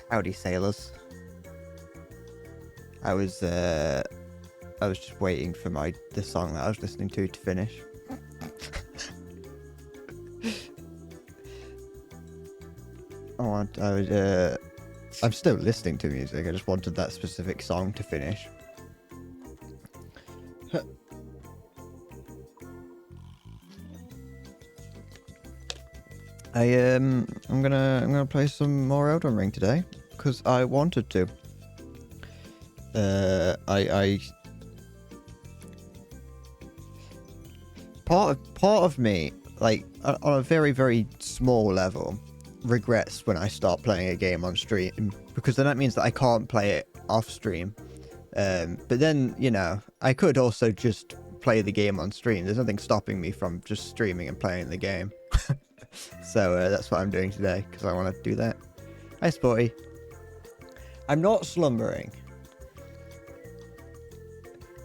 Howdy, sailors. I was just waiting for the song that I was listening to finish. I'm still listening to music. I just wanted that specific song to finish. I'm gonna play some more Elden Ring today because I wanted to. Part of me, like on a very, very small level, regrets when I start playing a game on stream, because then that means that I can't play it off stream. But then, you know, I could also just play the game on stream. There's nothing stopping me from just streaming and playing the game. So that's what I'm doing today, because I want to do that. Hi, Sporty. I'm not slumbering.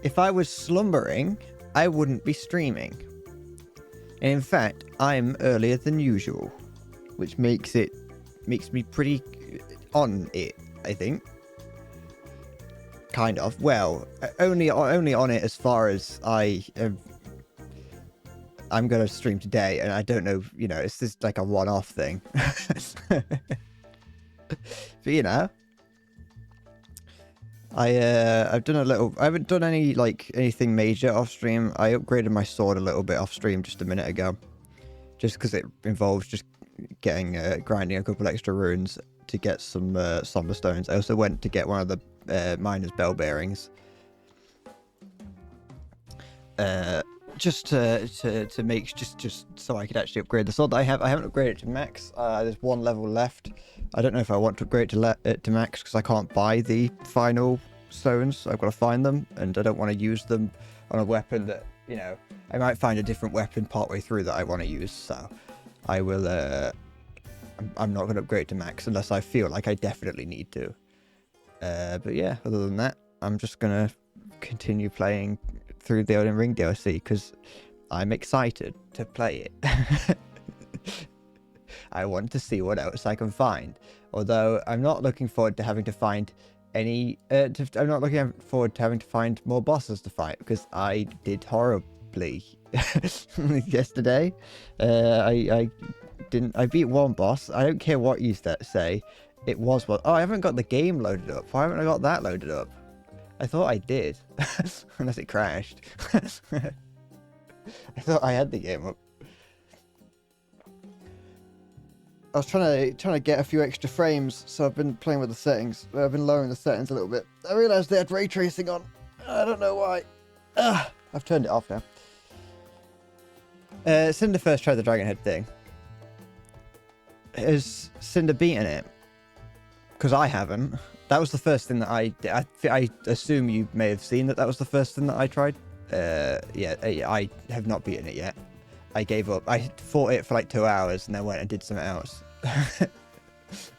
If I was slumbering, I wouldn't be streaming. And in fact, I'm earlier than usual, which makes me pretty on it, I think. Kind of. Well, only on it as far as I'm gonna stream today, and I don't know, you know, it's just like a one-off thing. But you know, I've done a little. I haven't done anything major off stream. I upgraded my sword a little bit off stream just a minute ago, just because it involves just grinding a couple extra runes to get some somber stones. I also went to get one of the miner's bell bearings. Just to make just so I could actually upgrade the sword that I have. I haven't upgraded it to max. There's one level left. I don't know if I want to upgrade it to max because I can't buy the final stones. I've got to find them, and I don't want to use them on a weapon that, you know, I might find a different weapon partway through that I want to use. So I will. I'm not going to upgrade to max unless I feel like I definitely need to. But yeah, other than that, I'm just gonna continue playing through the Elden Ring DLC because I'm excited to play it. I want to see what else I can find. Although I'm not looking forward to having to find any. I'm not looking forward to having to find more bosses to fight because I did horribly yesterday. I beat one boss. I don't care what you say. It was one. Oh, I haven't got the game loaded up. Why haven't I got that loaded up? I thought I did, unless it crashed. I thought I had the game up. I was trying to get a few extra frames, so I've been playing with the settings. I've been lowering the settings a little bit. I realised they had ray tracing on. I don't know why. I've turned it off now. Cinder first tried the dragon head thing. Has Cinder beaten it? Because I haven't. That was the first thing that I did. I assume you may have seen that was the first thing that I tried. Yeah, I have not beaten it yet. I gave up. I fought it for like 2 hours and then went and did something else.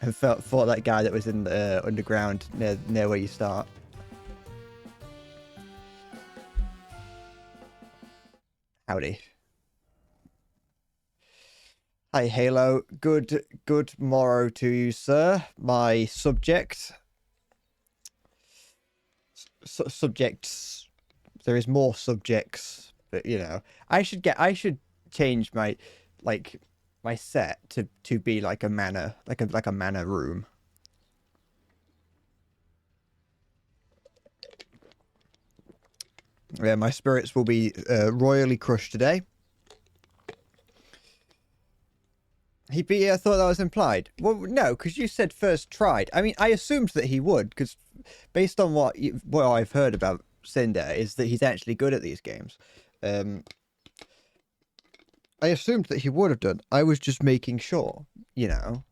And fought that guy that was in the underground near where you start. Howdy. Hi, Halo. Good morrow to you, sir. My subject. Subjects. There is more subjects, but you know, I should change my set to be like a mana, like a mana room. Yeah, my spirits will be royally crushed today. He beat it? I thought that was implied. Well, no, because you said first tried. I mean, I assumed that he would, because based on what I've heard about Cinder is that he's actually good at these games. I assumed that he would have done. I was just making sure, you know.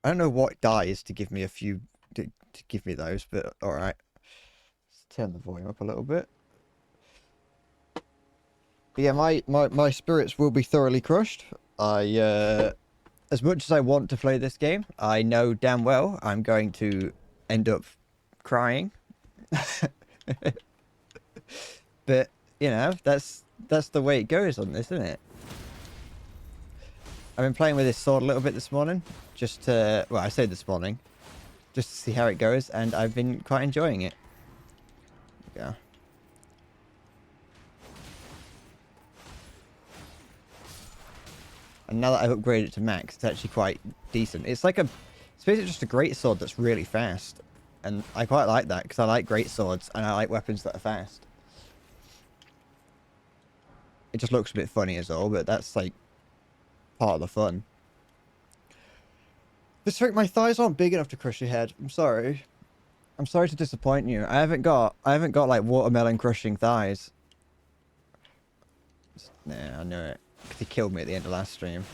I don't know what dies to give me a few, to give me those, but alright. Let's turn the volume up a little bit. But yeah, my spirits will be thoroughly crushed. As much as I want to play this game, I know damn well I'm going to end up crying. But, you know, that's the way it goes on this, isn't it? I've been playing with this sword a little bit this morning, just to, well, I say this morning, just to see how it goes, and I've been quite enjoying it. Yeah. And now that I've upgraded it to max, it's actually quite decent. It's like it's basically just a great sword that's really fast. And I quite like that, because I like great swords, and I like weapons that are fast. It just looks a bit funny as all, but that's like part of the fun. This trick, my thighs aren't big enough to crush your head. I'm sorry. I'm sorry to disappoint you. I haven't got like watermelon crushing thighs. Nah, I knew it. Because he killed me at the end of last stream.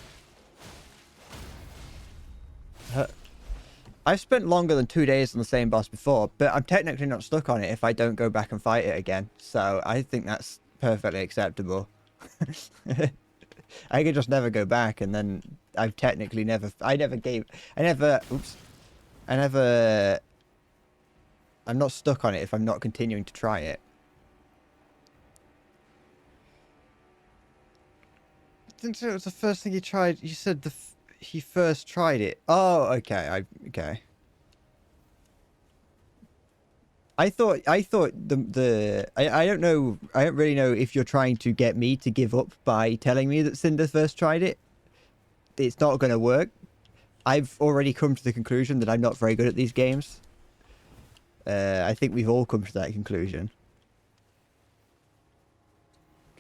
I've spent longer than 2 days on the same boss before, but I'm technically not stuck on it if I don't go back and fight it again. So I think that's perfectly acceptable. I could just never go back, and then I've technically never... I'm not stuck on it if I'm not continuing to try it. I didn't say it was the first thing he tried. You said he first tried it. Oh, okay. Okay. I thought I don't know. I don't really know if you're trying to get me to give up by telling me that Cinder first tried it. It's not going to work. I've already come to the conclusion that I'm not very good at these games. I think we've all come to that conclusion.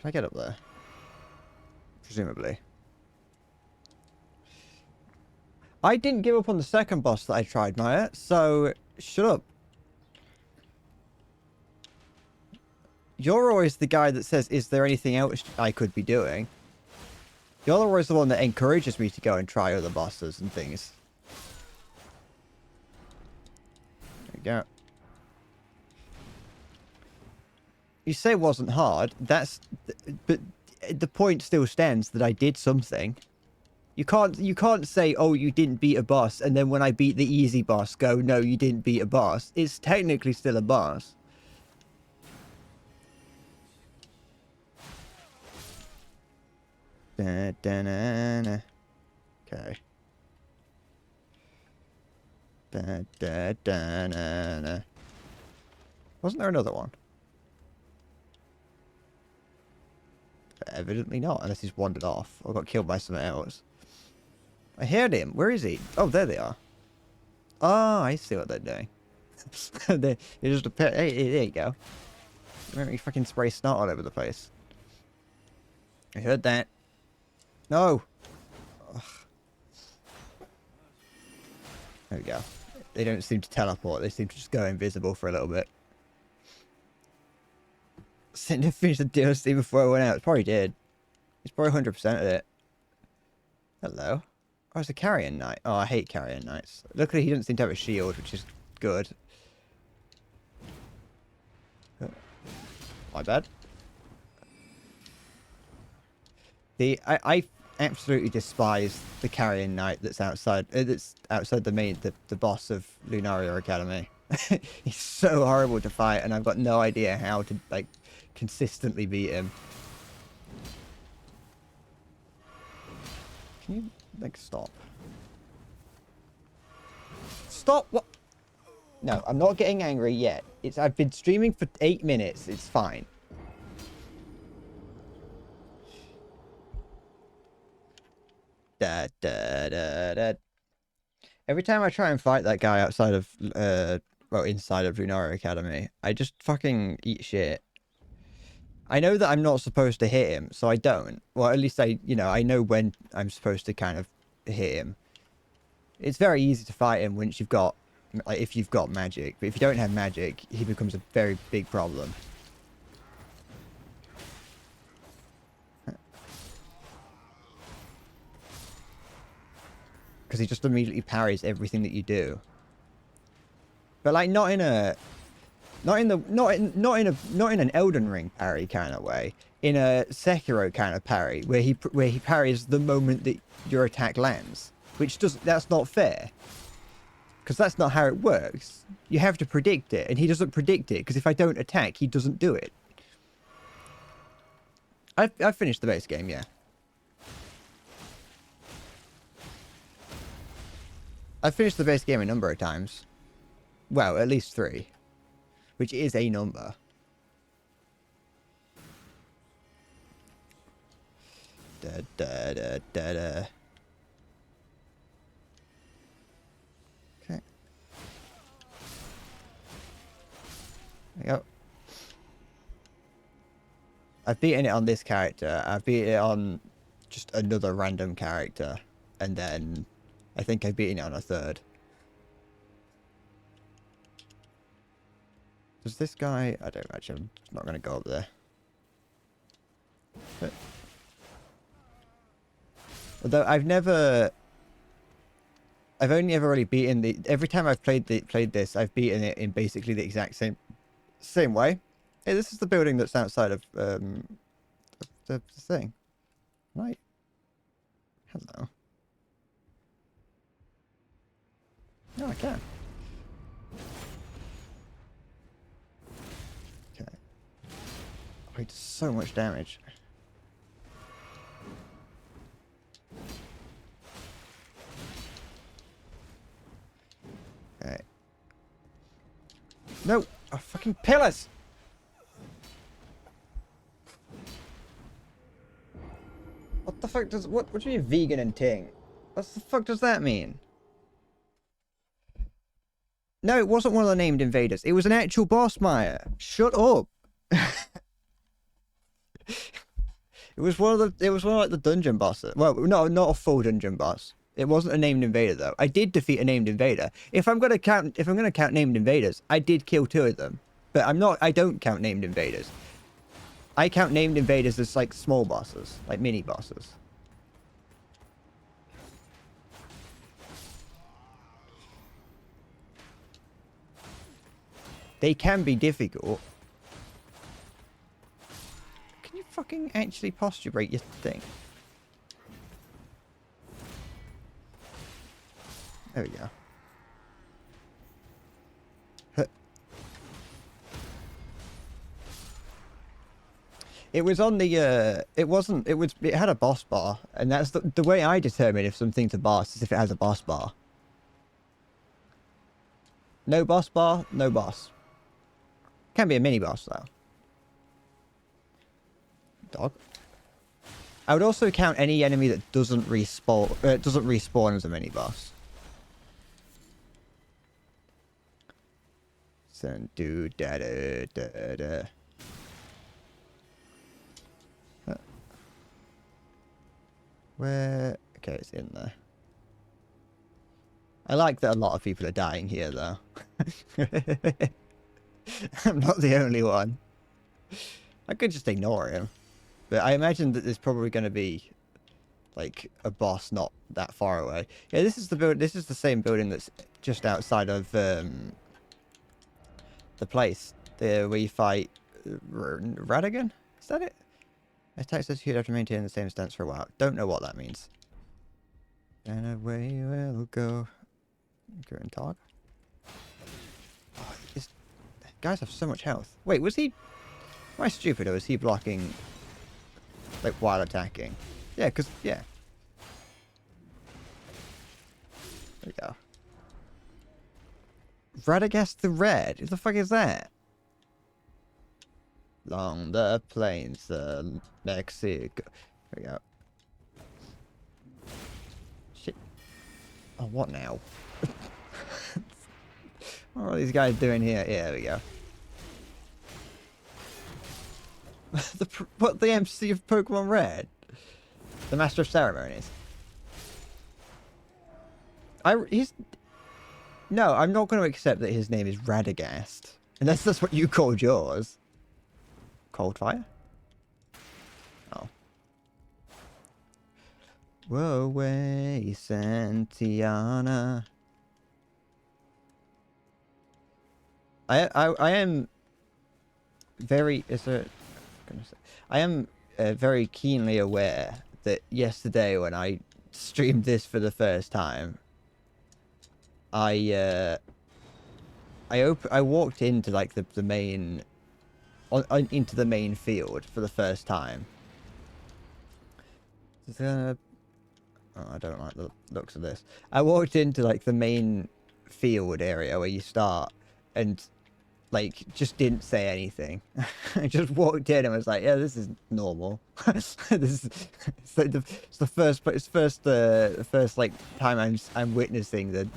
Can I get up there? Presumably. I didn't give up on the second boss that I tried, Maya, so shut up. You're always the guy that says, is there anything else I could be doing? You're always the one that encourages me to go and try other bosses and things. There we go. You say it wasn't hard. But the point still stands that I did something. You can't say, oh, you didn't beat a boss, and then when I beat the easy boss, go, no, you didn't beat a boss. It's technically still a boss. Da, da, na, na. Okay. Da, da, da, na, na. Wasn't there another one? Evidently not, unless he's wandered off or got killed by something else. I heard him. Where is he? Oh, there they are. Oh, I see what they're doing. They're just a pet. Hey, there you go. Make me fucking spray snot all over the place. I heard that. No. Ugh. There we go. They don't seem to teleport. They seem to just go invisible for a little bit. Cinder finished the DLC before I went out. It probably did. He's probably 100%ed it. Hello. Oh, it's a carrion knight. Oh, I hate carrion knights. Luckily, he doesn't seem to have a shield, which is good. My bad. I absolutely despise the carrion knight that's outside the boss of Lunaria Academy. He's so horrible to fight, and I've got no idea how to like consistently beat him. Can you like stop? Stop! What? No, I'm not getting angry yet. I've been streaming for 8 minutes. It's fine. Da, da, da, da. Every time I try and fight that guy outside of, well, inside of Lunaria Academy, I just fucking eat shit. I know that I'm not supposed to hit him, so I don't. Well, at least I know when I'm supposed to kind of hit him. It's very easy to fight him once you've got, like, if you've got magic. But if you don't have magic, he becomes a very big problem. Because he just immediately parries everything that you do. But like not in an Elden Ring parry kind of way. In a Sekiro kind of parry, where he parries the moment that your attack lands, that's not fair. Because that's not how it works. You have to predict it, and he doesn't predict it. Because if I don't attack, he doesn't do it. I've finished the base game, yeah. I've finished the base game a number of times. Well, at least 3. Which is a number. Da, da, da, da, da. Okay. There you go. I've beaten it on this character. I've beaten it on just another random character. And then I think I've beaten it on a 3rd. Does this guy... I don't actually... I'm not going to go up there. But, although I've only ever really beaten the... Every time I've played this, I've beaten it in basically the exact same way. Hey, this is the building that's outside of the thing. Right. Hello. No, I can. Okay. Oh, he does so much damage. Okay. No! Oh, fucking pillars! What the fuck does... What do you mean vegan and ting? What the fuck does that mean? No, it wasn't one of the named invaders. It was an actual boss, Maya. Shut up. It was one of like the dungeon bosses. Well, no, not a full dungeon boss. It wasn't a named invader though. I did defeat a named invader. If I'm gonna count named invaders, I did kill 2 of them. But I don't count named invaders. I count named invaders as like small bosses, like mini bosses. They can be difficult. Can you fucking actually posturate your thing? There we go. It was on the, it had a boss bar, and that's the way I determine if something's a boss is if it has a boss bar. No boss bar, no boss. Can be a mini boss though. Dog. I would also count any enemy that doesn't respawn as a mini boss. So do da da da da. Where? Okay, it's in there. I like that a lot of people are dying here, though. I'm not the only one. I could just ignore him. But I imagine that there's probably going to be, like, a boss not that far away. Yeah, this is the same building that's just outside of the place. Where you fight Radigan? Is that it? Attacks execute after maintaining the same stance for a while. Don't know what that means. And away we'll go. Current target. Oh, these guys have so much health. Wait, was he... Am I stupid or was he blocking... like, while attacking? Yeah, because... Yeah. There we go. Radagast the Red? Who the fuck is that? Along the plains of Mexico. There we go. Shit. Oh, what now? What are these guys doing here? Yeah, there we go. What, the MC of Pokemon Red? The Master of Ceremonies. No, I'm not going to accept that his name is Radagast. Unless that's what you called yours. Coldfire? Oh. Whoa, way, Santiana. I am very... I am very keenly aware that yesterday when I streamed this for the first time, I walked into like the main... into the main field for the first time. Oh, I don't like the looks of this. I walked into like the main field area where you start, and like just didn't say anything. I just walked in and was like, "Yeah, this is normal." This is it's the first like time I'm witnessing the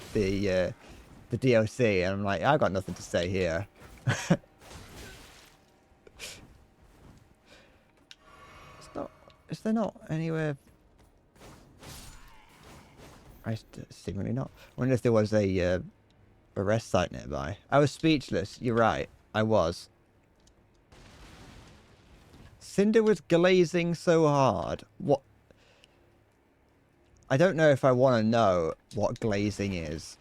DLC, and I'm like, I've got nothing to say here. It's not. Is there not anywhere? Seemingly not. I wonder if there was a rest site nearby. I was speechless. You're right. I was. Cinder was glazing so hard. What? I don't know if I want to know what glazing is.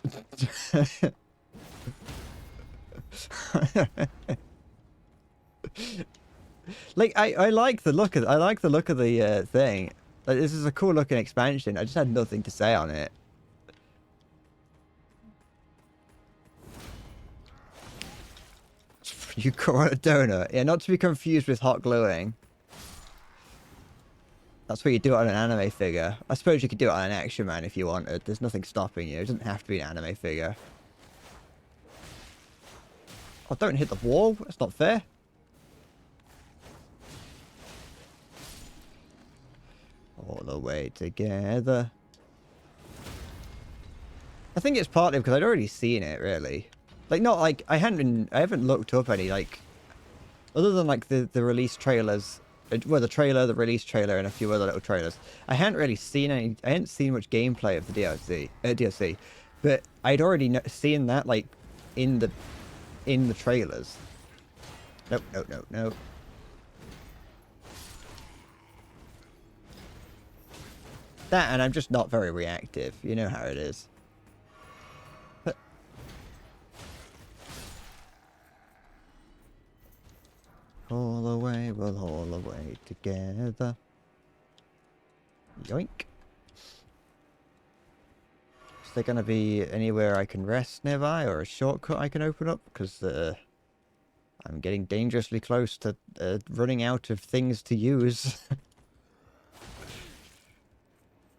Like I like the look of the thing. Like, this is a cool looking expansion. I just had nothing to say on it. You call it a donut. Yeah, not to be confused with hot gluing. That's where you do it on an anime figure. I suppose you could do it on an Action Man if you wanted. There's nothing stopping you. It doesn't have to be an anime figure. Oh, don't hit the wall. That's not fair. All the way together. I think it's partly because I'd already seen it, really. Like, not like I haven't looked up any, like, other than like the release trailers. Well, the trailer, the release trailer, and a few other little trailers. I hadn't really seen any. I hadn't seen much gameplay of the DLC, but I'd already seen that like in the trailers. Nope, nope, nope, nope. That, and I'm just not very reactive. You know how it is. But all the way, we'll all the way together. Yoink. Is there going to be anywhere I can rest nearby, or a shortcut I can open up? Because I'm getting dangerously close to running out of things to use.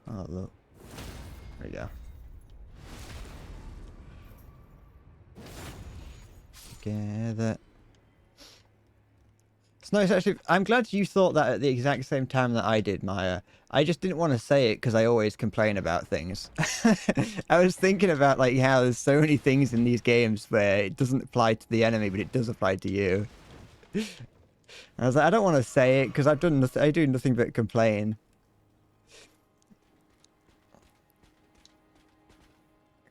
Oh, look. There we go. Together. It's nice, actually. I'm glad you thought that at the exact same time that I did, Maya. I just didn't want to say it because I always complain about things. I was thinking about like how there's so many things in these games where it doesn't apply to the enemy, but it does apply to you. I was like, I don't want to say it because I do nothing but complain.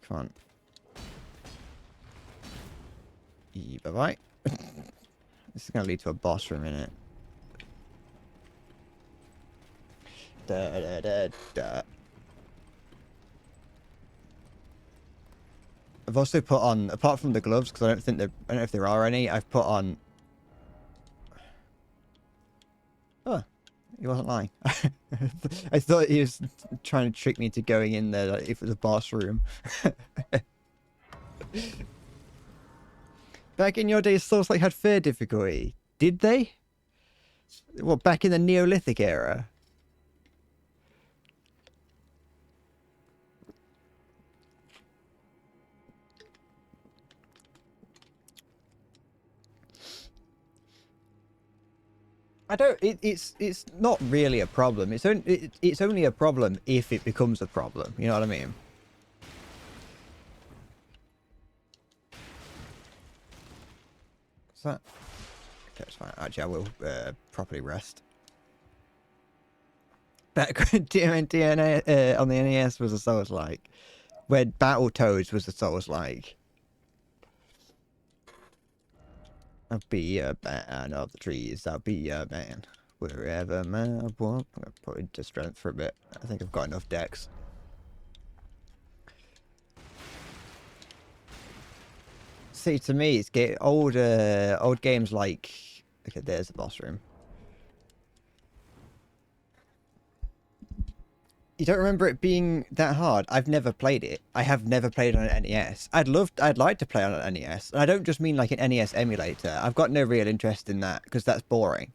Come on. Bye-bye. This is going to lead to a boss room, innit? Da, da, da, da. I've also put on, apart from the gloves, because I don't know if there are any, I've put on... Oh, he wasn't lying. I thought he was trying to trick me into going in there, like, if it was a boss room. Back in your day, Souls-like had fair difficulty. Did they? What, back in the Neolithic era? I don't. It's not really a problem. It's only a problem if it becomes a problem. You know what I mean? What's that? Okay, it's fine. Actually, I will properly rest. Back when TMNT on the NES was a Souls-like, when Battletoads was a Souls-like. I'll be a man of the trees. I'll be a man. Wherever man I want. I'm going to put into strength for a bit. I think I've got enough decks. See, to me, it's old games like... Okay, there's the boss room. You don't remember it being that hard? I've never played it. I have never played on an NES. I'd like to play on an NES. And I don't just mean like an NES emulator. I've got no real interest in that because that's boring.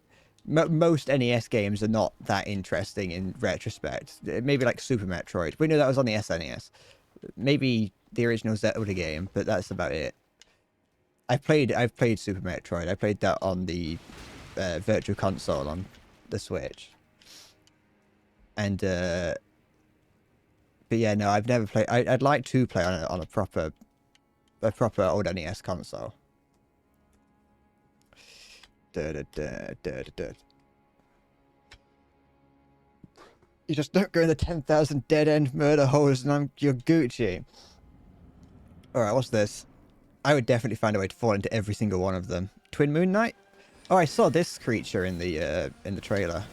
most NES games are not that interesting in retrospect. Maybe like Super Metroid. We know that was on the SNES. Maybe the original Zelda game, but that's about it. I've played Super Metroid. I played that on the Virtual Console on the Switch. And but yeah, no, I've never played. I'd like to play on a proper old NES console. You just don't go in the 10,000 dead end murder holes, and you're Gucci. All right, what's this? I would definitely find a way to fall into every single one of them. Twin Moon Knight? Oh, I saw this creature in the trailer.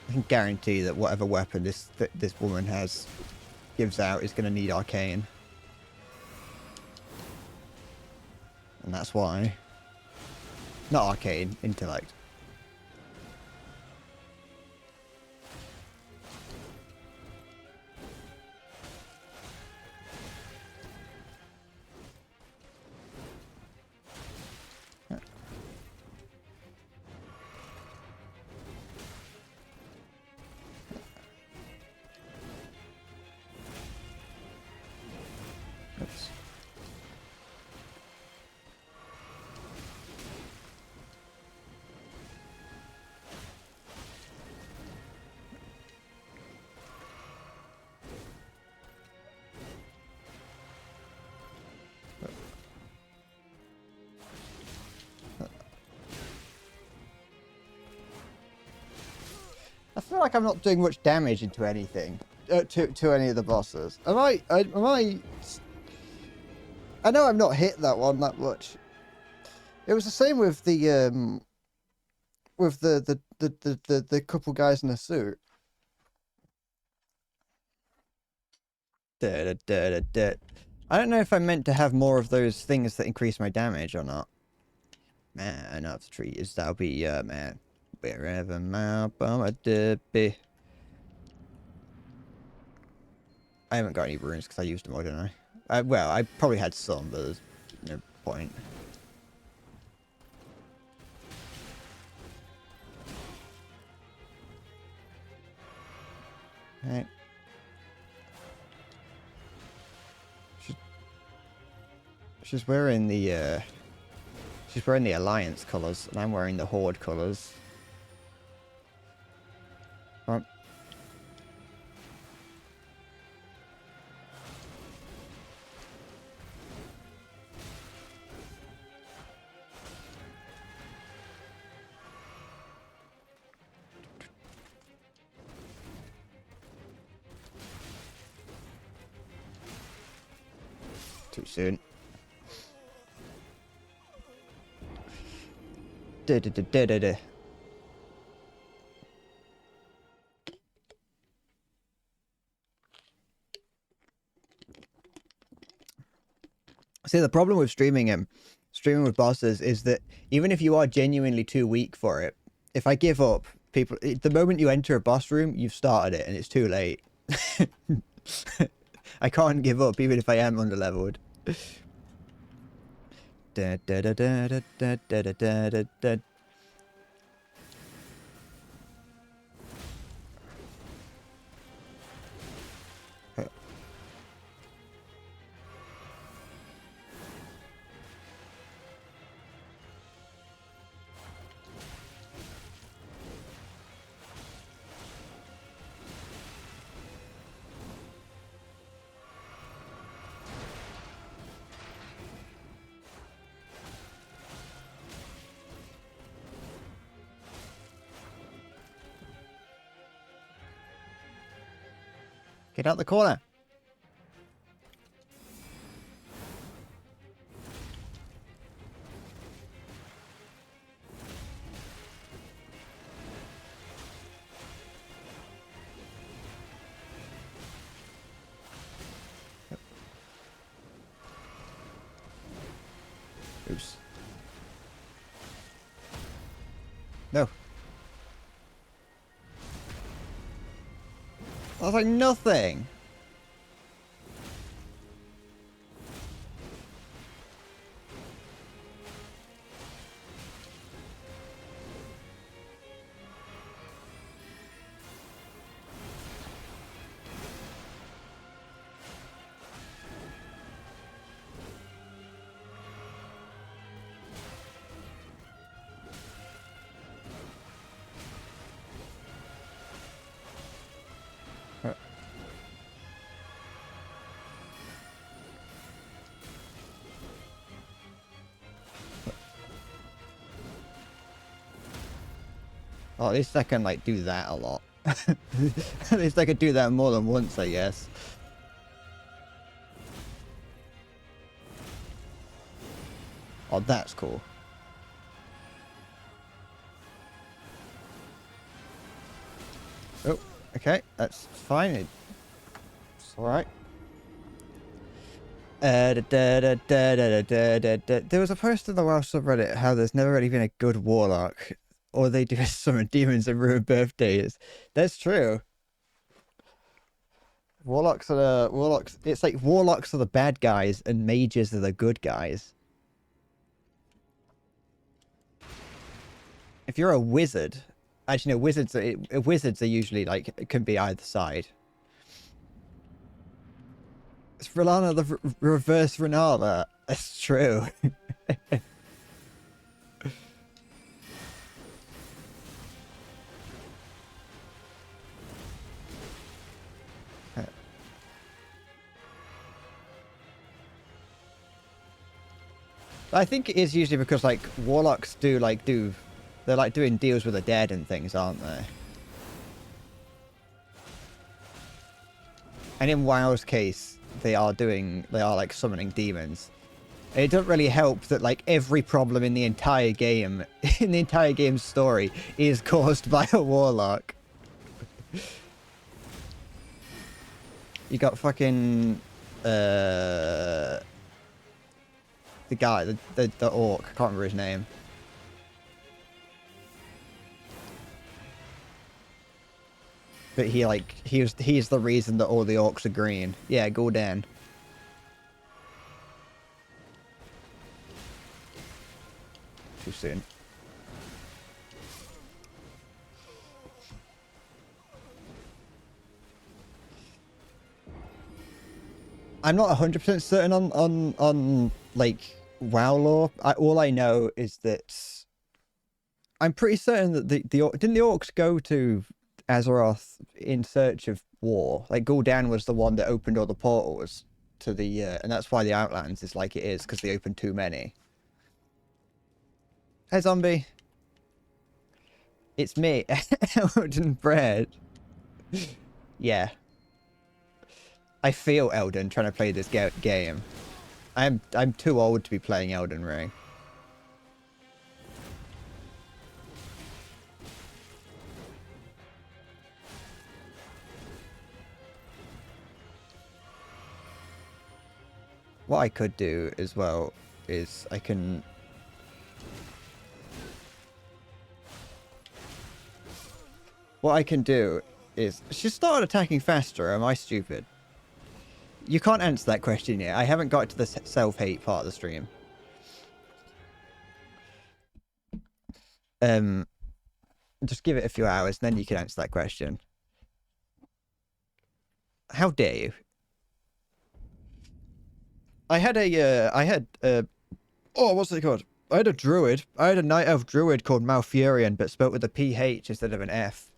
I can guarantee that whatever weapon this woman gives out is going to need arcane. And that's why. Not arcane, intellect. Oops. I feel like I'm not doing much damage into anything, to any of the bosses. Am I? I know I've not hit that one that much. It was the same with the couple guys in a suit. I don't know if I meant to have more of those things that increase my damage or not. Man, up the trees, that'll be man. Wherever my bummer be. I haven't got any runes because I used them all, didn't I? Well, I probably had some, but there's no point. Right. She's wearing the Alliance colours, and I'm wearing the Horde colours. Right. Too soon. See, the problem with streaming with bosses is that even if you are genuinely too weak for it, if I give up, the moment you enter a boss room, you've started it and it's too late. I can't give up even if I am underleveled. Get out the corner. Oops. No. I was like, nothing. Oh, at least I can, like, do that a lot. At least I could do that more than once, I guess. Oh, that's cool. Oh, okay, that's fine. It's alright. There was a post in the WoW subreddit how there's never really been a good warlock. All they do is summon demons and ruin birthdays. That's true. Warlocks are the warlocks. It's like warlocks are the bad guys and mages are the good guys. If you're a wizard, actually no, wizards are usually like can be either side. It's R'Lana the reverse Renala. That's true. I think it is usually because like warlocks they're like doing deals with the dead and things, aren't they? And in WoW's case, they are like summoning demons. And it doesn't really help that like every problem in the entire game, in the entire game's story, is caused by a warlock. You got fucking the guy, the orc, I can't remember his name. But he's the reason that all the orcs are green. Yeah, Gul'dan. Too soon. I'm not 100% certain on like WoW lore. All I know is that I'm pretty certain that didn't the orcs go to Azeroth in search of war? Like Gul'dan was the one that opened all the portals to the and that's why the Outlands is like it is, because they opened too many. Hey zombie. It's me, Elden Bread. Yeah. I feel Elden trying to play this game. I'm too old to be playing Elden Ring. What I could do as well is I can... What I can do is... She started attacking faster, am I stupid? You can't answer that question yet. I haven't got to the self-hate part of the stream. Just give it a few hours, and then you can answer that question. How dare you? I had oh, what's it called? I had a druid. I had a night elf druid called Malfurion, but spoke with a PH instead of an F.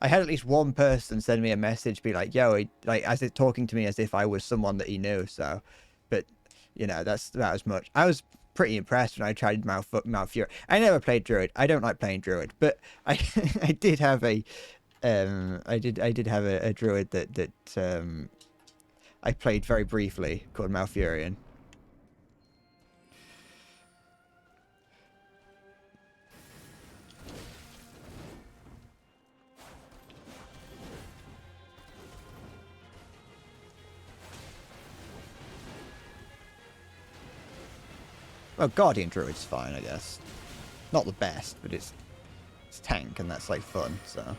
I had at least one person send me a message, be like, yo, like, as it talking to me as if I was someone that he knew, so, but, you know, that's about as much. I was pretty impressed when I tried Malfurion. I never played druid. I don't like playing druid, but I I did have a I did have a druid that I played very briefly called Malfurion. Well, Guardian Druid's fine, I guess. Not the best, but it's tank, and that's like fun, so.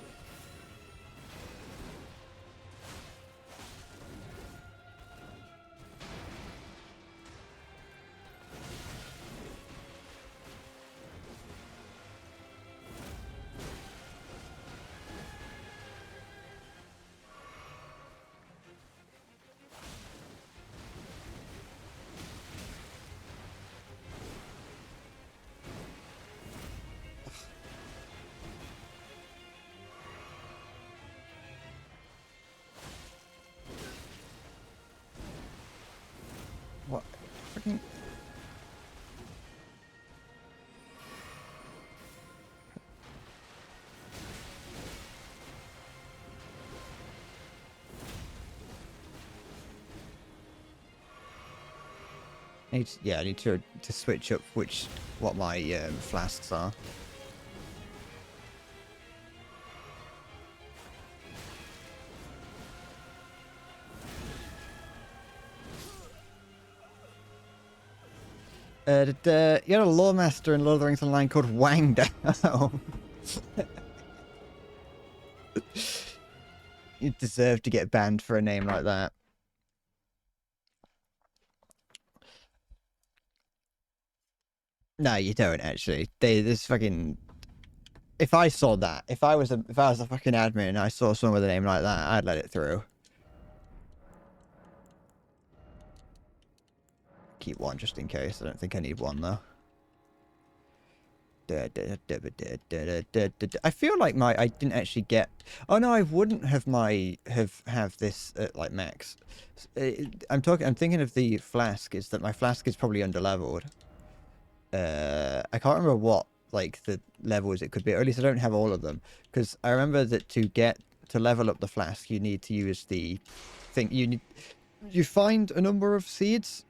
I need to switch up what my flasks are. You had a lore master in Lord of the Rings Online called Wang Down. You deserve to get banned for a name like that. No, you don't actually. This fucking. If I saw that, if I was a fucking admin and I saw someone with a name like that, I'd let it through. Keep one just in case. I don't think I need one though. I feel like I didn't actually get. Oh no, I wouldn't have have this at like max. I'm thinking of the flask. Is that my flask is probably underleveled. I can't remember what like the levels it could be, or at least I don't have all of them, because I remember that to level up the flask you need to use the thing. You find a number of seeds.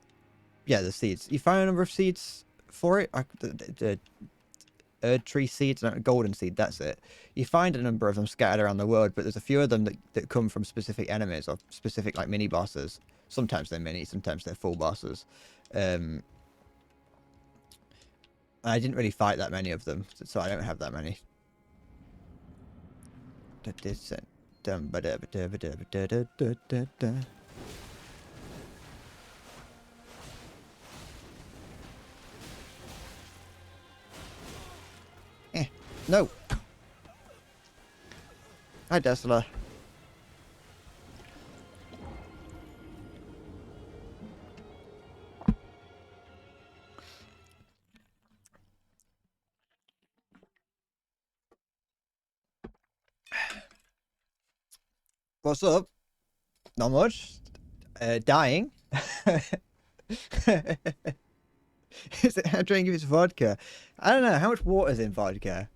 Yeah, the seeds. You find a number of seeds for it. The Erdtree seeds, golden seed, that's it. You find a number of them scattered around the world, but there's a few of them that come from specific enemies or specific like mini bosses. Sometimes they're mini, sometimes they're full bosses. I didn't really fight that many of them, so I don't have that many. No. Hi, Tesla. What's up? Not much. Dying. Is it? I'm trying to give it vodka. I don't know how much water is in vodka.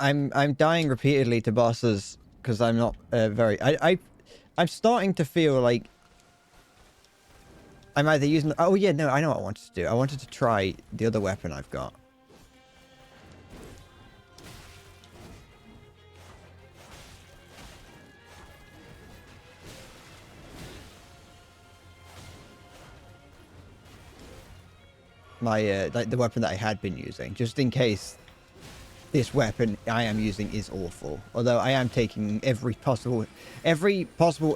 I'm dying repeatedly to bosses because I'm not very. I'm starting to feel like I'm either using. Oh yeah, no, I know what I wanted to do. I wanted to try the other weapon I've got. My like the weapon that I had been using, just in case this weapon I am using is awful. Although I am taking every possible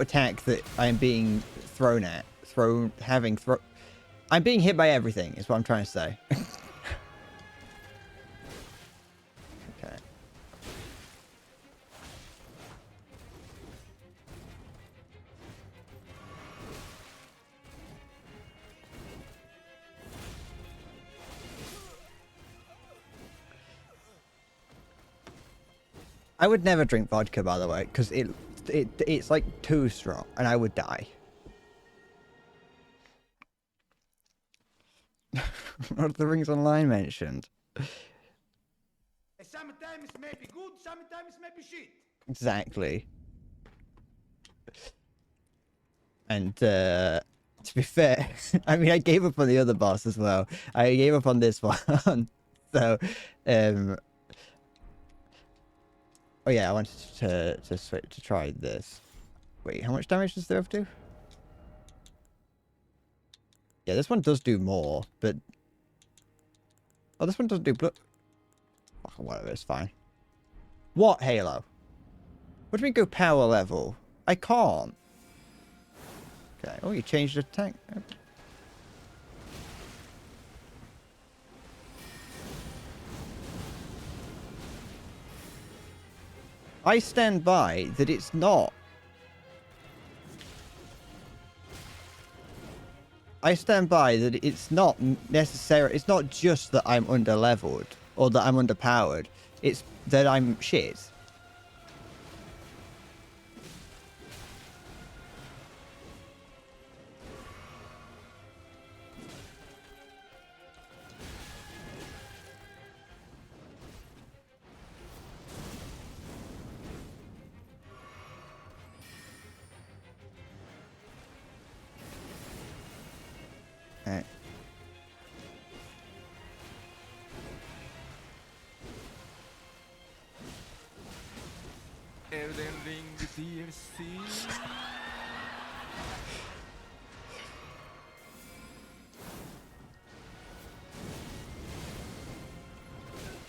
attack that I am being thrown at, I'm being hit by everything. Is what I'm trying to say. Okay. I would never drink vodka, by the way, because it's like too strong, and I would die. Lord of the Rings Online mentioned. Sometimes it may be good, sometimes it may be shit. Exactly. And to be fair, I mean, I gave up on the other boss as well. I gave up on this one. So, oh yeah, I wanted to switch to try this. Wait, how much damage does the other do? Yeah, this one does do more, but oh, this one doesn't do blood. Oh, whatever, it's fine. What Halo? What do we go power level? I can't. Okay. Oh, you changed the tank. I stand by that it's not. I stand by that it's not necessary. It's not just that I'm underleveled or that I'm underpowered. It's that I'm shit.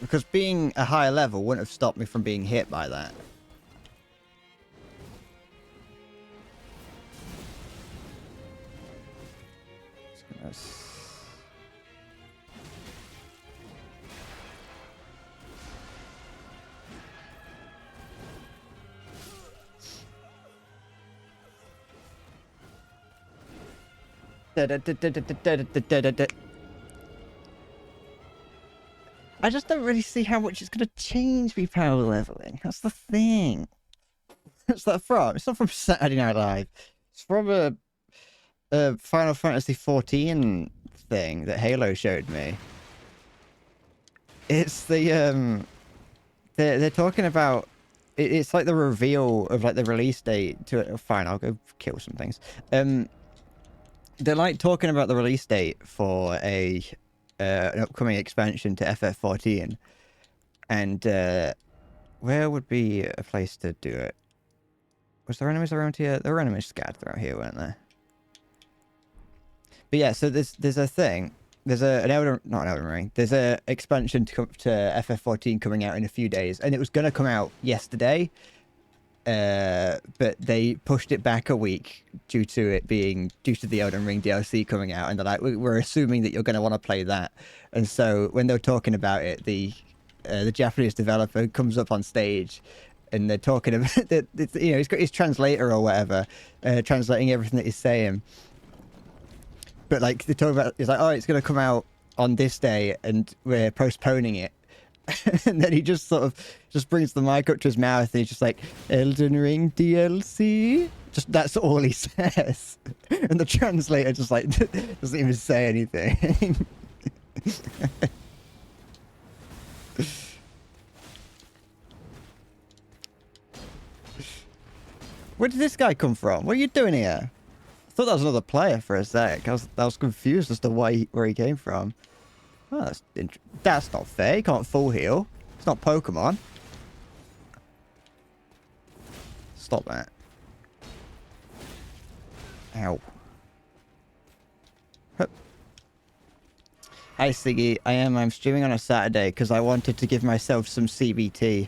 Because being a higher level wouldn't have stopped me from being hit by that. I just don't really see how much it's going to change me power leveling. That's the thing. What's that from? It's not from Saturday Night Live. It's from a Final Fantasy 14 thing that Halo showed me. It's the they're talking about it's like the reveal of like the release date to it. Oh, fine, I'll go kill some things. They're like talking about the release date for an upcoming expansion to FF14, and where would be a place to do it? Was there enemies around here? There were enemies scattered around here, weren't there? But yeah, so there's a thing. There's not an Elden Ring. There's a expansion to FF14 coming out in a few days, and it was gonna come out yesterday, but they pushed it back a week due to the Elden Ring DLC coming out, and they're like, we're assuming that you're gonna want to play that. And so when they're talking about it, the Japanese developer comes up on stage, and they're talking about that. You know, he's got his translator or whatever, translating everything that he's saying. But like they talk about, it's like, oh, it's gonna come out on this day, and we're postponing it. And then he just sort of brings the mic up to his mouth, and he's just like, Elden Ring DLC. Just that's all he says, and the translator just like doesn't even say anything. Where did this guy come from? What are you doing here? I thought that was another player for a sec. I was confused as to where he came from. Oh, that's not fair. You can't full heal. It's not Pokemon. Stop that. Ow. Hup. Hi, Siggy. I'm streaming on a Saturday because I wanted to give myself some CBT.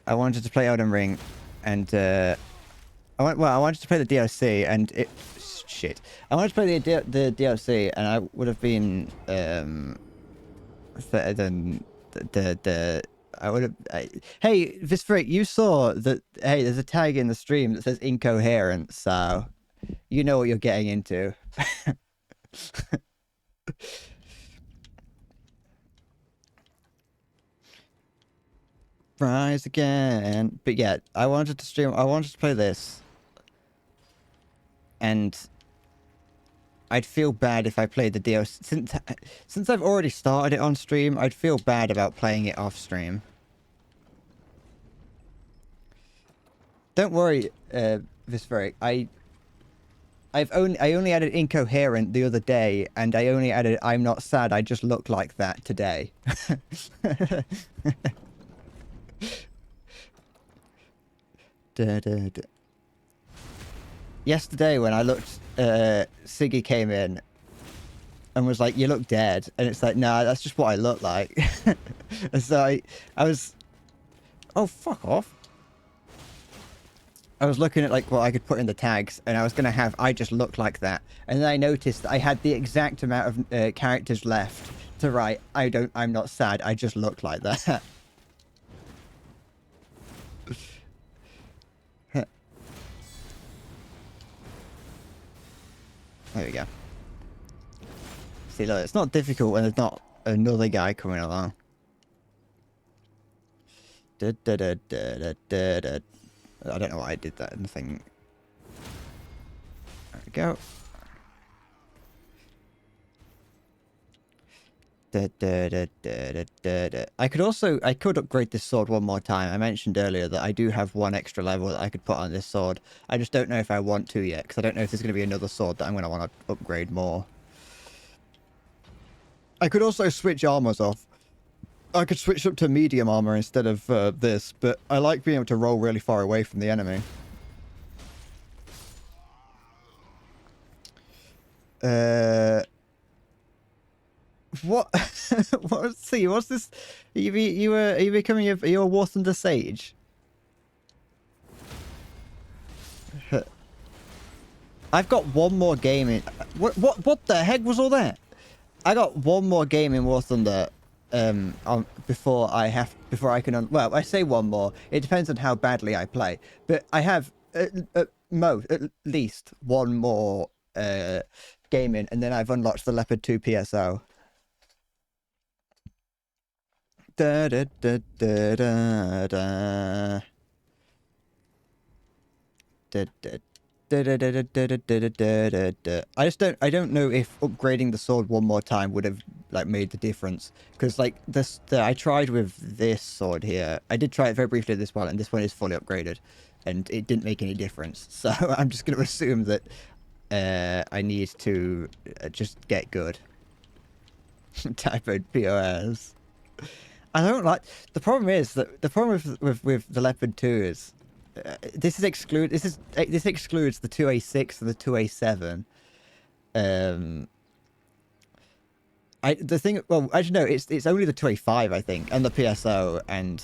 I wanted to play Elden Ring, and I wanted to play the DLC, and shit. I wanted to play the DLC, and I would have been better than I would have. Hey, Visfrick, you saw that? Hey, there's a tag in the stream that says incoherent, so you know what you're getting into. Rise again. But yeah, I wanted to stream. I wanted to play this. And I'd feel bad if I played the DLC. Since I've already started it on stream, I'd feel bad about playing it off stream. Don't worry, Visferic. I only added incoherent the other day, and I only added I'm not sad, I just look like that today. Yesterday when I looked, Siggy came in and was like, you look dead. And it's like, nah, that's just what I look like. And so I was, oh, fuck off. I was looking at like what I could put in the tags, and I was going to have, I just look like that. And then I noticed that I had the exact amount of characters left to write, I'm not sad, I just look like that. There we go. See, look, it's not difficult when there's not another guy coming along. I don't know why I did that in the thing. There we go. I could upgrade this sword one more time. I mentioned earlier that I do have one extra level that I could put on this sword. I just don't know if I want to yet, because I don't know if there's going to be another sword that I'm going to want to upgrade more. I could also switch armors off. I could switch up to medium armor instead of this, but I like being able to roll really far away from the enemy. What? What? See, what's this? Are you becoming are you a War Thunder Sage? I've got one more game in. What the heck was all that? I got one more game in War Thunder. Before I can. Well, I say one more. It depends on how badly I play, but I have at least one more game in, and then I've unlocked the Leopard 2 PSO. Da da da da da da. Da da. I don't know if upgrading the sword one more time would have like made the difference, because like I tried with this sword here. I did try it very briefly this one, and this one is fully upgraded, and it didn't make any difference. So I'm just going to assume that I need to just get good. Typhoid POS. I don't like. The problem is that the problem with the Leopard 2 is this excludes the 2A6 and the 2A7. The thing. Well, actually no, it's only the 2A5 I think, and the PSO and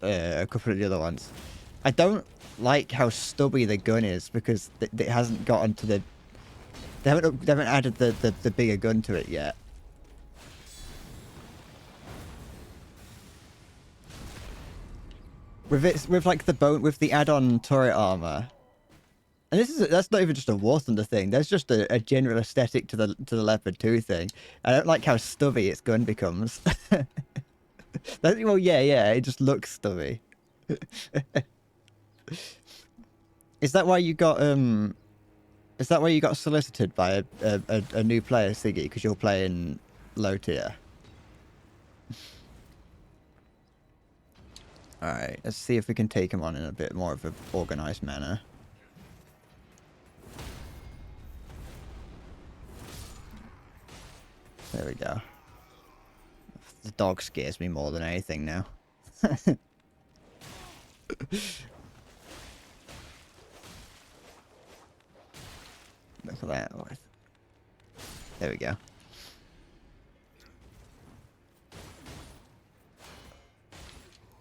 a couple of the other ones. I don't like how stubby the gun is because it hasn't gotten to the. They haven't added the bigger gun to it yet. With like with the add-on turret armor, and that's not even just a War Thunder thing. There's just a general aesthetic to the Leopard 2 thing. I don't like how stubby its gun becomes. Well, yeah, it just looks stubby. Is that why you got solicited by a new player, Siggy, because you're playing low tier? Alright, let's see if we can take him on in a bit more of an organised manner. There we go. The dog scares me more than anything now. Look at that. There we go.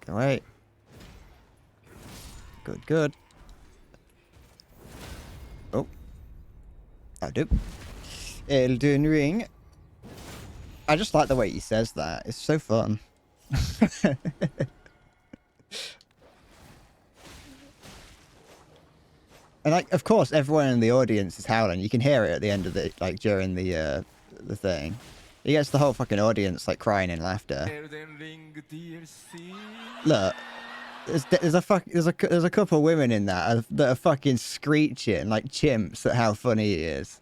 Go away. Good. Oh. That'll do. Elden Ring. I just like the way he says that. It's so fun. And like, of course, everyone in the audience is howling. You can hear it at the end of the, like, during the thing. He gets the whole fucking audience like crying in laughter. Elden Ring DLC. Look, there's a couple of women in that are fucking screeching like chimps at how funny he is.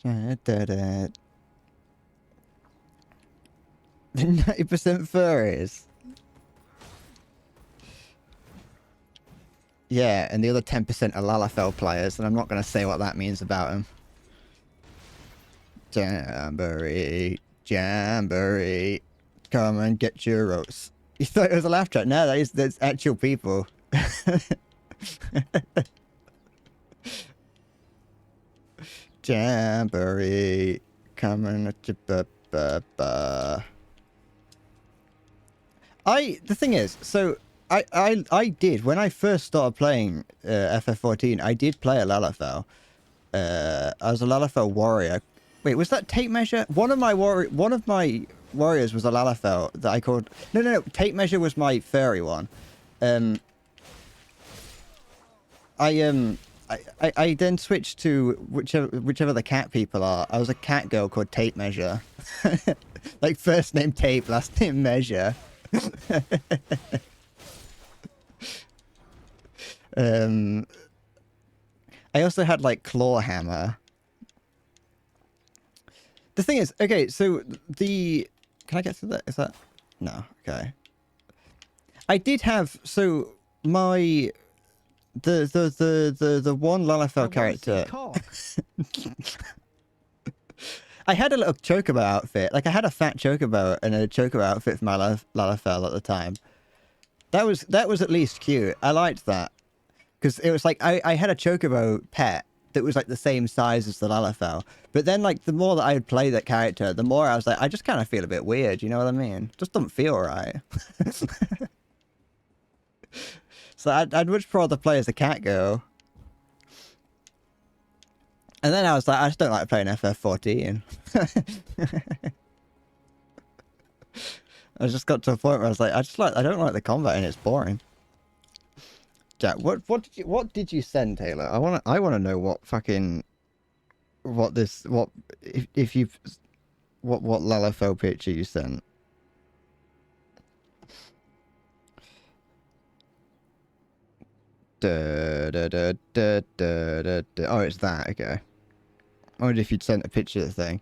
The 90% furries. Yeah, and the other 10% are Lalafell players, and I'm not going to say what that means about them. Jamboree, come and get your roast. You thought it was a laugh track? No, that's actual people. Jamboree, come and get your the thing is, so I did when I first started playing FF14. I did play a Lalafell. I was a Lalafell warrior. Wait, was that tape measure? One of my warriors was a Lalafell that I called. No. Tape measure was my furry one. I then switched to whichever the cat people are. I was a cat girl called Tape Measure. Like first name Tape, last name Measure. I also had like Claw Hammer. The thing is, okay, so can I get to that? Is that no? Okay. I did have my The one Lalafell I wanna see character. cock. I had a little chocobo outfit. Like I had a fat chocobo and a chocobo outfit for my Lalafell at the time. That was at least cute. I liked that because it was like I had a chocobo pet that was like the same size as the Lalafell. But then like the more that I would play that character, the more I was like, I just kind of feel a bit weird. You know what I mean? Just doesn't feel right. So I'd much rather play as a cat girl. And then I was like, I just don't like playing FF14. I just got to a point where I was like, I don't like the combat and it's boring. Jack, what did you send, Taylor? I wanna know what fucking if you've what Lalafell picture you sent. Oh, it's that. Okay. I wondered if you'd sent a picture of the thing.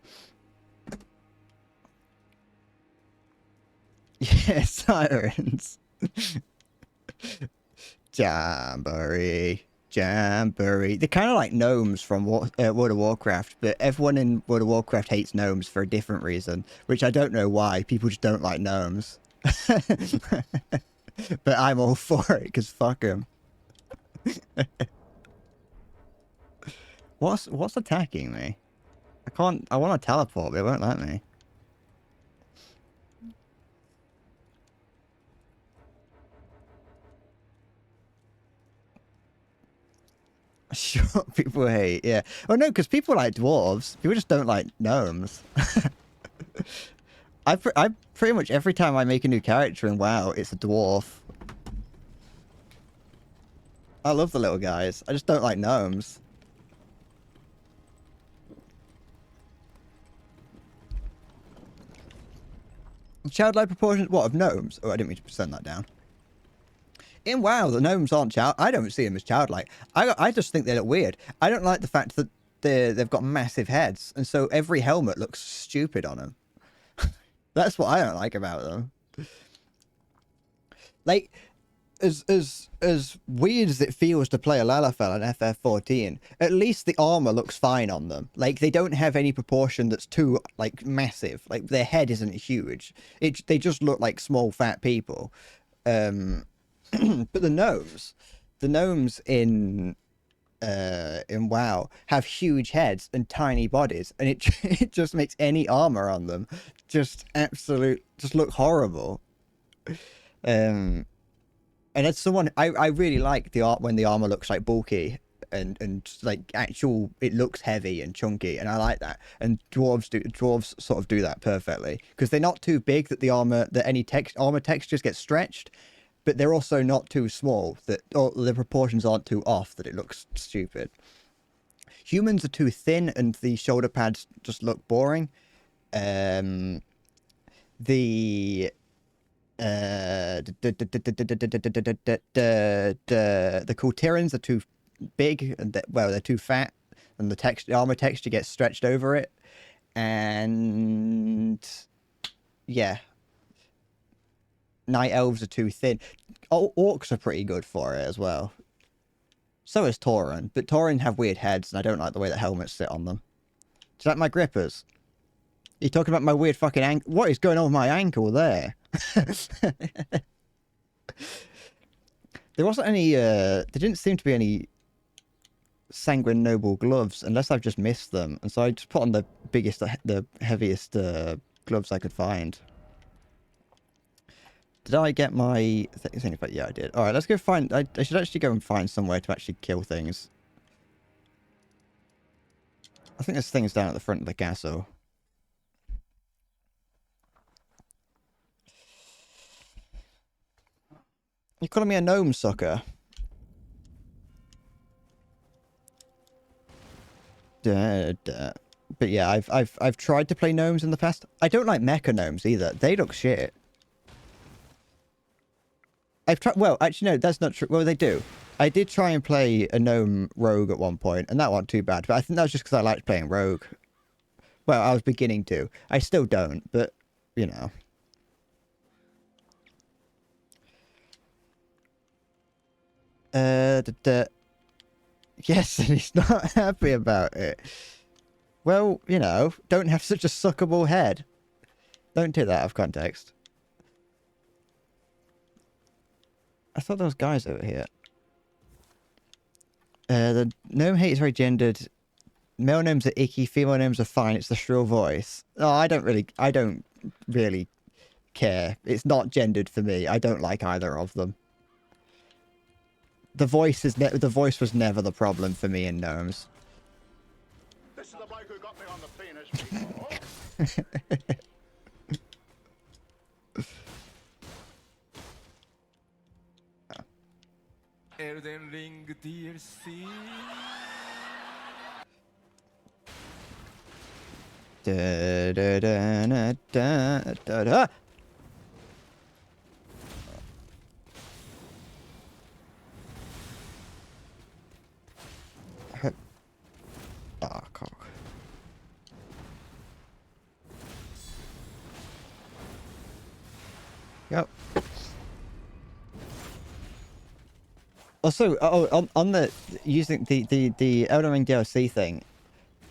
Yeah, sirens. Jamboree. Jamboree. They're kind of like gnomes from World of Warcraft, but everyone in World of Warcraft hates gnomes for a different reason, which I don't know why. People just don't like gnomes. But I'm all for it, because fuck them. What's attacking me? I want to teleport, but it won't let me. Sure, people hate, yeah. Oh no, because people like dwarves. People just don't like gnomes. I pretty much every time I make a new character in WoW, it's a dwarf. I love the little guys. I just don't like gnomes. Childlike proportions, what, of gnomes? Oh, I didn't mean to send that down. In WoW, the gnomes aren't I don't see them as childlike. I just think they look weird. I don't like the fact that they've got massive heads, and so every helmet looks stupid on them. That's what I don't like about them. Like, as weird as it feels to play a Lalafell on FF14, at least the armor looks fine on them. Like, they don't have any proportion that's too, like, massive. Like, their head isn't huge. They just look like small, fat people. But the gnomes in WoW have huge heads and tiny bodies, and it just makes any armor on them just look horrible. And as someone, I really like the art when the armor looks like bulky and like actual, it looks heavy and chunky, and I like that. And dwarves sort of do that perfectly because they're not too big that any armor textures get stretched, but they're also not too small that the proportions aren't too off that it looks stupid. Humans are too thin and the shoulder pads just look boring. The Kultirans are too big and they're too fat, and the armor texture gets stretched over it. And yeah, night elves are too thin. Orcs are pretty good for it as well. So is Tauren, but Tauren have weird heads, and I don't like the way the helmets sit on them. Is that my grippers? You're talking about my weird fucking ankle? What is going on with my ankle there? There wasn't any, there didn't seem to be any Sanguine Noble gloves, unless I've just missed them. And so I just put on the heaviest gloves I could find. Did I get my thing? But yeah, I did. All right, let's go find. I should actually go and find somewhere to actually kill things. I think this thing is down at the front of the castle. You're calling me a gnome sucker? But yeah, I've tried to play gnomes in the past. I don't like mecha gnomes either. They look shit. I've tried. Well, actually, no, that's not true. Well, they do. I did try and play a gnome rogue at one point, and that wasn't too bad. But I think that was just because I liked playing rogue. Well, I was beginning to. I still don't, but you know. Yes, and he's not happy about it. Well, you know, don't have such a suckable head. Don't take that out of context. I thought there was guys over here. The gnome hate is very gendered. Male gnomes are icky, female gnomes are fine. It's the shrill voice. Oh, I don't really care. It's not gendered for me. I don't like either of them. The voice was never the problem for me in gnomes. This is the bloke who got me on the penis before. Elden Ring DLC. Da, da, da, da, da, da, da. Oh, cock. Yep. Also, on the using the Elden Ring DLC thing,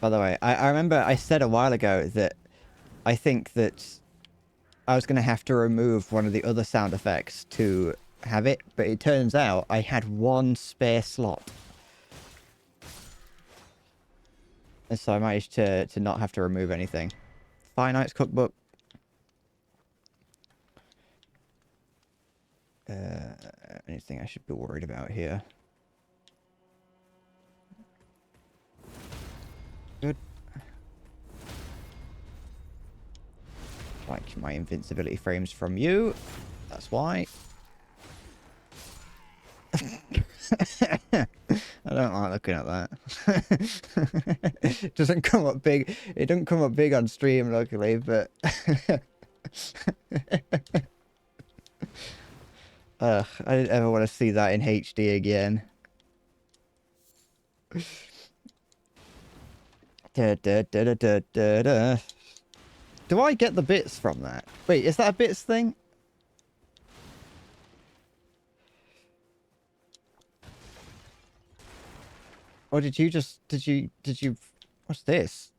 by the way, I remember I said a while ago that I think that I was going to have to remove one of the other sound effects to have it, but it turns out I had one spare slot. And so I managed to not have to remove anything. Fire Knight's Cookbook. Anything I should be worried about here? Good. Like my invincibility frames from you. That's why. I don't like looking at that. It doesn't come up big. It doesn't come up big on stream, luckily, but ugh, I didn't ever want to see that in HD again. Da, da, da, da, da, da, da. Do I get the bits from that? Wait, is that a bits thing? Or did you, what's this?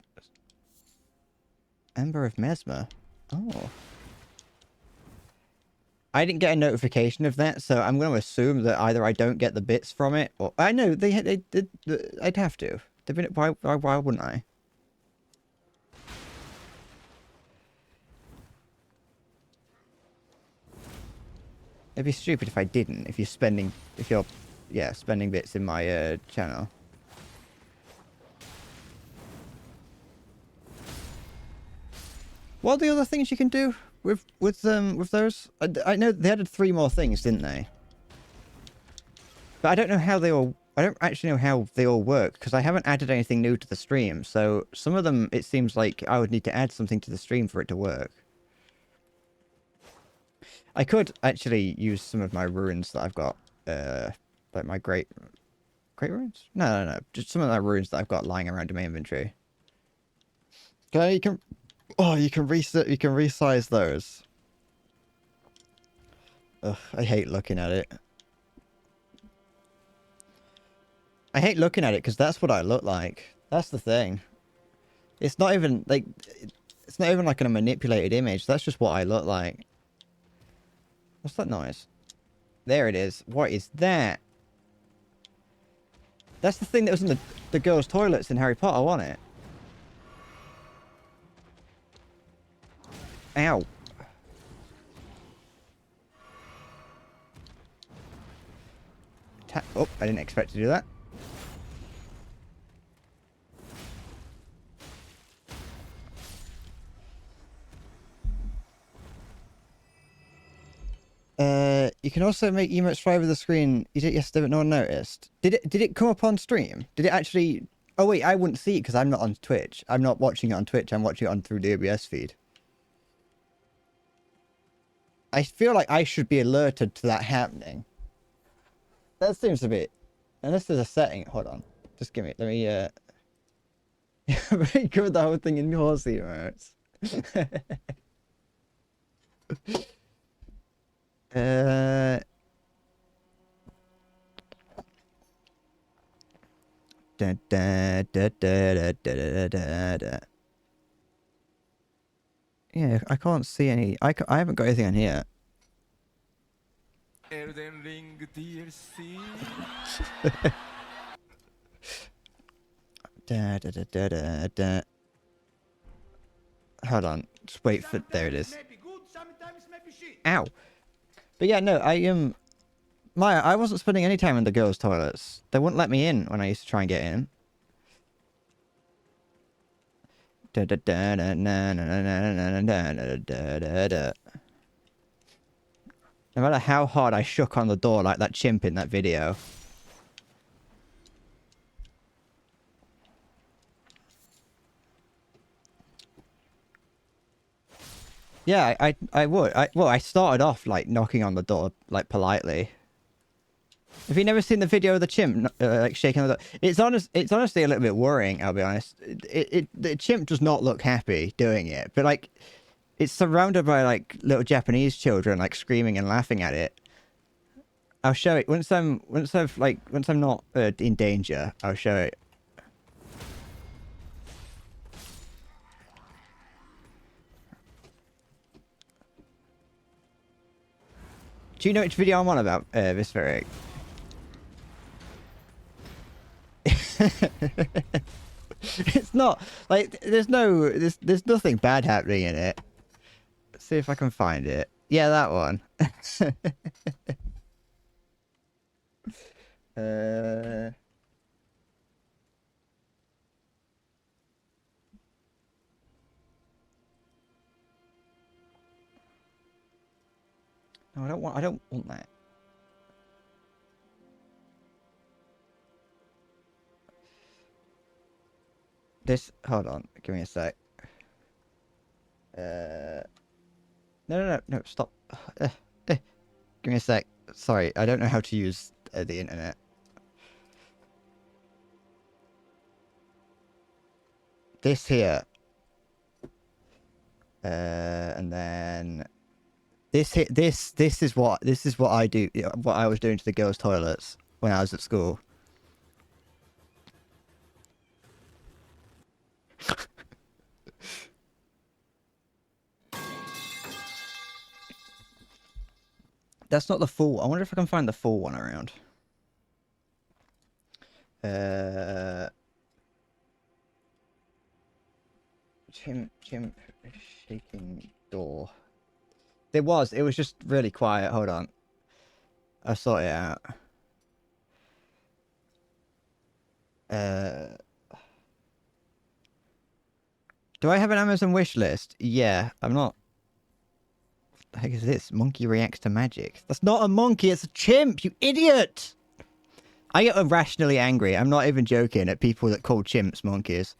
Ember of Mesmer. Oh. I didn't get a notification of that, so I'm going to assume that either I don't get the bits from it, or I know they did. I'd have to. They've been, why wouldn't I? It'd be stupid if I didn't. If you're spending bits in my channel. What are the other things you can do with those? I know they added 3 more things, didn't they? But I don't know how they all. I don't actually know how they all work because I haven't added anything new to the stream. So some of them, it seems like I would need to add something to the stream for it to work. I could actually use some of my ruins that I've got, like my great ruins. No, just some of my ruins that I've got lying around in my inventory. Okay, you can. Oh, you can resize those. Ugh, I hate looking at it. I hate looking at it because that's what I look like. That's the thing. It's not even like it's not even like a manipulated image. That's just what I look like. What's that noise? There it is. What is that? That's the thing that was in the girls' toilets in Harry Potter, wasn't it? Ow. Oh, I didn't expect to do that. You can also make emotes fly over the screen. You did it yesterday, but no one noticed. Did it come up on stream? Did it actually? Oh wait, I wouldn't see it because I'm not on Twitch. I'm not watching it on Twitch. I'm watching it through the OBS feed. I feel like I should be alerted to that happening. That seems a bit. Unless there's a setting. Hold on. Just give me. Let me. Cover the whole thing in horse emotes. Da, da, da, da, da, da, da, da. Yeah, I can't see any. I haven't got anything on here. Elden Ring DLC. Da, da, da, da, da, da. Hold on. Just wait for. There it is. Ow. But yeah, no, Maya, I wasn't spending any time in the girls' toilets. They wouldn't let me in when I used to try and get in. Da da da da na na na na na na da da da da. No matter how hard I shook on the door like that chimp in that video. Yeah, I would. Well, I started off like knocking on the door like politely. Have you never seen the video of the chimp like shaking the door? It's honestly a little bit worrying. I'll be honest. The chimp does not look happy doing it, but like, it's surrounded by like little Japanese children like screaming and laughing at it. I'll show it once I'm not in danger. I'll show it. Do you know which video I'm on about, Visferic? It's not like there's nothing bad happening in it. Let's see if I can find it. Yeah, that one. No, I don't want that. Hold on, give me a sec. No, stop. Give me a sec. Sorry, I don't know how to use the internet. This here. And then this is what I do. What I was doing to the girls' toilets when I was at school. That's not the full. I wonder if I can find the full one around. Chimp shaking door. It was just really quiet. Hold on. I'll sort it out. Do I have an Amazon wish list? Yeah, I'm not. What the heck is this? Monkey reacts to magic. That's not a monkey, it's a chimp, you idiot! I get irrationally angry, I'm not even joking, at people that call chimps monkeys.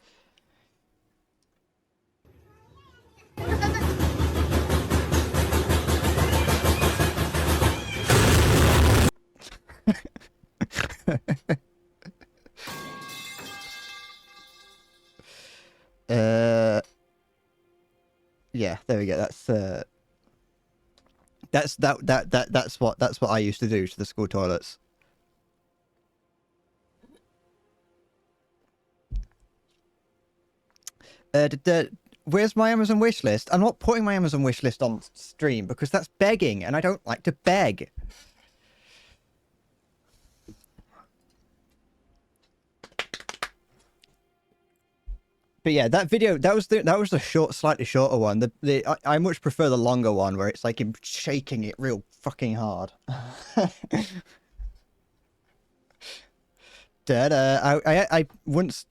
Yeah, there we go. That's what I used to do to the school toilets. Where's my Amazon wish list? I'm not putting my Amazon wish list on stream because that's begging, and I don't like to beg. But yeah, that video that was the slightly shorter one. I much prefer the longer one where it's like him shaking it real fucking hard. I once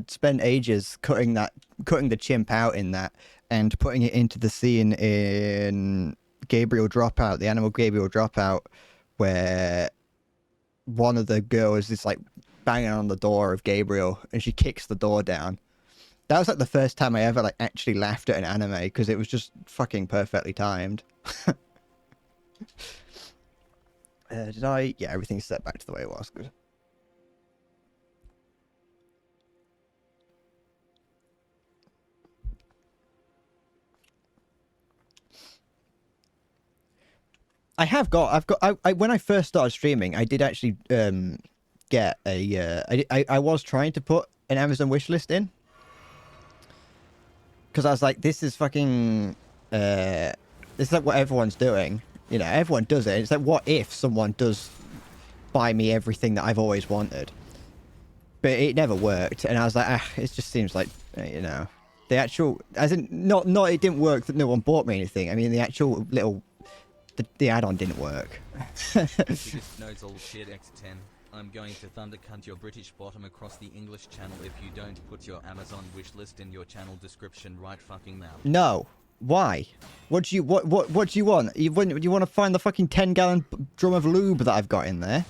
spent ages cutting the chimp out in that and putting it into the scene in Gabriel Dropout, the animal Gabriel Dropout, where one of the girls is like banging on the door of Gabriel and she kicks the door down. That was like the first time I ever like actually laughed at an anime because it was just fucking perfectly timed. Did I? Yeah, everything's set back to the way it was. Good. I've got, when I first started streaming, I did actually get a. I was trying to put an Amazon wish list in because I was like, this is fucking. This is like what everyone's doing. You know, everyone does it. It's like, what if someone does buy me everything that I've always wanted? But it never worked, and I was like, ah, it just seems like, you know, the actual, as in, not it didn't work that no one bought me anything. I mean, the actual little, the add-on didn't work. Biggest knows all shit X10. I'm going to thundercunt your British bottom across the English channel if you don't put your Amazon wish list in your channel description right fucking now. No. Why? What do you do you want? You want to find the fucking 10-gallon drum of lube that I've got in there?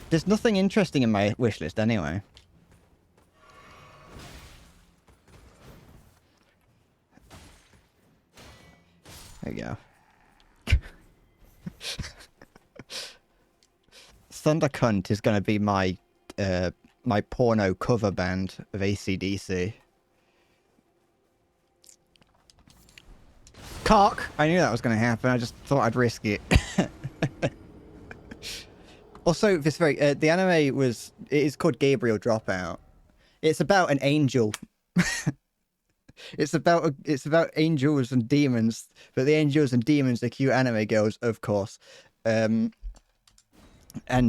There's nothing interesting in my wish list anyway. There you go. Thundercunt is going to be my my porno cover band of AC/DC. Cock! I knew that was going to happen. I just thought I'd risk it. Also, this very the anime it is called Gabriel Dropout. It's about an angel. It's about angels and demons, but the angels and demons are cute anime girls, of course. And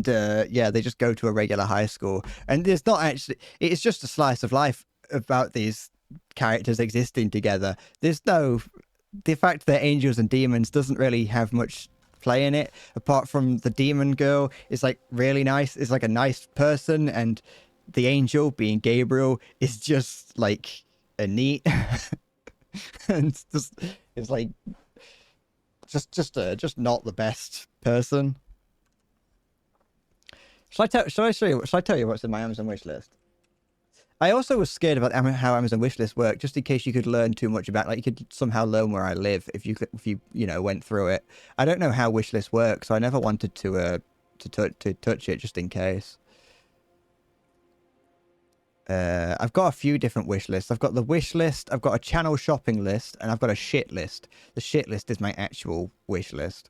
yeah, they just go to a regular high school, and there's not actually. It's just a slice of life about these characters existing together. There's no. The fact that angels and demons doesn't really have much play in it, apart from the demon girl is like really nice. It's like a nice person, and the angel, being Gabriel, is just like a neat. And it's like just not the best person. Shall I tell you what's in my Amazon wish list? I also was scared about how Amazon wishlist worked, just in case you could learn too much about, like, you could somehow learn where I live if you you know, went through it. I don't know how wishlist works, so I never wanted to touch it just in case. I've got a few different wish lists. I've got the wish list, I've got a channel shopping list, and I've got a shit list. The shit list is my actual wish list.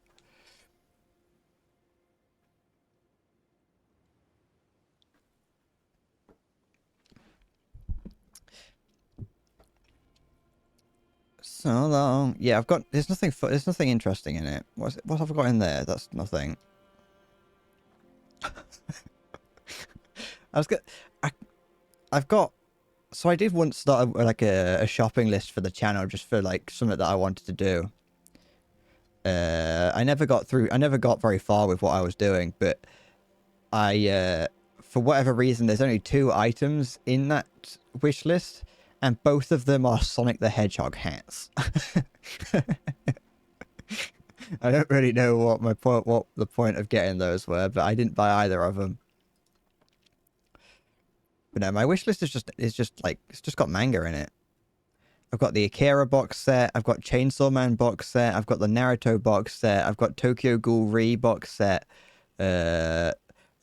So long. Yeah, I've got. There's nothing interesting in it. What have I got in there? That's nothing. I've got. So I did once start like a shopping list for the channel, just for like something that I wanted to do. I never got very far with what I was doing, but for whatever reason, there's only 2 items in that wish list, and both of them are Sonic the Hedgehog hats. I don't really know what the point of getting those were, but I didn't buy either of them. But no, my wish list is just like, it's just got manga in it. I've got the Akira box set, I've got Chainsaw Man box set, I've got the Naruto box set, I've got Tokyo Ghoul Re box set, and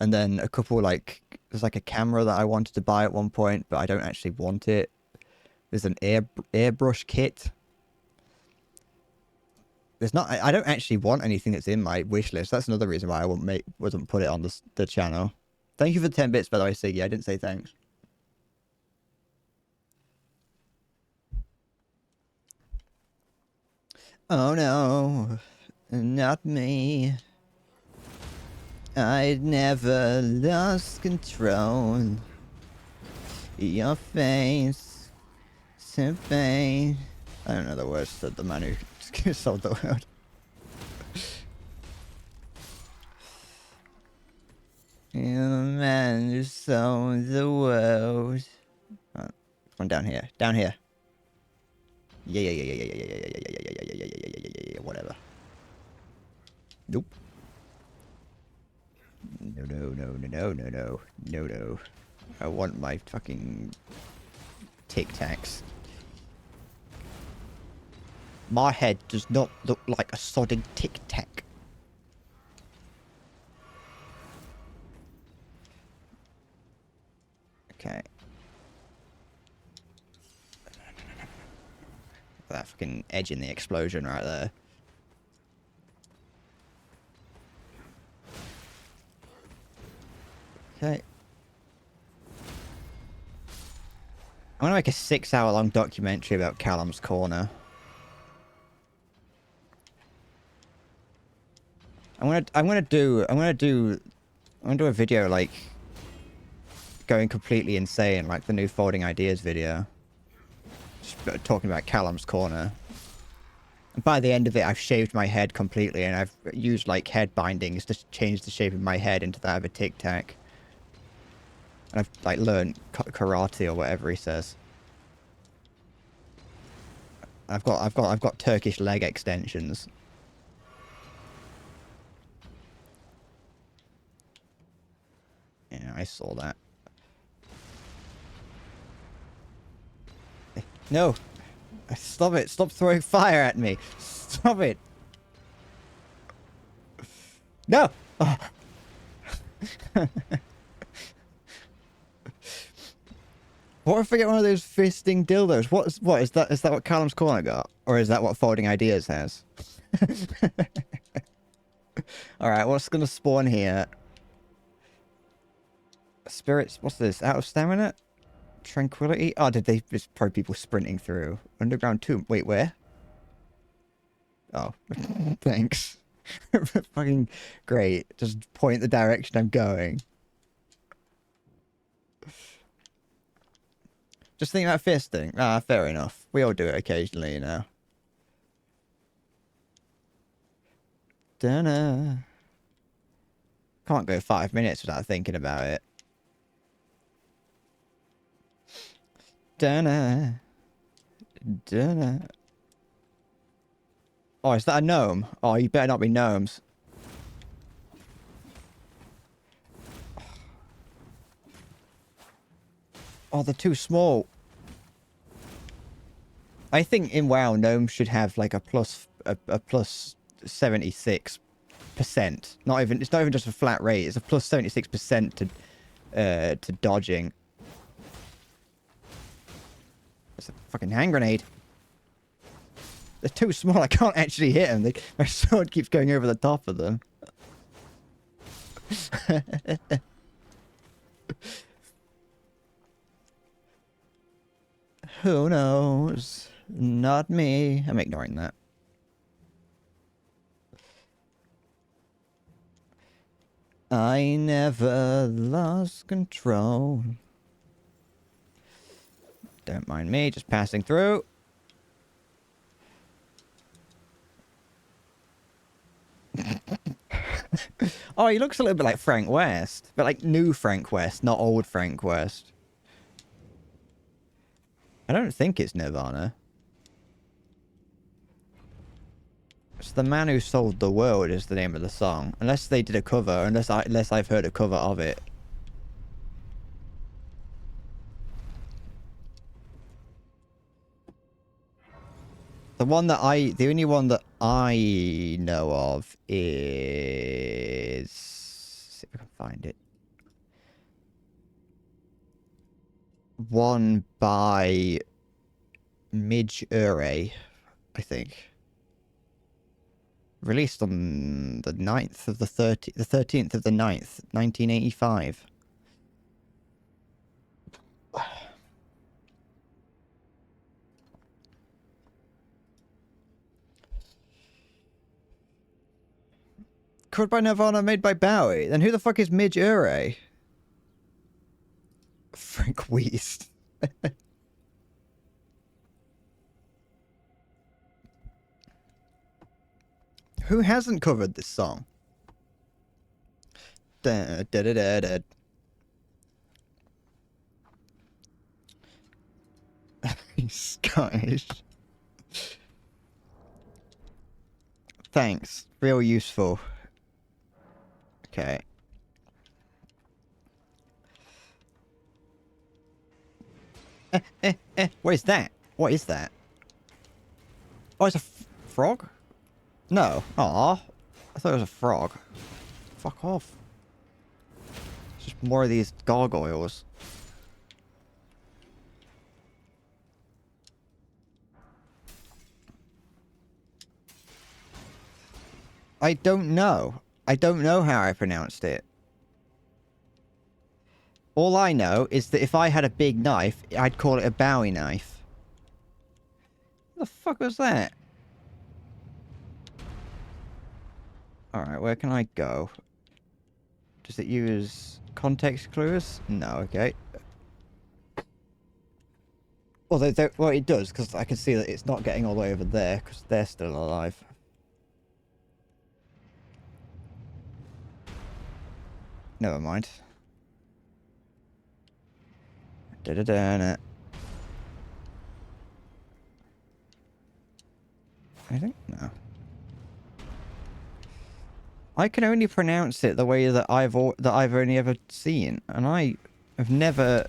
then a couple, like, there's like a camera that I wanted to buy at one point, but I don't actually want it. There's an airbrush kit. There's not. I don't actually want anything that's in my wish list. That's another reason why I wouldn't put it on the channel. Thank you for the 10 bits, by the way, Siggy. I didn't say thanks. Oh no, not me. I'd never lost control. Your face, pain. I don't know the words that the man who sold the world. You're the man who sold the world. Oh, one down here. Down here. Yeah, whatever. Nope. No. I want my fucking Tic Tacs. My head does not look like a sodding Tic Tac. Okay. That fucking edge in the explosion right there. Okay. I want to make a 6-hour-long documentary about Callum's Corner. I'm gonna do a video like going completely insane, like the new Folding Ideas video. Just talking about Callum's Corner. And by the end of it, I've shaved my head completely, and I've used like head bindings to change the shape of my head into that of a Tic Tac. And I've like learned karate or whatever he says. I've got Turkish leg extensions. Yeah, I saw that. No! Stop it! Stop throwing fire at me! Stop it! No! Oh. What if I get one of those fisting dildos? What is that? Is that what Callum's Corner got? Or is that what Folding Ideas has? Alright, what's gonna spawn here? Spirits, what's this? Out of stamina? Tranquility? Oh, did they just probably people sprinting through? Underground tomb. Wait, where? Oh, thanks. Fucking great. Just point the direction I'm going. Just think about fisting. Ah, fair enough. We all do it occasionally, you know. Dunno. Can't go 5 minutes without thinking about it. Dunno. Dunno. Oh, is that a gnome? Oh, you better not be gnomes. Oh, they're too small. I think in WoW, gnomes should have like a plus 76%. Not even, it's not even just a flat rate. It's a plus 76% to dodging. It's a fucking hand grenade. They're too small. I can't actually hit them. My sword keeps going over the top of them. Who knows? Not me. I'm ignoring that. I never lost control. Don't mind me, just passing through. Oh, he looks a little bit like Frank West. But like new Frank West, not old Frank West. I don't think it's Nirvana. It's The Man Who Sold the World is the name of the song. Unless they did a cover, unless I've heard a cover of it. The only one that I know of is... Let's see if I can find it. One by Midge Ure, I think. Released on the 9th of the 13th of the 9th, 1985. Covered by Nirvana, made by Bowie. Then who the fuck is Midge Ure? Frank Weast. Who hasn't covered this song? Da, da, da, da, da. He's Scottish. Thanks. Real useful. Okay. What is that? What is that? Oh, it's a frog? No. Aw. I thought it was a frog. Fuck off. It's just more of these gargoyles. I don't know. I don't know how I pronounced it. All I know is that if I had a big knife, I'd call it a Bowie knife. What the fuck was that? Alright, where can I go? Does it use context clues? No, okay. Well, well, it does, because I can see that it's not getting all the way over there, because they're still alive. Never mind. Da-da-da-da. Anything? No. I can only pronounce it the way that I've only ever seen, and I've never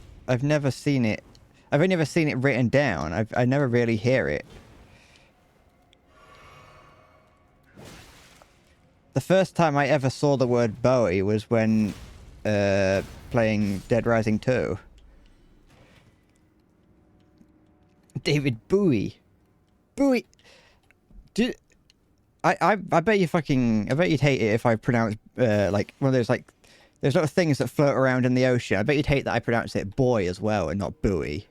seen it. I've only ever seen it written down. I never really hear it. The first time I ever saw the word Bowie was when playing Dead Rising 2. David Bowie. Bowie. I bet you I bet you'd hate it if I pronounced like one of those like there's little things that float around in the ocean. I bet you'd hate that I pronounce it boy as well and not buoy.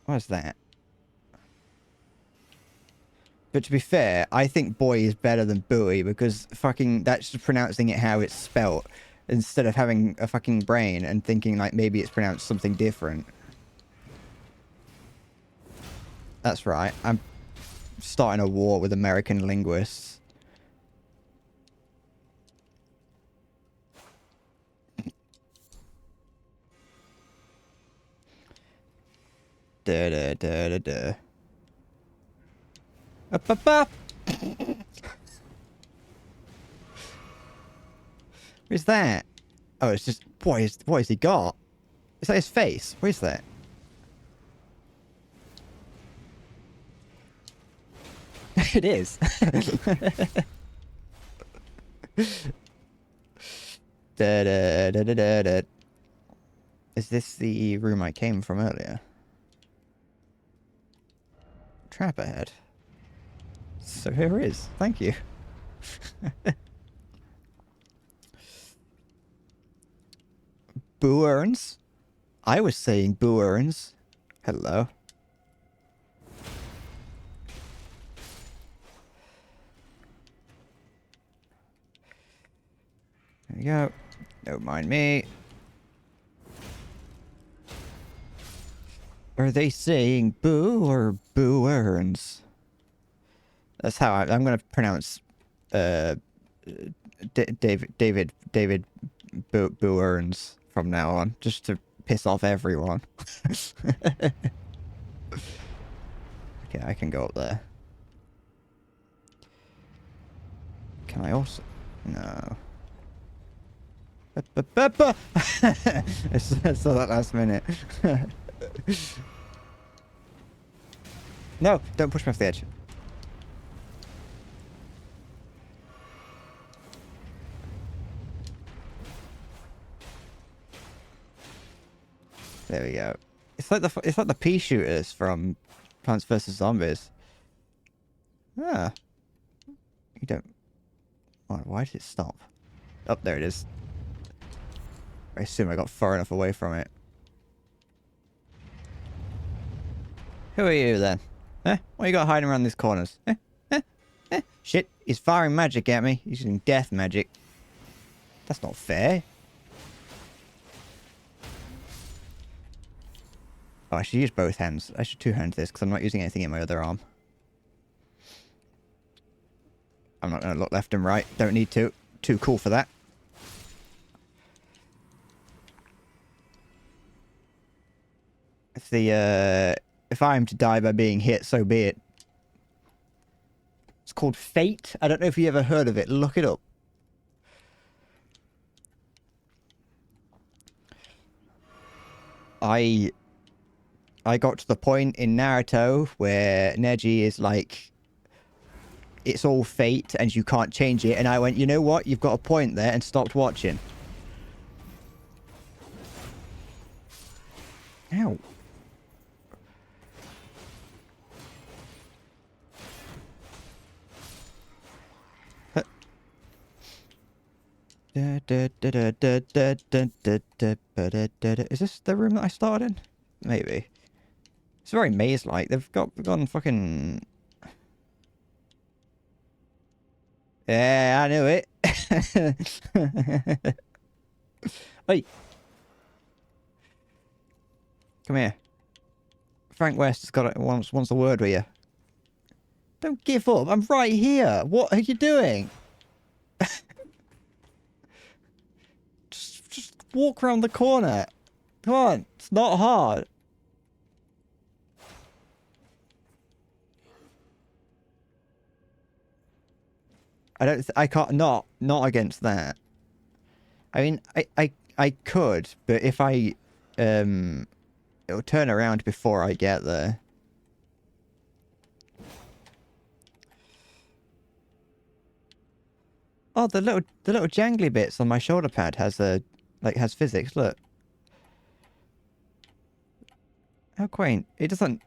What's that? But to be fair, I think boy is better than buoy because fucking that's just pronouncing it how it's spelt instead of having a fucking brain and thinking like maybe it's pronounced something different. That's right. I'm starting a war with American linguists. Da da da da da. Up up up. Where's that? Oh, it's just what has he got? Is that his face? Where's that? It is. Da, da, da, da, da, da. Is this the room I came from earlier? Trap ahead. So here it is. Thank you. Boo Earns? I was saying Boo Earns. Hello. There we go. Don't mind me. Are they saying boo or Boo Earns? That's how I'm going to pronounce David Boo Earns from now on, just to piss off everyone. Okay, I can go up there. Can I also? No. I saw that last minute. No, don't push me off the edge. There we go. It's like the pea shooters from Plants vs Zombies. Ah, you don't. Why did it stop? Oh, there it is. I assume I got far enough away from it. Who are you then? Eh? What you got hiding around these corners? Shit, he's firing magic at me. He's using death magic. That's not fair. Oh, I should use both hands. I should two-hand this because I'm not using anything in my other arm. I'm not going to look left and right. Don't need to. Too cool for that. If I am to die by being hit, so be it. It's called Fate. I don't know if you ever heard of it. Look it up. I got to the point in Naruto where Neji is like, it's all fate and you can't change it. And I went, you know what? You've got a point there, and stopped watching. Ow. Is this the room that I started in? Maybe. It's very maze-like. They've gone fucking... Yeah, I knew it. Hey. Come here. Frank West has got wants a word with you. Don't give up. I'm right here. What are you doing? just walk around the corner. Come on. It's not hard. I can't, not against that. I mean, I could, but if I, it'll turn around before I get there. Oh, the little jangly bits on my shoulder pad has has physics. Look. How quaint. It doesn't...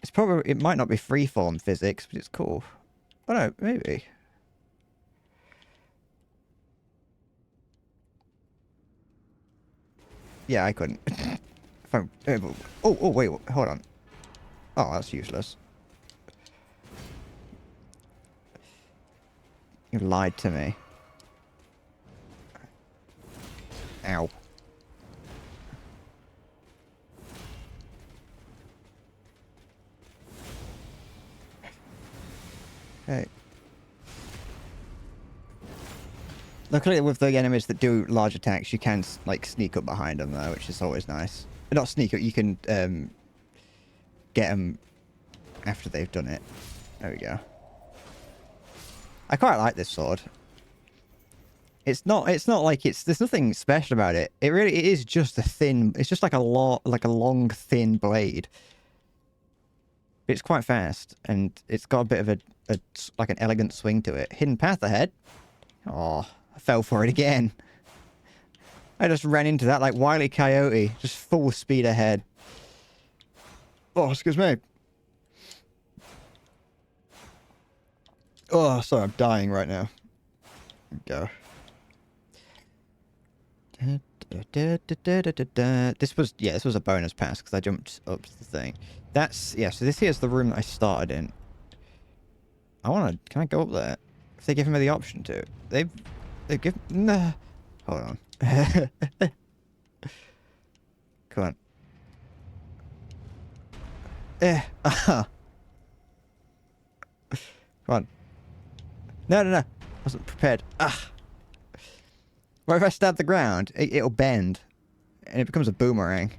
It might not be freeform physics, but it's cool. Oh no, maybe. Yeah, I couldn't. Oh, wait, hold on. Oh, that's useless. You lied to me. Ow. Okay. Luckily, with the enemies that do large attacks, you can, like, sneak up behind them, though, which is always nice. Not sneak up, you can, get them after they've done it. There we go. I quite like this sword. It's not like there's nothing special about it. It is just a thin, it's just like a long, thin blade. But it's quite fast, and it's got a bit of like an elegant swing to it. Hidden path ahead. Oh, I fell for it again. I just ran into that like Wile E. Coyote, just full speed ahead. Oh, excuse me. Oh, sorry, I'm dying right now. Go. This was a bonus pass because I jumped up to the thing. So this here's the room that I started in. Can I go up there? If they give me the option to. They've given... Nah. Hold on. Come on. Come on. No. I wasn't prepared. What if I stab the ground? It'll bend. And it becomes a boomerang.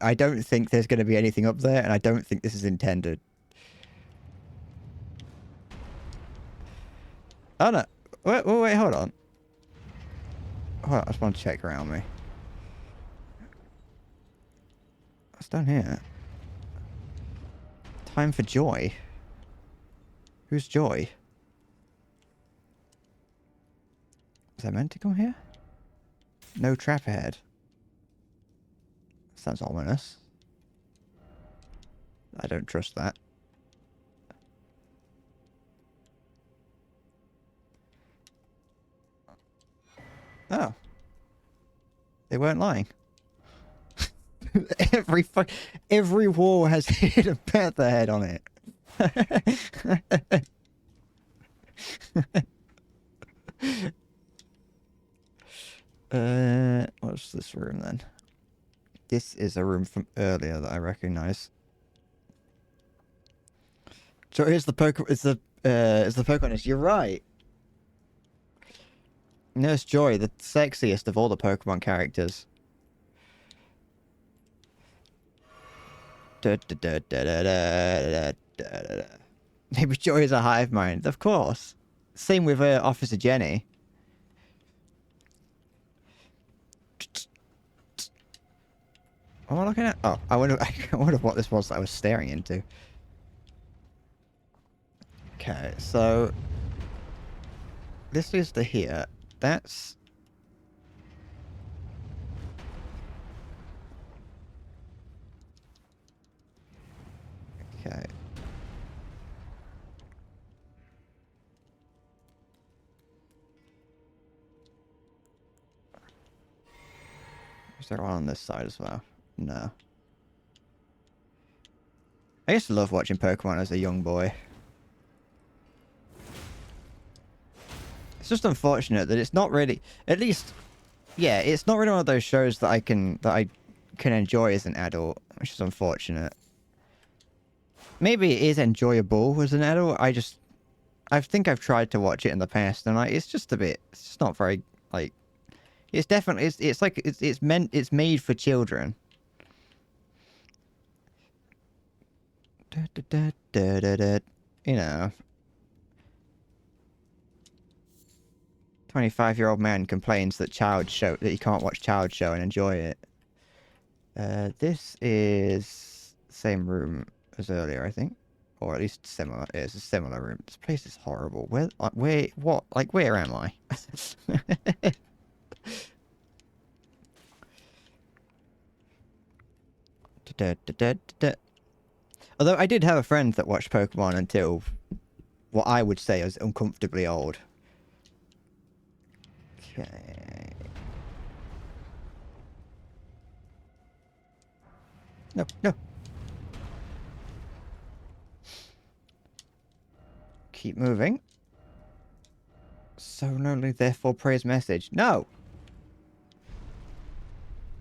I don't think there's going to be anything up there, and I don't think this is intended. Oh, no. Wait, hold on. Hold on, I just want to check around me. What's down here? Time for Joy. Who's Joy? Was I meant to come here? No trap ahead. Sounds ominous. I don't trust that. Oh. They weren't lying. Every wall has hidden path ahead on it. What's this room then? This is a room from earlier that I recognize. So here's the Pokemon. It's the Pokemon. You're right. Nurse Joy, the sexiest of all the Pokemon characters. Maybe Joy is a hive mind, of course. Same with Officer Jenny. What am I looking at? Oh, I wonder what this was that I was staring into. Okay, so this is to here. That's... Okay. Is there one on this side as well? No. I used to love watching Pokemon as a young boy. It's just unfortunate that it's not really, at least, yeah, it's not really one of those shows that I can enjoy as an adult, which is unfortunate. Maybe it is enjoyable as an adult. I think I've tried to watch it in the past, and it's just a bit, it's just not very, like, it's definitely, it's like, it's made for children. You know. 25-year-old man complains that he can't watch Child Show and enjoy it. This is the same room as earlier, I think. Or at least similar. It's a similar room. This place is horrible. What? Like, where am I? Although I did have a friend that watched Pokemon until what I would say is uncomfortably old. Okay. No, no. Keep moving. So lonely, therefore praise message. No!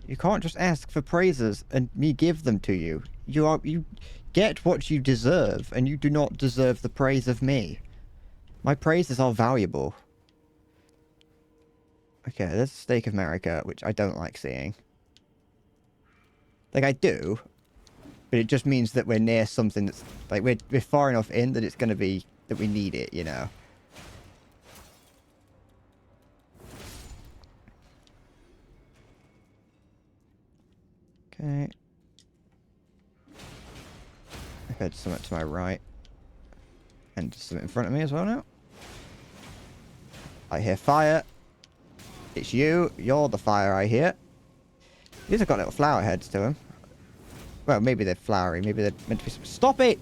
You can't just ask for praises and me give them to you. You get what you deserve, and you do not deserve the praise of me. My praises are valuable. Okay, there's a Stake of America, which I don't like seeing. Like, I do, but it just means that we're near something that's, like, we're far enough in that it's going to be, that we need it, you know? Okay. I heard something to my right. And something in front of me as well now. I hear fire. It's you. You're the fire I hear. These have got little flower heads to them. Well, maybe they're flowery. Maybe they're meant to be... Stop it!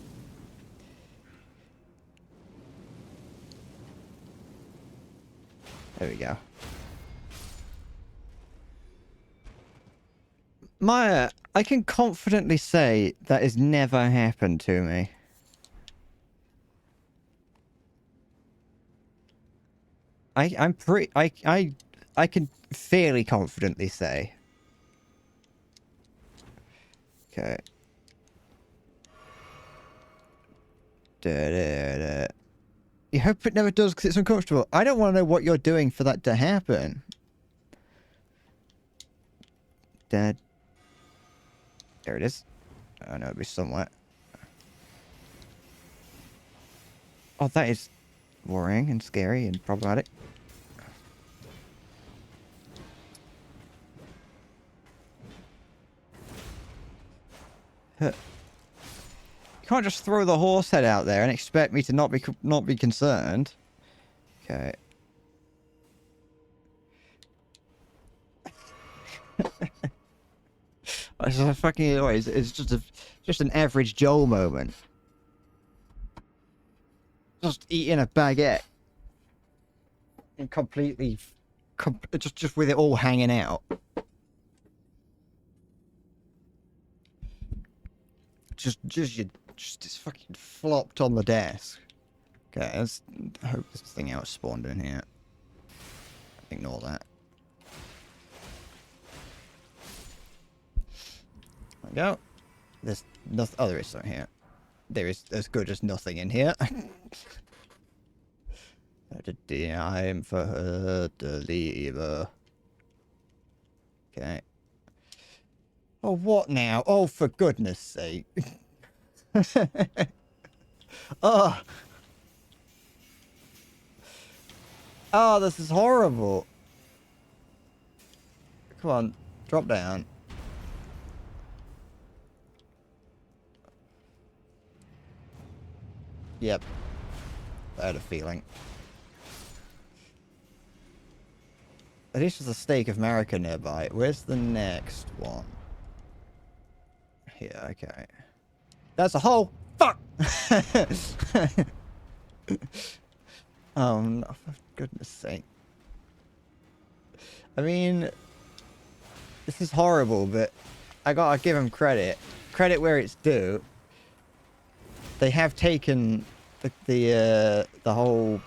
There we go. Maya, I can confidently say that has never happened to me. I'm pretty... I can fairly confidently say. Okay. You hope it never does because it's uncomfortable. I don't want to know what you're doing for that to happen. Dead. There it is. I know it'll be somewhere. Oh, that is worrying and scary and problematic. You can't just throw the horse head out there and expect me to not be concerned. Okay. It's a fucking noise. It's just an average Joel moment. Just eating a baguette and completely, just with it all hanging out. Just it's fucking flopped on the desk. Okay, let's hope this thing out spawned in here. Ignore that. There we go. There's nothing. Oh, there is something here. There is as good as nothing in here. I'm for her to leave her. Okay. Oh, what now? Oh, for goodness sake. Oh. Oh, this is horrible. Come on, drop down. Yep. I had a feeling. At least there's a Stake of America nearby. Where's the next one? Here, okay. That's a hole! Fuck! Oh, no, for goodness sake. I mean... This is horrible, but I gotta give them credit. Credit where it's due. They have taken the whole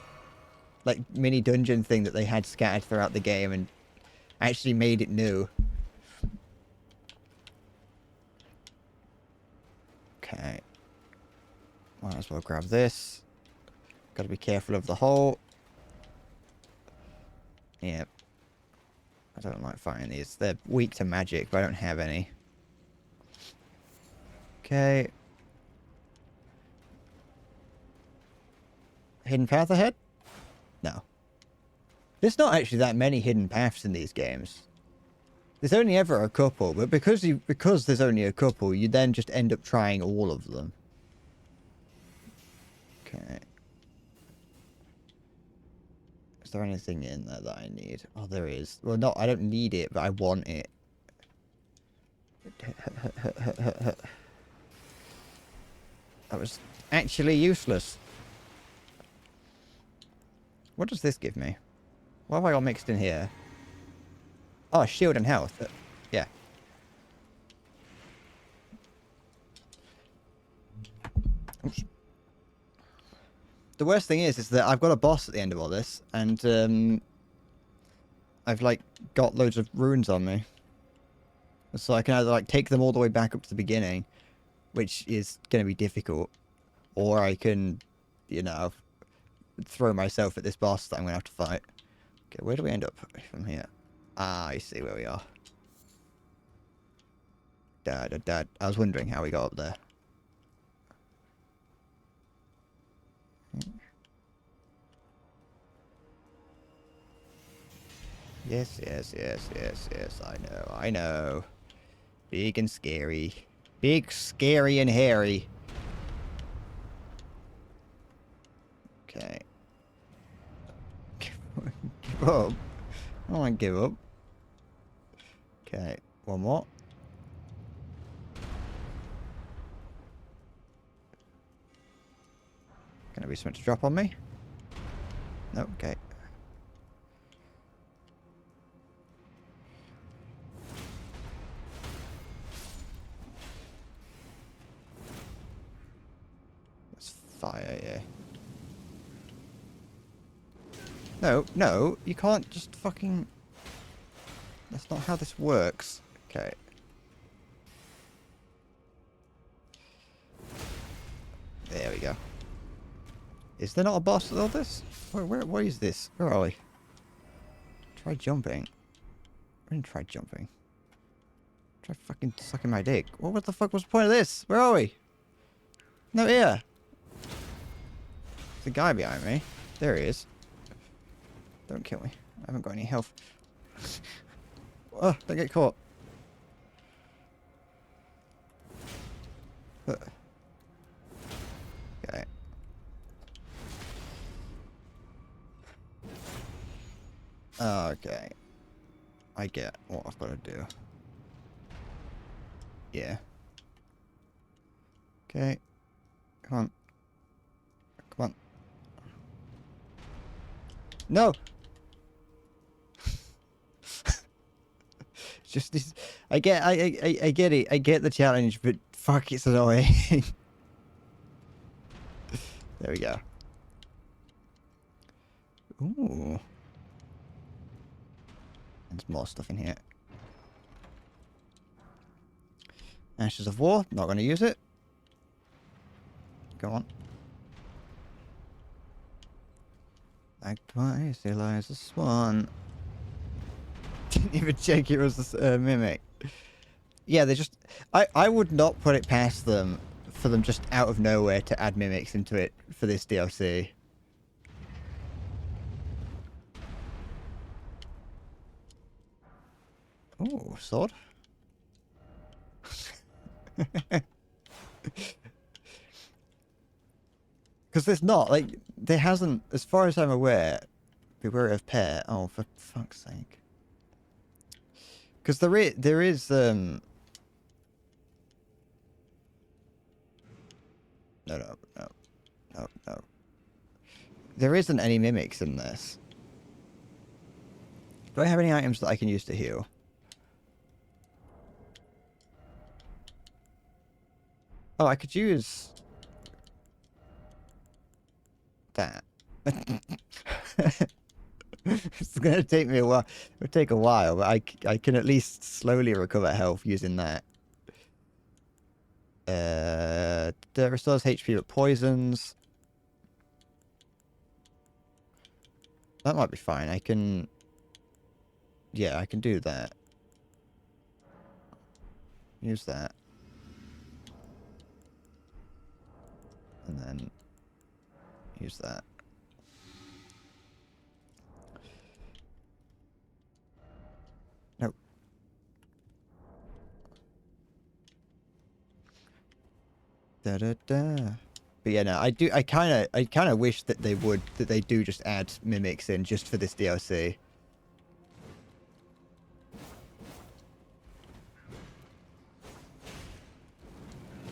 like mini dungeon thing that they had scattered throughout the game and actually made it new. Okay. Might as well grab this. Gotta be careful of the hole. Yep. I don't like fighting these. They're weak to magic, but I don't have any. Okay. Hidden path ahead? No. There's not actually that many hidden paths in these games. There's only ever a couple, but because there's only a couple, you then just end up trying all of them. Okay. Is there anything in there that I need? Oh, there is. Well, no, I don't need it, but I want it. That was actually useless. What does this give me? What have I got mixed in here? Oh, shield and health. Yeah. Oops. The worst thing is that I've got a boss at the end of all this, and I've like got loads of runes on me, so I can either like take them all the way back up to the beginning, which is going to be difficult, or I can, you know, throw myself at this boss that I'm going to have to fight. Okay, where do we end up from here? Ah, I see where we are. Dad. I was wondering how we got up there. Yes. I know. Big and scary. Big, scary, and hairy. Okay. Give up. I don't want to give up. Okay, one more. Gonna be something to drop on me? No, okay. That's fire, yeah. No, you can't just fucking... That's not how this works. Okay. There we go. Is there not a boss with all this? Where is this? Where are we? Try jumping. I didn't try jumping. Try fucking sucking my dick. What the fuck was the point of this? Where are we? No, here. There's a guy behind me. There he is. Don't kill me. I haven't got any health. Oh, don't get caught. Okay. Okay. I get what I've got to do. Yeah. Okay. Come on. Come on. No! It's just this... I get it. I get the challenge, but fuck, it's annoying. There we go. Ooh. There's more stuff in here. Ashes of War. Not going to use it. Go on. Like twice, Eliza Swan. Didn't even check it was a mimic. Yeah, they just... I would not put it past them for them just out of nowhere to add mimics into it for this DLC. Ooh, sword. Because there's not, like, there hasn't, as far as I'm aware, beware of pair. Oh, for fuck's sake. Because there is, No. There isn't any mimics in this. Do I have any items that I can use to heal? Oh, I could use that. It's gonna take me a while. It'll take a while, but I can at least slowly recover health using that. That restores HP but poisons. That might be fine. I can... Yeah, I can do that. Use that. And then... use that. Nope. Da da da. But yeah, no, I kind of wish that they do just add mimics in just for this DLC.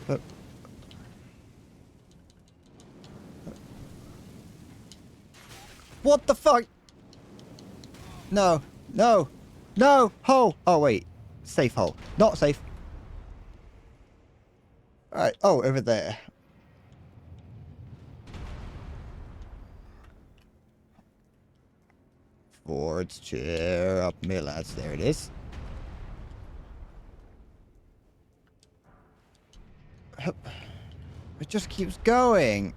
But what the fuck? No, no, no, hole. Oh wait, safe hole, not safe. All right. Oh, over there. Forwards, cheer up, me lads. There it is. It just keeps going.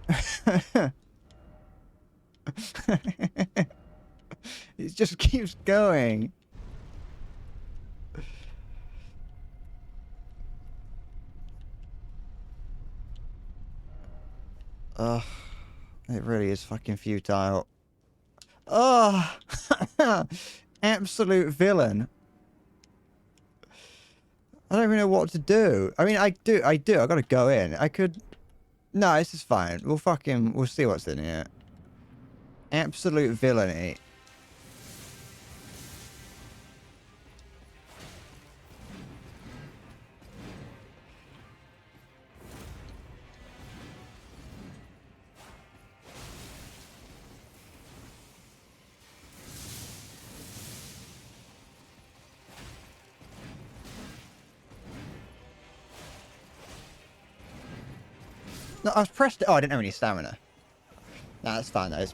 It just keeps going. Ugh. It really is fucking futile. Ugh. Absolute villain. I don't even know what to do. I mean, I do. I gotta go in. I could... No, this is fine. We'll see what's in here. Absolute villainy. No, I was pressed... Oh, I didn't have any stamina. Nah, that's fine, though.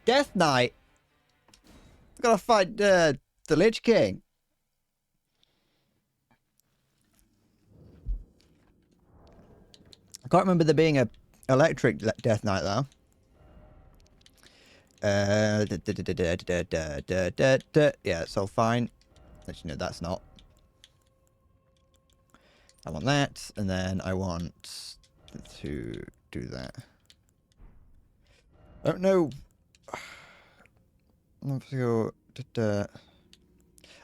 Death Knight! I've gotta fight the Lich King. I can't remember there being a electric Death Knight, though. Yeah, it's all fine. Actually, no, that's not. I want that, and then I want to do that. I don't know.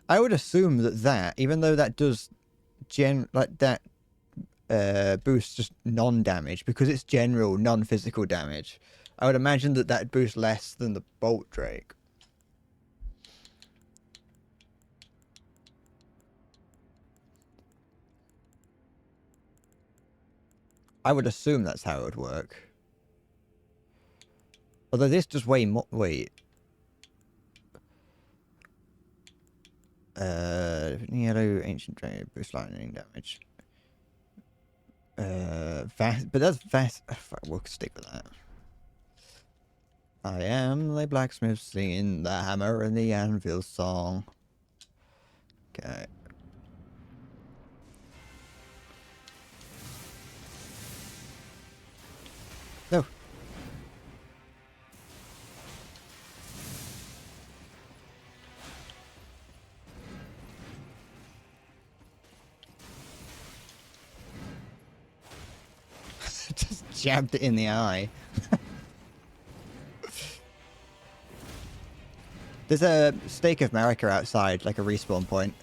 I would assume that even though that does boosts just non-damage because it's general non-physical damage. I would imagine that boosts less than the Bolt Drake. I would assume that's how it would work. Although this does way more... Wait. Yellow, Ancient Dragon, boost lightning damage. Fast... But that's fast... We'll stick with that. I am the blacksmith singing the hammer and the anvil song. Okay. No. Just jabbed it in the eye. There's a Stake of Marika outside, like a respawn point.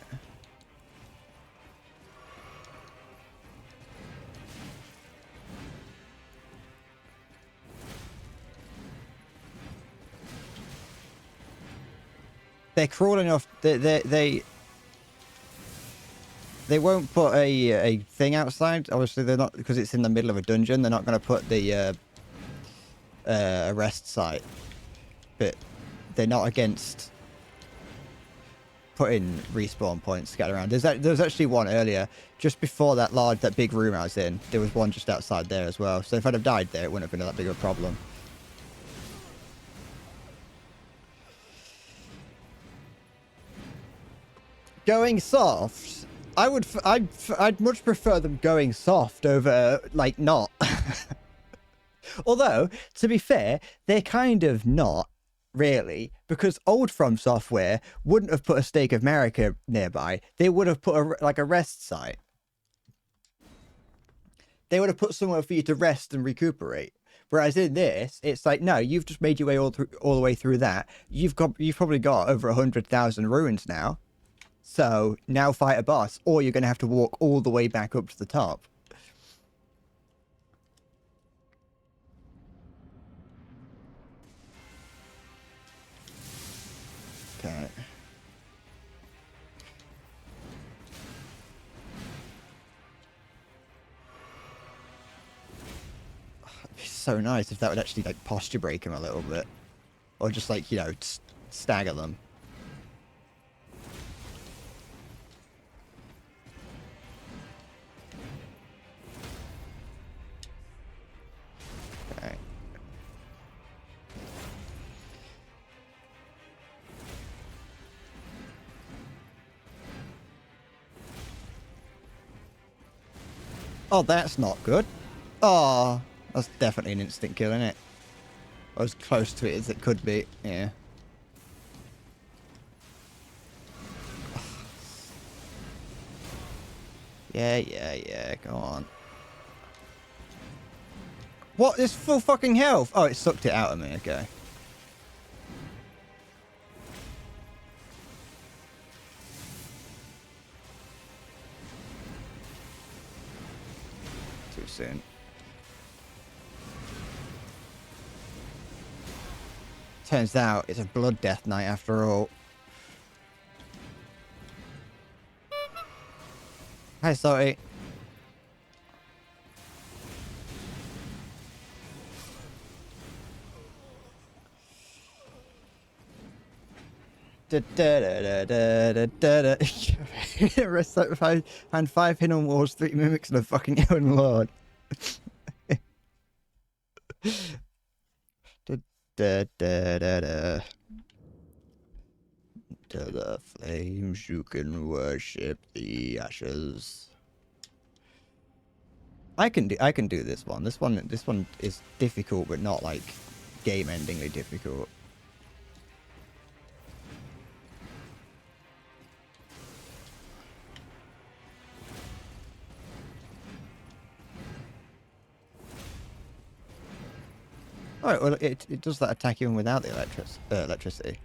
They're crawling off. They won't put a thing outside. Obviously, they're not, because it's in the middle of a dungeon. They're not going to put the rest site. But they're not against putting respawn points scattered around. There was actually one earlier, just before that big room I was in. There was one just outside there as well. So if I'd have died there, it wouldn't have been that big of a problem. Going soft. I'd much prefer them going soft over like not. Although, to be fair, they're kind of not really, because old From Software wouldn't have put a Stake of America nearby. They would have put a rest site. They would have put somewhere for you to rest and recuperate. Whereas in this, it's like, no, you've just made your way all the way through that. You've probably got over 100,000 ruins now. So now fight a boss, or you're going to have to walk all the way back up to the top. Okay. It'd be so nice if that would actually like posture break him a little bit, or just like, you know, stagger them. Okay. Oh, that's not good. Oh, that's definitely an instant kill, isn't it? As close to it as it could be. Yeah. Yeah. Go on. What? It's full fucking health. Oh, it sucked it out of me. Okay. Too soon. Turns out it's a blood death night after all. Hi, sorry. Rest find 5 hidden walls, 3 mimics, and a fucking Elden Lord. To the flames you can worship the ashes. I can do this one. This one is difficult, but not like game-endingly difficult. Oh, well, it does that attack even without the electricity.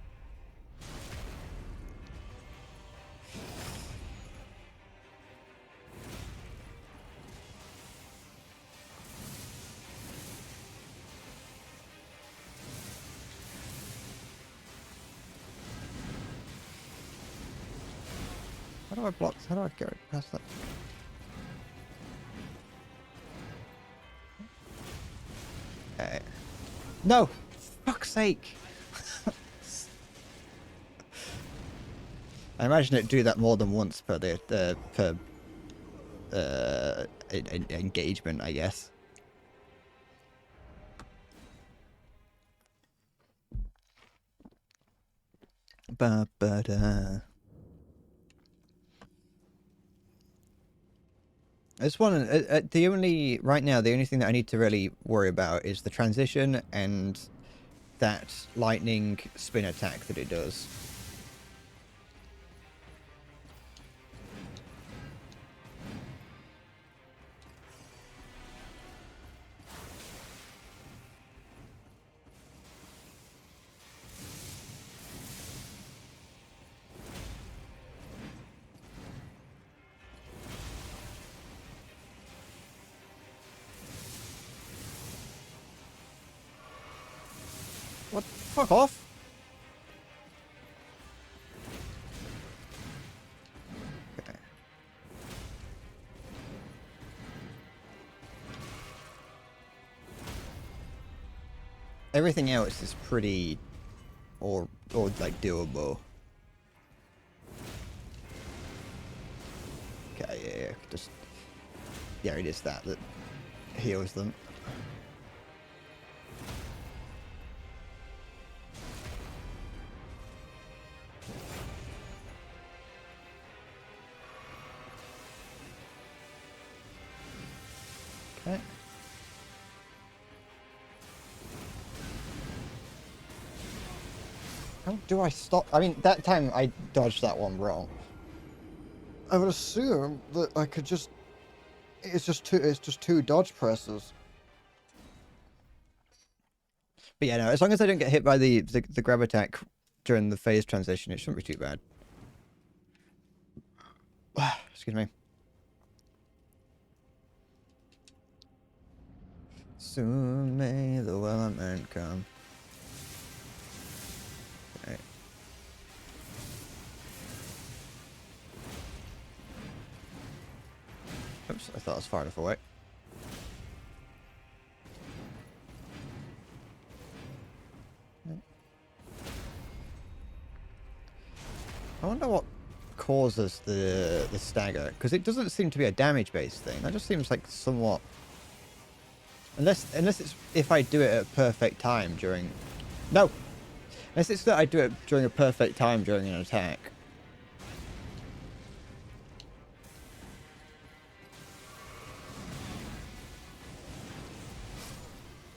How do I block? How do I get past that? Okay. No! Fuck's sake! I imagine it'd do that more than once per engagement, I guess. Ba-ba-da. This one, right now, the only thing that I need to really worry about is the transition and that lightning spin attack that it does. What? Fuck off! Okay. Everything else is pretty, or like doable. yeah. Just yeah, it is that heals them. Okay. How do I stop? I mean, that time I dodged that one wrong. I would assume that I could just... It's just two dodge presses. But yeah, no, as long as I don't get hit by the grab attack during the phase transition, it shouldn't be too bad. Excuse me. Soon may the well-meant come. Okay. Oops, I thought I was far enough away. I wonder what causes the stagger, because it doesn't seem to be a damage-based thing. That just seems like somewhat... Unless it's if I do it at a perfect time during... No! Unless it's that I do it during a perfect time during an attack.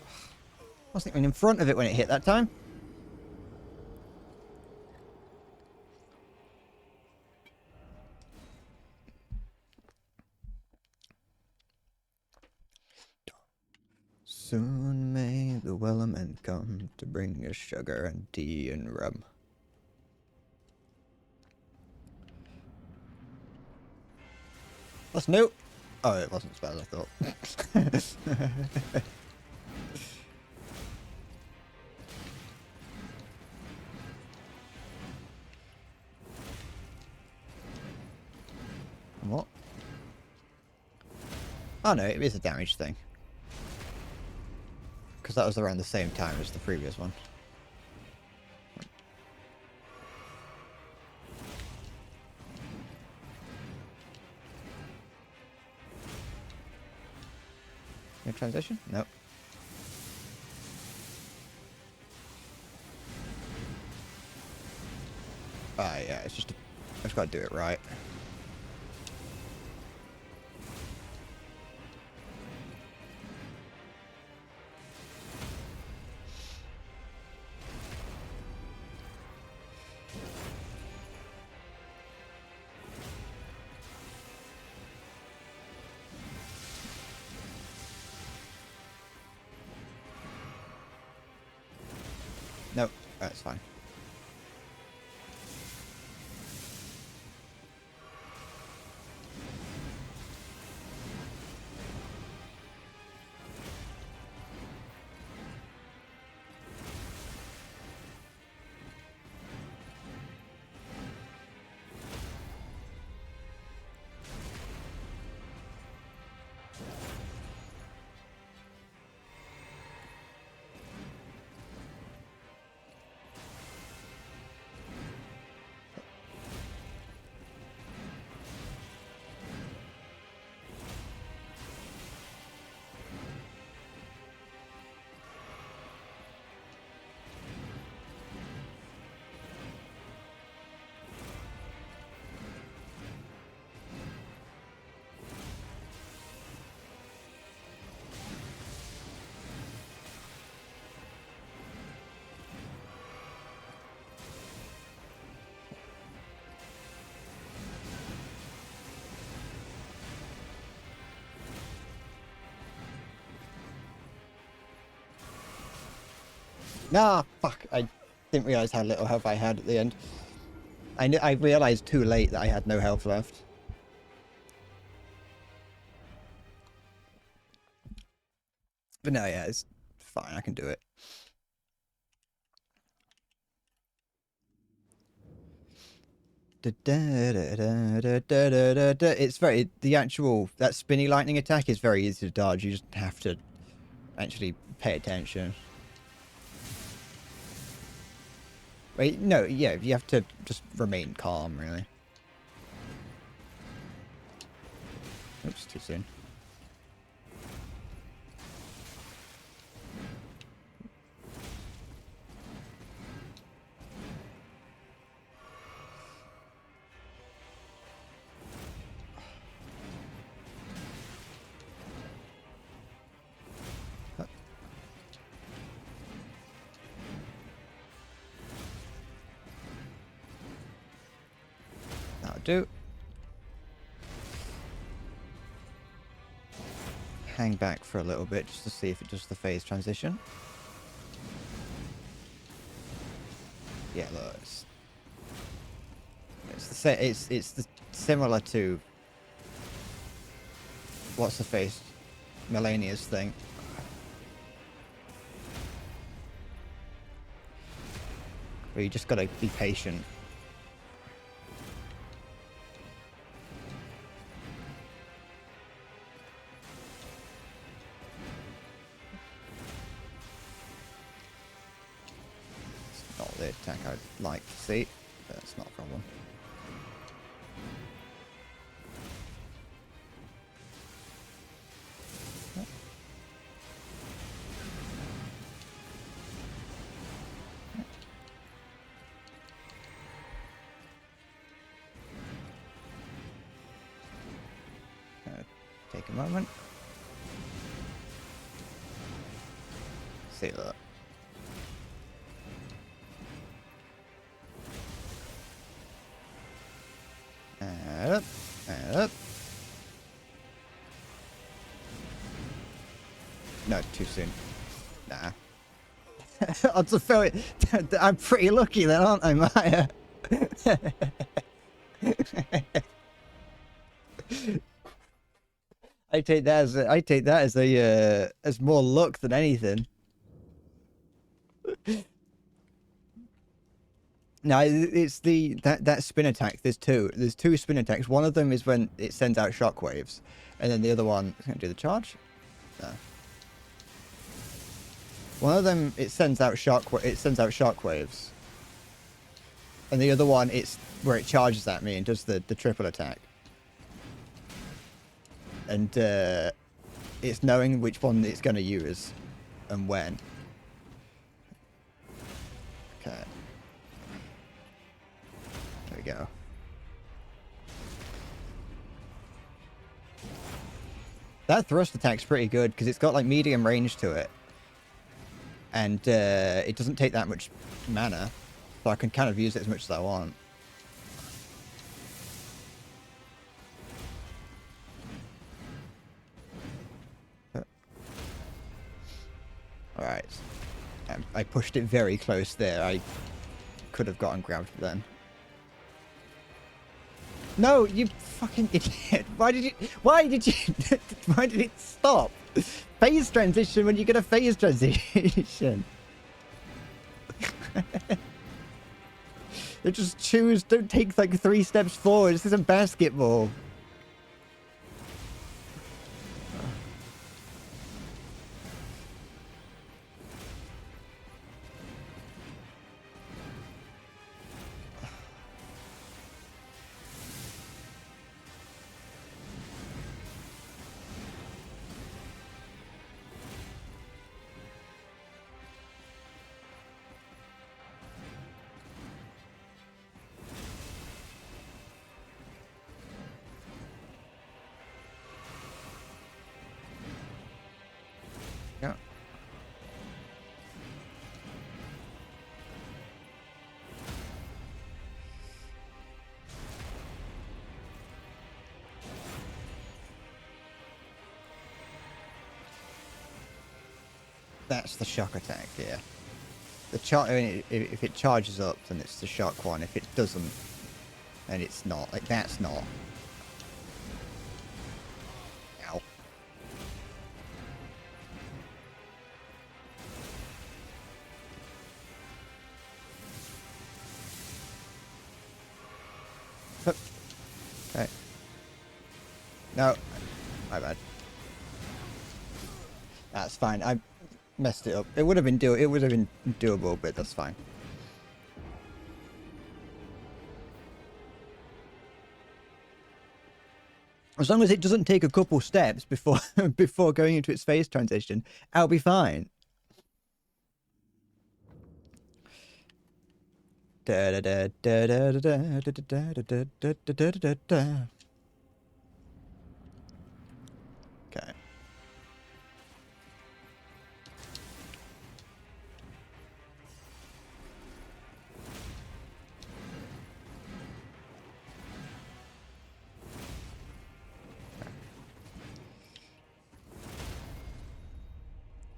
I wasn't even in front of it when it hit that time. Soon may the wellerman come to bring us sugar and tea and rum. That's new. Oh, it wasn't as bad as I thought. What? Oh no, it is a damage thing. Because that was around the same time as the previous one. No transition? Nope. Ah, yeah, it's just... I've just got to do it right. Nope, that's fine. Nah, fuck. I didn't realise how little health I had at the end. I realised too late that I had no health left. But no, yeah, it's fine. I can do it. It's very... The actual... That spinny lightning attack is very easy to dodge. You just have to actually pay attention. Wait, no, yeah, you have to just remain calm, really. Oops, too soon. That'll do. Hang back for a little bit just to see if it does the phase transition. Yeah, look, it's the same. It's the similar to what's the face, Melania's thing. Where you just gotta be patient. Not the attack I'd like to see, but that's not a problem. Take a moment. See that. And up, and up. No, too soon. Nah. I just feel it. I'm pretty lucky then, aren't I, Maya? I take that as more luck than anything. No, it's that spin attack. There's two spin attacks. One of them is when it sends out shockwaves, and then the other one is going to do the charge. No. One of them it sends out shockwaves, and the other one it's where it charges at me and does the triple attack. And it's knowing which one it's going to use and when. Okay. There we go. That thrust attack's pretty good because it's got like medium range to it. And it doesn't take that much mana. So I can kind of use it as much as I want. Alright. I pushed it very close there. I could have gotten grabbed then. No, you fucking idiot. Why did it stop? Phase transition when you get a phase transition. They just choose, don't take like 3 steps forward. This isn't basketball. Yeah. That's the shock attack, yeah. I mean, if it charges up, then it's the shock one. If it doesn't, then it's not. Like, that's not. Ow. Okay. No. My bad. That's fine. I messed it up. It would have been doable, but that's fine. As long as it doesn't take a couple steps before before going into its phase transition, I'll be fine. Okay.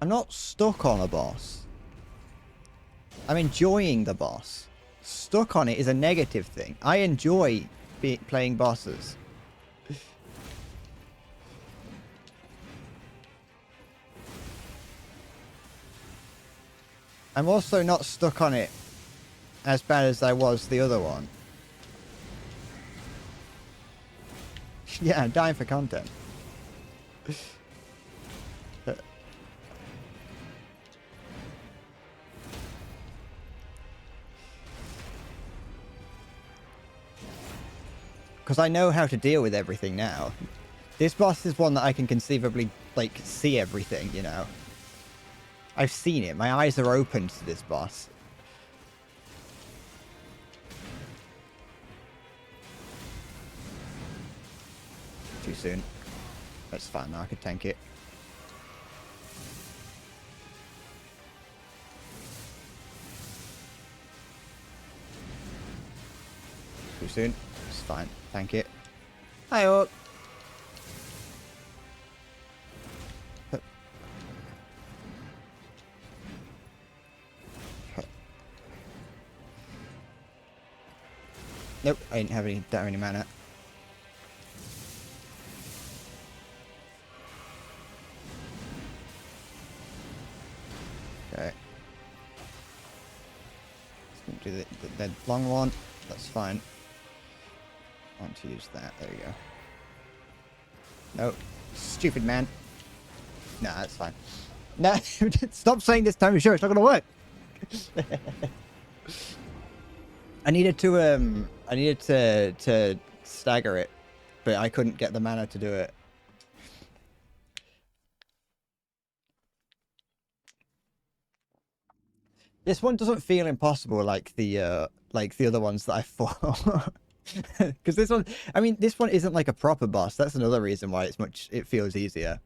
I'm not stuck on a boss. I'm enjoying the boss. Stuck on it is a negative thing. I enjoy playing bosses. I'm also not stuck on it as bad as I was the other one. Yeah, I'm dying for content. Because I know how to deal with everything now. This boss is one that I can conceivably, like, see everything, you know. I've seen it. My eyes are open to this boss. Too soon. That's fine, I could tank it. Too soon. It's fine. Tank it. Hi, up. Nope, I didn't have any mana. Okay. Let's do the long one. That's fine. I want to use that. There we go. Nope. Stupid man. Nah, that's fine. Nah, stop saying this time. Sure, it's not gonna work. I needed to stagger it, but I couldn't get the mana to do it. This one doesn't feel impossible like the other ones that I fought. Because this one, I mean, this one isn't like a proper boss. That's another reason why it feels easier.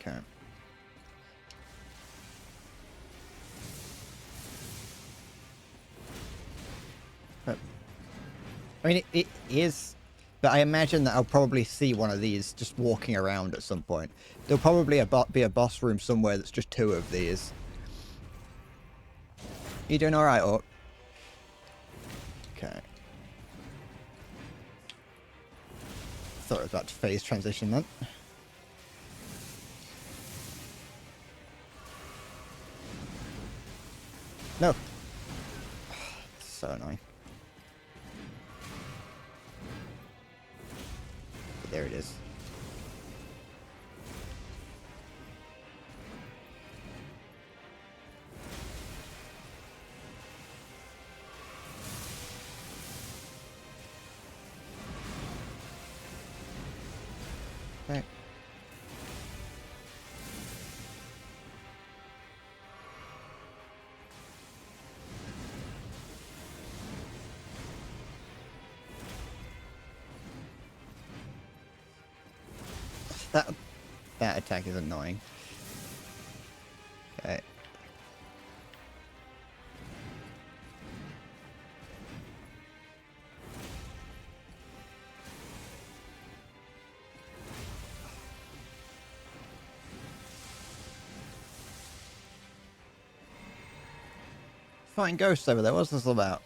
Okay. I mean, it is, but I imagine that I'll probably see one of these just walking around at some point. There'll probably be a boss room somewhere that's just 2 of these. You doing alright, Orc? Okay. Thought I was about to phase transition then. No. So annoying. But there it is. Okay. That attack is annoying. Okay. Fighting ghosts over there. What's this all about?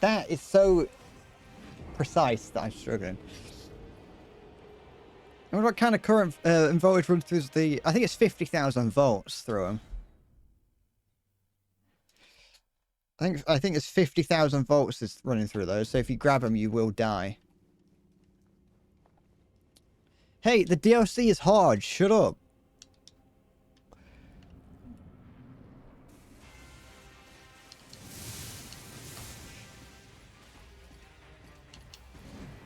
That is so precise that I'm struggling. I wonder what kind of current voltage runs through the... I think it's 50,000 volts through them. I think it's 50,000 volts is running through those. So if you grab them, you will die. Hey, the DLC is hard. Shut up.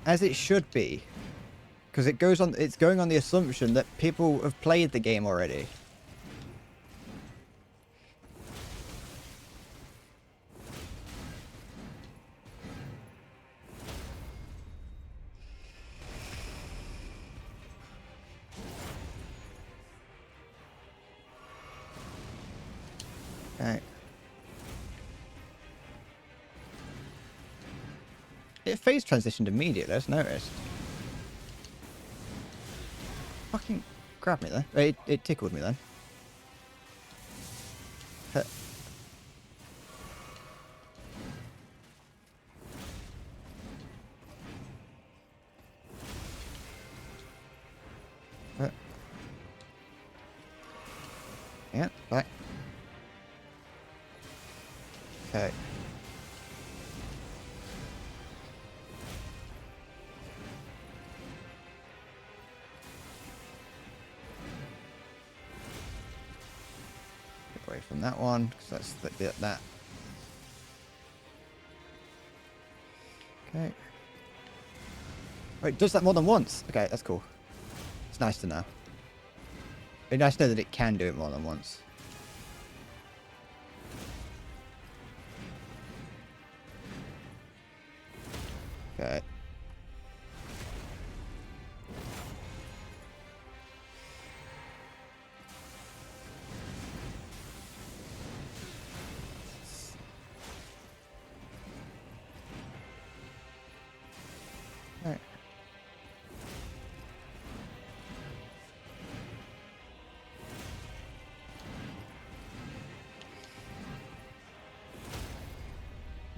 As it should be. Because it's going on the assumption that people have played the game already. Okay. It phase transitioned immediately, let's notice. Fucking grabbed me then. It tickled me then. Huh. Huh. Yeah, back. Okay. Get away from that one, because that's that. Okay. Wait, it does that more than once? Okay, that's cool. It's nice to know. It's nice to know that it can do it more than once. Okay. Alright.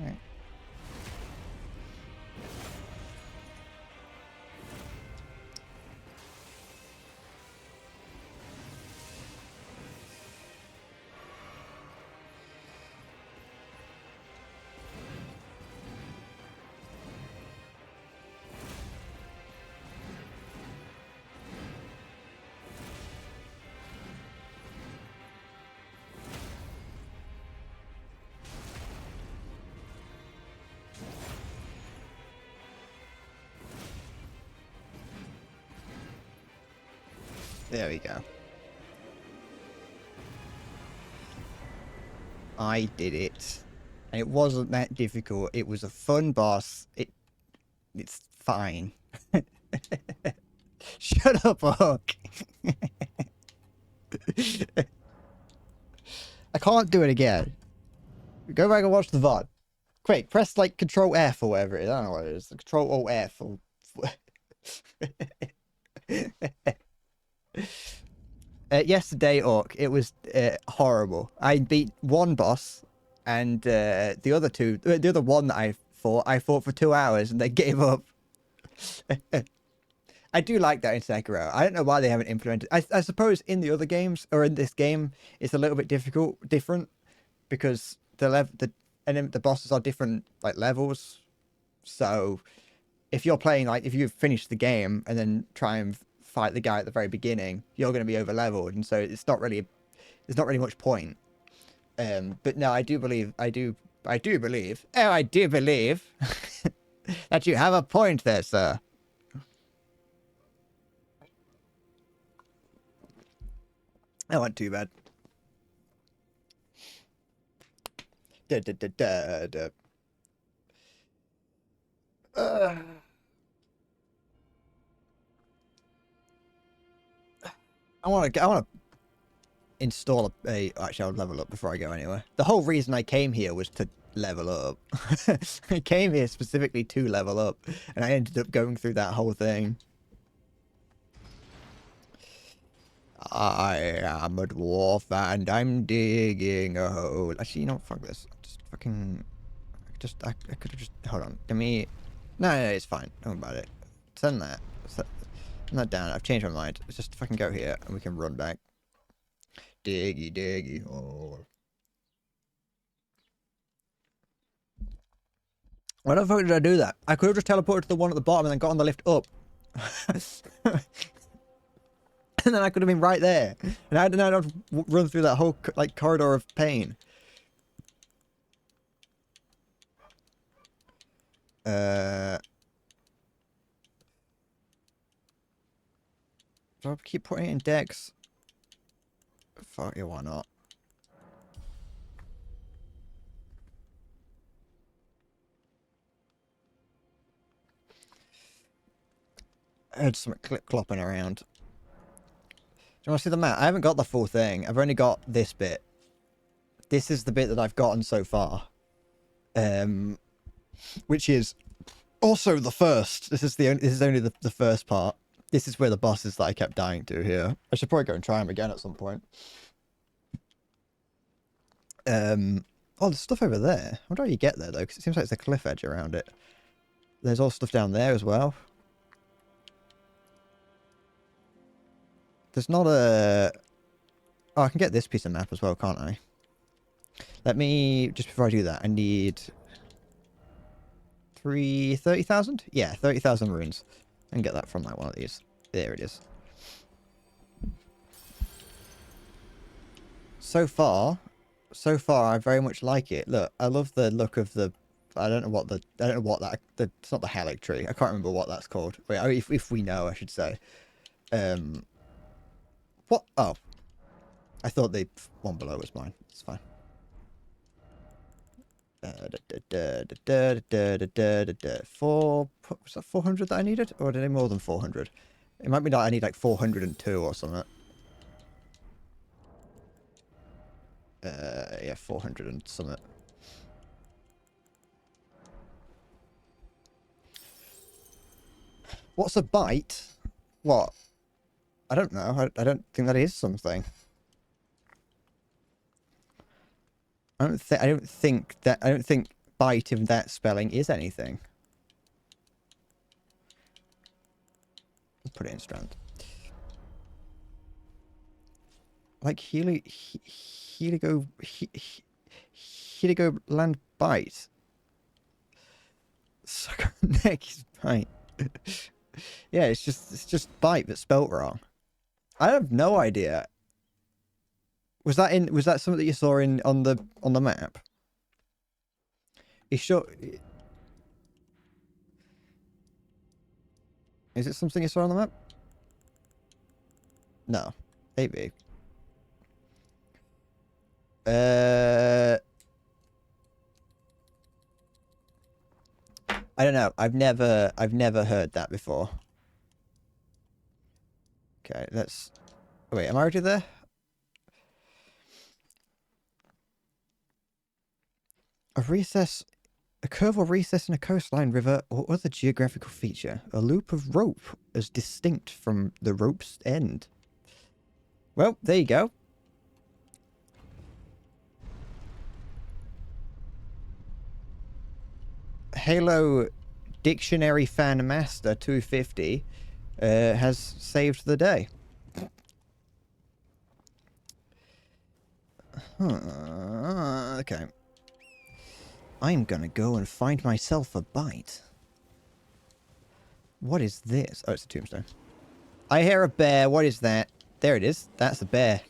Alright. There we go. I did it. And it wasn't that difficult. It was a fun boss. It's fine. Shut up, Hawk. I can't do it again. Go back and watch the VOD. Quick, press like Control F or whatever it is. I don't know what it is. Control Alt F or... yesterday, Orc, it was horrible. I beat one boss, and the other one that I fought for 2 hours, and they gave up. I do like that in Sekiro. I don't know why they haven't implemented. I suppose in the other games or in this game, it's a little bit different, because the bosses are different like levels. So if you're playing if you finish the game and then try and fight the guy at the very beginning, you're going to be over leveled, and so there's not really much point. But no, I do believe that you have a point there, sir. That wasn't too bad. I want to install actually, I'll level up before I go anywhere. The whole reason I came here was to level up. I came here specifically to level up, and I ended up going through that whole thing. I am a dwarf and I'm digging a hole. Actually, you know what? Fuck this. Just fucking... I could have just... Hold on. Give me... No, it's fine. Don't worry about it. Send that. Send that down. I've changed my mind. Let's just fucking go here and we can run back. Diggy hole. Why the fuck did I do that? I could have just teleported to the one at the bottom and then got on the lift up. And then I could have been right there. And I didn't have to run through that whole like corridor of pain. Do I keep putting it in decks? Fuck it, why not? I heard some clopping around. Do you want to see the map? I haven't got the full thing. I've only got this bit. This is the bit that I've gotten so far. Which is also the first. This is only the first part. This is where the boss is that I kept dying to here. I should probably go and try him again at some point. Oh, there's stuff over there. I wonder how you get there, though, because it seems like there's a cliff edge around it. There's all stuff down there as well. There's not a... Oh, I can get this piece of map as well, can't I? Let me... Just before I do that, I need... 30,000? Yeah, 30,000 runes. I can get that from like one of these. There it is. So far, I very much like it. Look, I love the look of the... I don't know what that... It's not the Erdtree. I can't remember what that's called. Wait, if we know, I should say. What? Oh. I thought the one below was mine. It's fine. Was that 400 that I needed? Or did I need more than 400? It might be that I need like 402 or something. Yeah, 400 and something. What's a byte? What? I don't know. I don't think that is something. I don't think byte in that spelling is anything. I'll put it in strand. Like Heligo land byte. Sucker neck is byte. Yeah, it's just byte but spelt wrong. I have no idea. Was that something that you saw on the map? You sure? Is it something you saw on the map? No. Maybe. I don't know. I've never heard that before. Okay, let's... Wait, am I already there? A curve or recess in a coastline, river, or other geographical feature. A loop of rope as distinct from the rope's end. Well, there you go. Halo Dictionary Fan Master 250 has saved the day. Okay. I'm gonna go and find myself a bite. What is this? Oh, it's a tombstone. I hear a bear. What is that? There it is. That's a bear.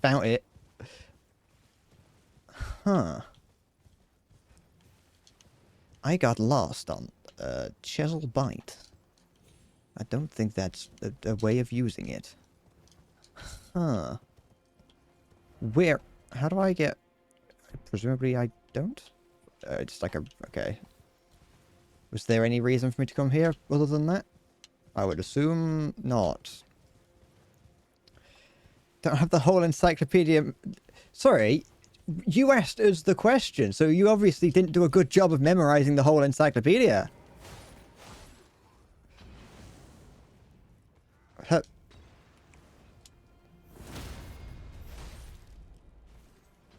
Found it. Huh. I got lost on Chisel Bite. I don't think that's a way of using it. Huh. Where? How do I get... Presumably I don't? Just like a... Okay. Was there any reason for me to come here other than that? I would assume not. Don't have the whole encyclopedia... Sorry, you asked us the question, so you obviously didn't do a good job of memorizing the whole encyclopedia.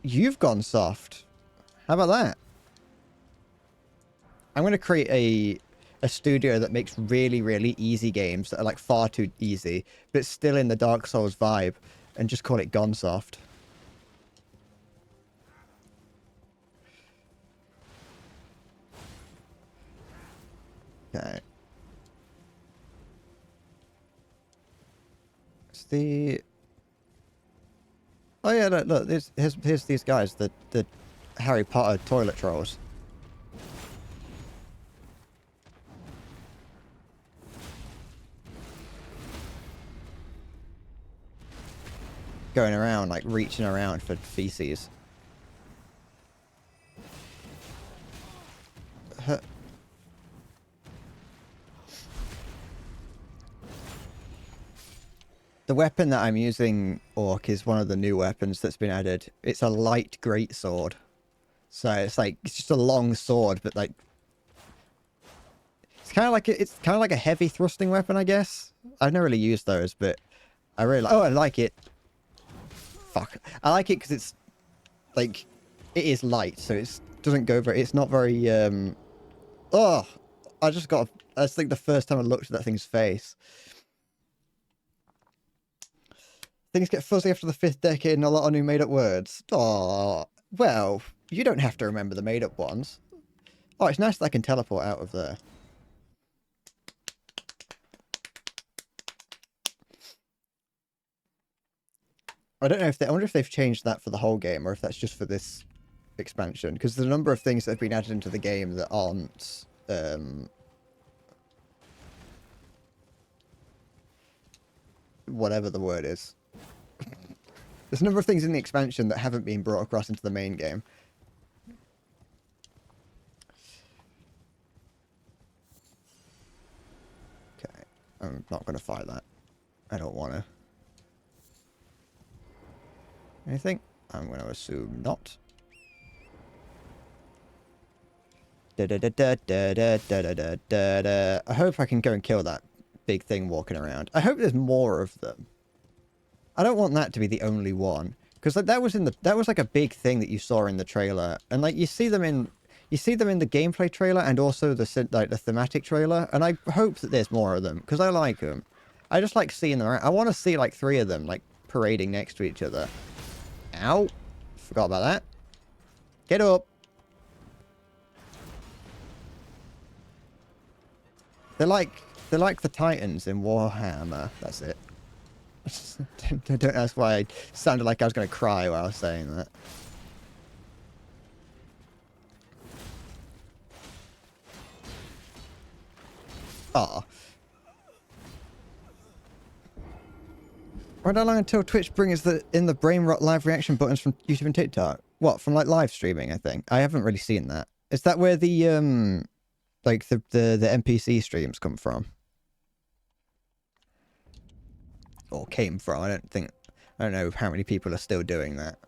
You've gone soft. How about that? I'm going to create a studio that makes really, really easy games that are like far too easy, but still in the Dark Souls vibe, and just call it Gone Soft. Okay. It's the... Oh yeah, look, here's these guys, the Harry Potter toilet trolls. Going around, like, reaching around for feces. The weapon that I'm using, Orc, is one of the new weapons that's been added. It's a light greatsword. So it's like, it's just a long sword, but like... It's kind of like a heavy thrusting weapon, I guess. I've never really used those, but I really like... Oh, I like it. Fuck. I like it because it's, like, it is light, so it doesn't go very... It's not very, Oh! I just got... That's like the first time I looked at that thing's face. Things get fuzzy after the 5th decade and a lot of new made-up words. Oh, well, you don't have to remember the made-up ones. Oh, it's nice that I can teleport out of there. I don't know if I wonder if they've changed that for the whole game or if that's just for this expansion. Because there's a number of things that have been added into the game that aren't... whatever the word is. There's a number of things in the expansion that haven't been brought across into the main game. Okay, I'm not going to fight that. I don't want to. Anything? I'm going to assume not. I hope I can go and kill that big thing walking around. I hope there's more of them. I don't want that to be the only one, because like, that was like a big thing that you saw in the trailer, and like you see them in the gameplay trailer and also the thematic trailer, and I hope that there's more of them because I like them. I just like seeing them around. I want to see like 3 of them like parading next to each other. Ow! Forgot about that. Get up. They're like the Titans in Warhammer. That's it. Don't ask why I sounded like I was going to cry while I was saying that. Ah. Right, how long until Twitch brings in the brain rot live reaction buttons from YouTube and TikTok? What, from like live streaming, I think? I haven't really seen that. Is that where the like the NPC streams come from? Or came from? I don't know how many people are still doing that.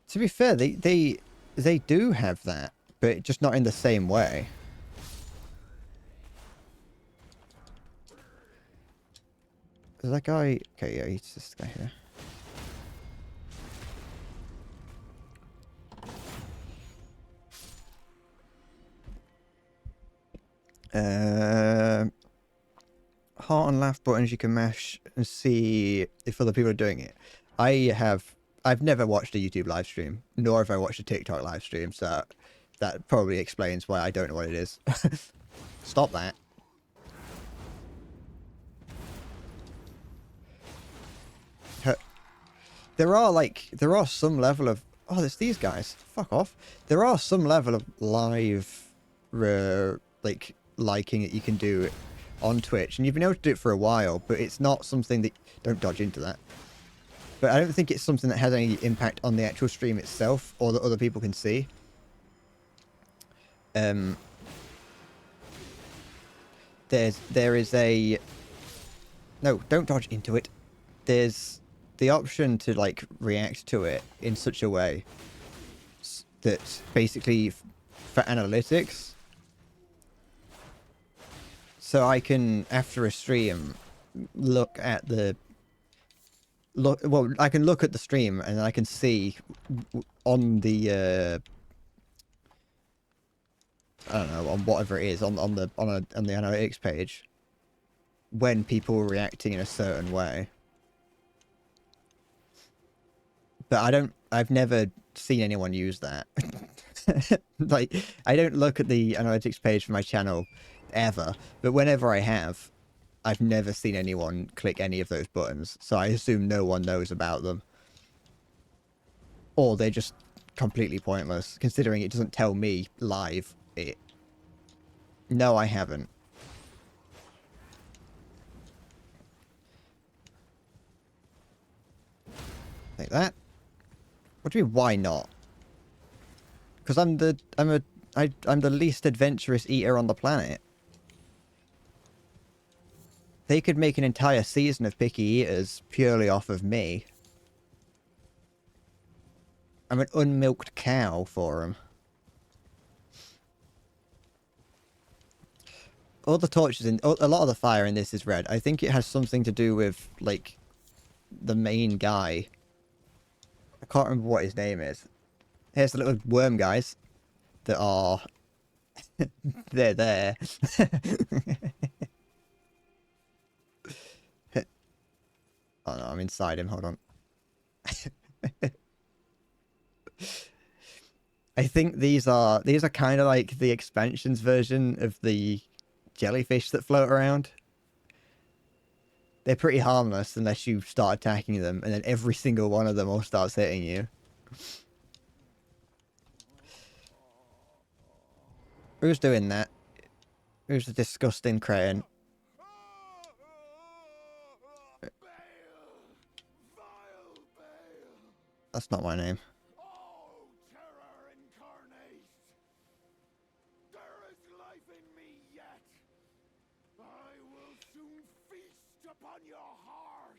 To be fair, they do have that, but just not in the same way. Is that guy... Okay, yeah, he's this guy here. Heart and laugh buttons you can mash and see if other people are doing it. I've never watched a YouTube live stream, nor have I watched a TikTok live stream, so that probably explains why I don't know what it is. Stop that. There are some level of... Oh, there's these guys. Fuck off. There are some level of live, liking that you can do on Twitch. And you've been able to do it for a while, but it's not something that... Don't dodge into that. But I don't think it's something that has any impact on the actual stream itself, or that other people can see. There is a... No, don't dodge into it. There's the option to, like, react to it in such a way that basically, for analytics, so I can, after a stream, look at the... Well, I can look at the stream and I can see on the I don't know, on whatever it is, on the analytics page, when people are reacting in a certain way. but I've never seen anyone use that. Like, I don't look at the analytics page for my channel ever, but whenever I have, I've never seen anyone click any of those buttons, so I assume no one knows about them. Or they're just completely pointless, considering it doesn't tell me live it. No, I haven't. Like that. What do you mean, why not? Because I'm the least adventurous eater on the planet. They could make an entire season of picky eaters purely off of me. I'm an unmilked cow for them. All the torches in... a lot of the fire in this is red. I think it has something to do with, like, the main guy. I can't remember what his name is. Here's the little worm guys that are... they're there. Oh no, I'm inside him. Hold on. I think these are kind of like the expansions version of the jellyfish that float around. They're pretty harmless unless you start attacking them, and then every single one of them all starts hitting you. Who's doing that? Who's the disgusting cretin? That's not my name. Oh, terror incarnate! There is life in me yet. I will soon feast upon your heart.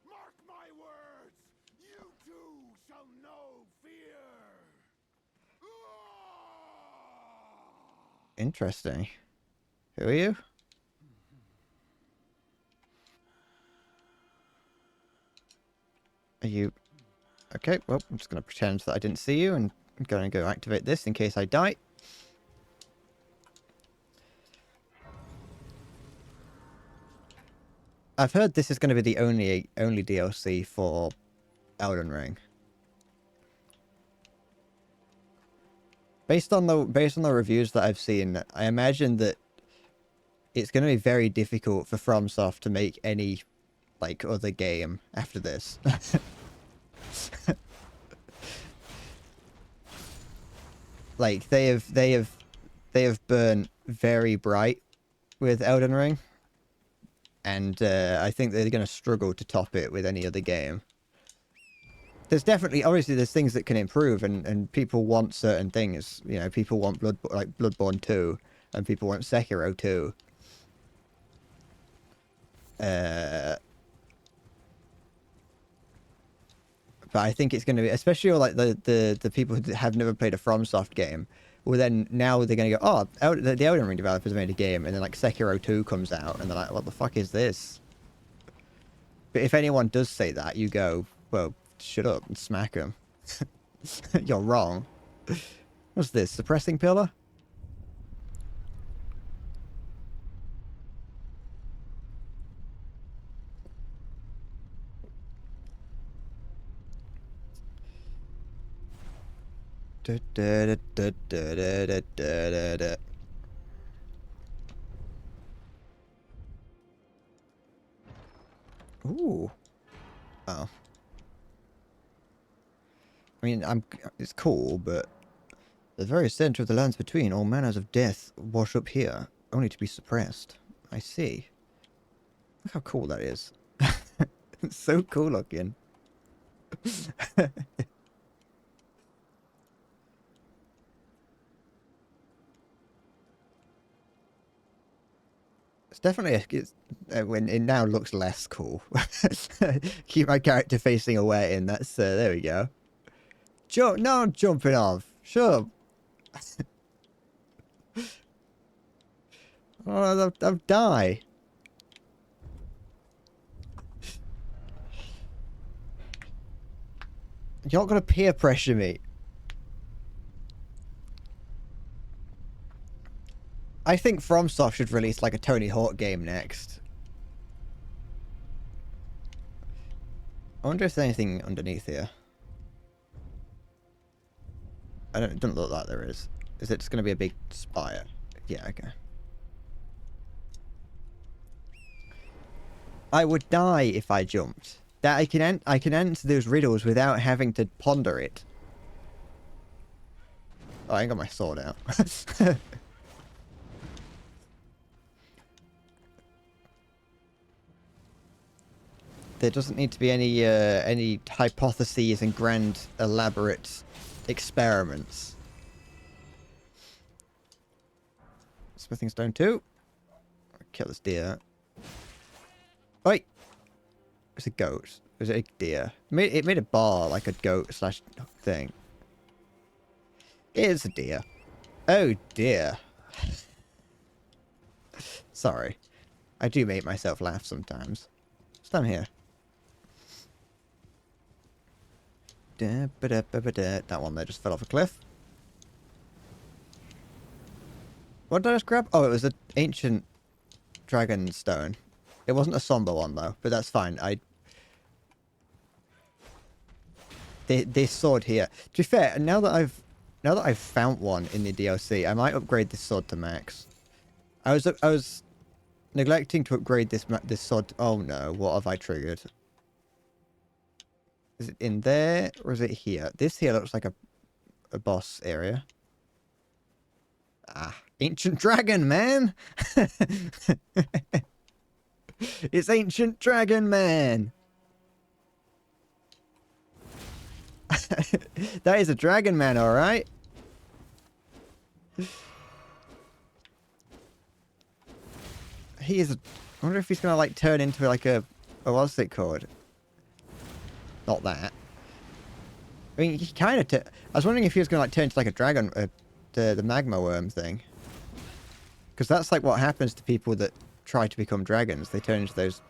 Mark my words. You too shall know fear. Interesting. Who are you? Are you... Okay, well, I'm just going to pretend that I didn't see you, and I'm going to go activate this in case I die. I've heard this is going to be the only DLC for Elden Ring. Based on the reviews that I've seen, I imagine that it's going to be very difficult for FromSoft to make any like other game after this. Like they have burned very bright with Elden Ring, and I think they're going to struggle to top it with any other game. There's definitely, obviously, there's things that can improve, and people want certain things. You know, people want Bloodborne 2, and people want Sekiro 2. But I think it's going to be, especially like the people who have never played a FromSoft game. Well, then now they're going to go, oh, the Elden Ring developers made a game, and then like Sekiro 2 comes out, and they're like, what the fuck is this? But if anyone does say that, you go, well, shut up and smack them. You're wrong. What's this? Suppressing pillar? Ooh. Oh. I mean, it's cool, but the very center of the lands between, all manners of death wash up here, only to be suppressed. I see. Look how cool that is. It's so cool looking. It's definitely when it now looks less cool. Keep my character facing away, and that's there we go. No, I'm jumping off. Shut up. Oh, I'll die. You're not gonna peer pressure me. I think FromSoft should release like a Tony Hawk game next. I wonder if there's anything underneath here. It doesn't look like there is. Is it just going to be a big spire? Yeah, okay. I would die if I jumped. That I can answer those riddles without having to ponder it. Oh, I ain't got my sword out. There doesn't need to be any hypotheses and grand elaborate experiments. Smithing stone 2. Kill this deer. Oi! It's a goat. Was it a deer? It made a bar like a goat slash thing. It is a deer. Oh dear. Sorry. I do make myself laugh sometimes. What's down here? That one there just fell off a cliff. What did I just grab? Oh, it was an ancient dragon stone. It wasn't a somber one though, but that's fine. This sword here. To be fair, now that I've found one in the DLC, I might upgrade this sword to max. I was neglecting to upgrade this sword. Oh no, what have I triggered? Is it in there or is it here? This here looks like a boss area. Ah, ancient dragon, man! It's ancient dragon, man! That is a dragon man, alright? He is a... I wonder if he's gonna, like, turn into, like, a... what's it called? Not that. I mean, he kind of... I was wondering if he was gonna, like, turn into, like, a dragon... the magma worm thing. Because that's, like, what happens to people that try to become dragons. They turn into those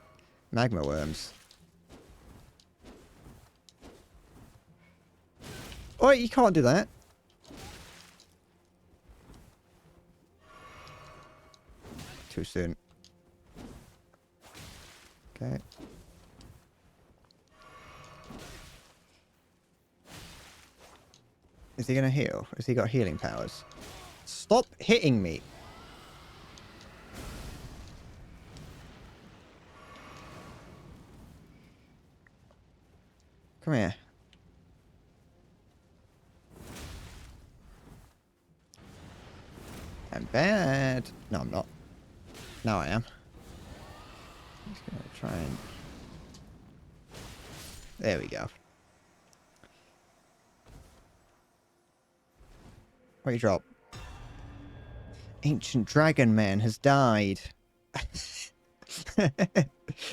magma worms. Oh, you can't do that. Too soon. Okay. Is he gonna heal? Has he got healing powers? Stop hitting me! Come here. I'm bad. No, I'm not. Now I am. Just gonna try and... There we go. What you drop? Ancient Dragon Man has died.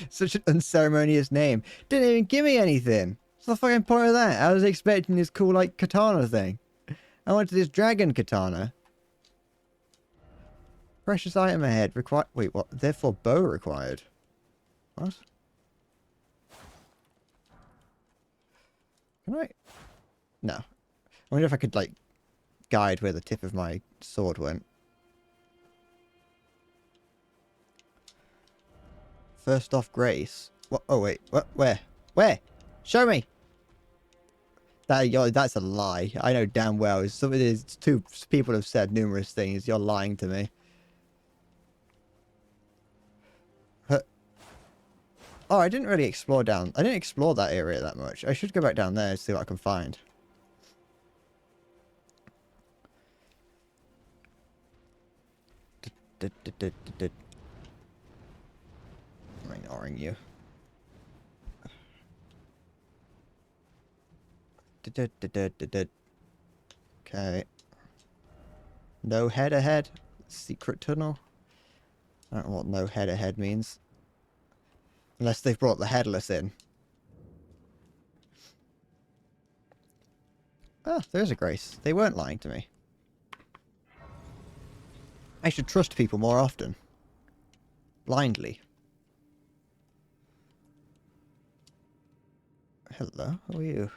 Such an unceremonious name. Didn't even give me anything. What's the fucking point of that? I was expecting this cool, like, katana thing. I wanted this dragon katana. Precious item ahead. Wait, what? Therefore bow required. What? Can I? No. I wonder if I could, like, guide where the tip of my sword went. First off, Grace. What? Oh, wait. What? Where? Where? Show me! That's a lie. I know damn well. Some of these two people have said numerous things. You're lying to me. Oh, I didn't really explore down... I didn't explore that area that much. I should go back down there and see what I can find. I'm ignoring you. Okay. No head ahead. Secret tunnel. I don't know what no head ahead means. Unless they've brought the headless in. Oh, there's a Grace. They weren't lying to me. I should trust people more often. Blindly. Hello, who are you?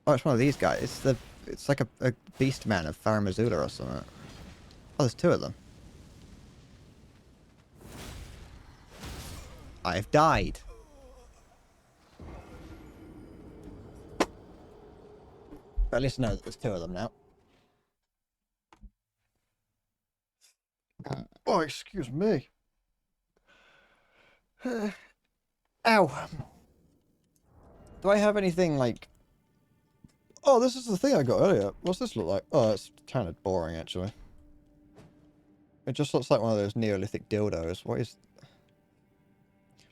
Oh, it's one of these guys. It's like a beast man of Farum Azula or something. Oh, there's two of them. I've died. But at least I know that there's 2 of them now. Oh, excuse me. Ow. Do I have anything like... Oh, this is the thing I got earlier. What's this look like? Oh, it's kind of boring, actually. It just looks like one of those Neolithic dildos. What is...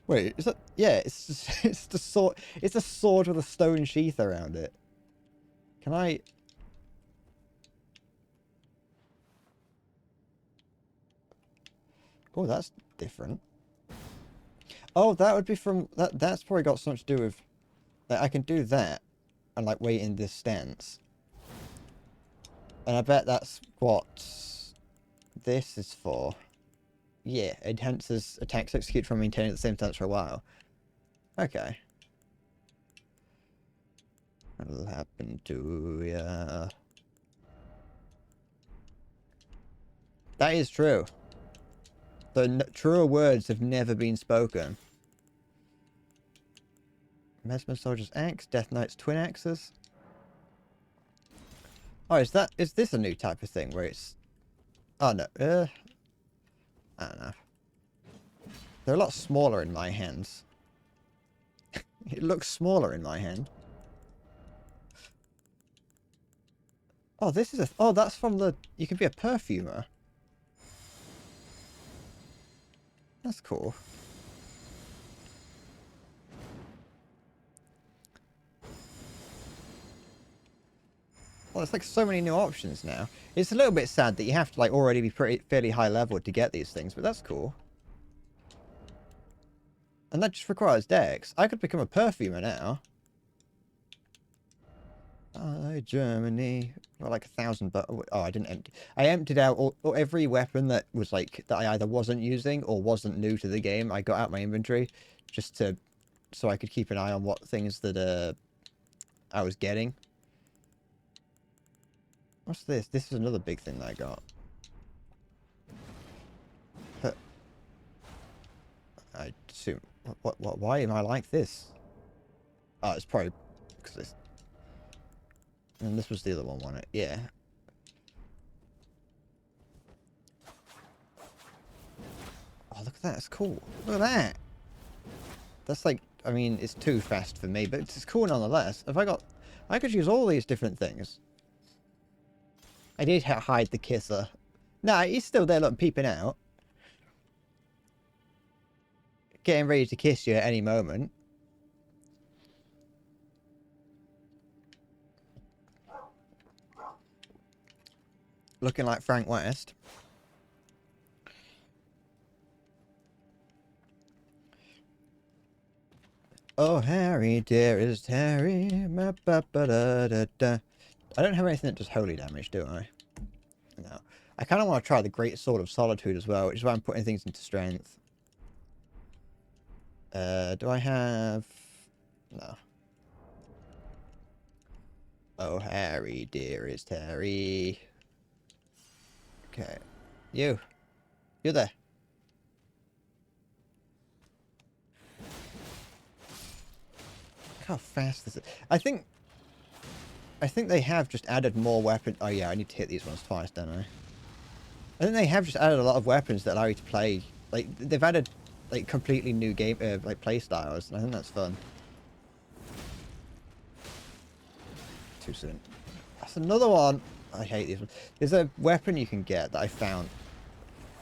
Wait, is that... Yeah, it's just, it's the sword... It's a sword with a stone sheath around it. Can I... Oh, that's different. Oh, that would be from... That's probably got something to do with... Like, I can do that and, like, wait in this stance. And I bet that's what this is for. Yeah, enhances attacks execute from maintaining the same stance for a while. Okay. What'll happen to ya? That is true. The truer words have never been spoken. Mesmer Soldier's Axe, Death Knight's Twin Axes. Oh, is this a new type of thing where it's... Oh, no. I don't know. They're a lot smaller in my hands. It looks smaller in my hand. Oh, this is a... Oh, that's from the... You can be a perfumer. That's cool. Well, it's like so many new options now. It's a little bit sad that you have to like already be fairly high level to get these things, but that's cool. And that just requires dex. I could become a perfumer now. Germany. Well, like 1,000, but oh, I didn't empty. I emptied out every weapon that was like that I either wasn't using or wasn't new to the game. I got out my inventory just to so I could keep an eye on what things that I was getting. What's this? This is another big thing that I got. I assume. What? Why am I like this? Oh, it's probably because this. And this was the other one, wasn't it? Yeah. Oh, look at that. It's cool. Look at that. That's like, I mean, it's too fast for me, but it's cool nonetheless. I could use all these different things. I did hide the kisser. Nah, he's still there, look, peeping out. Getting ready to kiss you at any moment. Looking like Frank West. Oh, Harry, dearest Harry. I don't have anything that does holy damage, do I? No. I kind of want to try the Great Sword of Solitude as well, which is why I'm putting things into strength. Do I have... No. Oh, Harry, dearest Harry. Okay. You're there. Look how fast this is. I think they have just added more weapons. Oh yeah, I need to hit these ones twice, don't I? I think they have just added a lot of weapons that allow you to play. Like, they've added like completely new game like play styles, and I think that's fun. Too soon. That's another one. I hate these ones. There's a weapon you can get that I found.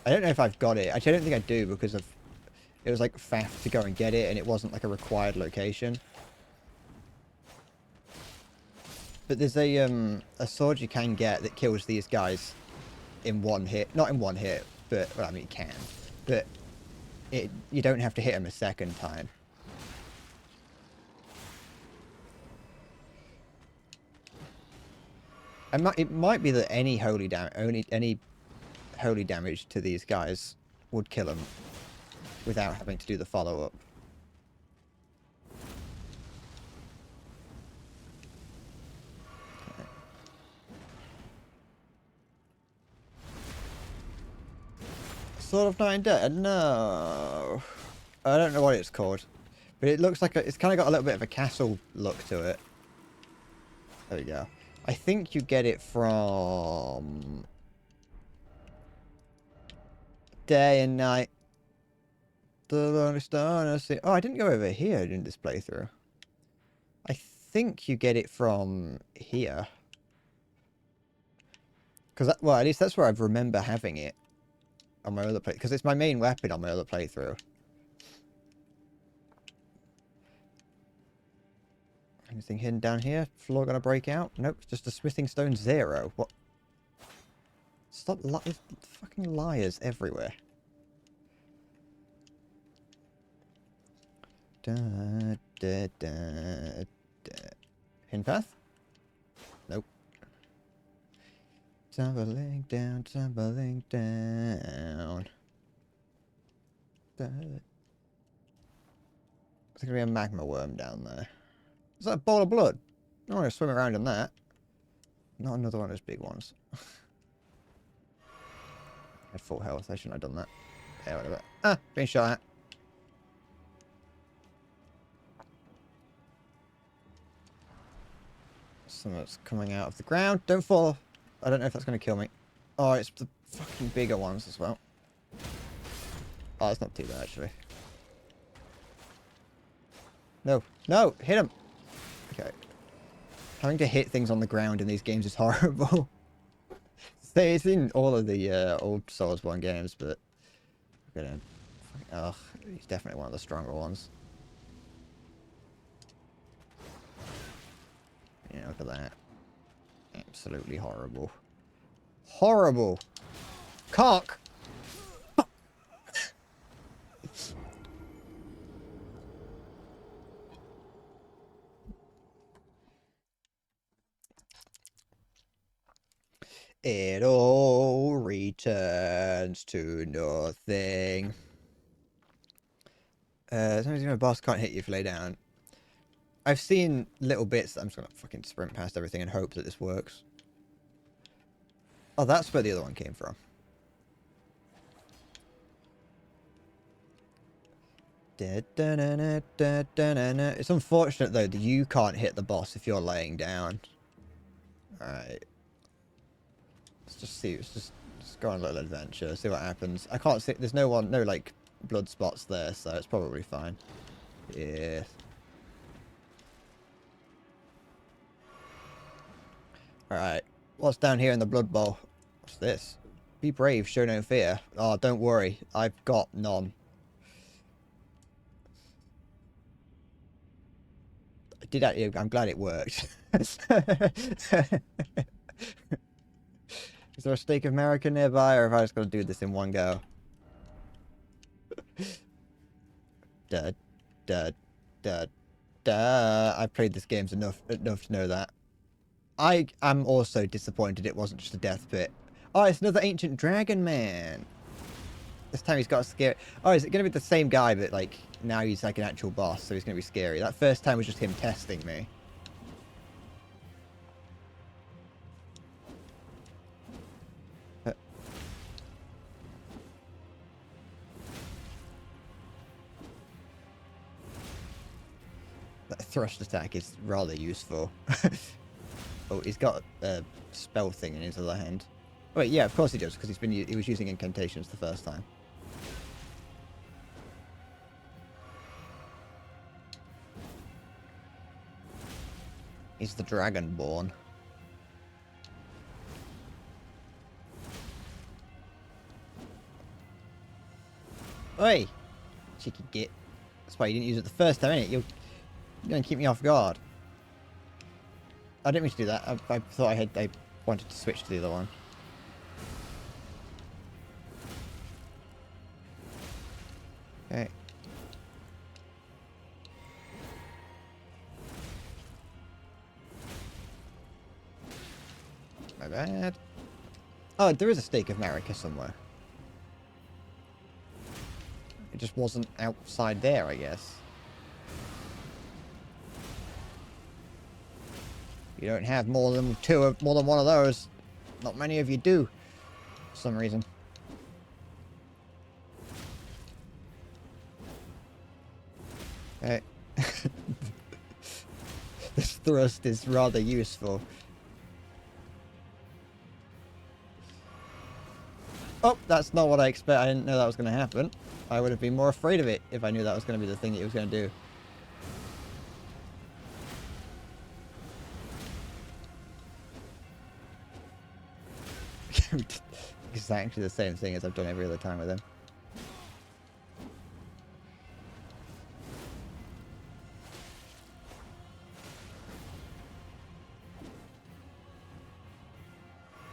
I don't know if I've got it. Actually, I don't think I do because of it was like faff to go and get it, and it wasn't like a required location. But there's a sword you can get that kills these guys in one hit. Not in one hit, but well, I mean, it can. But you don't have to hit them a second time. It might be that any holy damage to these guys would kill them without having to do the follow-up. Okay. Sword of Nine Dead? No. I don't know what it's called, but it looks like it's kind of got a little bit of a castle look to it. There we go. I think you get it from day and night. The lonely star I see. Oh, I didn't go over here in this playthrough. I think you get it from here. Because, well, at least that's where I remember having it on my other play. Because it's my main weapon on my other playthrough. Anything hidden down here? Floor gonna break out? Nope, just a smithing stone 0. What? Stop lying. Fucking liars everywhere. Da, da, da, da. Hidden path? Nope. Tumbling down, tumbling down. There's gonna be a magma worm down there. Is that a bowl of blood? I don't want to swim around in that. Not another one of those big ones. Had full health, I shouldn't have done that. Yeah, whatever. Ah, being shot at. Something's coming out of the ground. Don't fall. I don't know if that's going to kill me. Oh, it's the fucking bigger ones as well. Oh, it's not too bad, actually. No. No! Hit him! Okay. Having to hit things on the ground in these games is horrible. It's in all of the old Souls 1 games, but... Ugh, he's definitely one of the stronger ones. Yeah, look at that. Absolutely horrible. Horrible! Cock! It all returns to nothing. Sometimes my boss can't hit you if you lay down. I've seen little bits that I'm just gonna fucking sprint past everything and hope that this works. Oh, that's where the other one came from. It's unfortunate though that you can't hit the boss if you're laying down. Alright. Let's just see. Let's just go on a little adventure. See what happens. I can't see. There's no like blood spots there, so it's probably fine. Yeah. Alright. What's down here in the blood bowl? What's this? Be brave, show no fear. Oh, don't worry. I've got none. I'm glad it worked. Is there a steak of America nearby, or have I just got to do this in one go? Da, da, da, da. I've played this game enough to know that. I am also disappointed it wasn't just a death pit. Oh, it's another ancient dragon man. This time he's got a scary... Oh, is it going to be the same guy, but like now he's like an actual boss, so he's going to be scary. That first time was just him testing me. That thrust attack is rather useful. Oh, he's got a spell thing in his other hand. Oh, wait, yeah, of course he does, because he was using incantations the first time. He's the Dragonborn. Oi! Cheeky git. That's why you didn't use it the first time, innit? You're going to keep me off guard. I didn't mean to do that. I thought I wanted to switch to the other one. Okay. My bad. Oh, there is a stake of Marika somewhere. It just wasn't outside there, I guess. You don't have more than one of those. Not many of you do, for some reason. Okay. This thrust is rather useful. Oh, that's not what I expect. I didn't know that was going to happen. I would have been more afraid of it if I knew that was going to be the thing it was going to do. Exactly the same thing as I've done every other time with him.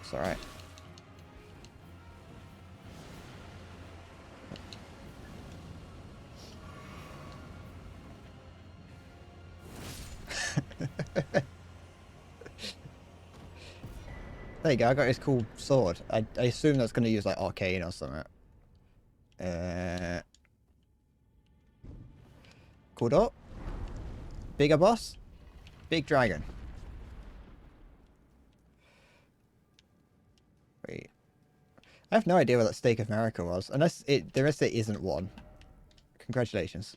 It's alright. There you go, I got his cool sword. I assume that's going to use like arcane or something. Cool door. Bigger boss. Big dragon. Wait. I have no idea what that Stake of America was. Unless there isn't one. Congratulations.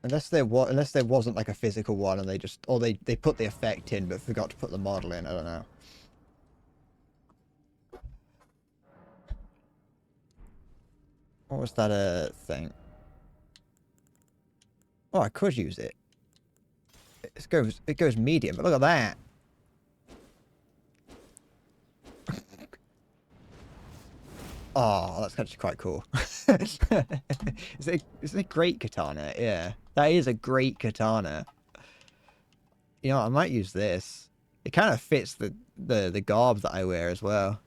Unless there wasn't like a physical one and they just, or they put the effect in but forgot to put the model in, I don't know. What was that thing? Oh, I could use it. It goes medium, but look at that. Oh, that's actually quite cool. Is it a great katana? Yeah. That is a great katana. You know, I might use this. It kind of fits the garb that I wear as well.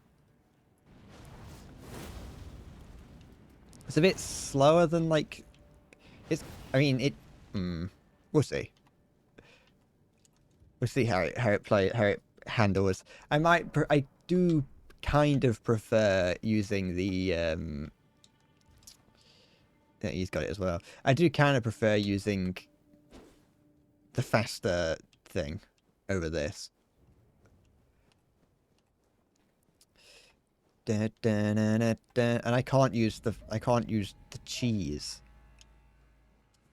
It's a bit slower than like I mean we'll see. We'll see how it handles. I do kind of prefer using the yeah, he's got it as well. I do kind of prefer using the faster thing over this. And I can't use the cheese.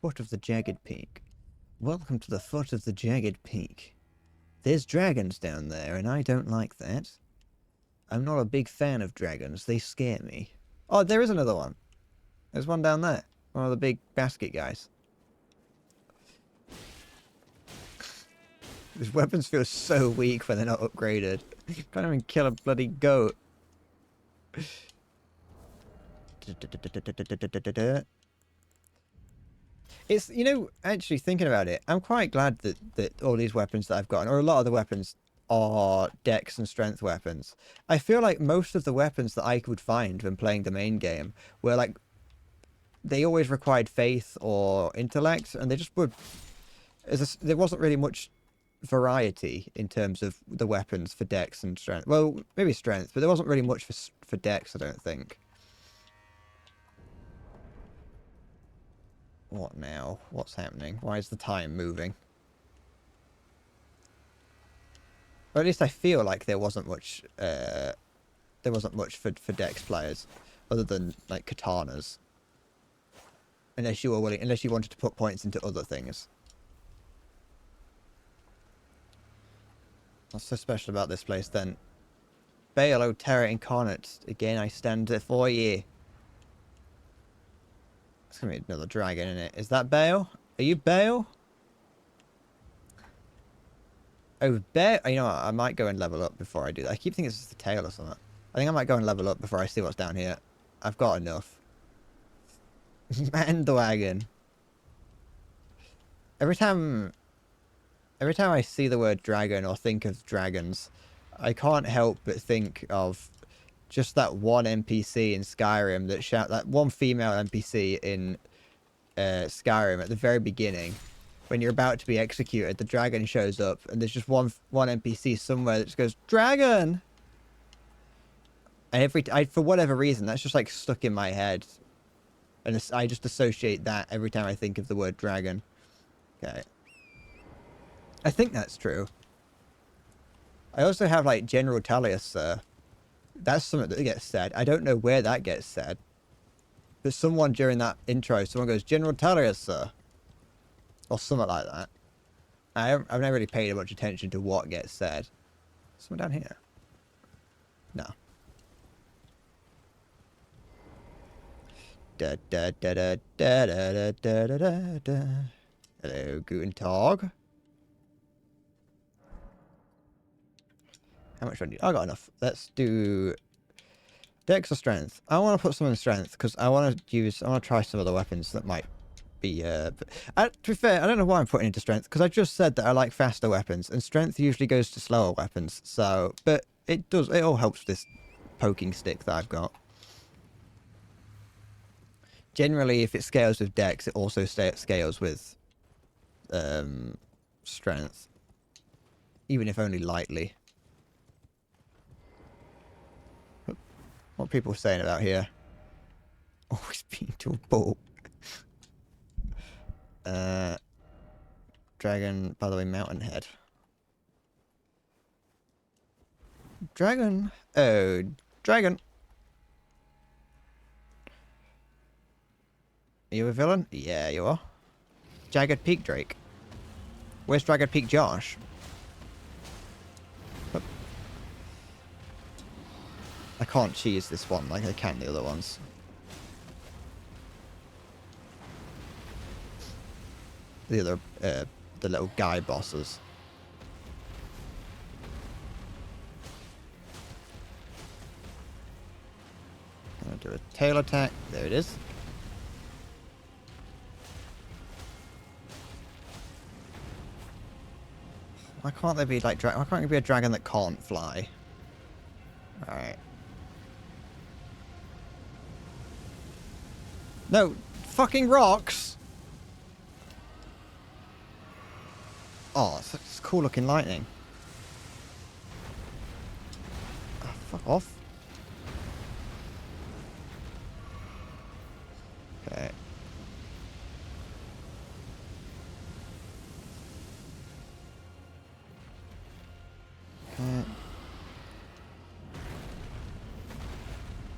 Foot of the jagged peak. Welcome to the foot of the jagged peak. There's dragons down there, and I don't like that. I'm not a big fan of dragons. They scare me. Oh, there is another one. There's one down there. One of the big basket guys. These weapons feel so weak when they're not upgraded. Can't even kill a bloody goat. It's, you know, actually thinking about it, I'm quite glad that all these weapons that I've gotten, or a lot of the weapons, are dex and strength weapons. I feel like most of the weapons that I would find when playing the main game were like, they always required faith or intellect, and they just would, there wasn't really much variety in terms of the weapons for dex and strength. Well, maybe strength, but there wasn't really much for dex, I don't think. What now? What's happening? Why is the time moving? Or at least I feel like there wasn't much for dex players, other than like katanas. Unless you were willing, unless you wanted to put points into other things. What's so special about this place then? Baal, O Terror Incarnate, again I stand before ye. It's gonna be another dragon in it. Is that Baal? Are you Baal? Oh, Baal. You know what? I might go and level up before I do that. I keep thinking it's just the tail or something. I think I might go and level up before I see what's down here. I've got enough. Man the wagon. Every time I see the word dragon or think of dragons, I can't help but think of just that one NPC in Skyrim that one female NPC in Skyrim at the very beginning. When you're about to be executed, the dragon shows up, and there's just one NPC somewhere that just goes, "Dragon!" And for whatever reason, that's just like stuck in my head. And I just associate that every time I think of the word dragon. Okay. I think that's true. I also have like General Talius, that's something that gets said. I don't know where that gets said. But someone during that intro, someone goes, General Tarius, sir. Or something like that. I've never really paid much attention to what gets said. Someone down here? No. Da da da da da da da da da da. Hello, guten Tag. How much do I need? I got enough. Let's do Dex or Strength. I want to put some in Strength because I want to try some of the weapons that might be. To be fair, I don't know why I'm putting into Strength because I just said that I like faster weapons and Strength usually goes to slower weapons. So, but it does. It all helps this poking stick that I've got. Generally, if it scales with Dex, it also scales with Strength, even if only lightly. What are people saying about here? Always been to a ball. Dragon, by the way, Mountain Head. Dragon. Oh, dragon. Are you a villain? Yeah, you are. Jagged Peak Drake. Where's Jagged Peak Josh? I can't cheese this one like I can the other ones. The other, the little guy bosses. I'm gonna do a tail attack. There it is. Why can't there be like why can't there be a dragon that can't fly? Alright. No, fucking rocks! Oh, it's cool looking lightning. Oh, fuck off. Okay.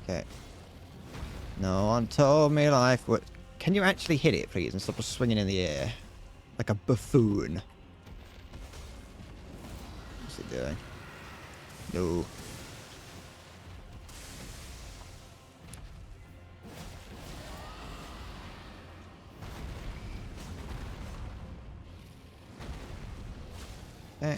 Okay. No one told me life would... Can you actually hit it, please, and stop just swinging in the air? Like a buffoon. What's it doing? No. Okay.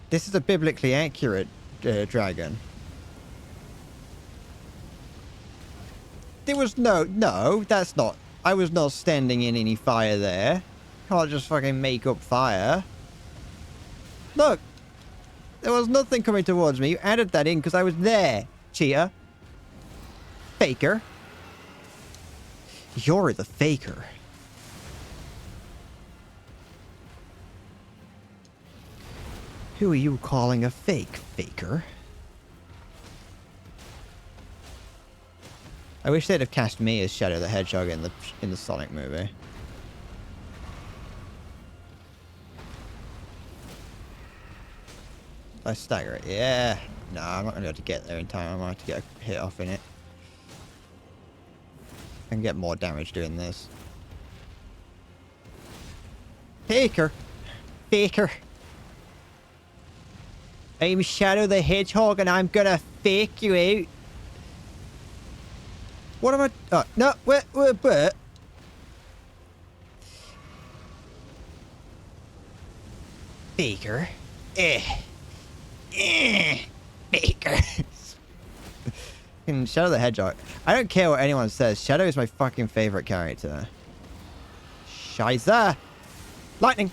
This is a biblically accurate dragon. There was no, that's not. I was not standing in any fire there. Can't just fucking make up fire. Look, there was nothing coming towards me. You added that in because I was there, cheater. Faker. You're the faker. Who are you calling a fake, faker? I wish they'd have cast me as Shadow the Hedgehog in the Sonic movie. I stagger it. Yeah. No, I'm not gonna be able to get there in time. I might have to get a hit off in it. I can get more damage doing this. Faker. Faker. I'm Shadow the Hedgehog and I'm gonna fake you out. What am I... Oh, no, wait. Faker. Faker. Shadow the Hedgehog. I don't care what anyone says. Shadow is my fucking favorite character. Scheiße. Lightning.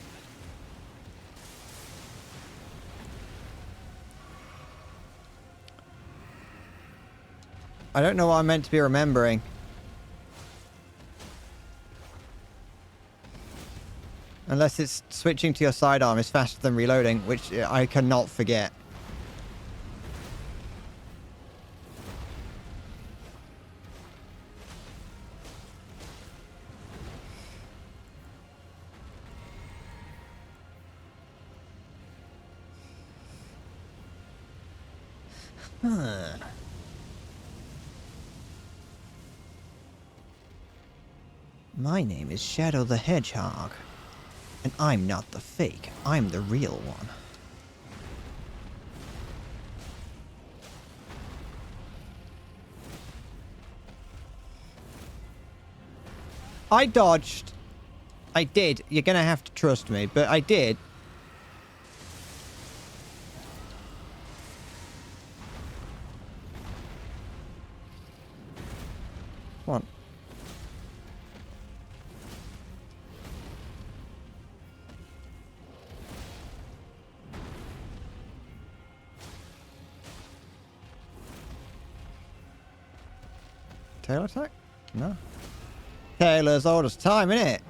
I don't know what I'm meant to be remembering. Unless it's switching to your sidearm is faster than reloading, which I cannot forget. Huh. My name is Shadow the Hedgehog. And I'm not the fake, I'm the real one. I dodged. I did. You're gonna have to trust me, but I did. Come on. Tail attack? No. Taylor's oldest time, innit?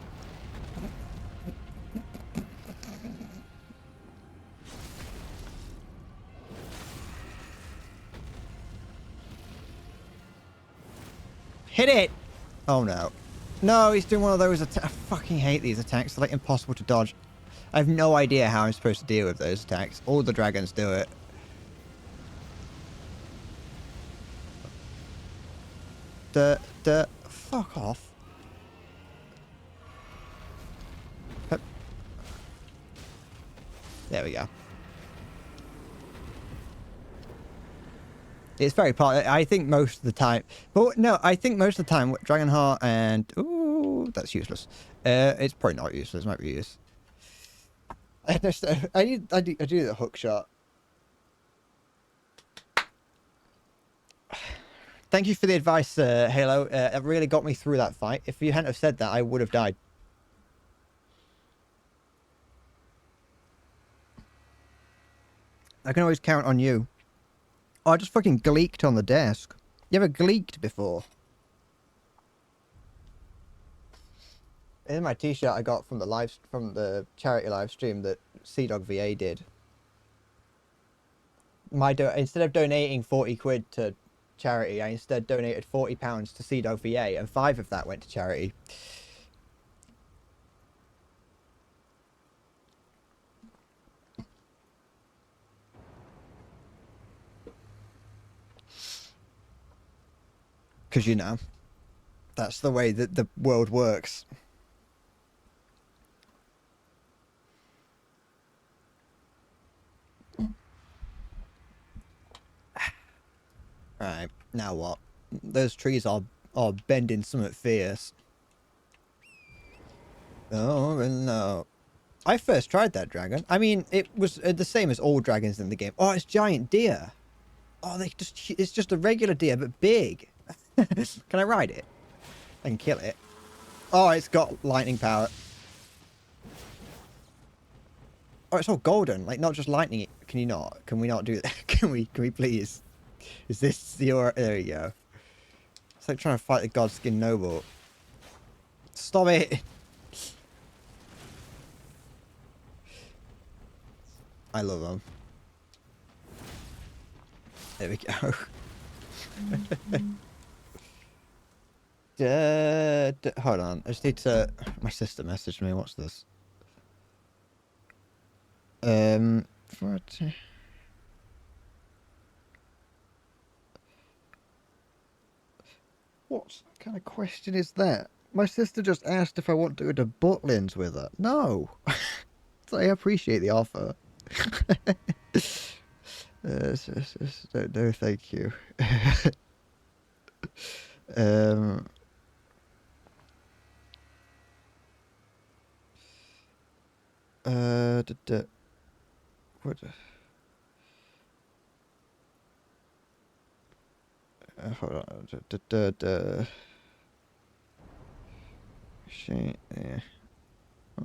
Hit it! Oh no. No, he's doing one of those attacks. I fucking hate these attacks. They're like impossible to dodge. I have no idea how I'm supposed to deal with those attacks. All the dragons do it. Fuck off. Hup. There we go. It's very part. I think most of the time. But no, I think most of the time, Dragonheart and ooh, that's useless. It's probably not useless. It might be used. I do the hook shot. Thank you for the advice, Halo. It really got me through that fight. If you hadn't have said that, I would have died. I can always count on you. Oh, I just fucking gleeked on the desk. You ever gleeked before? Here's my t-shirt I got from the charity live stream that Sea-Dog VA did. Instead of donating 40 quid to charity, I instead donated £40 to Sea-Dog VA, and 5 of that went to charity. Because, you know, that's the way that the world works. Alright, now what? Those trees are bending something fierce. Oh, no. I first tried that dragon. I mean, it was the same as all dragons in the game. Oh, it's giant deer. Oh, it's just a regular deer, but big. Can I ride it? I can kill it. Oh, it's got lightning power. Oh, it's all golden. Like, not just lightning. Can you not? Can we not do that? Can we please? Is this your... There we go. It's like trying to fight the Godskin Noble. Stop it! I love them. There we go. Hold on. I just need to... My sister messaged me. What's this? What kind of question is that? My sister just asked if I want to go to Butlins with her. No. So I appreciate the offer. No, thank you. What? Hold on. She, yeah.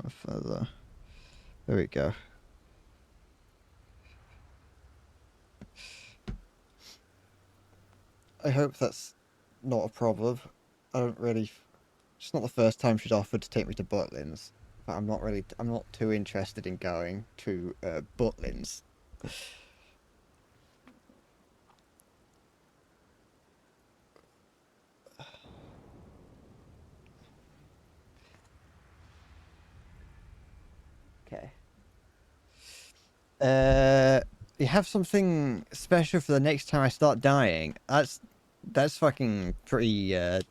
Further. There we go. I hope that's not a problem. I don't really... It's not the first time she's offered to take me to Butlins. But I'm not too interested in going to Butlins. Okay. Yeah, have something special for the next time I start dying. That's fucking pretty. You're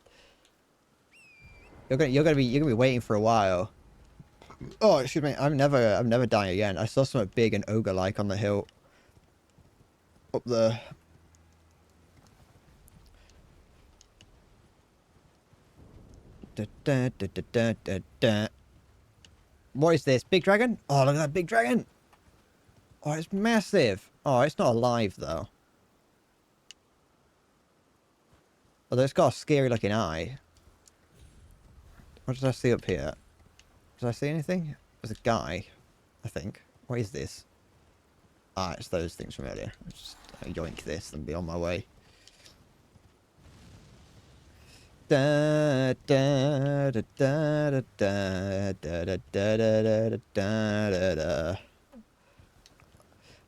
gonna be waiting for a while. Oh, excuse me. I'm never dying again. I saw something big and ogre-like on the hill up there. Da, da, da, da, da, da, da. What is this? Big dragon? Oh, look at that big dragon! Oh, it's massive. Oh, it's not alive though. Although it's got a scary looking eye. What did I see up here? Did I see anything? There's a guy, I think. What is this? Ah, it's those things from earlier. I'll just yoink this and be on my way. Da da da da da da da da da da da da.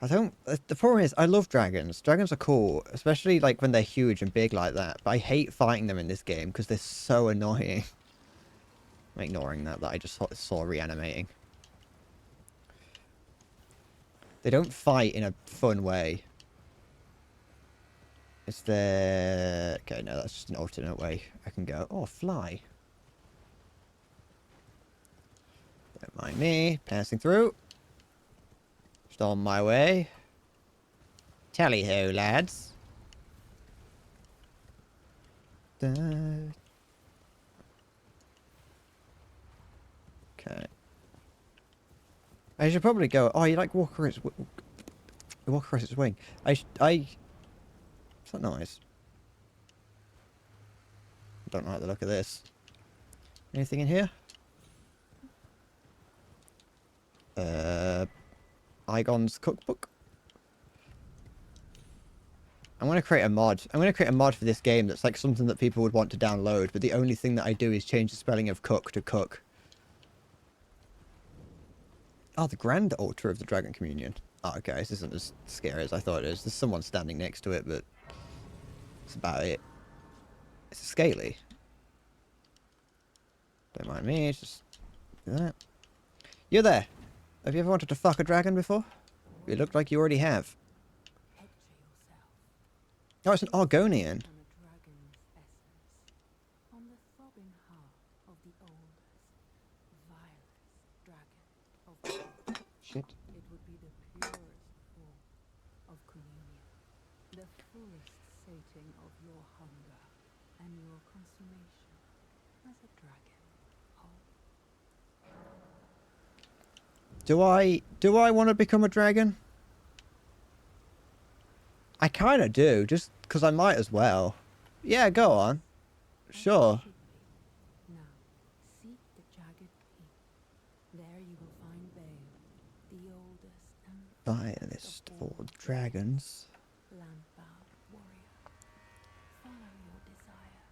I don't. The problem is, I love dragons. Dragons are cool, especially like when they're huge and big like that. But I hate fighting them in this game because they're so annoying. I'm ignoring that I just saw reanimating. They don't fight in a fun way. Is there... Okay, no, that's just an alternate way I can go. Oh, fly. Don't mind me. Passing through. Just on my way. Tally-ho, lads. Okay. I should probably go... Oh, you like walk across its wing. What's that noise? Don't like the look of this. Anything in here? Igon's cookbook. I'm going to create a mod. I'm going to create a mod for this game that's like something that people would want to download, but the only thing that I do is change the spelling of cook to cook. Oh, the grand altar of the Dragon Communion. Oh, okay, this isn't as scary as I thought it is. There's someone standing next to it, but that's about it. It's a scaly. Don't mind me, just do that. You're there. Have you ever wanted to fuck a dragon before? You look like you already have. Oh, it's an Argonian. Shit. It would be the purest form of communion, the fullest sating of your hunger and your consummation as a dragon. Do I want to become a dragon? I kind of do, just because I might as well. Yeah, go on. Sure. Now, seek the jagged peak. There you will find Bale, the oldest and Vilest of all dragons. land-bound warrior. Follow your desire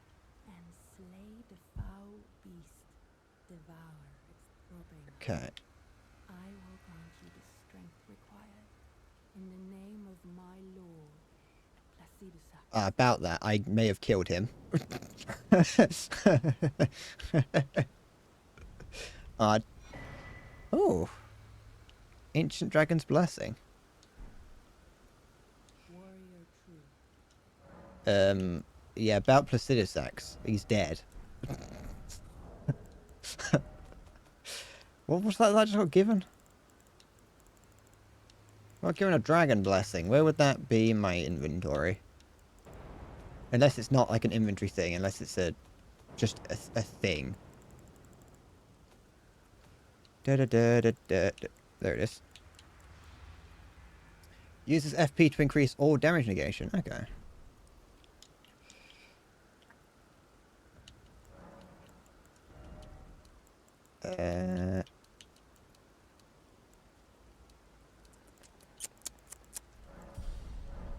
and slay the foul beast. Devour its throbbing. Okay. I will grant you the strength required in the name of my lord, Placidusax. About that, I may have killed him. Oh. Ancient Dragon's Blessing. Warrior true. Yeah, about Placidusax. He's dead. What was that I just got given? I got given a Dragon Blessing. Where would that be in my inventory? Unless it's not like an inventory thing, unless it's just a thing. There it is. Uses FP to increase all damage negation. Okay.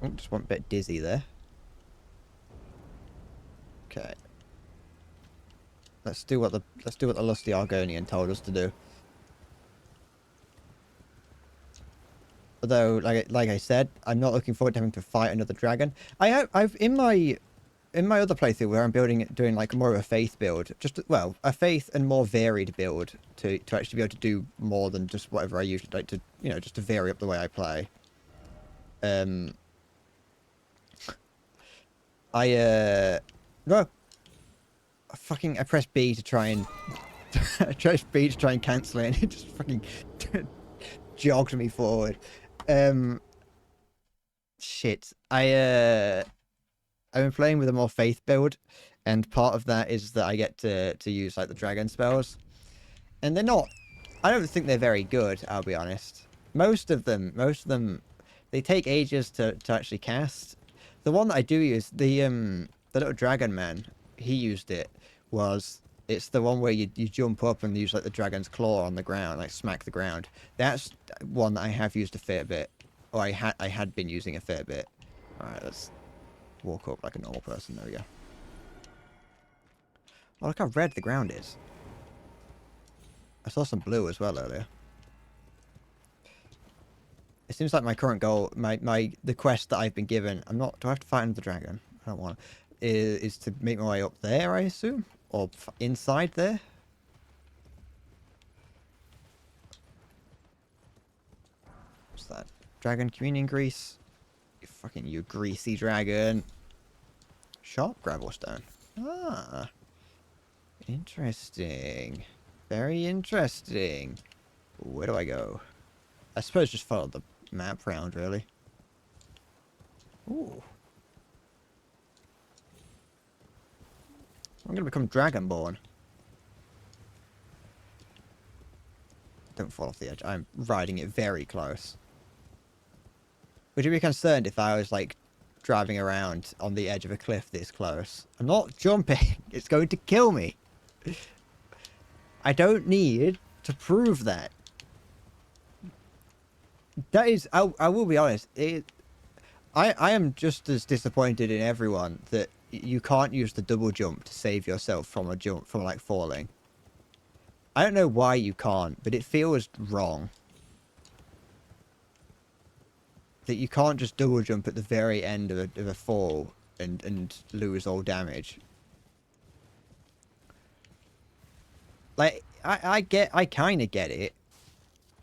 Oh, just one bit dizzy there. Okay. Let's do what the lusty Argonian told us to do. Although, like I said, I'm not looking forward to having to fight another dragon. I've in my other playthrough where I'm doing like more of a faith build, a faith and more varied build to actually be able to do more than just whatever I usually like to, just to vary up the way I play. Um, no, I pressed B to try and I pressed B to try and cancel it, and it just fucking jogged me forward. Shit. I've been playing with a more faith build, and part of that is that I get to use like the dragon spells, and they're not. I don't think they're very good. I'll be honest. Most of them, they take ages to actually cast. The one that I do use, the little dragon man, he used it. It's the one where you jump up and use like the dragon's claw on the ground, like smack the ground. That's one that I have used a fair bit, or I had been using a fair bit. All right, let's walk up like a normal person. There we go. Oh, look how red the ground is. I saw some blue as well earlier. It seems like my current goal, the quest that I've been given, do I have to fight another dragon? I don't want to. Is to make my way up there, I assume? Or inside there? What's that? Dragon communion grease? You greasy dragon. Sharp gravel stone. Ah. Interesting. Very interesting. Where do I go? I suppose just follow the map round, really. Ooh. I'm gonna become Dragonborn. Don't fall off the edge. I'm riding it very close. Would you be concerned if I was, like, driving around on the edge of a cliff this close? I'm not jumping. It's going to kill me. I don't need to prove that. That is, I will be honest. I am just as disappointed in everyone that you can't use the double jump to save yourself from like falling. I don't know why you can't, but it feels wrong. That you can't just double jump at the very end of a fall and lose all damage. Like, I kind of get it.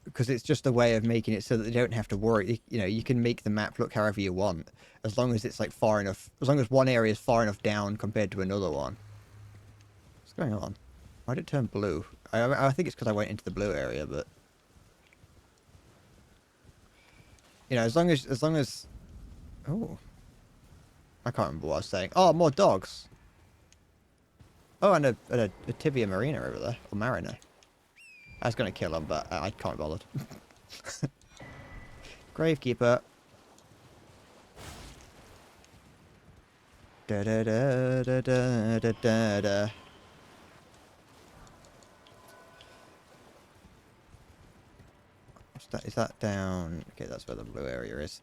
Because it's just a way of making it so that they don't have to worry. You know, you can make the map look however you want. As long as it's, like, far enough. As long as one area is far enough down compared to another one. What's going on? Why did it turn blue? I think it's because I went into the blue area, but... You know, as long as... Oh. I can't remember what I was saying. Oh, more dogs. Oh, and a tibia marina over there. Or mariner. I was going to kill him, but I can't be bothered. Gravekeeper. Da da da da da da da da. What's that? Is that down? Okay, that's where the blue area is.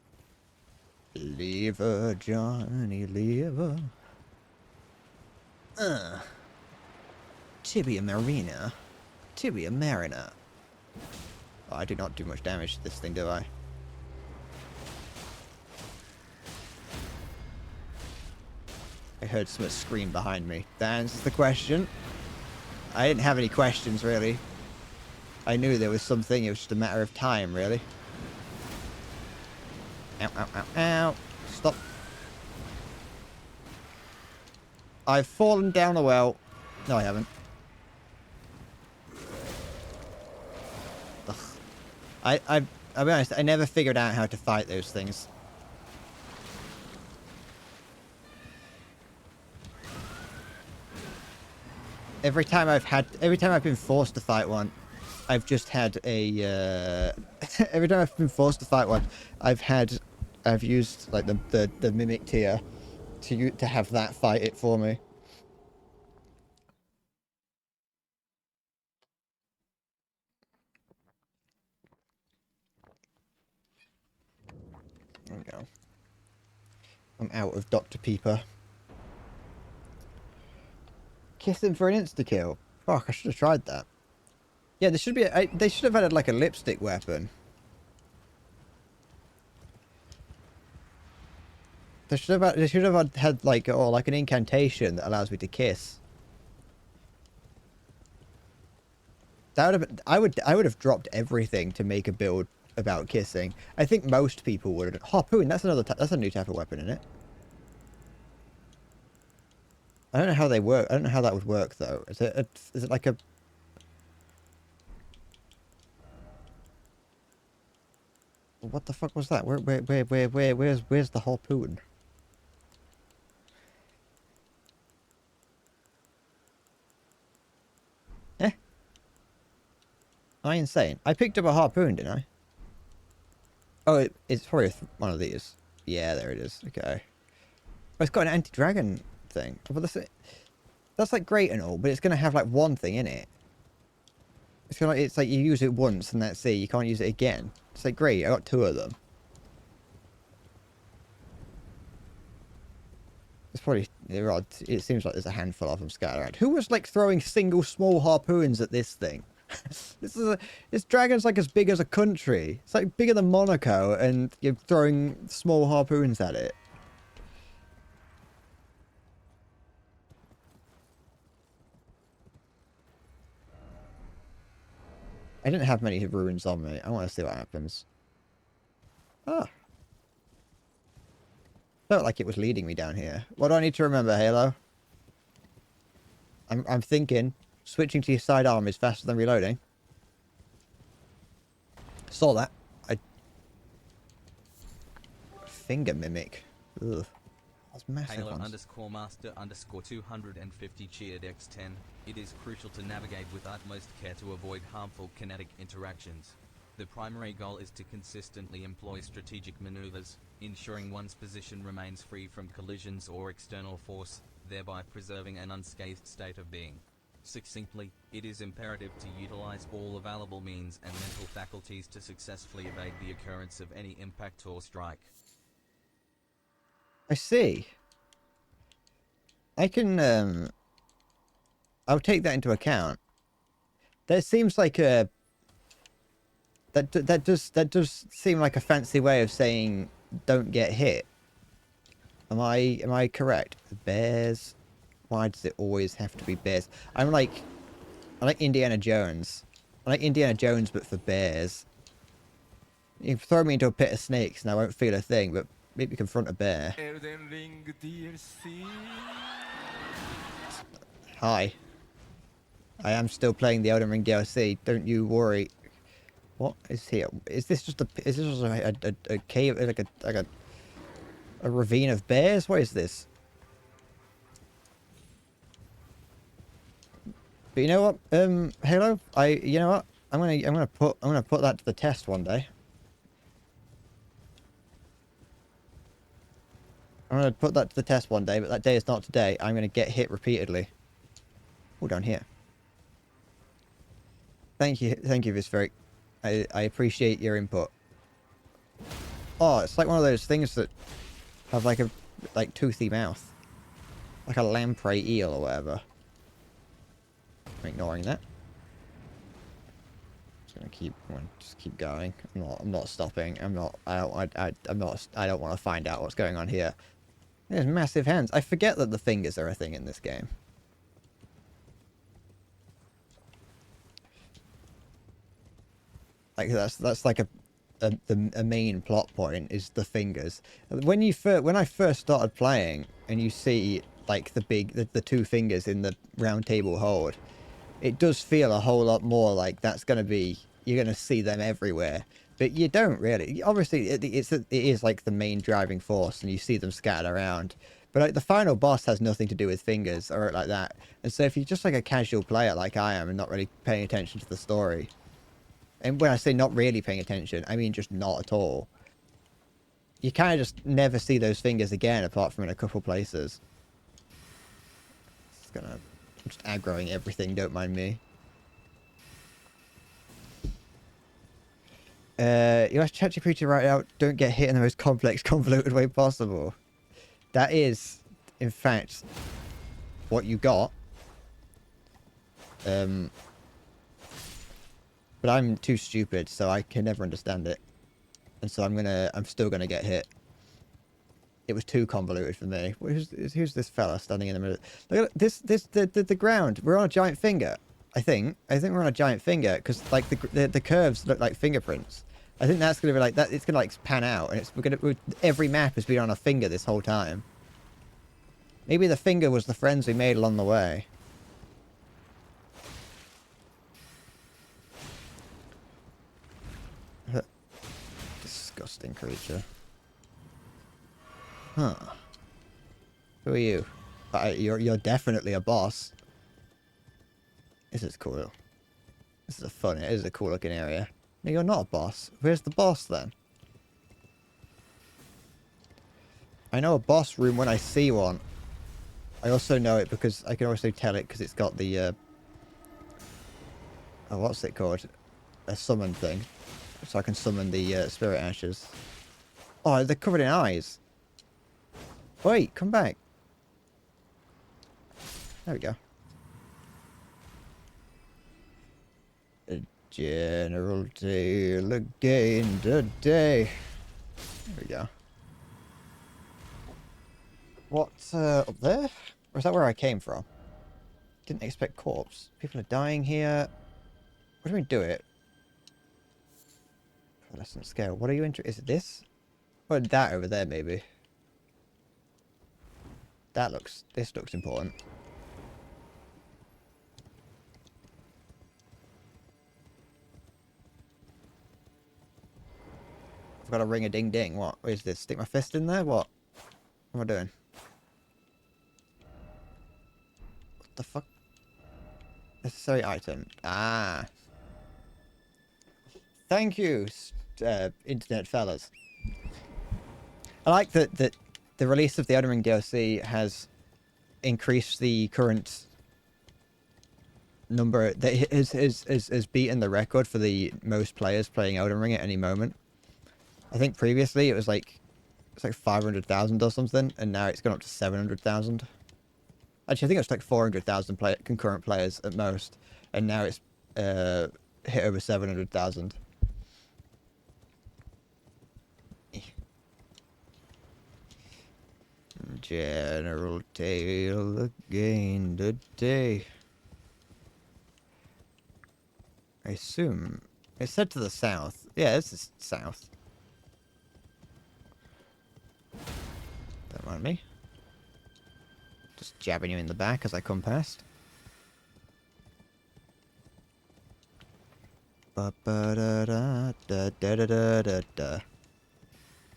Lever, Johnny, lever. Tibia marina. Tibia marina. Oh, I do not do much damage to this thing, do I? I heard someone scream behind me. That answers the question. I didn't have any questions, really. I knew there was something. It was just a matter of time, really. Ow, ow, ow, ow. Stop. I've fallen down a well. No, I haven't. I'll be honest, I never figured out how to fight those things. Every time I've been forced to fight one, I've just had a, every time I've been forced to fight one, I've used, like, the mimic tier to have that fight it for me. There we go. I'm out of Dr. Peeper. Kiss him for an insta-kill. Fuck, I should have tried that. Yeah, there should be they should have added, like, a lipstick weapon. They should have had like, or like an incantation that allows me to kiss. That would have I would have dropped everything to make a build about kissing. I think most people would. Harpoon, that's that's a new type of weapon, isn't it? I don't know how they work. I don't know how that would work though. Is it like a... What the fuck was that? Where's the harpoon? Eh? Am I insane? I picked up a harpoon, didn't I? Oh, it's probably one of these. Yeah, there it is. Okay. Oh, it's got an anti-dragon thing. But that's like great and all, but it's gonna have like one thing in it. It's like you use it once and that's it. You can't use it again. It's like great. I got 2 of them. It's probably... It seems like there's a handful of them scattered around. Who was like throwing single small harpoons at this thing? This dragon's like as big as a country. It's like bigger than Monaco, and you're throwing small harpoons at it. I didn't have many ruins on me. I want to see what happens. Ah. Felt like it was leading me down here. What do I need to remember, Halo? I'm thinking switching to your sidearm is faster than reloading. Saw that. Finger mimic. Ugh. That's massive Halo ones. underscore master underscore 250 cheered X10. It is crucial to navigate with utmost care to avoid harmful kinetic interactions. The primary goal is to consistently employ strategic maneuvers, ensuring one's position remains free from collisions or external force, thereby preserving an unscathed state of being. Succinctly, it is imperative to utilize all available means and mental faculties to successfully evade the occurrence of any impact or strike. I see. I can, I'll take that into account. That seems like a... That does seem like a fancy way of saying don't get hit. Am I correct? Bears? Why does it always have to be bears? I like Indiana Jones. I like Indiana Jones but for bears. You can throw me into a pit of snakes and I won't feel a thing, but maybe confront a bear. Elden Ring DLC. Hi. I am still playing the Elden Ring DLC. Don't you worry. What is here? Is this just a cave, like a ravine of bears? What is this? But you know what, Halo? You know what? I'm gonna put that to the test one day. I'm gonna put that to the test one day, but that day is not today. I'm gonna get hit repeatedly. Oh, down here. Thank you, Visferic. I appreciate your input. Oh, it's like one of those things that have like a toothy mouth, like a lamprey eel or whatever. I'm ignoring that. Just keep going. I'm not stopping. I don't want to find out what's going on here. There's massive hands. I forget that the fingers are a thing in this game. Like that's like a main plot point is the fingers. When I first started playing and you see like the 2 fingers in the round table hold, it does feel a whole lot more like you're gonna see them everywhere. But you don't really. Obviously, it is like the main driving force, and you see them scattered around. But like the final boss has nothing to do with fingers or like that. And so if you're just like a casual player like I am and not really paying attention to the story, and when I say not really paying attention, I mean just not at all, you kind of just never see those fingers again apart from in a couple places. I'm just aggroing everything, don't mind me. You asked ChatGPT to write out, don't get hit in the most complex, convoluted way possible. That is, in fact, what you got. But I'm too stupid, so I can never understand it. And so I'm still gonna get hit. It was too convoluted for me. Who's this fella standing in the middle? Look at this, the ground. We're on a giant finger, I think. I think we're on a giant finger, because like the curves look like fingerprints. I think that's gonna be like that. It's gonna like pan out, and every map has been on a finger this whole time. Maybe the finger was the friends we made along the way. Disgusting creature. Huh. Who are you? You're definitely a boss. This is cool. This is it is a cool looking area. No, you're not a boss. Where's the boss then? I know a boss room when I see one. I also know it because I can also tell it because it's got the oh, what's it called? A summon thing. So I can summon the spirit ashes. Oh, they're covered in eyes. Wait, come back. There we go. A general tale again today. There we go. What's up there? Or is that where I came from? Didn't expect corpse. People are dying here. What do we do it? Lesson scale. What are you interested? Is it this? Or that over there, maybe? This looks important. I've got a ring a ding ding. What is this? Stick my fist in there? What? What am I doing? What the fuck? Necessary item. Ah. Thank you, internet fellas. I like that the release of the Elden Ring DLC has increased the current number that has beaten the record for the most players playing Elden Ring at any moment. I think previously it's like 500,000 or something, and now it's gone up to 700,000. Actually, I think it's like 400,000 concurrent players at most, and now it's hit over 700,000. General tale again today. I assume it's said to the south. Yeah, this is south. Don't mind me. Just jabbing you in the back as I come past. Ba ba da da da da da da da da.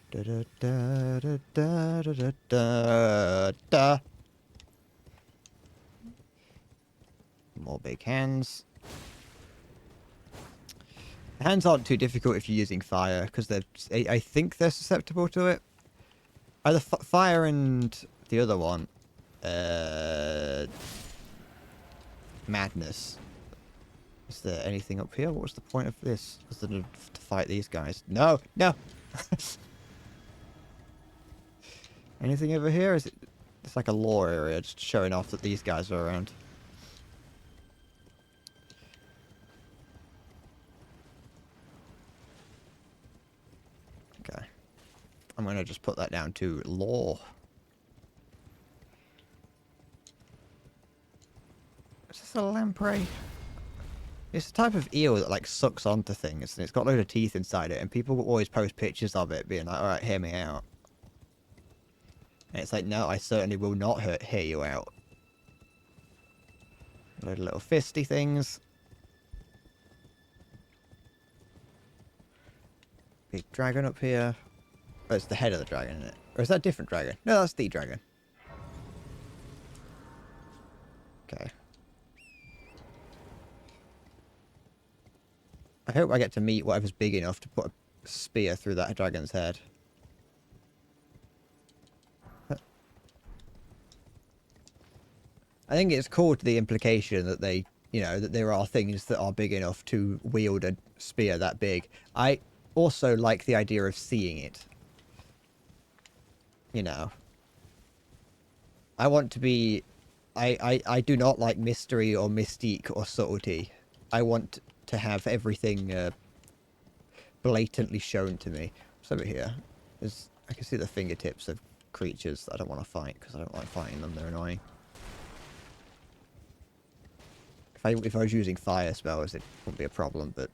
Da da da da da da da da. More big hands. The hands aren't too difficult if you're using fire, because I think they're susceptible to it. Either fire and the other one, madness. Is there anything up here? What was the point of this? Was it to fight these guys? No, no. Anything over here? Is it? It's like a lore area, just showing off that these guys are around. Okay. I'm going to just put that down to lore. Is this a lamprey? It's a type of eel that like sucks onto things, and it's got a load of teeth inside it, and people will always post pictures of it being like, alright, hear me out. And it's like, no, I certainly will not hear you out. A load of little fisty things. Big dragon up here. Oh, it's the head of the dragon, isn't it? Or is that a different dragon? No, that's the dragon. Okay. I hope I get to meet whatever's big enough to put a spear through that dragon's head. I think it's cool to the implication that they, you know, that there are things that are big enough to wield a spear that big. I also like the idea of seeing it. You know. I want to be... I do not like mystery or mystique or subtlety. I want to have everything blatantly shown to me. What's over here? I can see the fingertips of creatures that I don't want to fight because I don't like fighting them. They're annoying. If I was using fire spells, it wouldn't be a problem, but...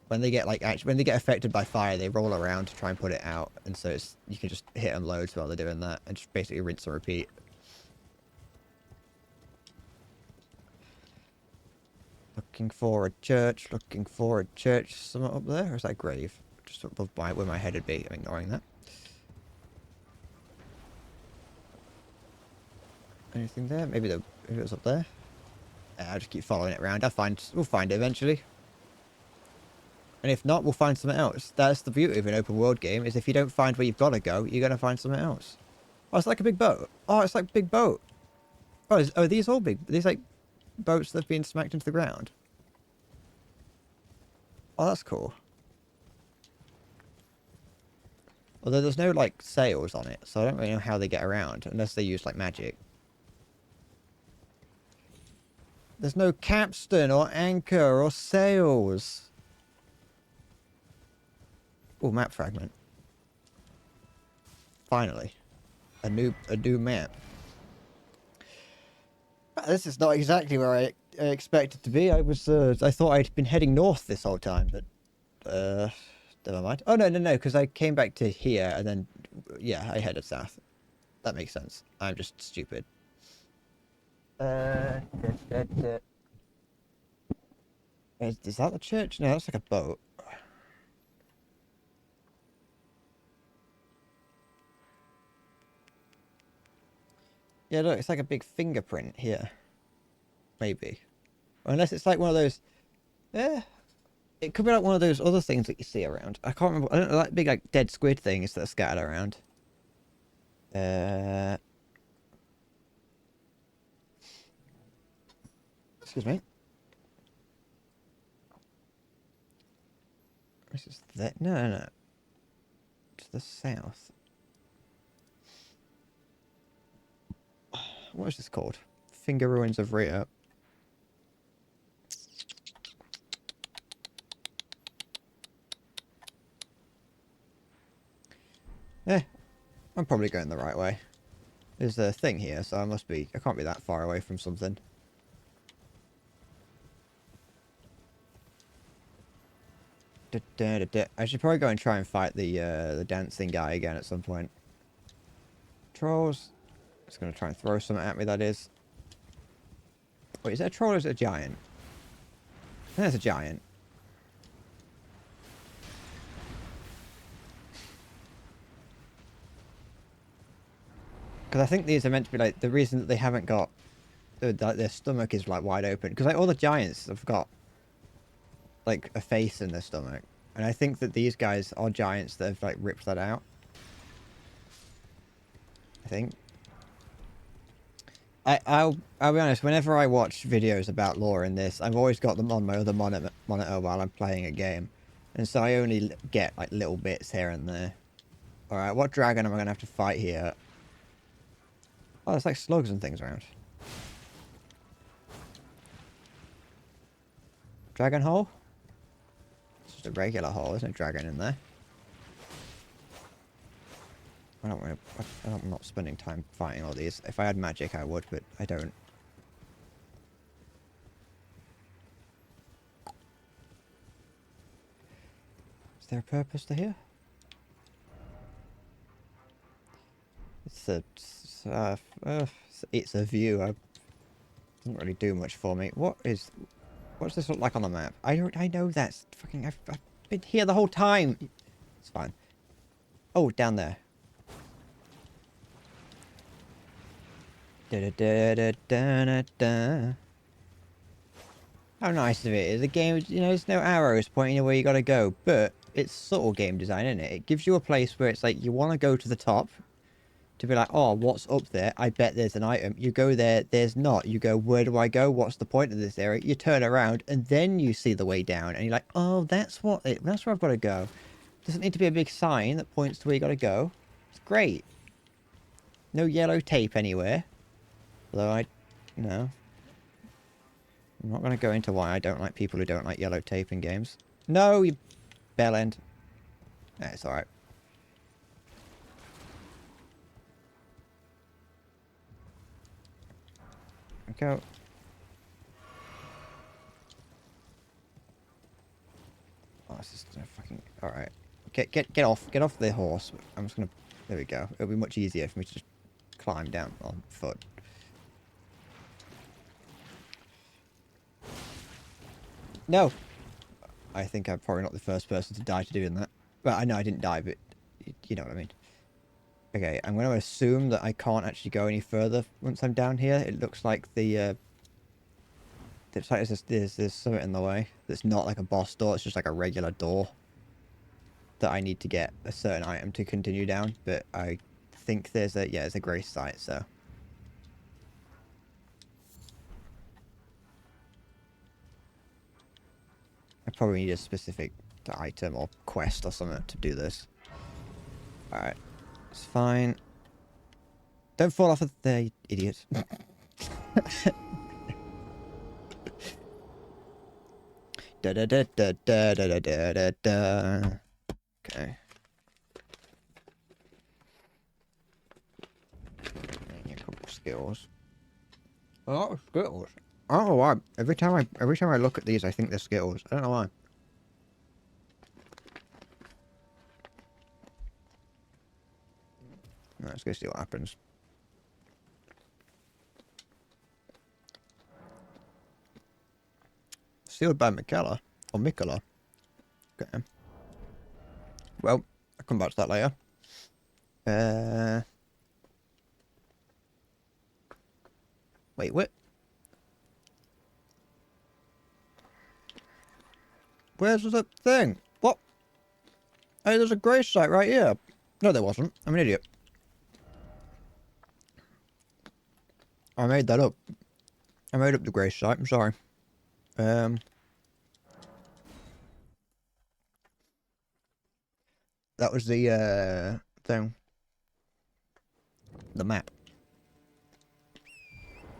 when they get like when they get affected by fire, they roll around to try and put it out, and so it's you can just hit them loads while they're doing that, and just basically rinse and repeat. Looking for a church. Looking for a church. Somewhere up there, or is that a grave? Just above where my head would be. I'm ignoring that. Anything there? Maybe it was up there. I'll just keep following it around. We'll find it eventually. And if not, we'll find something else. That's the beauty of an open world game, is if you don't find where you've got to go, you're going to find something else. Oh, it's like a big boat. Oh, it's like a big boat. Oh, are these all big? These like boats that have been smacked into the ground? Oh, that's cool. Although there's no like sails on it, so I don't really know how they get around, unless they use like magic. There's no capstan or anchor or sails. Oh, map fragment. Finally. A new map. This is not exactly where I expected to be. I thought I'd been heading north this whole time, but never mind. Oh no, because I came back to here and then yeah, I headed south. That makes sense. I'm just stupid. Is that the church? No, that's like a boat. Yeah, look, it's like a big fingerprint here. Maybe. Or unless it's like one of those... it could be like one of those other things that you see around. I can't remember. I don't know, like big like dead squid things that are scattered around. Excuse me. This is that. No. To the south. What is this called? Finger Ruins of Ria. I'm probably going the right way. There's a thing here, so I can't be that far away from something. I should probably go and try and fight the dancing guy again at some point. Trolls. It's going to try and throw something at me, that is. Wait, is that a troll or is it a giant? I think that's a giant. Because I think these are meant to be like, the reason that they haven't got, their stomach is like wide open. Because like all the giants have got like a face in their stomach. And I think that these guys are giants that have like ripped that out. I think. I'll be honest, whenever I watch videos about lore in this, I've always got them on my other monitor while I'm playing a game. And so I only get like little bits here and there. Alright, what dragon am I going to have to fight here? Oh, there's like slugs and things around. Dragon hole? It's just a regular hole, there's no dragon in there. I'm not spending time fighting all these. If I had magic, I would, but I don't. Is there a purpose to here? It's a view. It doesn't really do much for me. What's this look like on the map? I know that's fucking. I've been here the whole time. It's fine. Oh, down there. How nice of it is. The game, you know, there's no arrows pointing you where you gotta go, but it's subtle game design, isn't it? It gives you a place where it's like you want to go to the top to be like, oh, what's up there? I bet there's an item. You go there, there's not. You go, where do I go? What's the point of this area? You turn around and then you see the way down and you're like, oh, that's where I've got to go. Doesn't need to be a big sign that points to where you got to go. It's great. No yellow tape anywhere. Although no. I'm not going to go into why I don't like people who don't like yellow tape in games. No, you bell end. Nah, it's alright. Go. Oh, this is gonna fucking... Alright. Get off the horse. I'm just gonna... There we go. It'll be much easier for me to just climb down on foot. No! I think I'm probably not the first person to die to doing that. Well, I know I didn't die, but you know what I mean. Okay, I'm going to assume that I can't actually go any further once I'm down here. It looks like the... It's like there's something in the way. That's not like a boss door, it's just like a regular door. That I need to get a certain item to continue down, but I think there's a... Yeah, there's a grace site, so... I probably need a specific item or quest or something to do this. Alright. It's fine. Don't fall off of there, you idiot. Da da da da da da da da da. Okay. A couple of skills. A lot of skills. I don't know why. Every time I look at these, I think they're skills. I don't know why. Let's go see what happens. Sealed by Mikela. Or Mikola. Okay. Well, I'll come back to that later. Wait, what? Where's the thing? What? Hey, there's a grace site right here. No, there wasn't. I'm an idiot. I made that up. I made up the grace site. I'm sorry. That was the, thing. The map.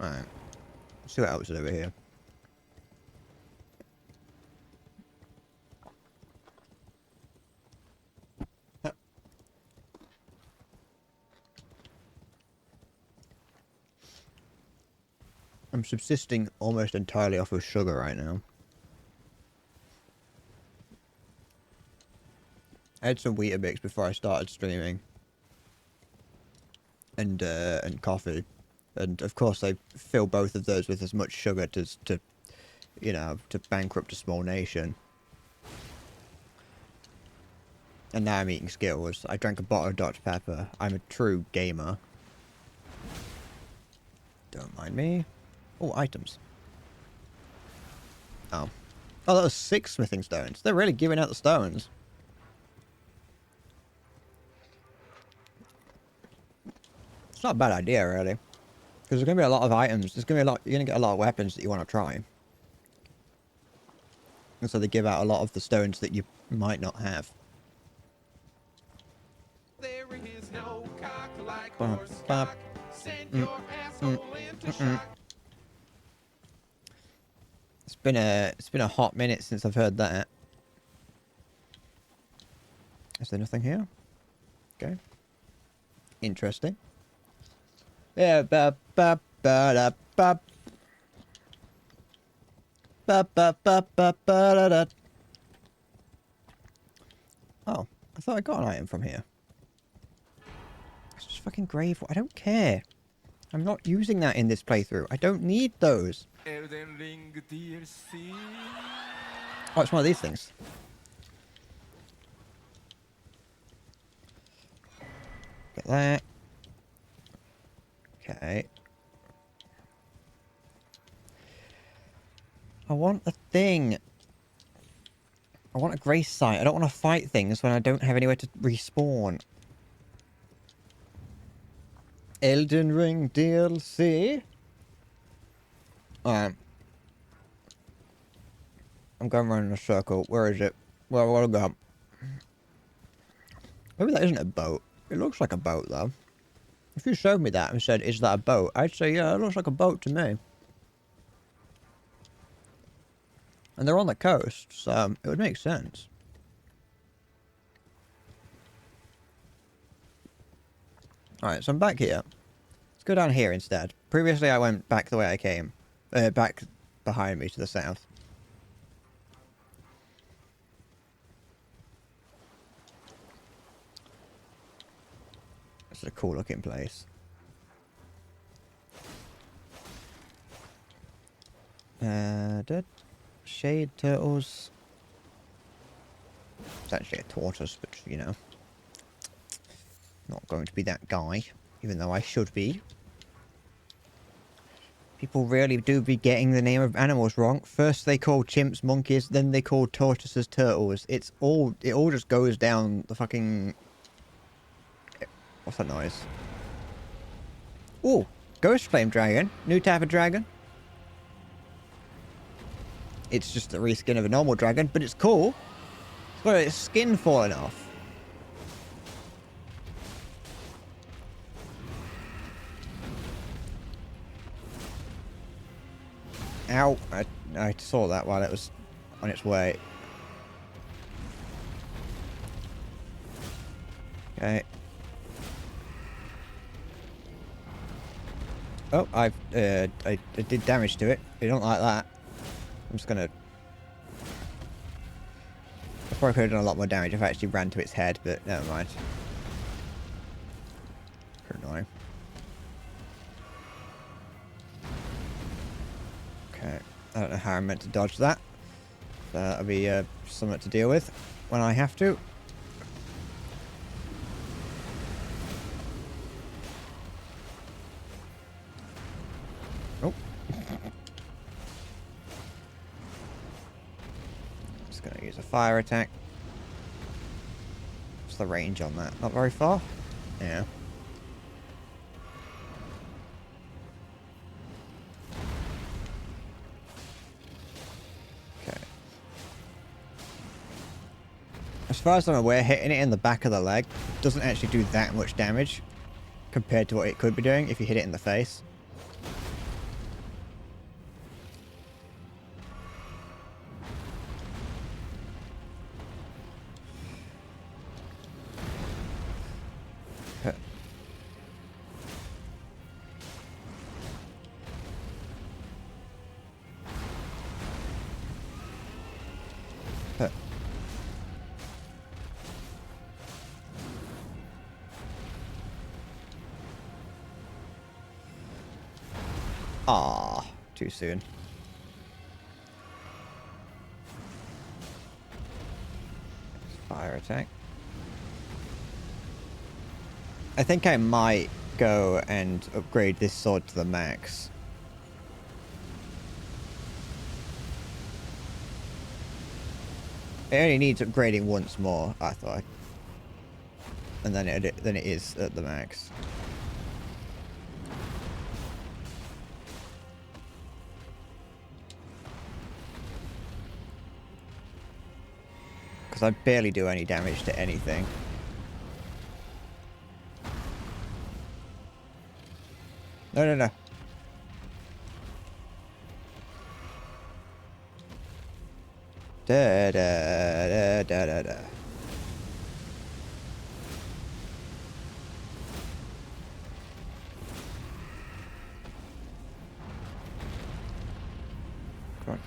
Alright. Let's see what else is over here. I'm subsisting almost entirely off of sugar right now. I had some Weetabix before I started streaming. And coffee. And of course I fill both of those with as much sugar to you know, to bankrupt a small nation. And now I'm eating Skittles. I drank a bottle of Dr. Pepper. I'm a true gamer. Don't mind me. Oh, items. Oh. Oh, that was 6 smithing stones. They're really giving out the stones. It's not a bad idea, really. Because there's going to be a lot of items. There's going to be a lot... You're going to get a lot of weapons that you want to try. And so they give out a lot of the stones that you might not have. There is no cock like Bop, horse bop. cock. Send your asshole into shock. It's been a hot minute since I've heard that. Is there nothing here? Okay. Interesting. Yeah, ba ba ba da ba. Ba ba ba ba ba da da. Oh, I thought I got an item from here. It's just fucking grave. I don't care. I'm not using that in this playthrough. I don't need those. Elden Ring DLC. Oh, it's one of these things. Get that. Okay. I want a thing. I want a grace site. I don't want to fight things when I don't have anywhere to respawn. Elden Ring DLC. Alright. I'm going around in a circle. Where is it? Where I want to go? Maybe that isn't a boat. It looks like a boat, though. If you showed me that and said, is that a boat? I'd say, yeah, it looks like a boat to me. And they're on the coast, so it would make sense. Alright, so I'm back here. Let's go down here instead. Previously I went back the way I came. Back behind me to the south. It's a cool looking place. Shade turtles. It's actually a tortoise, but you know, not going to be that guy, even though I should be. People really do be getting the name of animals wrong. First they call chimps monkeys, then they call tortoises turtles. It all just goes down the fucking... What's that noise? Ooh, ghost flame dragon. New type of dragon. It's just a reskin of a normal dragon, but it's cool. It's got its skin falling off. Ow. I saw that while it was on its way. Okay. Oh, I did damage to it. I don't like that. I'm just gonna... I probably could have done a lot more damage if I actually ran to its head, but never mind. Annoying. Okay, I don't know how I'm meant to dodge that. That'll be something to deal with when I have to. Oh. Just gonna use a fire attack. What's the range on that? Not very far? Yeah. As far as I'm aware, hitting it in the back of the leg doesn't actually do that much damage compared to what it could be doing if you hit it in the face. Huh. Huh. Ah, too soon. Fire attack. I think I might go and upgrade this sword to the max. It only needs upgrading once more, I thought. And then it is at the max. Because I barely do any damage to anything. No, no, no. Da da da da da da. Come on.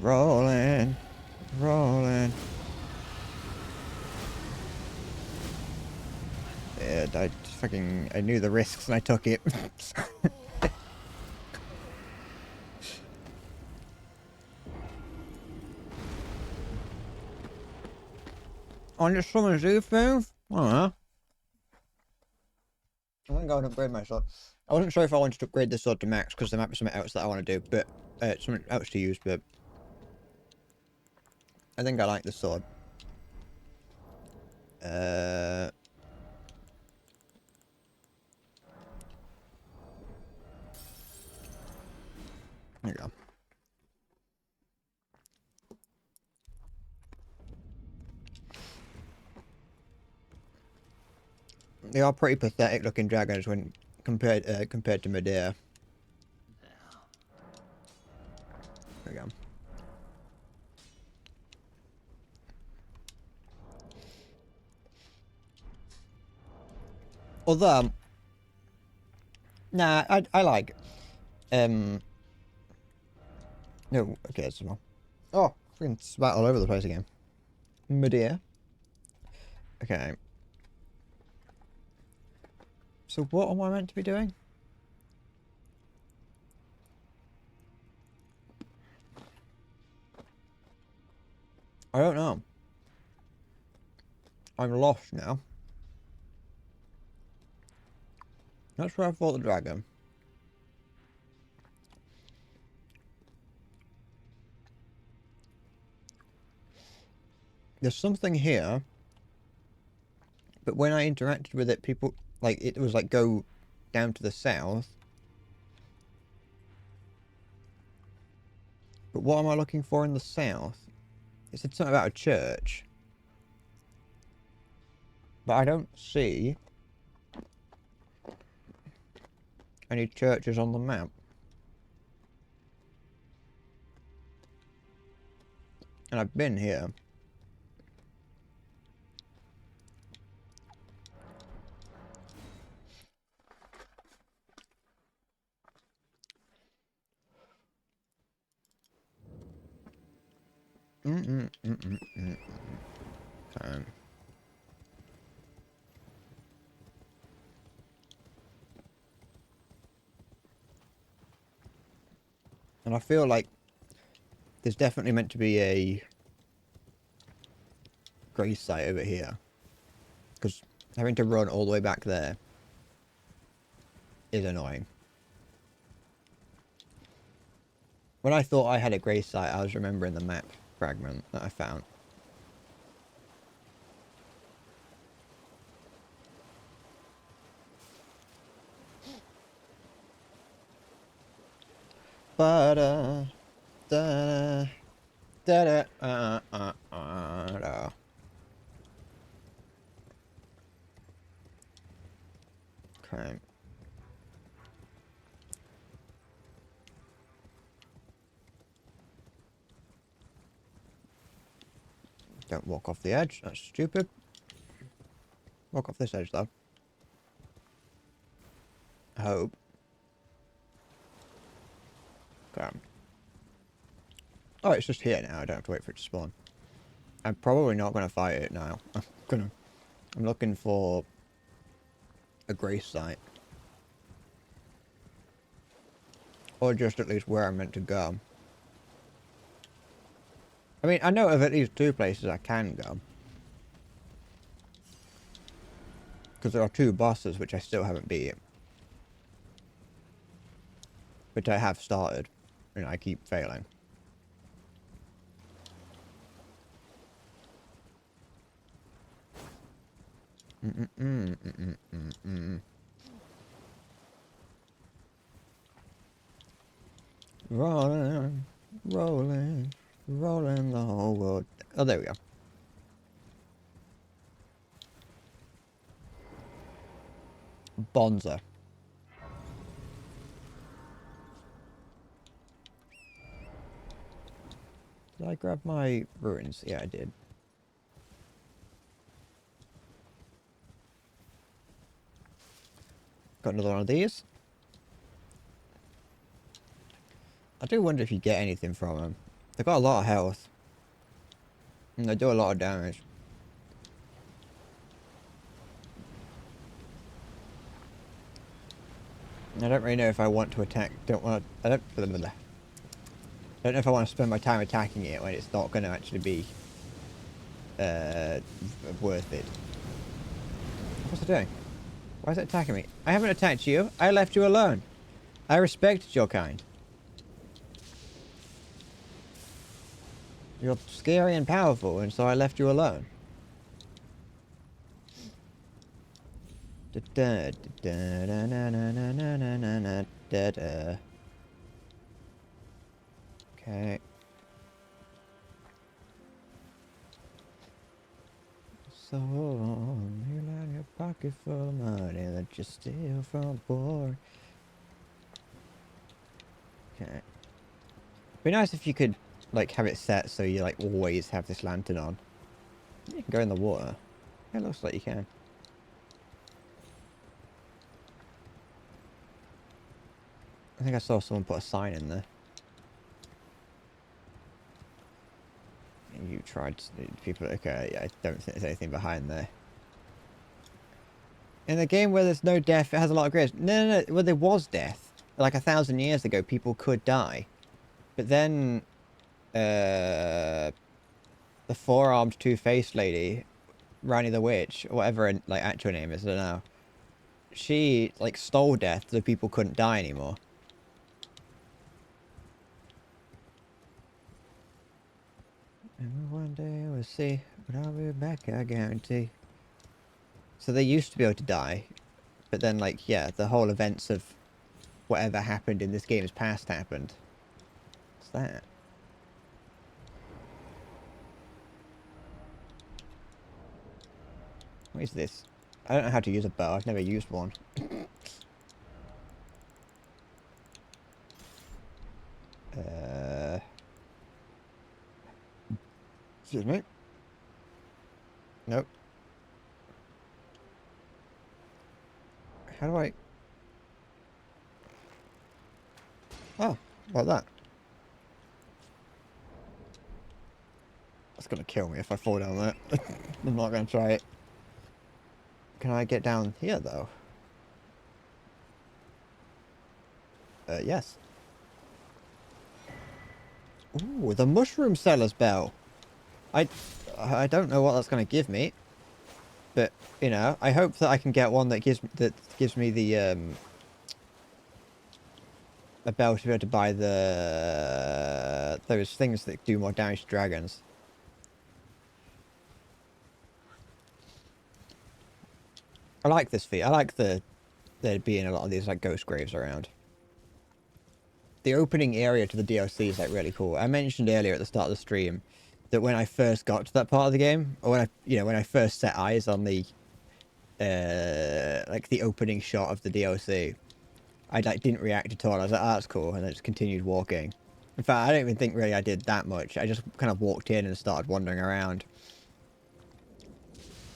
Rolling, rolling. Yeah, I knew the risks and I took it. On your summon's zoo thing? I don't know. I'm gonna go and upgrade my sword. I wasn't sure if I wanted to upgrade the sword to max because there might be something else that I want to do, but something else to use, but I think I like the sword. There you go. They are pretty pathetic looking dragons when compared to Medea. There we go. Although, nah, I like. No, okay, that's wrong. Oh, Freaking spat all over the place again. My dear. Okay. So what am I meant to be doing? I don't know. I'm lost now. That's where I fought the dragon. There's something here. But when I interacted with it, people... Like, it was like, go down to the south. But what am I looking for in the south? It said something about a church. But I don't see any churches on the map. And I've been here. Okay. And I feel like there's definitely meant to be a grace site over here. Because having to run all the way back there is annoying. When I thought I had a grace site, I was remembering the map fragment that I found. Ba-da, da-da, da-da, da. Okay. Don't walk off the edge. That's stupid. Walk off this edge, though. I hope. Okay. Oh, it's just here now. I don't have to wait for it to spawn. I'm probably not going to fight it now. I'm looking for a grace site. Or just at least where I'm meant to go. I mean, I know of at least 2 places I can go. Because there are 2 bosses which I still haven't beat. Which I have started. And I keep failing. Rolling, rolling, rolling the whole world. Oh, there we go. Bonza. Did I grab my ruins? Yeah, I did. Got another one of these. I do wonder if you get anything from them. They've got a lot of health. And they do a lot of damage. I don't really know if I want to attack. I don't know if I want to spend my time attacking it when it's not going to actually be worth it. What's it doing? Why is it attacking me? I haven't attacked you. I left you alone. I respected your kind. You're scary and powerful, and so I left you alone. Okay. So you line your pocket full of money that you steal from poor. Okay. Be nice if you could like have it set so you like always have this lantern on. You can go in the water. It looks like you can. I think I saw someone put a sign in there. You tried people. Okay, I don't think there's anything behind there. In a game where there's no death, it has a lot of graves. No. Well, there was death. Like 1,000 years ago, people could die, but then the four-armed, two-faced lady, Rani the Witch, or whatever her like actual name is, I don't know. She like stole death so people couldn't die anymore. And one day we'll see, but I'll be back, I guarantee. So they used to be able to die, but then, like, yeah, the whole events of whatever happened in this game's past happened. What's that? What is this? I don't know how to use a bow. I've never used one. Excuse me. Nope. How do I... Oh, like that. That's gonna kill me if I fall down there. I'm not gonna try it. Can I get down here, though? Yes. Ooh, the mushroom seller's bell. I don't know what that's gonna give me, but you know, I hope that I can get one that gives me the a bell to be able to buy those things that do more damage to dragons. I like this feat. I like there being a lot of these like ghost graves around. The opening area to the DLC is like really cool. I mentioned earlier at the start of the stream that when I first got to that part of the game, or when I first set eyes on the like the opening shot of the DLC, I like didn't react at all. I was like, oh, that's cool, and I just continued walking. In fact, I don't even think really I did that much. I just kind of walked in and started wandering around.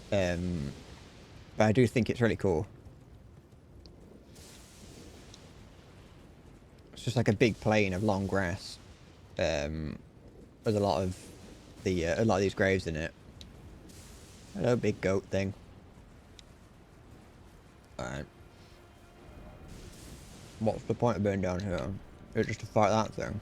But I do think it's really cool. It's just like a big plain of long grass. There's a lot of these graves in it. Hello, big goat thing. Alright. What's the point of being down here? It's just to fight that thing.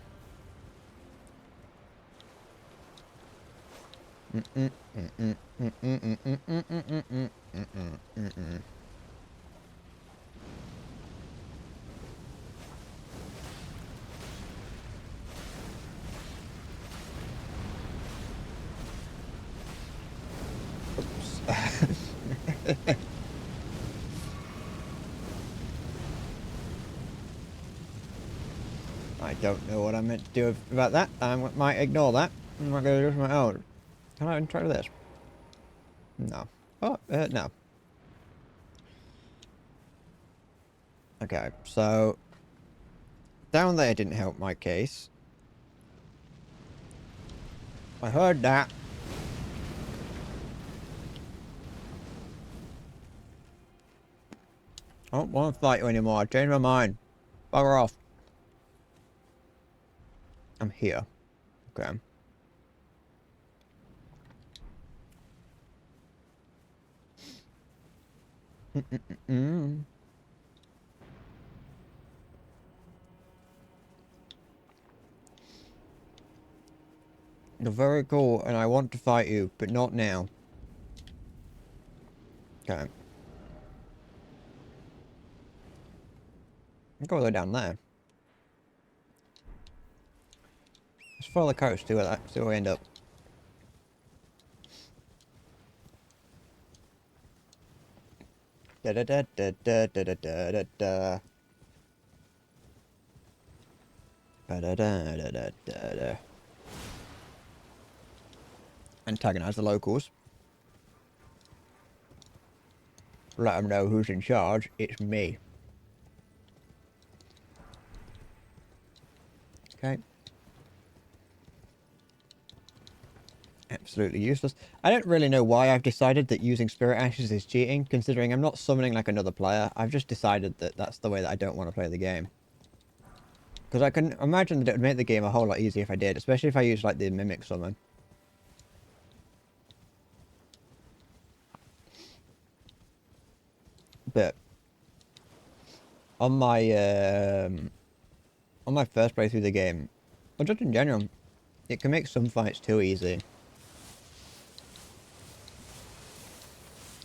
I don't know what I meant to do about that. I might ignore that. I'm not going to do it on my own. Can I try this? No. Oh, no. Okay, so... down there didn't help my case. I heard that. I don't want to fight you anymore. I changed my mind. Bugger off. I'm here. Okay. You're very cool, and I want to fight you, but not now. Okay. Go all the way down there. Let's follow the coast, see where we end up. Da da da da da da da da da da. Ba da da da da da da. Antagonize the locals. Let them know who's in charge. It's me. Okay. Absolutely useless. I don't really know why I've decided that using Spirit Ashes is cheating, considering I'm not summoning like another player. I've just decided that that's the way that I don't want to play the game. Because I can imagine that it would make the game a whole lot easier if I did, especially if I used like the Mimic Summon. on my first playthrough of the game, or just in general, it can make some fights too easy.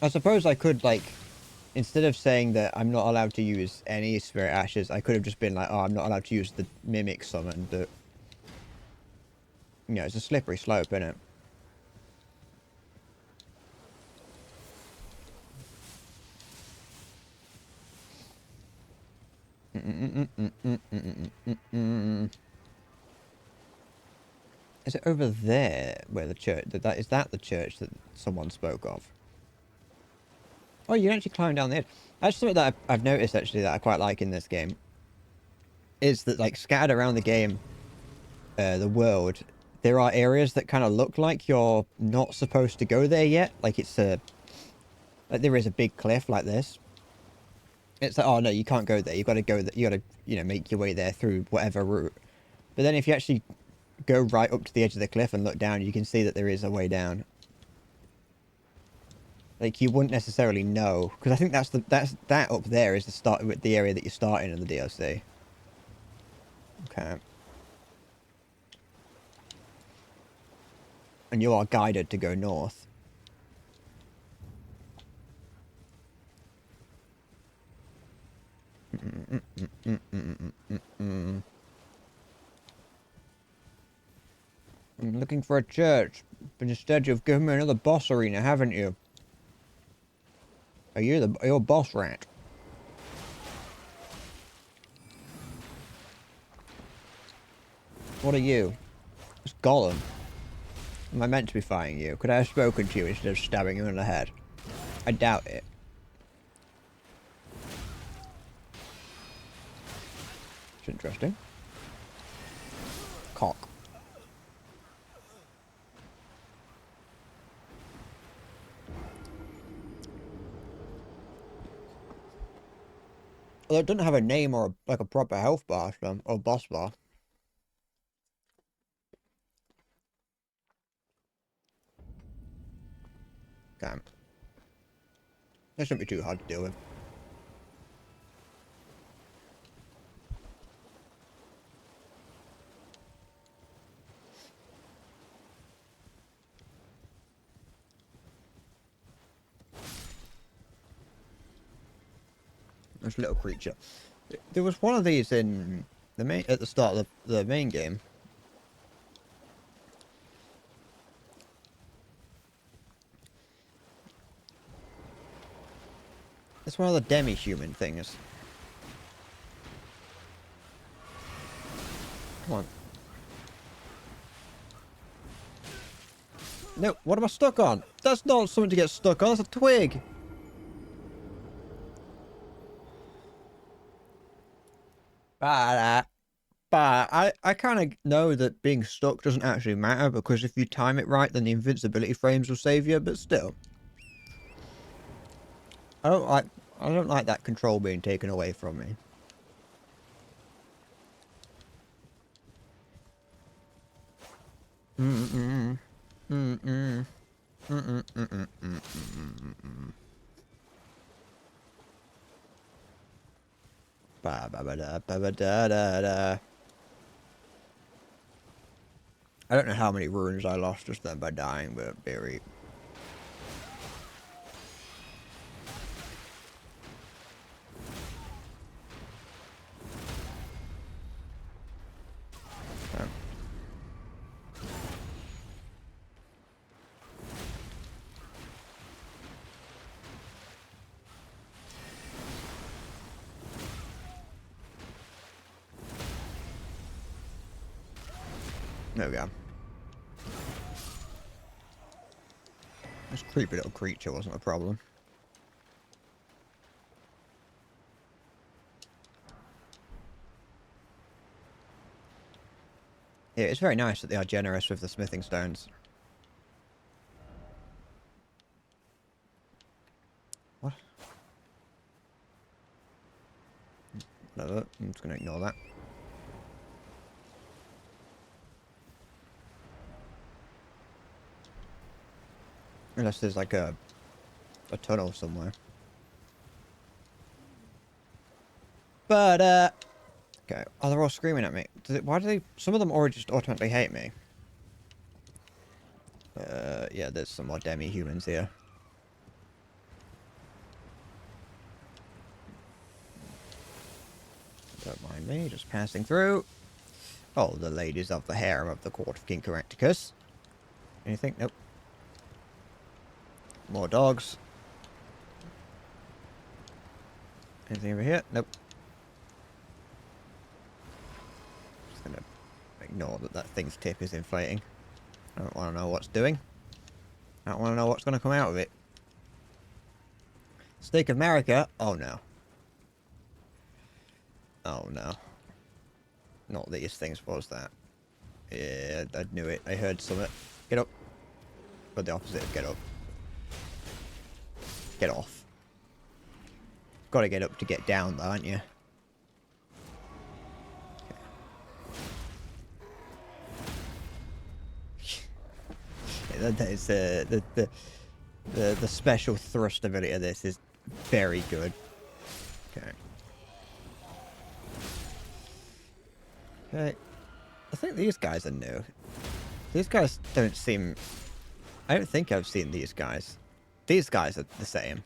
I suppose I could, like, instead of saying that I'm not allowed to use any Spirit Ashes, I could have just been like, oh, I'm not allowed to use the Mimic Summon, but, you know, it's a slippery slope, isn't it? Is it over there where the church, is that the church that someone spoke of? Oh, you can actually climb down the edge. That's something that I've noticed, actually, that I quite like in this game. Is that, like, scattered around the game, the world, there are areas that kind of look like you're not supposed to go there yet. Like, it's a... Like, there is a big cliff like this. It's like, oh, no, you can't go there. You got to go there. You got to, you know, make your way there through whatever route. But then if you actually go right up to the edge of the cliff and look down, you can see that there is a way down. Like, you wouldn't necessarily know, because I think that up there is the area that you're starting in the DLC. Okay. And you are guided to go north. I'm looking for a church, but instead you've given me another boss arena, haven't you? Are you a boss rat? What are you? It's Gollum. Am I meant to be fighting you? Could I have spoken to you instead of stabbing you in the head? I doubt it. It's interesting. Cock. Although it doesn't have a name or like a proper health bar or boss bar. Damn. That shouldn't be too hard to deal with. This little creature. There was one of these in the at the start of the main game. It's one of the demi-human things. Come on. No, what am I stuck on? That's not something to get stuck on, that's a twig! But I kind of know that being stuck doesn't actually matter, because if you time it right, then the invincibility frames will save you, but still. I don't like that control being taken away from me. Mm-mm. Mm-mm. Mm-mm. Mm-mm. Mm-mm. Ba ba ba da ba ba da da da. I don't know how many runes I lost just then by dying, but very. There we go. This creepy little creature wasn't a problem. Yeah, it's very nice that they are generous with the smithing stones. What? Whatever, I'm just gonna ignore that. Unless there's like a tunnel somewhere. But, okay. Oh, they're all screaming at me. Why do they... Some of them already just automatically hate me. Yeah, there's some more demi-humans here. Don't mind me, just passing through. Oh, the ladies of the harem of the court of King Caractacus. Anything? Nope. More dogs. Anything over here? Nope. Just gonna ignore that that thing's tip is inflating. I don't want to know what's doing. I don't want to know what's gonna come out of it. Steak of America? Oh no. Oh no. Not these things, was that? Yeah, I knew it. I heard something. Get up. But the opposite of get up. Get off. Gotta get up to get down though, aren't you? Yeah, that is, the special thrust ability of this is very good. Okay. Okay. I think these guys are new. These guys don't seem... I don't think I've seen these guys. These guys are the same.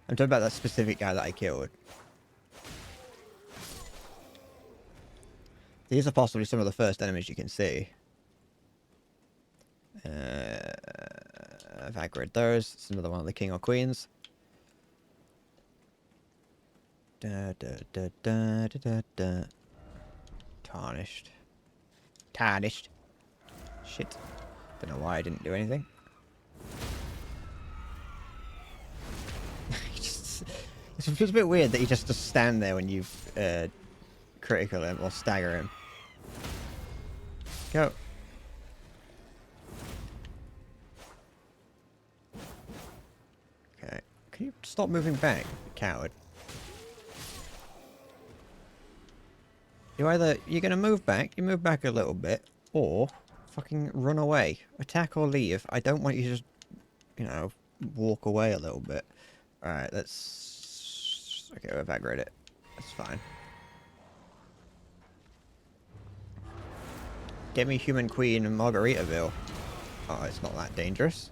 I'm talking about that specific guy that I killed. These are possibly some of the first enemies you can see. I've aggroed those. It's another one of the king or queens. Da da da da da da da. Tarnished. Tarnished. Shit. Don't know why I didn't do anything. It's just a bit weird that you just stand there when you critical him or stagger him. Go. Okay. Can you stop moving back, coward? You're gonna move back, you move back a little bit, or fucking run away. Attack or leave. I don't want you to just, you know, walk away a little bit. Alright, let's... Okay, we've aggroed it. That's fine. Demi-human queen in Margaritaville. Oh, it's not that dangerous.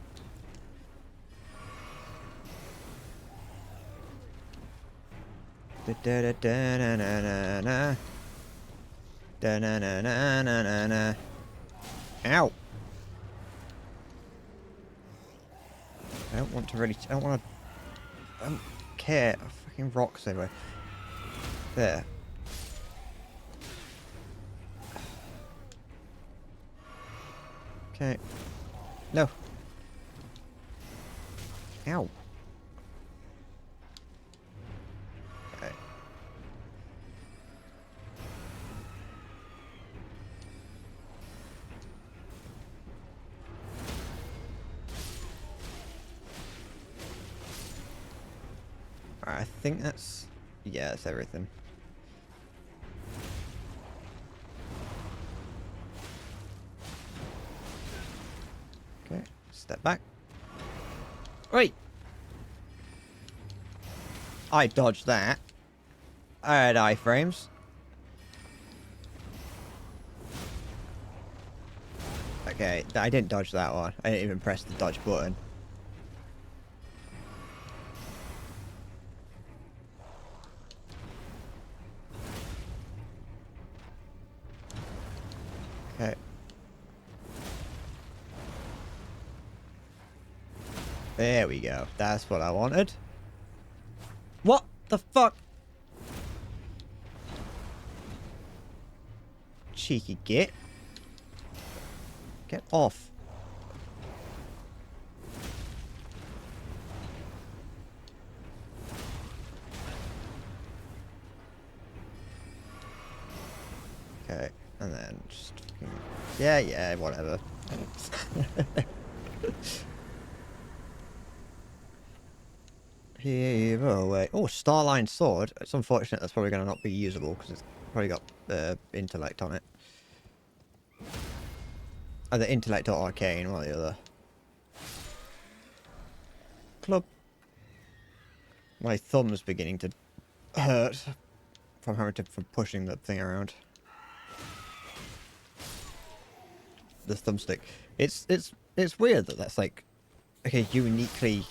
Da da da da na na na na. Da na na na na na na. Ow! I don't want to really... I don't want to... I don't care. Fucking rocks everywhere. There. Okay. No. Ow. Okay. Alright, I think that's... Yeah, that's everything. Okay, step back. Wait! I dodged that. I had iframes. Okay, I didn't dodge that one. I didn't even press the dodge button. Okay. There we go. That's what I wanted. What the fuck? Cheeky git. Get off. Okay, and then just... Yeah, whatever. Heave away. Oh, Starline Sword. It's unfortunate that's probably going to not be usable because it's probably got intellect on it. Either intellect or arcane, one or the other. Club. My thumb's beginning to hurt. from from pushing the thing around. The thumbstick. It's weird that that's like a uniquely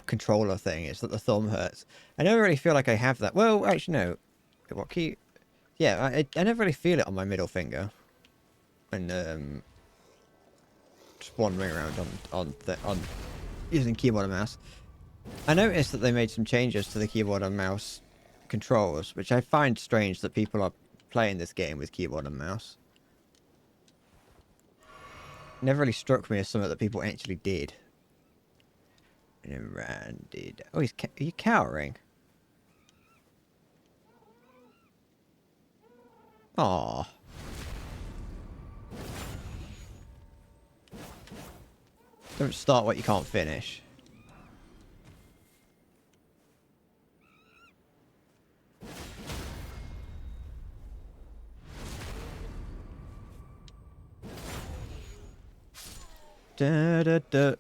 controller thing. It's that the thumb hurts. I never really feel like I have that. Well, actually no. What key? Yeah, I never really feel it on my middle finger. And just wandering around on using keyboard and mouse. I noticed that they made some changes to the keyboard and mouse controls, which I find strange that people are playing this game with keyboard and mouse. Never really struck me as something that people actually did. Did. Oh, are you cowering? Aww. Don't start what you can't finish. Da, da, da.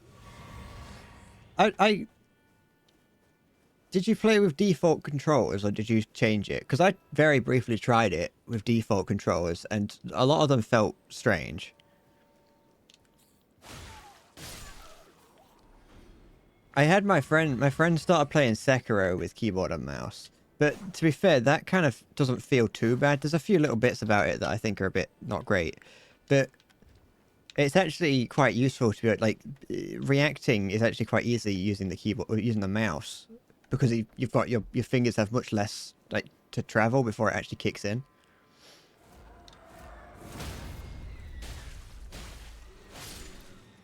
Did you play with default controllers or did you change it? Because I very briefly tried it with default controllers and a lot of them felt strange. I had my friend started playing Sekiro with keyboard and mouse. But to be fair, that kind of doesn't feel too bad. There's a few little bits about it that I think are a bit not great. But it's actually quite useful to be like reacting is actually quite easy using the keyboard or using the mouse because you've got your fingers have much less like to travel before it actually kicks in.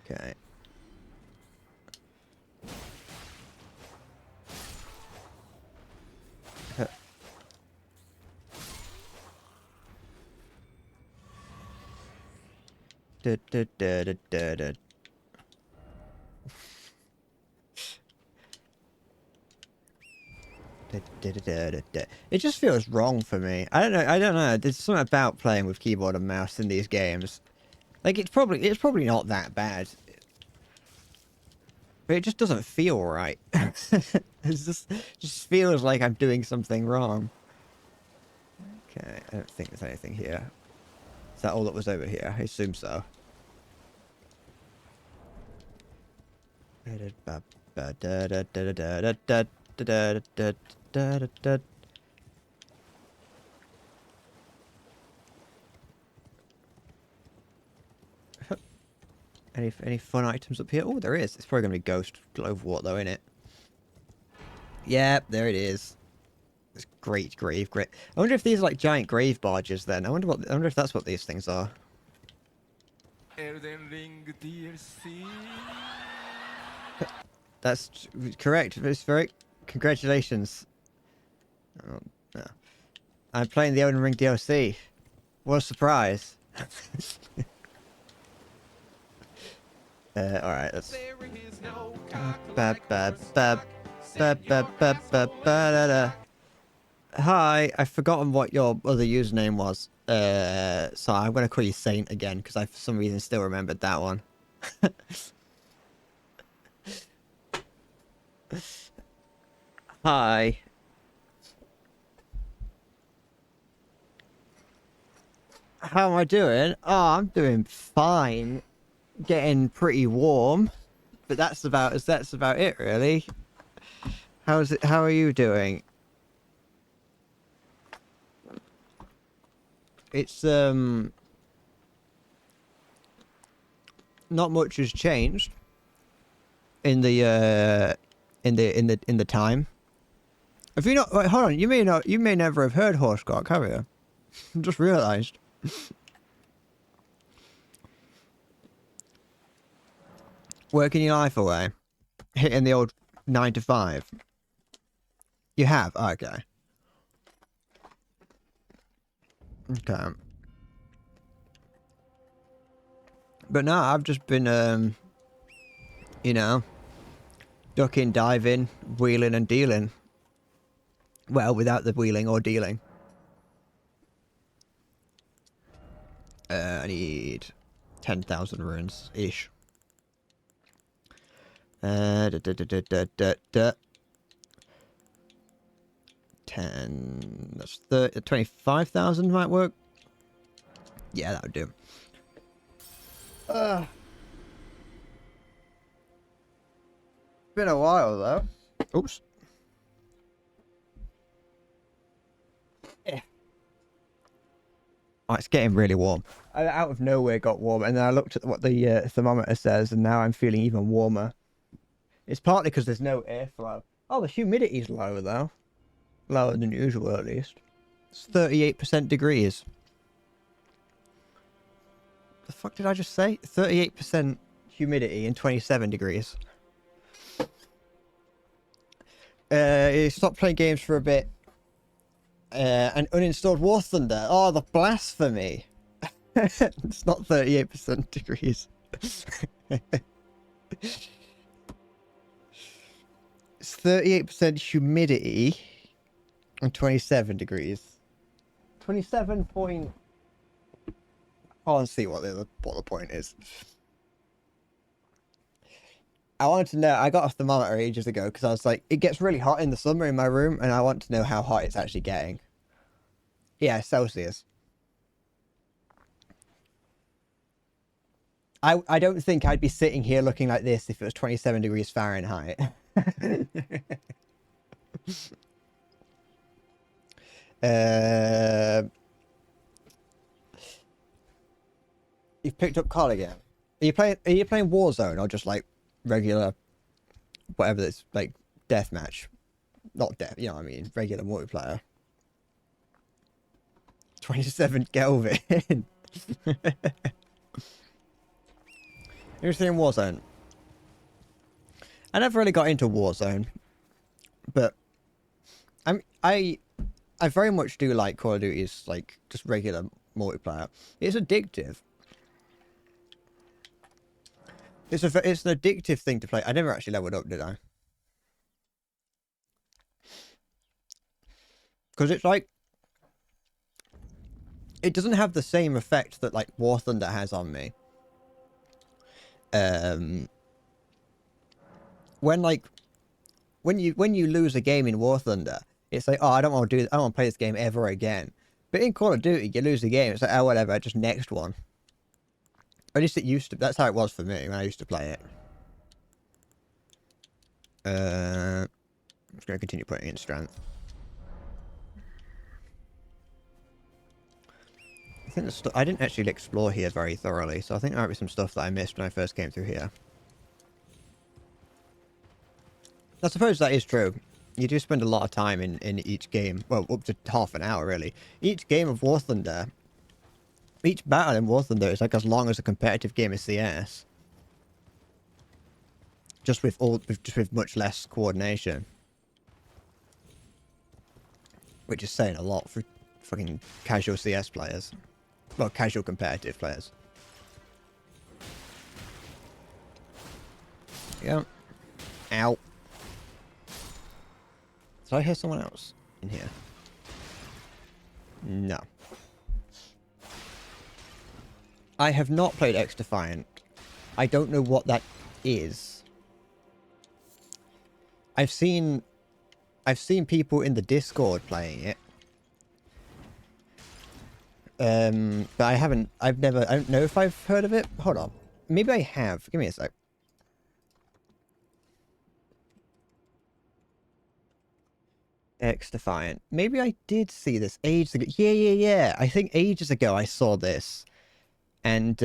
Okay. Da, da, da, da, da, da. It just feels wrong for me. I don't know. There's something about playing with keyboard and mouse in these games. Like it's probably not that bad. But it just doesn't feel right. It just feels like I'm doing something wrong. Okay, I don't think there's anything here. Is that all that was over here? I assume so. Any fun items up here? Oh, there is. It's probably gonna be ghost Gloverwort though, isn't it? Yep, there it is. It's great grave grit. I wonder if these are like giant grave barges then. I wonder if that's what these things are. Elden Ring DLC. That's correct. It's very congratulations. Oh, no. I'm playing the Elden Ring DLC. What a surprise. Alright, let's... There is no Hi, I've forgotten what your other username was. So I'm gonna call you Saint again, because I for some reason still remembered that one. Hi. How am I doing? Oh, I'm doing fine. Getting pretty warm. But that's about it really. How are you doing? It's not much has changed in the time. Have you not? Wait, hold on. You may never have heard Horsecock, have you? I just realised. Working your life away, hitting the old 9 to 5. You have? Oh, okay. Okay. But no, I've just been, you know, ducking, diving, wheeling and dealing. Well, without the wheeling or dealing. I need 10,000 runes-ish. Da, da, da, da, da, da, da. 10. That's 25,000 might work. Yeah, that would do. Been a while though. Oops. Yeah. Oh, it's getting really warm. I out of nowhere got warm, and then I looked at what the thermometer says, and now I'm feeling even warmer. It's partly because there's no airflow. Oh, the humidity's low though. Lower than usual, at least. It's 38% degrees. The fuck did I just say? 38% humidity and 27 degrees. He stopped playing games for a bit. And uninstalled War Thunder. Oh, the blasphemy. It's not 38% degrees. It's 38% humidity and 27 degrees. 27 point... I can't see what the point is. I wanted to know, I got a thermometer ages ago because I was like, it gets really hot in the summer in my room, and I want to know how hot it's actually getting. Yeah, Celsius. I don't think I'd be sitting here looking like this if it was 27 degrees Fahrenheit. You've picked up COD again. Are you playing Warzone or just like regular whatever that's like deathmatch? Not death, you know what I mean, regular multiplayer. 27 Kelvin. Interesting in Warzone. I never really got into Warzone, but I very much do like Call of Duty's like just regular multiplayer. It's addictive. It's an addictive thing to play. I never actually leveled up, did I? Because it's like it doesn't have the same effect that like War Thunder has on me. When you lose a game in War Thunder, it's like, oh, I don't want to play this game ever again. But in Call of Duty, you lose the game, it's like, oh, whatever, just next one. At least it used to. That's how it was for me when I used to play it. I'm just gonna continue putting in strength. I think I didn't actually explore here very thoroughly, so I think there might be some stuff that I missed when I first came through here. I suppose that is true. You do spend a lot of time in each game. Well, up to half an hour, really. Each game of War Thunder, each battle in War Thunder is like as long as a competitive game of CS. Just with much less coordination. Which is saying a lot for fucking casual CS players. Well, casual competitive players. Yeah. Ow. Did I hear someone else in here? No. I have not played X Defiant. I don't know what that is. I've seen people in the Discord playing it. But I don't know if I've heard of it. Hold on. Maybe I have. Give me a sec. X Defiant. Maybe I did see this ages ago. Yeah. I think ages ago I saw this. And,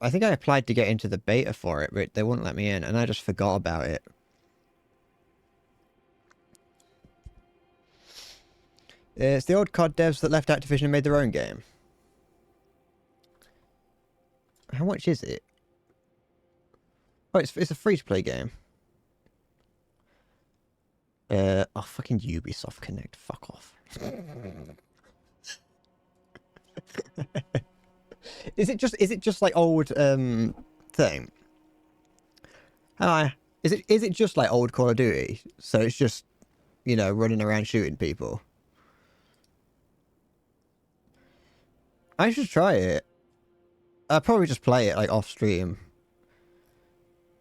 I think I applied to get into the beta for it, but they wouldn't let me in, and I just forgot about it. It's the old COD devs that left Activision and made their own game. How much is it? Oh, it's a free-to-play game. Oh, fucking Ubisoft Connect. Fuck off. Is it just like old thing? Is it just like old Call of Duty? So it's just, you know, running around shooting people. I should try it. I'll probably just play it like off stream.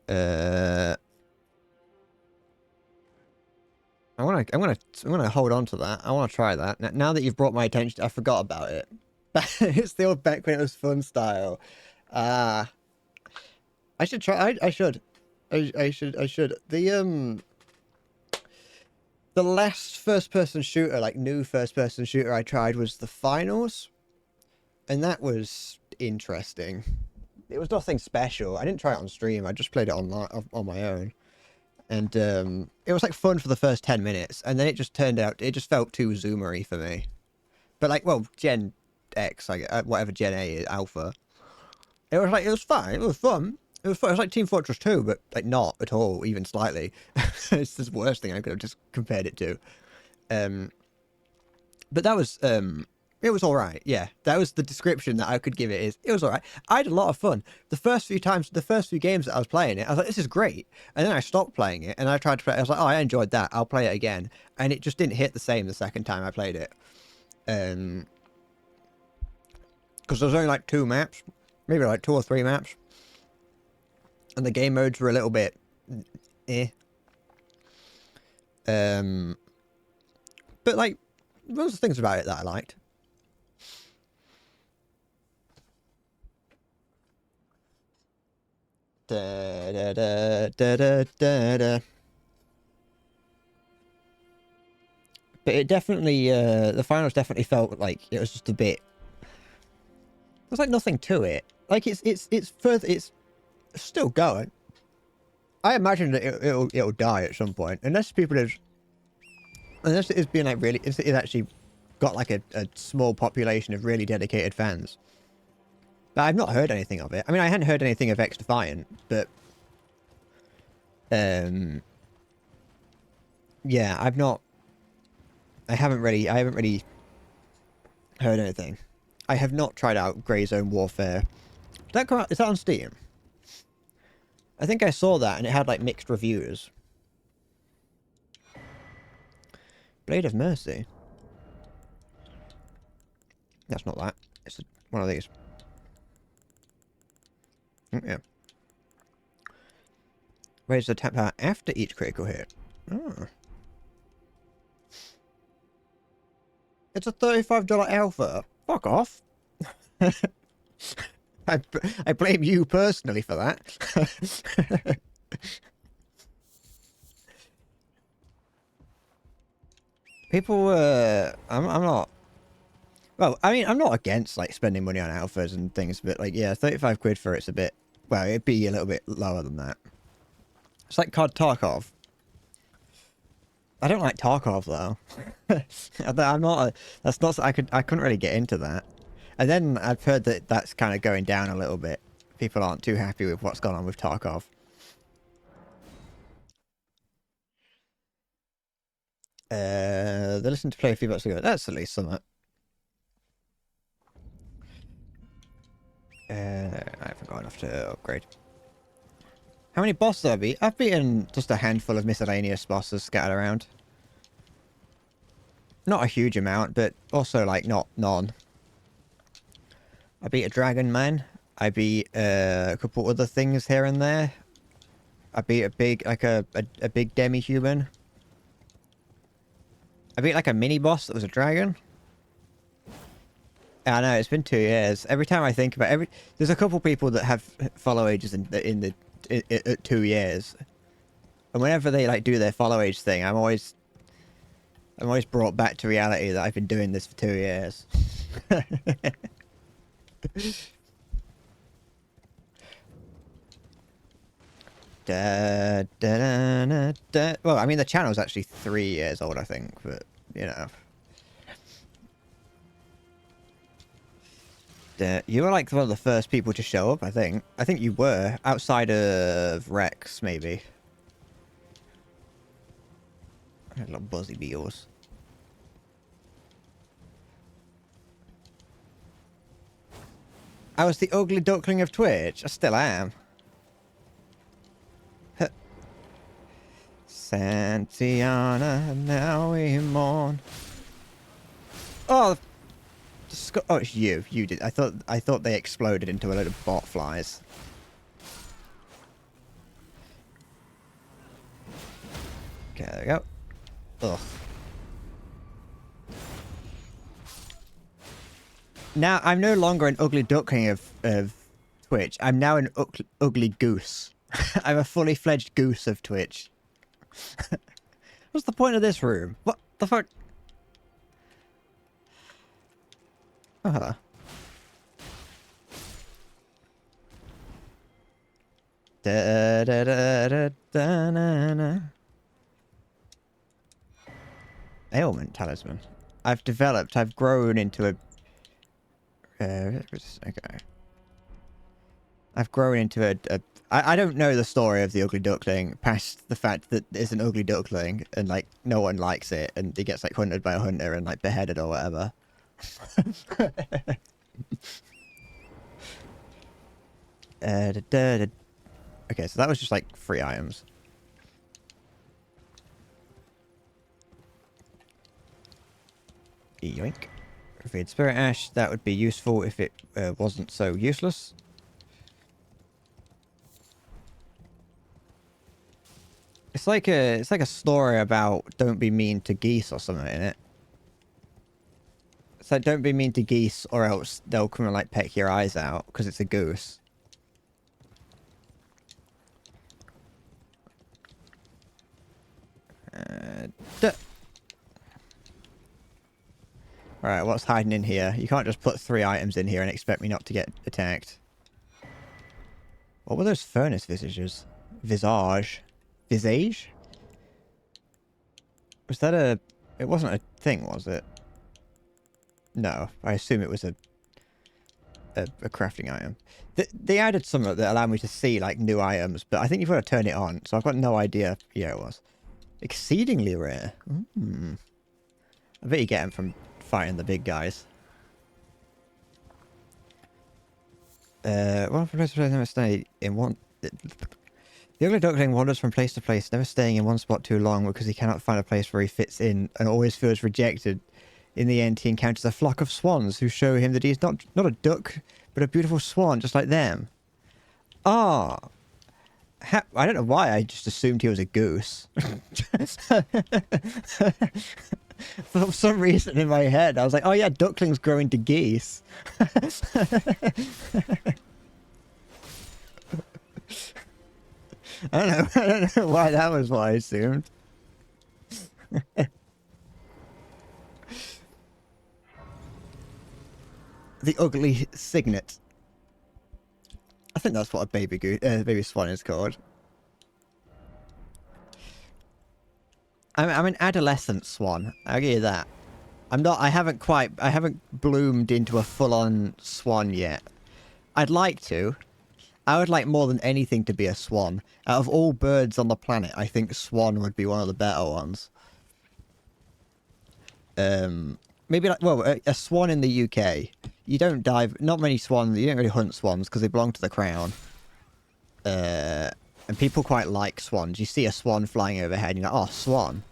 I I'm gonna hold on to that. I want to try that. Now that you've brought my attention, I forgot about it. It's the old back when it was fun style. Ah, I should try. I should. I should. The last first-person shooter, like new first-person shooter I tried was the Finals, and that was interesting. It was nothing special. I didn't try it on stream. I just played it online on my own. And it was like fun for the first 10 minutes, and then it just turned out, it just felt too zoomery for me. But like, well, Gen X, like whatever Gen A is, Alpha. It was like, it was fine, it was fun. It was fun. It was like Team Fortress 2, but like not at all, even slightly. It's the worst thing I could have just compared it to. But that was, it was alright, yeah. That was the description that I could give it is, it was alright. I had a lot of fun. The first few games that I was playing it, I was like, this is great. And then I stopped playing it, and I tried to play it. I was like, oh, I enjoyed that. I'll play it again. And it just didn't hit the same the second time I played it. Because there was only like 2 maps. Maybe like 2 or 3 maps. And the game modes were a little bit eh. But like, there was things about it that I liked. Da, da, da, da, da, da, da. But it definitely, the finals definitely felt like it was just a bit. There's like nothing to it. Like it's further, it's still going. I imagine that it'll die at some point, unless it's being like really, it's actually got like a small population of really dedicated fans. But I've not heard anything of it. I mean, I hadn't heard anything of X Defiant, but yeah, I haven't really heard anything. I have not tried out Grey Zone Warfare. Did that come out? Is that on Steam? I think I saw that and it had like mixed reviews. Blade of Mercy. That's not that. It's one of these. Yeah. Raise the attack power after each critical hit. Oh. It's a $35 alpha. Fuck off. I blame you personally for that. People, I'm not. Well, I mean, I'm not against like spending money on alphas and things, but like, yeah, 35 quid for it's a bit. Well, it'd be a little bit lower than that. It's like COD Tarkov. I don't like Tarkov though. I'm not. That's not. I couldn't really get into that. And then I've heard that that's kind of going down a little bit. People aren't too happy with what's gone on with Tarkov. They listened to play a few months ago. That's at least something. I haven't got enough to upgrade. How many bosses have I beat? I've beaten just a handful of miscellaneous bosses scattered around. Not a huge amount, but also like not none. I beat a dragon man. I beat a couple other things here and there. I beat a big, like a big demi-human. I beat like a mini boss that was a dragon. I know, it's been 2 years. Every time I think about there's a couple people that have follow ages in 2 years. And whenever they like do their follow age thing, I'm always brought back to reality that I've been doing this for 2 years. Da, da, da, da, da. Well, I mean, the channel's actually 3 years old, I think, but, you know. You were like one of the first people to show up, I think. I think you were, outside of Rex, maybe. Little buzzy beetles. I was the ugly duckling of Twitch. I still am. Santiana, now we mourn. Oh, oh, it's you. You did. I thought they exploded into a load of bot flies. Okay, there we go. Ugh. Now, I'm no longer an ugly duckling of Twitch. I'm now an ugly goose. I'm a fully fledged goose of Twitch. What's the point of this room? What the fuck? Oh, hello. Da, da, da, da, da, na, na. Ailment talisman. I've grown into a... okay. I've grown into I don't know the story of the ugly duckling past the fact that it's an ugly duckling and, like, no one likes it and he gets, like, hunted by a hunter and, like, beheaded or whatever. Okay, so that was just, like, 3 items. Yoink. Revered Spirit Ash, that would be useful if it wasn't so useless. It's like a story about don't be mean to geese or something in it. It's like don't be mean to geese or else they'll come and like peck your eyes out because it's a goose. Alright, what's hiding in here? You can't just put 3 items in here and expect me not to get attacked. What were those furnace visages? Visage? Visage? Was that a... It wasn't a thing, was it? No, I assume it was a crafting item. They added something that allowed me to see, like, new items, but I think you've got to turn it on, so I've got no idea. Yeah, it was. Exceedingly rare. Mm. I bet you get them from fighting the big guys. Well, from place to place, never stay in one... The ugly duckling wanders from place to place, never staying in one spot too long because he cannot find a place where he fits in and always feels rejected. In the end, he encounters a flock of swans who show him that he's not a duck, but a beautiful swan, just like them. Ah. I don't know why I just assumed he was a goose. For some reason in my head, I was like, oh yeah, ducklings grow into geese. I don't know why that was what I assumed. The ugly signet. I think that's what a baby swan is called. I'm an adolescent swan. I'll give you that. I haven't bloomed into a full-on swan yet. I'd like to. I would like more than anything to be a swan. Out of all birds on the planet, I think swan would be one of the better ones. Maybe like, well, a swan in the UK. You don't dive, not many swans, you don't really hunt swans because they belong to the crown. And people quite like swans. You see a swan flying overhead and you're like, oh, swan.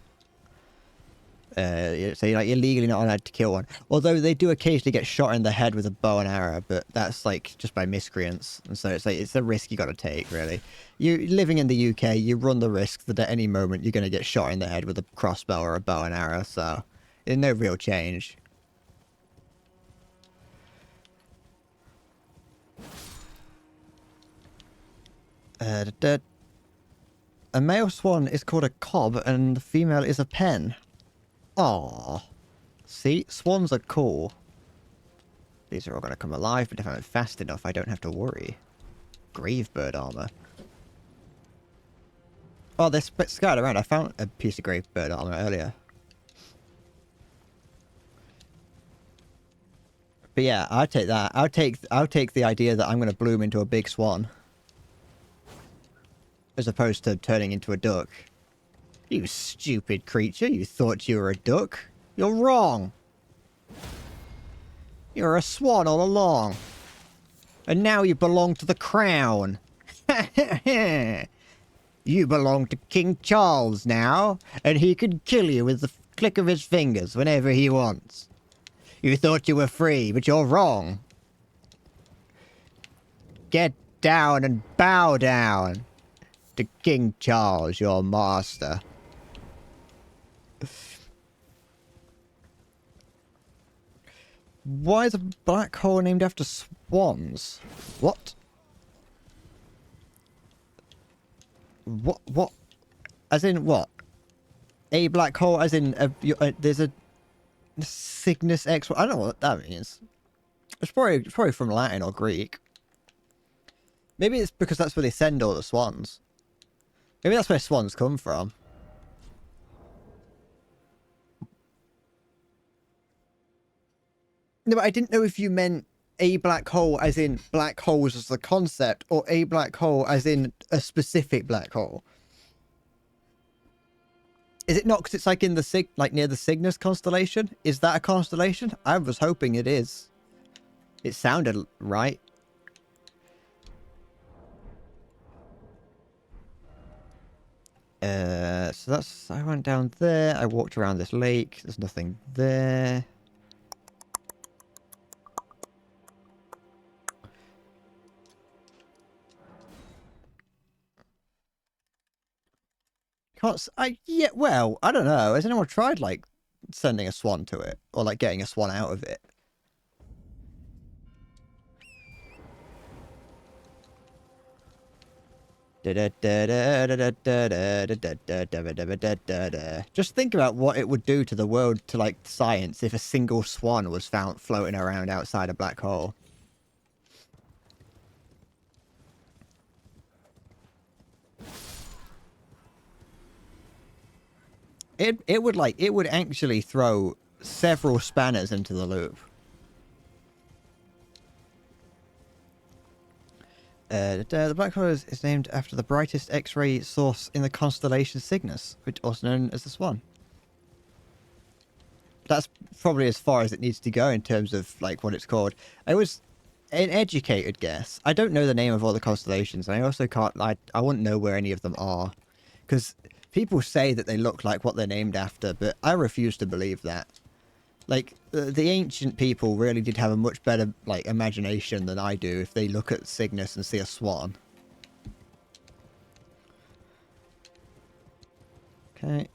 So you're legally not allowed to kill one. Although they do occasionally get shot in the head with a bow and arrow, but that's like just by miscreants. And so it's like, it's a risk you got to take, really. You living in the UK, you run the risk that at any moment you're going to get shot in the head with a crossbow or a bow and arrow, so there's no real change. A male swan is called a cob and the female is a pen. Aww. See? Swans are cool. These are all going to come alive, but if I'm fast enough, I don't have to worry. Grave bird armor. Oh, they're scattered around. I found a piece of grave bird armor earlier. But yeah, I'll take that. I'll take the idea that I'm going to bloom into a big swan. As opposed to turning into a duck. You stupid creature, you thought you were a duck. You're wrong. You're a swan all along. And now you belong to the crown. You belong to King Charles now, and he can kill you with the click of his fingers whenever he wants. You thought you were free, but you're wrong. Get down and bow down to King Charles, your master. Why is a black hole named after swans? What? What? As in what? A black hole as in there's a Cygnus X. I don't know what that means. It's probably from Latin or Greek. Maybe it's because that's where they send all the swans. Maybe that's where swans come from. No, but I didn't know if you meant a black hole as in black holes as the concept, or a black hole as in a specific black hole. Is it not because it's like in the near the Cygnus constellation? Is that a constellation? I was hoping it is. It sounded right. So that's... I went down there. I walked around this lake. There's nothing there. Yeah, well, I don't know. Has anyone tried, like, sending a swan to it? Or, like, getting a swan out of it? Just think about what it would do to the world, to, like, science, if a single swan was found floating around outside a black hole. It would actually throw several spanners into the loop. The black hole is named after the brightest X-ray source in the constellation Cygnus, which is also known as the Swan. That's probably as far as it needs to go in terms of like what it's called. It was an educated guess. I don't know the name of all the constellations, and I also can't. I wouldn't know where any of them are, because people say that they look like what they're named after, but I refuse to believe that. Like, the ancient people really did have a much better, like, imagination than I do if they look at Cygnus and see a swan. Okay.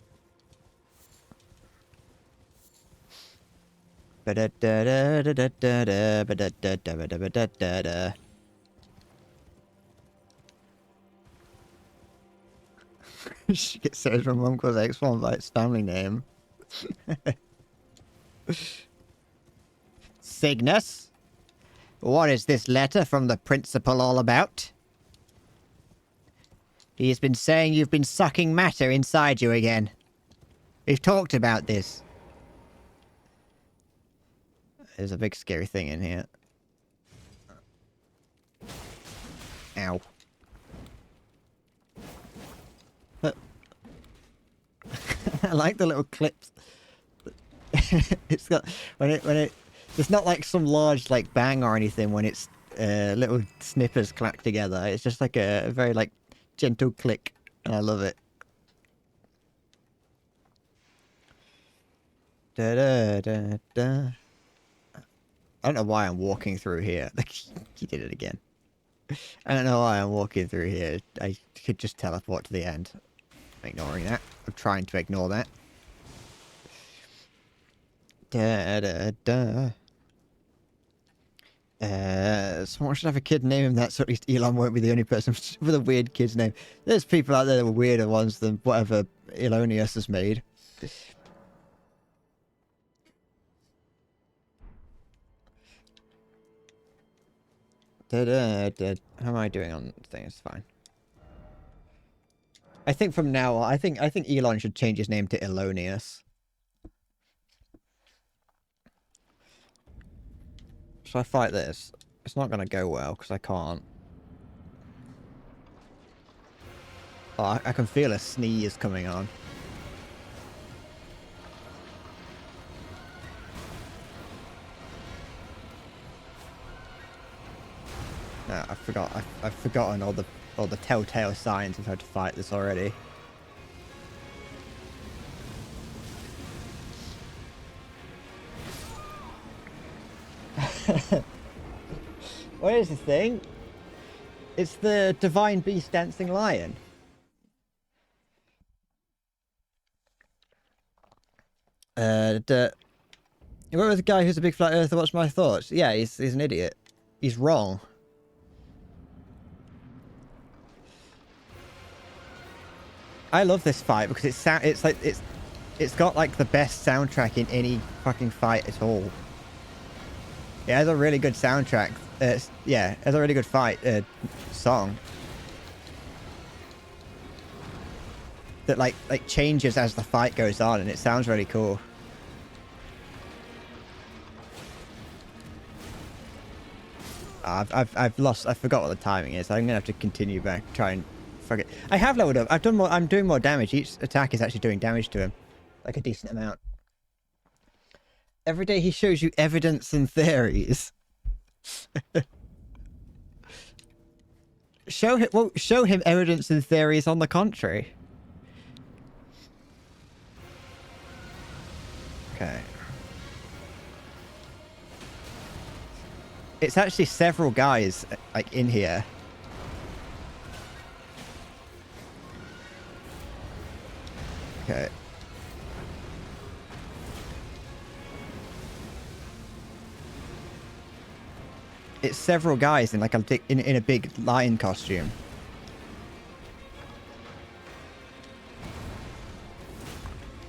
She gets says my mum calls X1 by its family name. Cygnus? What is this letter from the principal all about? He has been saying you've been sucking matter inside you again. We've talked about this. There's a big scary thing in here. Ow. I like the little clips. It's got when it it's not like some large like bang or anything when it's little snippers clack together. It's just like a very like gentle click, and I love it. Da da da da. I don't know why I'm walking through here. He did it again. I don't know why I'm walking through here. I could just teleport to the end. I'm ignoring that. I'm trying to ignore that. Da da da. Someone should have a kid name him that, so at least Elon won't be the only person with a weird kid's name. There's people out there that were weirder ones than whatever Elonius has made. Da da da. How am I doing on things? Fine. I think from now on, I think Elon should change his name to Elonius. Should I fight this? It's not gonna go well because I can't. Oh, I can feel a sneeze coming on. No, I forgot. I've forgotten all the telltale signs of how to fight this already. What is this thing? It's the Divine Beast Dancing Lion. You remember the guy who's a big flat earther? What's my thoughts? Yeah, he's an idiot. He's wrong. I love this fight because it's got like the best soundtrack in any fucking fight at all. It has a really good soundtrack. Yeah, it has a really good fight song that like changes as the fight goes on, and it sounds really cool. I've lost. I forgot what the timing is. I'm gonna have to continue back. Try and fuck it. I have leveled up. I've done more. I'm doing more damage. Each attack is actually doing damage to him, like a decent amount. Every day he shows you evidence and theories. Show him. Well, show him evidence and theories on the contrary. Okay. It's actually several guys, like, in here. Okay. It's several guys in, like, in a big lion costume.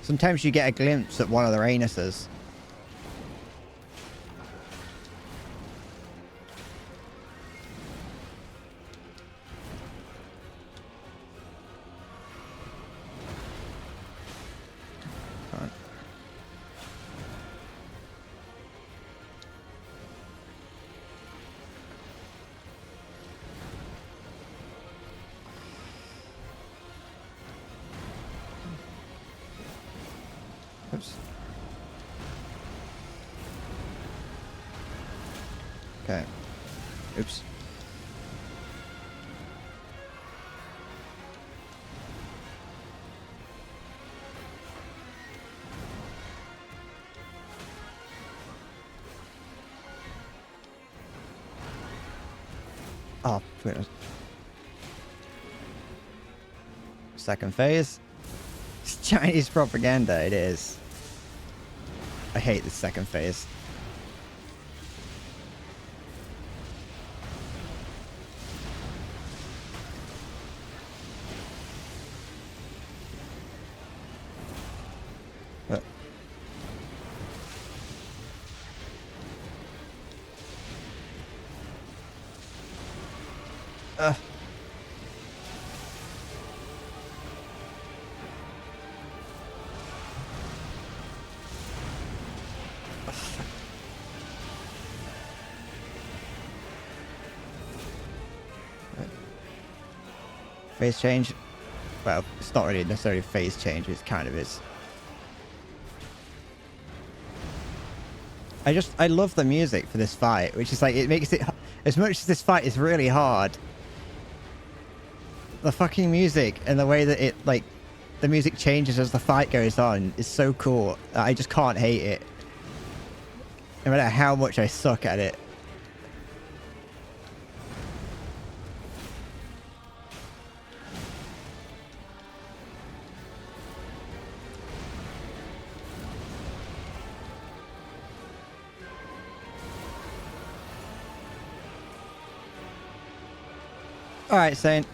Sometimes you get a glimpse at one of their anuses. Oops. Okay. Oops. Oh, goodness. Second phase. It's Chinese propaganda, it is. I hate this second phase. But phase change. Well, it's not really necessarily a phase change, it kind of is. I love the music for this fight, which is like, it makes it, as much as this fight is really hard, the fucking music and the way that it, like, the music changes as the fight goes on is so cool. I just can't hate it. No matter how much I suck at it. Alright, Saint.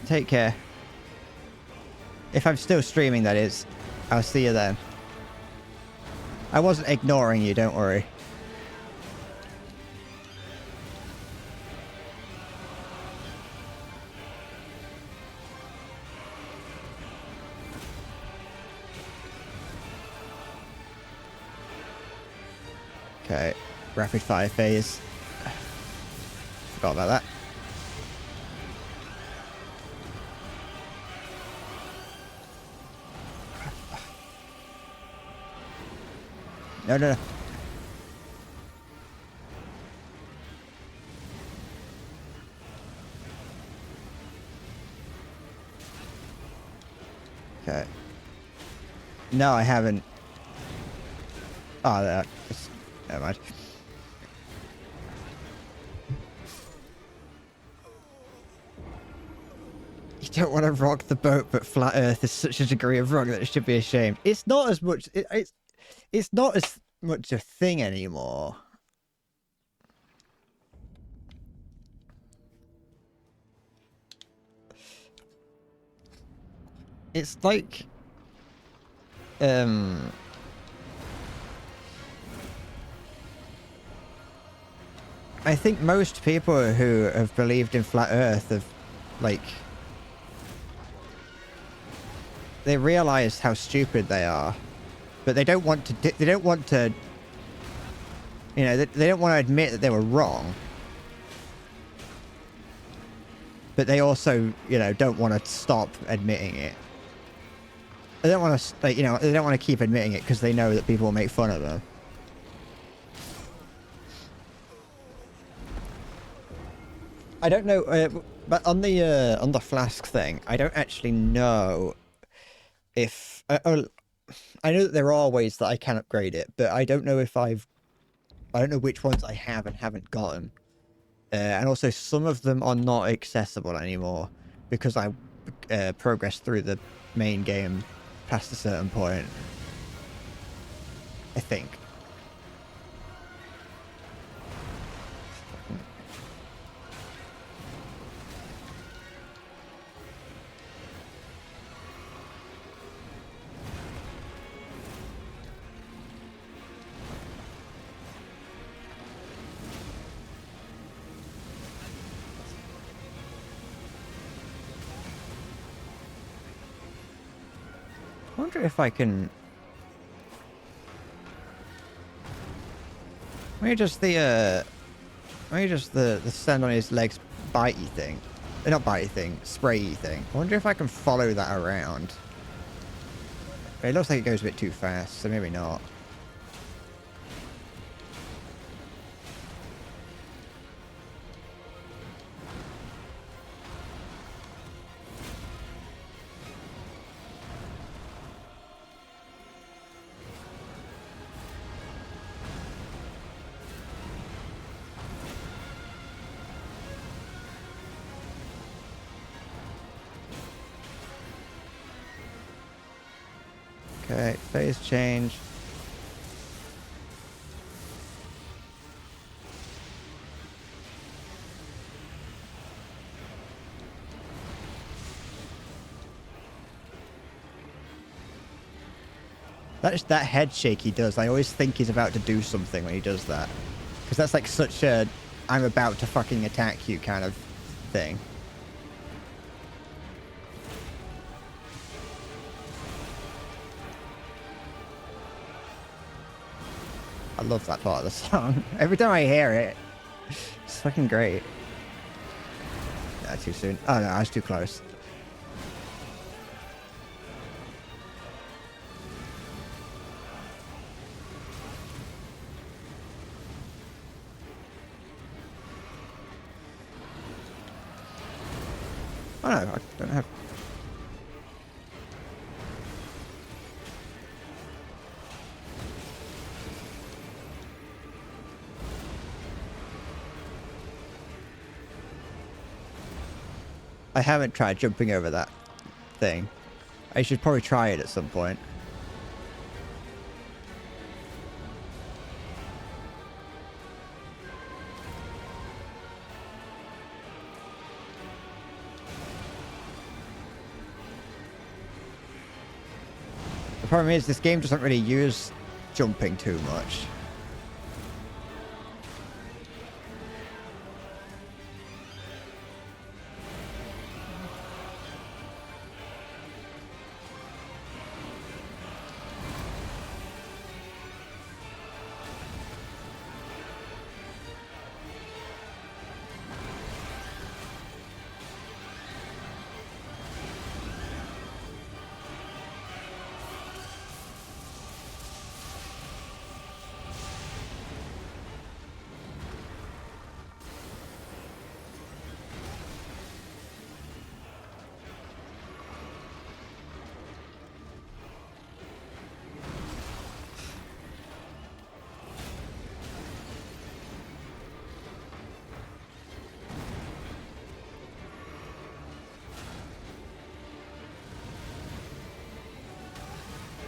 Take care. If I'm still streaming, that is. I'll see you then. I wasn't ignoring you, don't worry. Okay. Rapid fire phase. Forgot about that. No, no, no. Okay. No, I haven't. Oh, that's... Never mind. You don't want to rock the boat, but flat Earth is such a degree of rock that it should be ashamed. It's not as much... It's not as much a thing anymore. It's like I think most people who have believed in flat Earth have, like, they realize how stupid they are, but they don't want to. They don't want to. You know, they don't want to admit that they were wrong. But they also, you know, don't want to stop admitting it. They don't want to, like, you know, they don't want to keep admitting it because they know that people will make fun of them. I don't know, but on the flask thing, I don't actually know if I know that there are ways that I can upgrade it, but I don't know if I don't know which ones I have and haven't gotten. And also, some of them are not accessible anymore because I progressed through the main game past a certain point. I think. I wonder if I can... Maybe just the stand on his legs bitey thing. Not bitey thing, sprayy thing. I wonder if I can follow that around. It looks like it goes a bit too fast, so maybe not. Okay, phase change. That head shake he does, I always think he's about to do something when he does that. Because that's like such a I'm about to fucking attack you kind of thing. I love that part of the song. Every time I hear it, it's fucking great. Nah, too soon. Oh no, I was too close. Oh no, I don't have... I haven't tried jumping over that thing. I should probably try it at some point. The problem is this game doesn't really use jumping too much.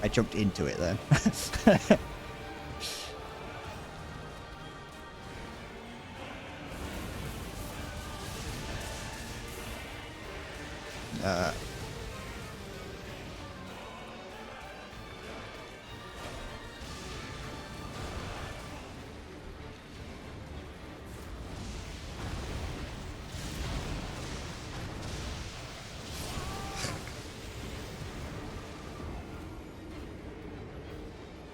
I jumped into it then.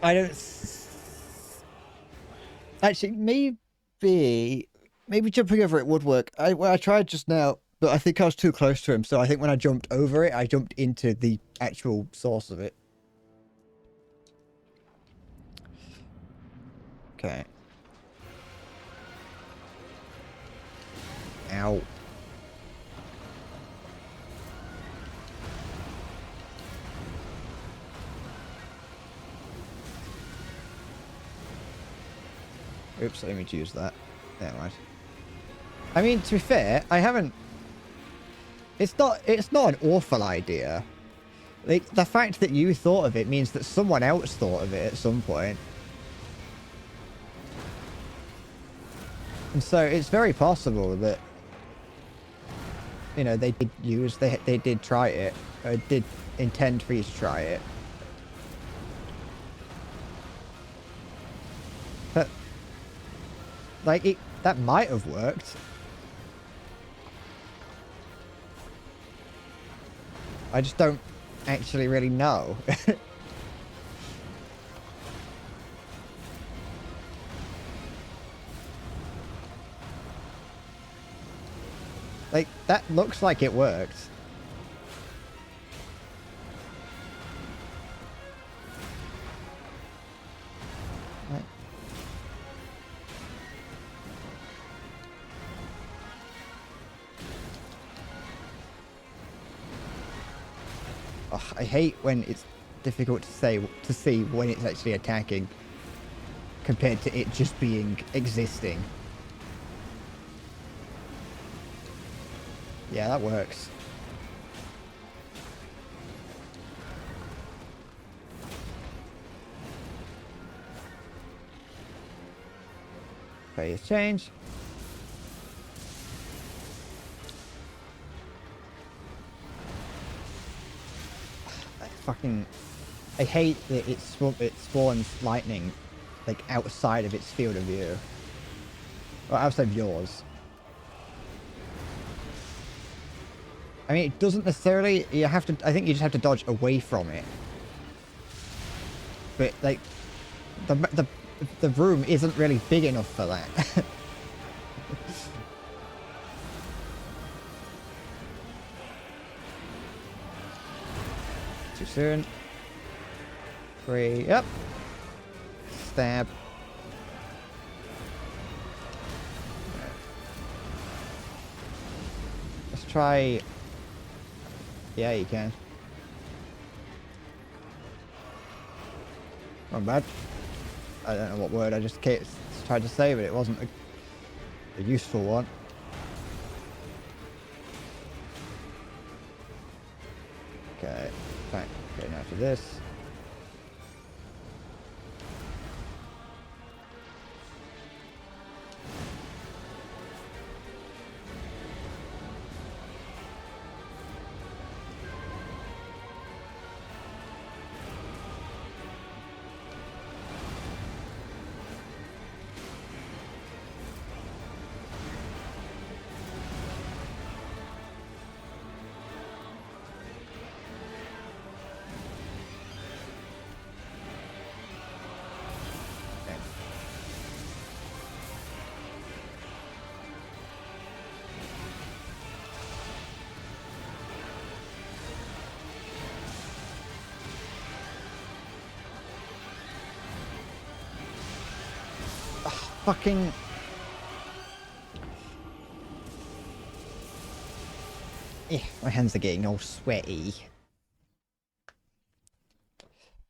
I don't. Actually, maybe jumping over it would work. I tried just now, but I think I was too close to him. So I think when I jumped over it, I jumped into the actual source of it. Okay. Ow. Oops, I didn't mean to use that. Never mind. I mean, to be fair, I haven't... It's not an awful idea. Like, the fact that you thought of it means that someone else thought of it at some point. And so it's very possible that, you know, they did try it, or did intend for you to try it. But, like, that might have worked. I just don't actually really know. Like, that looks like it worked. Right. Oh, I hate when it's difficult to see when it's actually attacking compared to it just being existing. Yeah, that works. Phase change. I hate that it spawns lightning, like, outside of its field of view. Or outside of yours. I mean, it doesn't necessarily... You have to... I think you just have to dodge away from it. But, like... The room isn't really big enough for that. Too soon. 3... Yep. Stab. Let's try... Yeah, you can. Not bad. I don't know what word I just tried to say, but it wasn't a useful one. Okay, fine. Okay, now for this. Fucking... my hands are getting all sweaty.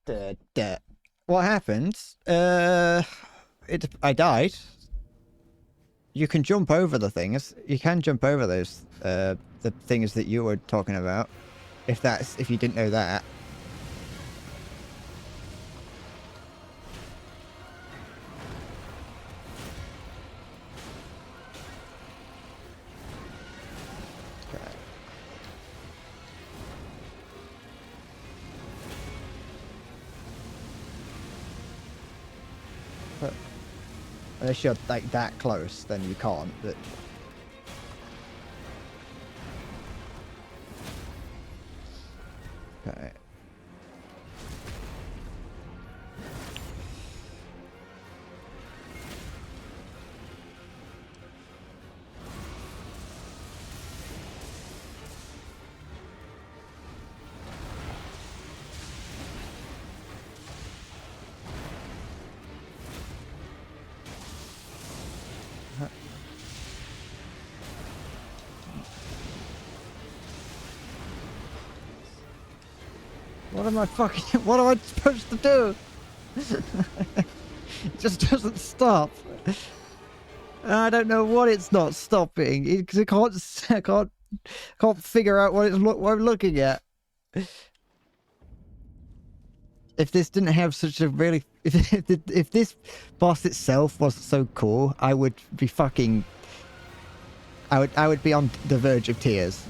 Duh. What happened? I died. You can jump over the things. You can jump over those, the things that you were talking about. If you didn't know that. Unless you're like that close, then you can't. But okay. What am I fucking... What am I supposed to do? It just doesn't stop. I don't know what it's not stopping. Because I can't figure out what what I'm looking at. If this didn't have such a really... If this boss itself wasn't so cool, I would be fucking... I would be on the verge of tears.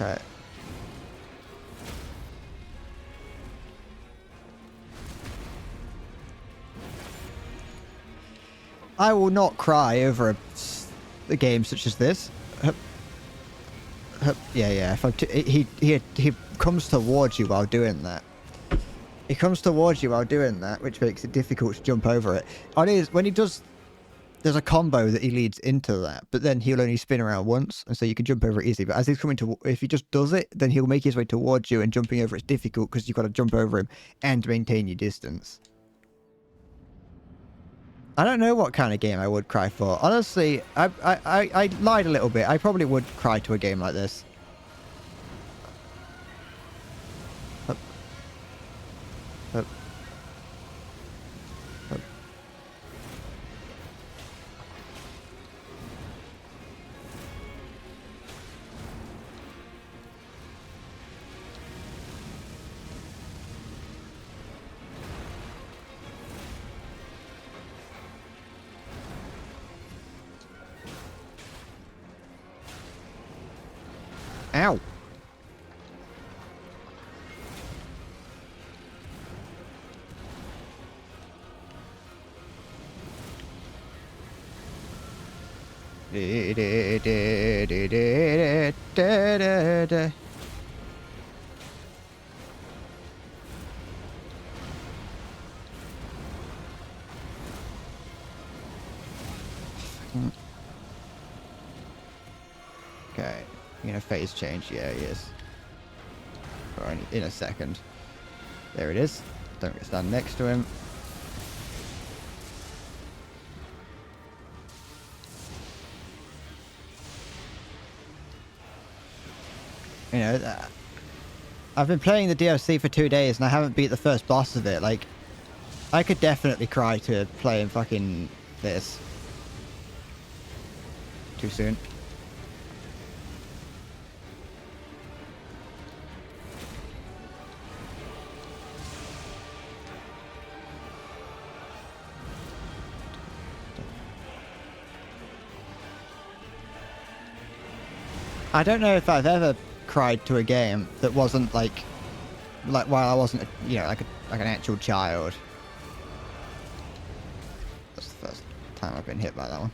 Okay. I will not cry over a game such as this. Yeah. If he comes towards you while doing that. He comes towards you while doing that, which makes it difficult to jump over it. When he does, there's a combo that he leads into that, but then he'll only spin around once, and so you can jump over it easily. But as he's coming to, if he just does it, then he'll make his way towards you, and jumping over it's difficult because you've got to jump over him and maintain your distance. I don't know what kind of game I would cry for. Honestly, I lied a little bit. I probably would cry to a game like this. Up. Up. Up. Ow. Okay, you gonna phase change? Yeah, he is. Or in a second. There it is. Don't get stand next to him. You know, I've been playing the DLC for 2 days and I haven't beat the first boss of it. Like, I could definitely cry to playing fucking this. Too soon. I don't know if I've ever cried to a game that wasn't like while I wasn't, you know, like an actual child. That's the first time I've been hit by that one.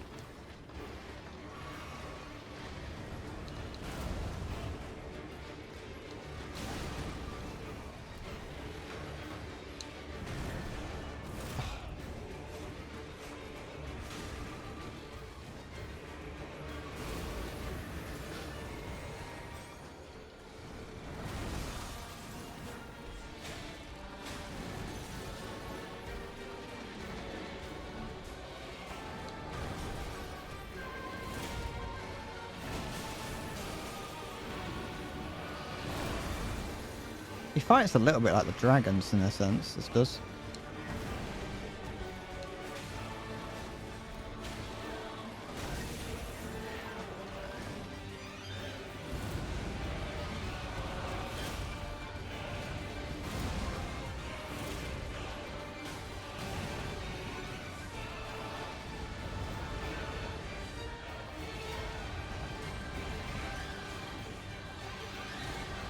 He fights a little bit like the dragons in a sense, this does.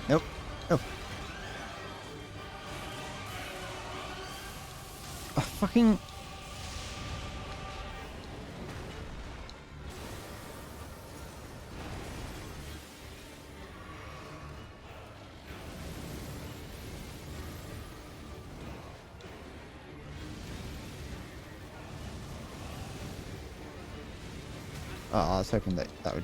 Nope. Oh. Oh, fucking... Oh, I was hoping that would...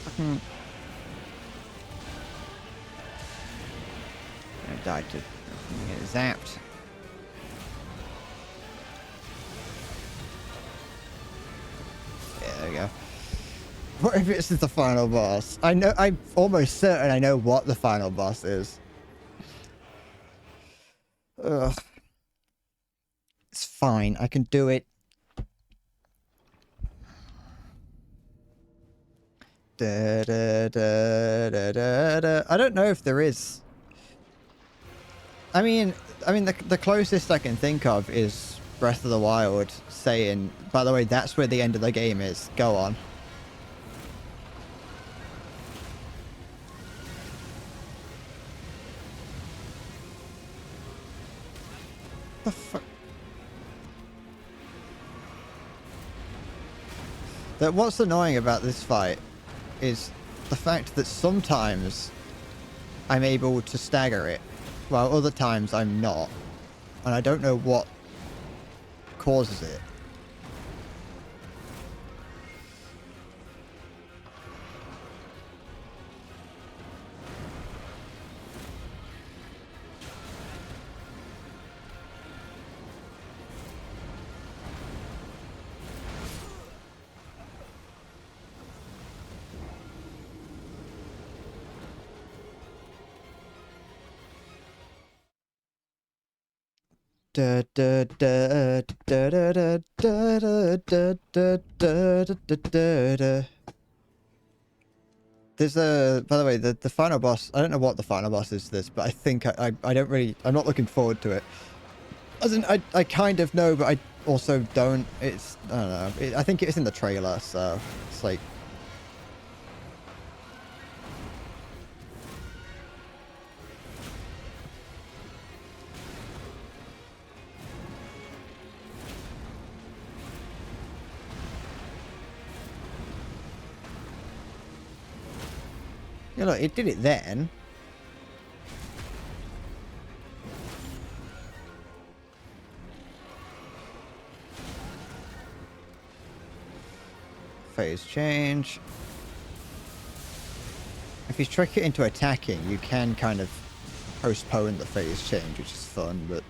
Fucking... I died to get zapped. Yeah, there we go. What if it's the final boss? I know, I'm almost certain I know what the final boss is. Ugh. It's fine, I can do it. Da, da, da, da, da, da. I don't know if there is. I mean, the closest I can think of is Breath of the Wild saying, by the way, that's where the end of the game is. Go on. The fuck? What's annoying about this fight is the fact that sometimes I'm able to stagger it, while other times I'm not. And I don't know what causes it. Da da da da da da da da da da da da da. There's by the way, the final boss, I don't know what the final boss is to this, but I think I don't really, I'm not looking forward to it. As in, I kind of know, but I also don't. It's, I don't know. I think it's in the trailer, so it's like... Yeah, look, it did it then. Phase change. If you trick it into attacking, you can kind of postpone the phase change, which is fun, but...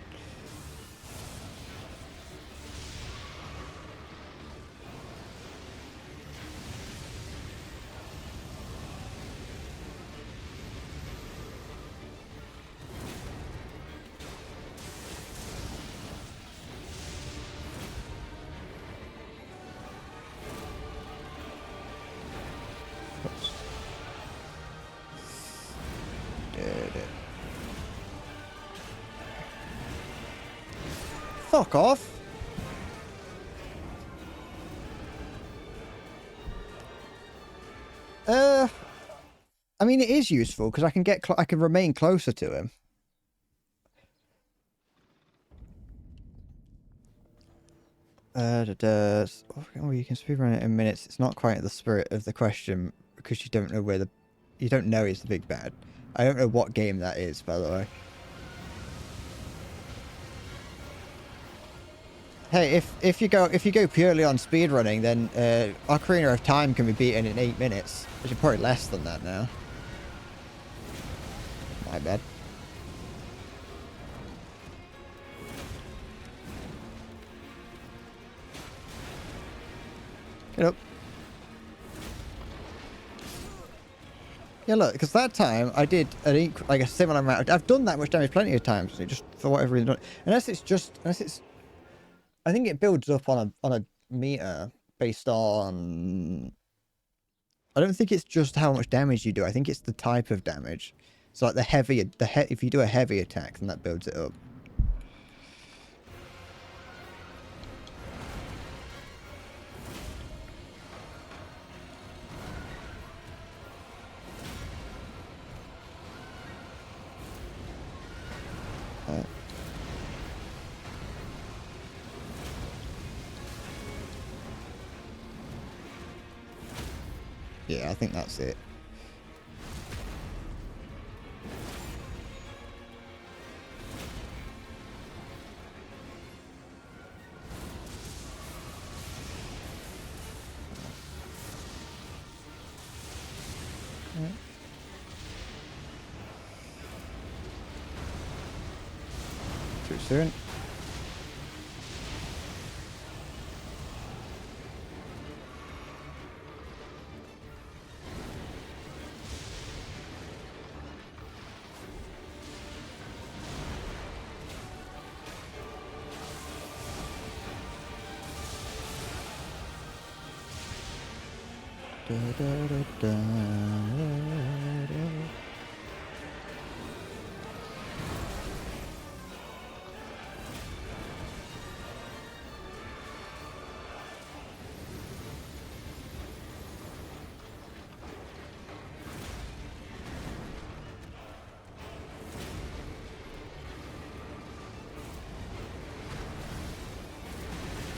Fuck off. I mean, it is useful because I can I can remain closer to him. Oh, you can speedrun it in minutes. It's not quite the spirit of the question because you don't know where you don't know he's the big bad. I don't know what game that is, by the way. Hey, if you go purely on speedrunning, then Ocarina of Time can be beaten in 8 minutes, which is probably less than that now. My bad. Get up. Yeah, look, because that time I did like a similar amount. I've done that much damage plenty of times. It just for whatever reason, unless it's. I think it builds up on a meter based on. I don't think it's just how much damage you do. I think it's the type of damage. So like if you do a heavy attack, then that builds it up. Yeah, I think that's it. Too soon. Da, da, da, da, da.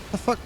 The fuck?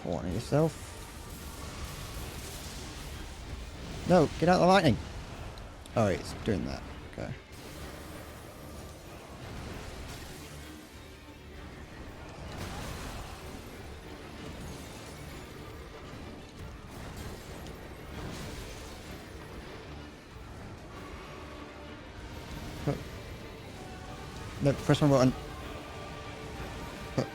Corner yourself. No, get out of the lightning. Oh, it's doing that. Okay. Oh. No, press one button. Oh.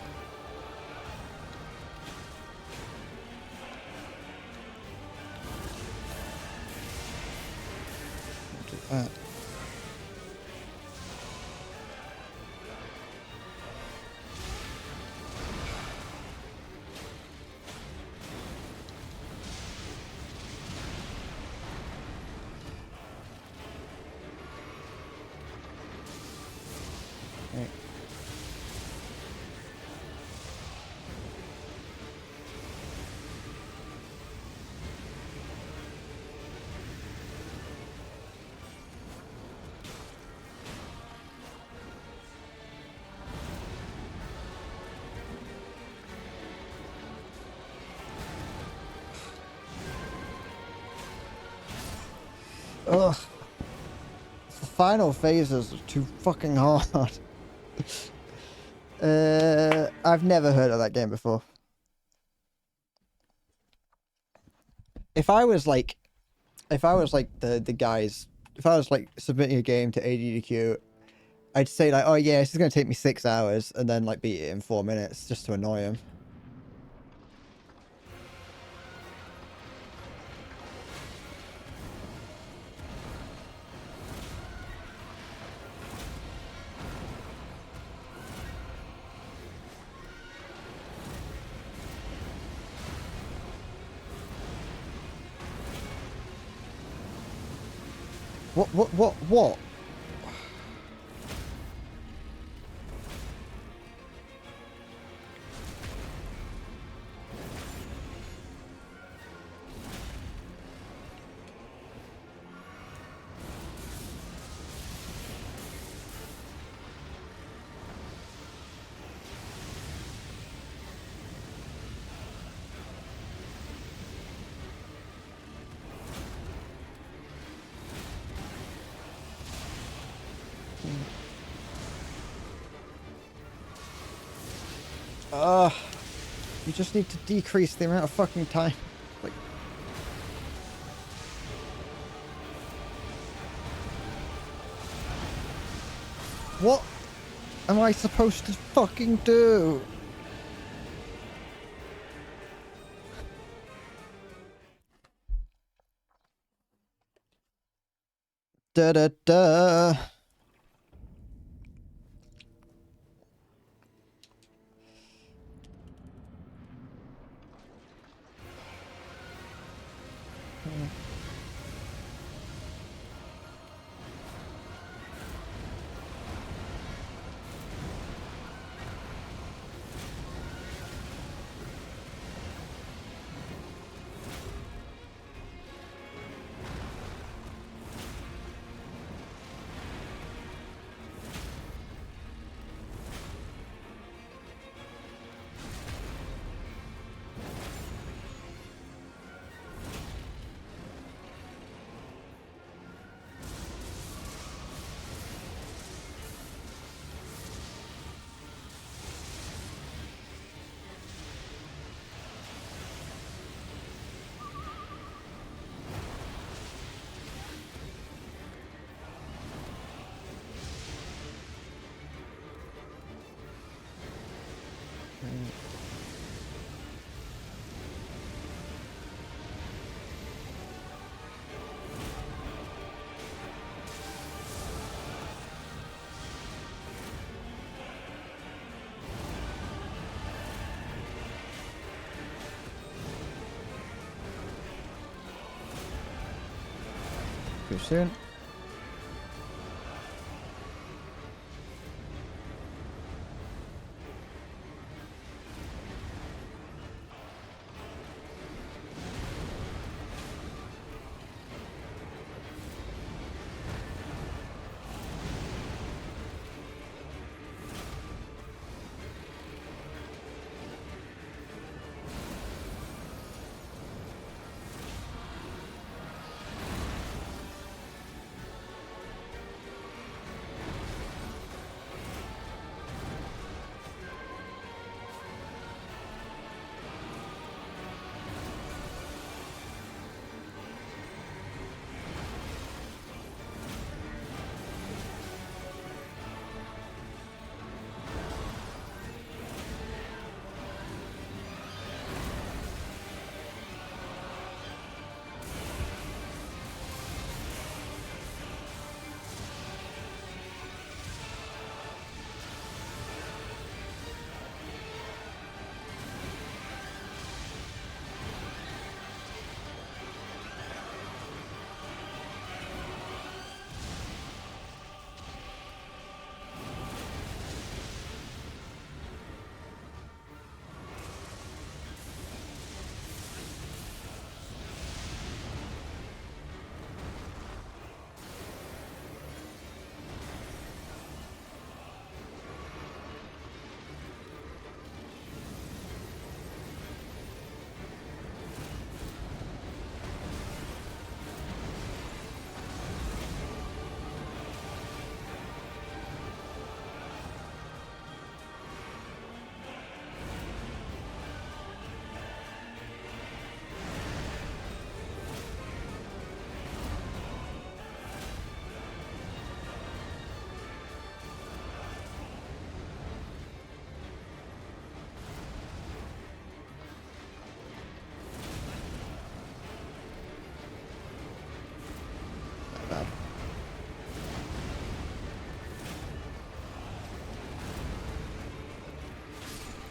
Do that. Okay. Ugh. The final phases are too fucking hard. I've never heard of that game before. If I was like the guys, if I was like submitting a game to ADDQ, I'd say like, oh yeah, this is gonna take me 6 hours, and then like beat it in 4 minutes just to annoy him. What? You just need to decrease the amount of fucking time. Like, what am I supposed to fucking do? Da da da. Too soon.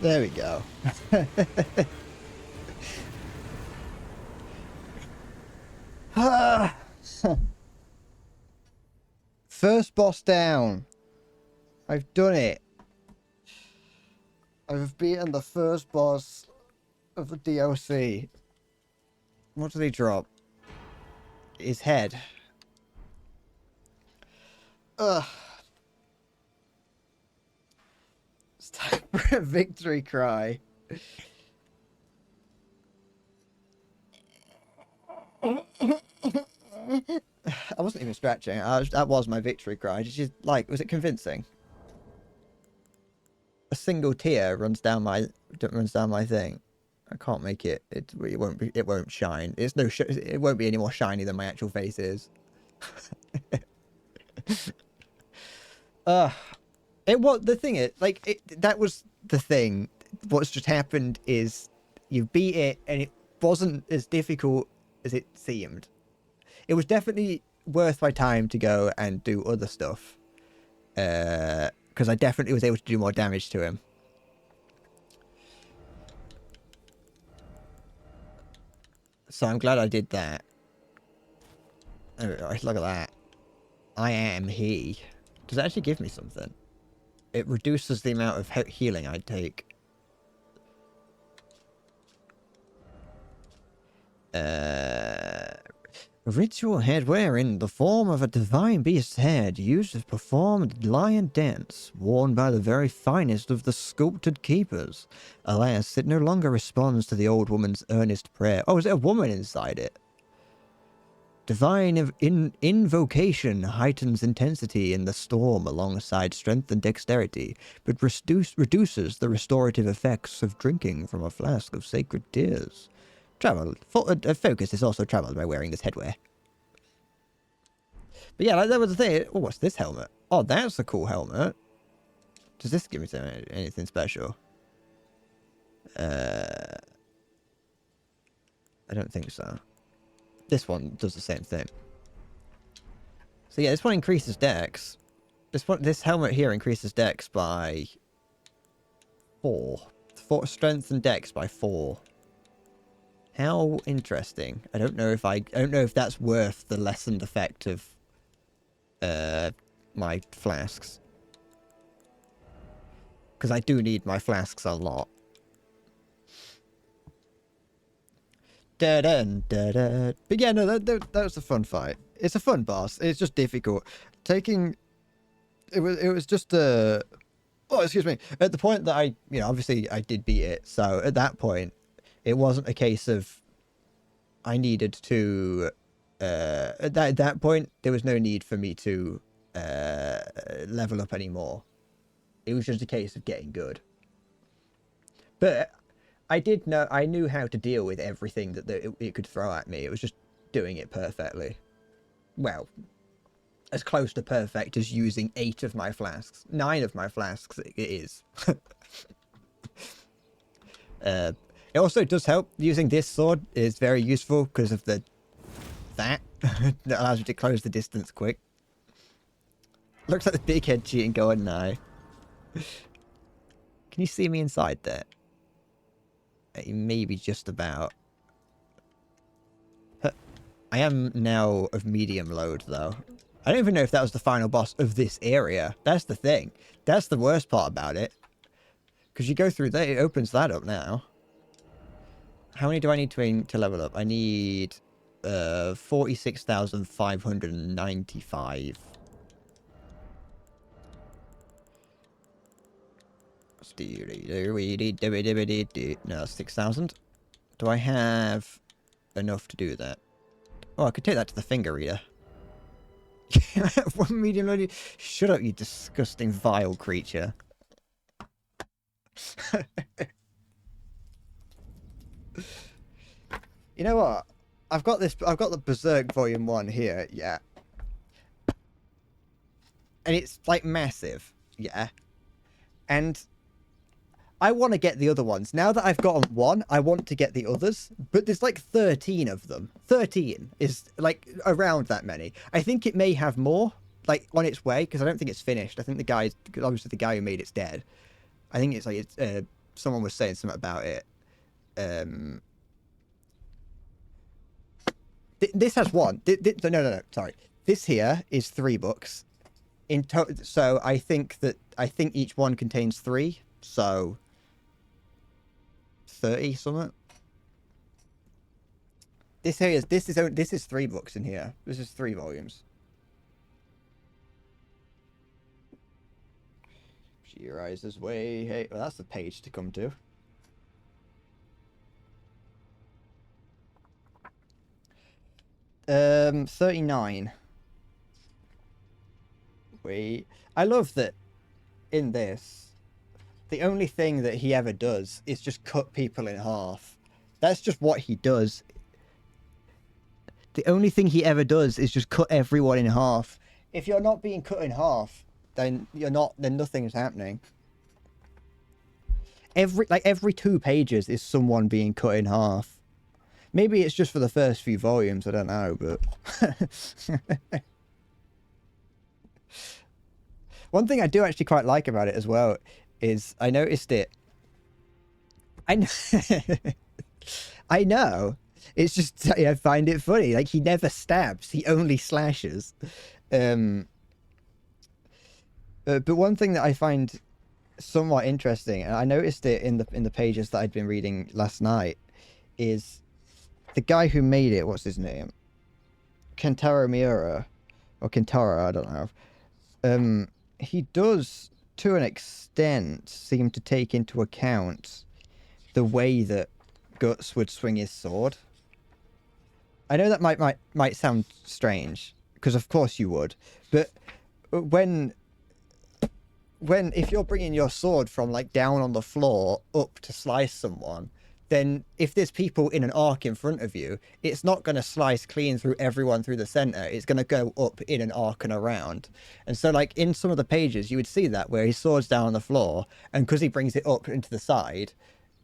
There we go. First boss down. I've done it. I've beaten the first boss of the DLC. What did he drop? His head. Ugh. It's time for a victory cry. I wasn't even scratching. That was my victory cry. Did you like? Was it convincing? a single tear runs down my thing. I can't make it. It won't shine. It's no. It won't be any more shiny than my actual face is. It was the thing. That was the thing. What's just happened is you beat it, and it wasn't as difficult as it seemed. It was definitely worth my time to go and do other stuff. Because I definitely was able to do more damage to him. So I'm glad I did that. Oh, look at that. I am he. Does it actually give me something? It reduces the amount of healing I take. Ritual head wearing the form of a divine beast's head used to perform the lion dance, worn by the very finest of the sculpted keepers. Alas, it no longer responds to the old woman's earnest prayer. Oh, is there a woman inside it? Divine invocation heightens intensity in the storm alongside strength and dexterity, but reduces the restorative effects of drinking from a flask of sacred tears. Focus is also traveled by wearing this headwear. But yeah, that was the thing. Oh, what's this helmet? Oh, that's a cool helmet. Does this give me anything special? I don't think so. This one does the same thing. So yeah, this one increases dex. This helmet here increases dex by 4. Strength and dex by 4. How interesting. I don't know if that's worth the lessened effect of my flasks. Because I do need my flasks a lot. Da-da-da-da. But yeah, no, that was a fun fight. It's a fun boss. It's just difficult. It was just oh, excuse me. At the point that obviously I did beat it. So at that point, it wasn't a case of I needed to at that point there was no need for me to level up anymore. It was just a case of getting good. But I knew how to deal with everything that it could throw at me. It was just doing it perfectly. Well, as close to perfect as using 8 of my flasks. 9 of my flasks it is. It also does help. Using this sword is very useful because of that allows you to close the distance quick. Looks like the big head cheating going now. Can you see me inside there? Maybe just about. I am now of medium load though. I don't even know if that was the final boss of this area. That's the thing. That's the worst part about it. Because you go through there, it opens that up now. How many do I need to level up? I need 46,595. No, 6,000. Do I have enough to do that? Oh, I could take that to the finger reader. 1 medium loaded. Shut up, you disgusting, vile creature. You know what? I've got the Berserk Volume 1 here, yeah. And it's like massive, yeah. And I want to get the other ones. Now that I've gotten one, I want to get the others. But there's like 13 of them. 13 is like around that many. I think it may have more, like on its way, because I don't think it's finished. I think obviously the guy who made it's dead. I think it's like, someone was saying something about it. This has one. No, sorry. This here is 3 books. So I think each one contains 3. So 30 something. This is 3 books in here. This is 3 volumes. She rises way. Hey, well, that's the page to come to. Um, 39. Wait, I love that in this. the only thing that he ever does is just cut people in half. That's just what he does. The only thing he ever does is just cut everyone in half. If you're not being cut in half, then then nothing's happening. Every 2 pages is someone being cut in half. Maybe it's just for the first few volumes, I don't know, but one thing I do actually quite like about it as well is I noticed it. I know, I know. It's just I find it funny. Like, he never stabs; he only slashes. But one thing that I find somewhat interesting, and I noticed it in the pages that I'd been reading last night, is the guy who made it. What's his name? Kentaro Miura, or Kentaro, I don't know. He does, to an extent, seem to take into account the way that Guts would swing his sword. I know that might sound strange, because of course you would, but when if you're bringing your sword from like down on the floor up to slice someone, then if there's people in an arc in front of you, it's not going to slice clean through everyone through the center. It's going to go up in an arc and around. And so, like, in some of the pages, you would see that where his sword's down on the floor, and because he brings it up into the side,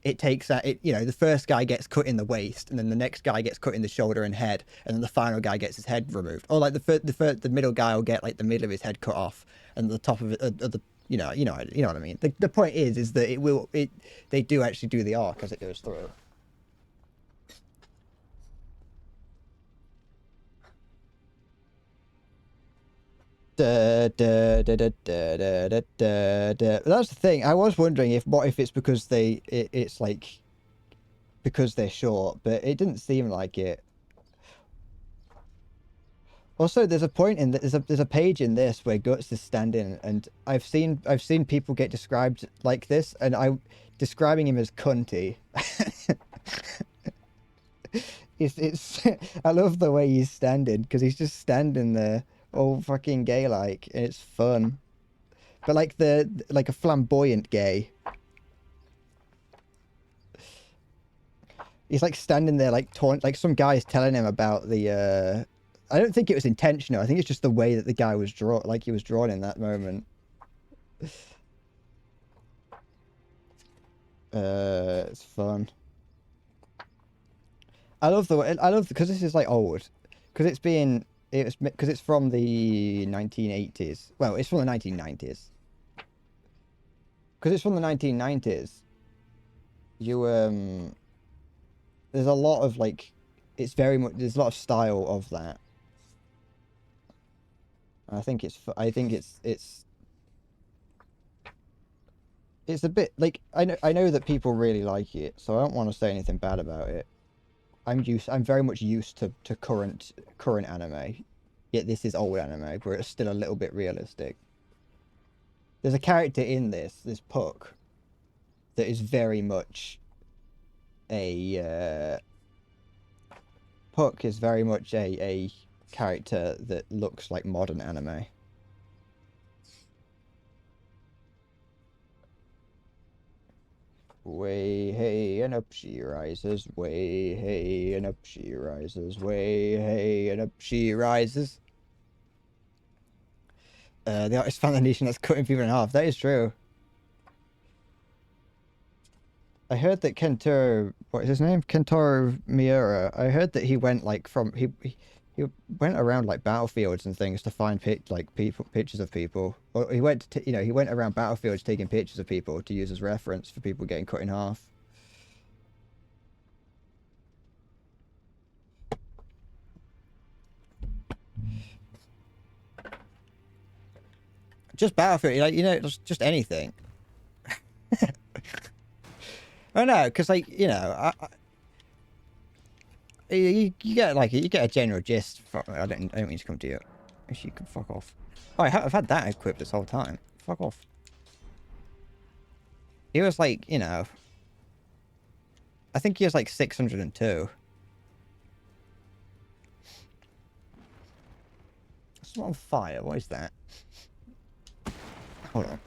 it takes that, the first guy gets cut in the waist, and then the next guy gets cut in the shoulder and head, and then the final guy gets his head removed. Or, like, the middle guy will get, like, the middle of his head cut off, and the top of it, you know what I mean. The point is that they do actually do the arc as it goes through. That's the thing. I was wondering if it's because it's like because they're short, but it didn't seem like it. Also, there's a point in there's a page in this where Guts is standing, and I've seen people get described like this, and I'm describing him as cunty. it's I love the way he's standing, because he's just standing there, all fucking gay like, and it's fun, but like a flamboyant gay. He's like standing there like like some guy's telling him about the I don't think it was intentional. I think it's just the way that the guy was drawn, like he was drawn in that moment. It's fun. I love because this is like old, because it's from the 1980s. Well, it's from the 1990s. Because it's from the 1990s. There's a lot of like, there's a lot of style of that. I think it's a bit like, I know that people really like it, so I don't want to say anything bad about it. I'm very much used to current anime, yet this is old anime where it's still a little bit realistic. There's a character in this Puck that is very much a Puck is very much a character that looks like modern anime. Way hey and up she rises, way hey and up she rises, way hey and up she rises. The artist found the nation that's cutting people in half. That is true. I heard that what is his name? Kentaro Miura. I heard that he went like he went around like battlefields and things to find pictures of people. Or he went he went around battlefields taking pictures of people to use as reference for people getting cut in half. Just battlefield, like, just anything. I know, because like you get a general gist. I don't mean to come to you. Actually, you can fuck off. Oh, I've had that equipped this whole time. Fuck off. He was like, I think he was like 602. It's not on fire. What is that? Hold on.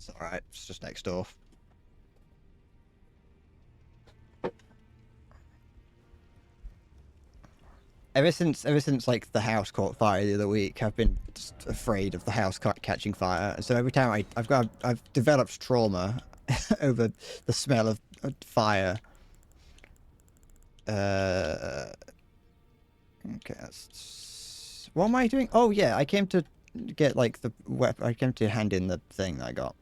It's alright, it's just next door. Ever since like the house caught fire the other week, I've been just afraid of the house catching fire. So every time I've developed trauma over the smell of fire. Okay, that's... What am I doing? Oh yeah, I came to get like the weapon. I came to hand in the thing that I got.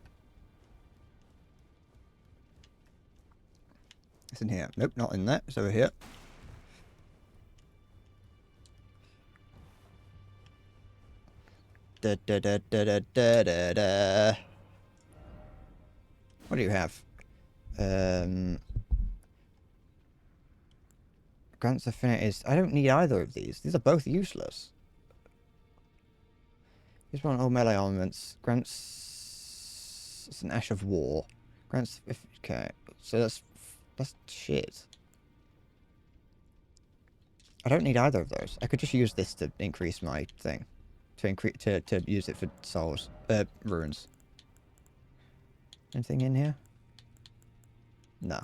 It's in here. Nope, not in there. It's over here. Da, da, da, da, da, da, da, da. What do you have? Grants affinities. I don't need either of these. These are both useless. Here's one all melee armaments. Grants... It's an Ash of War. Grants... Okay. So that's shit. I don't need either of those. I could just use this to increase my thing. To use it for souls. Runes. Anything in here? No.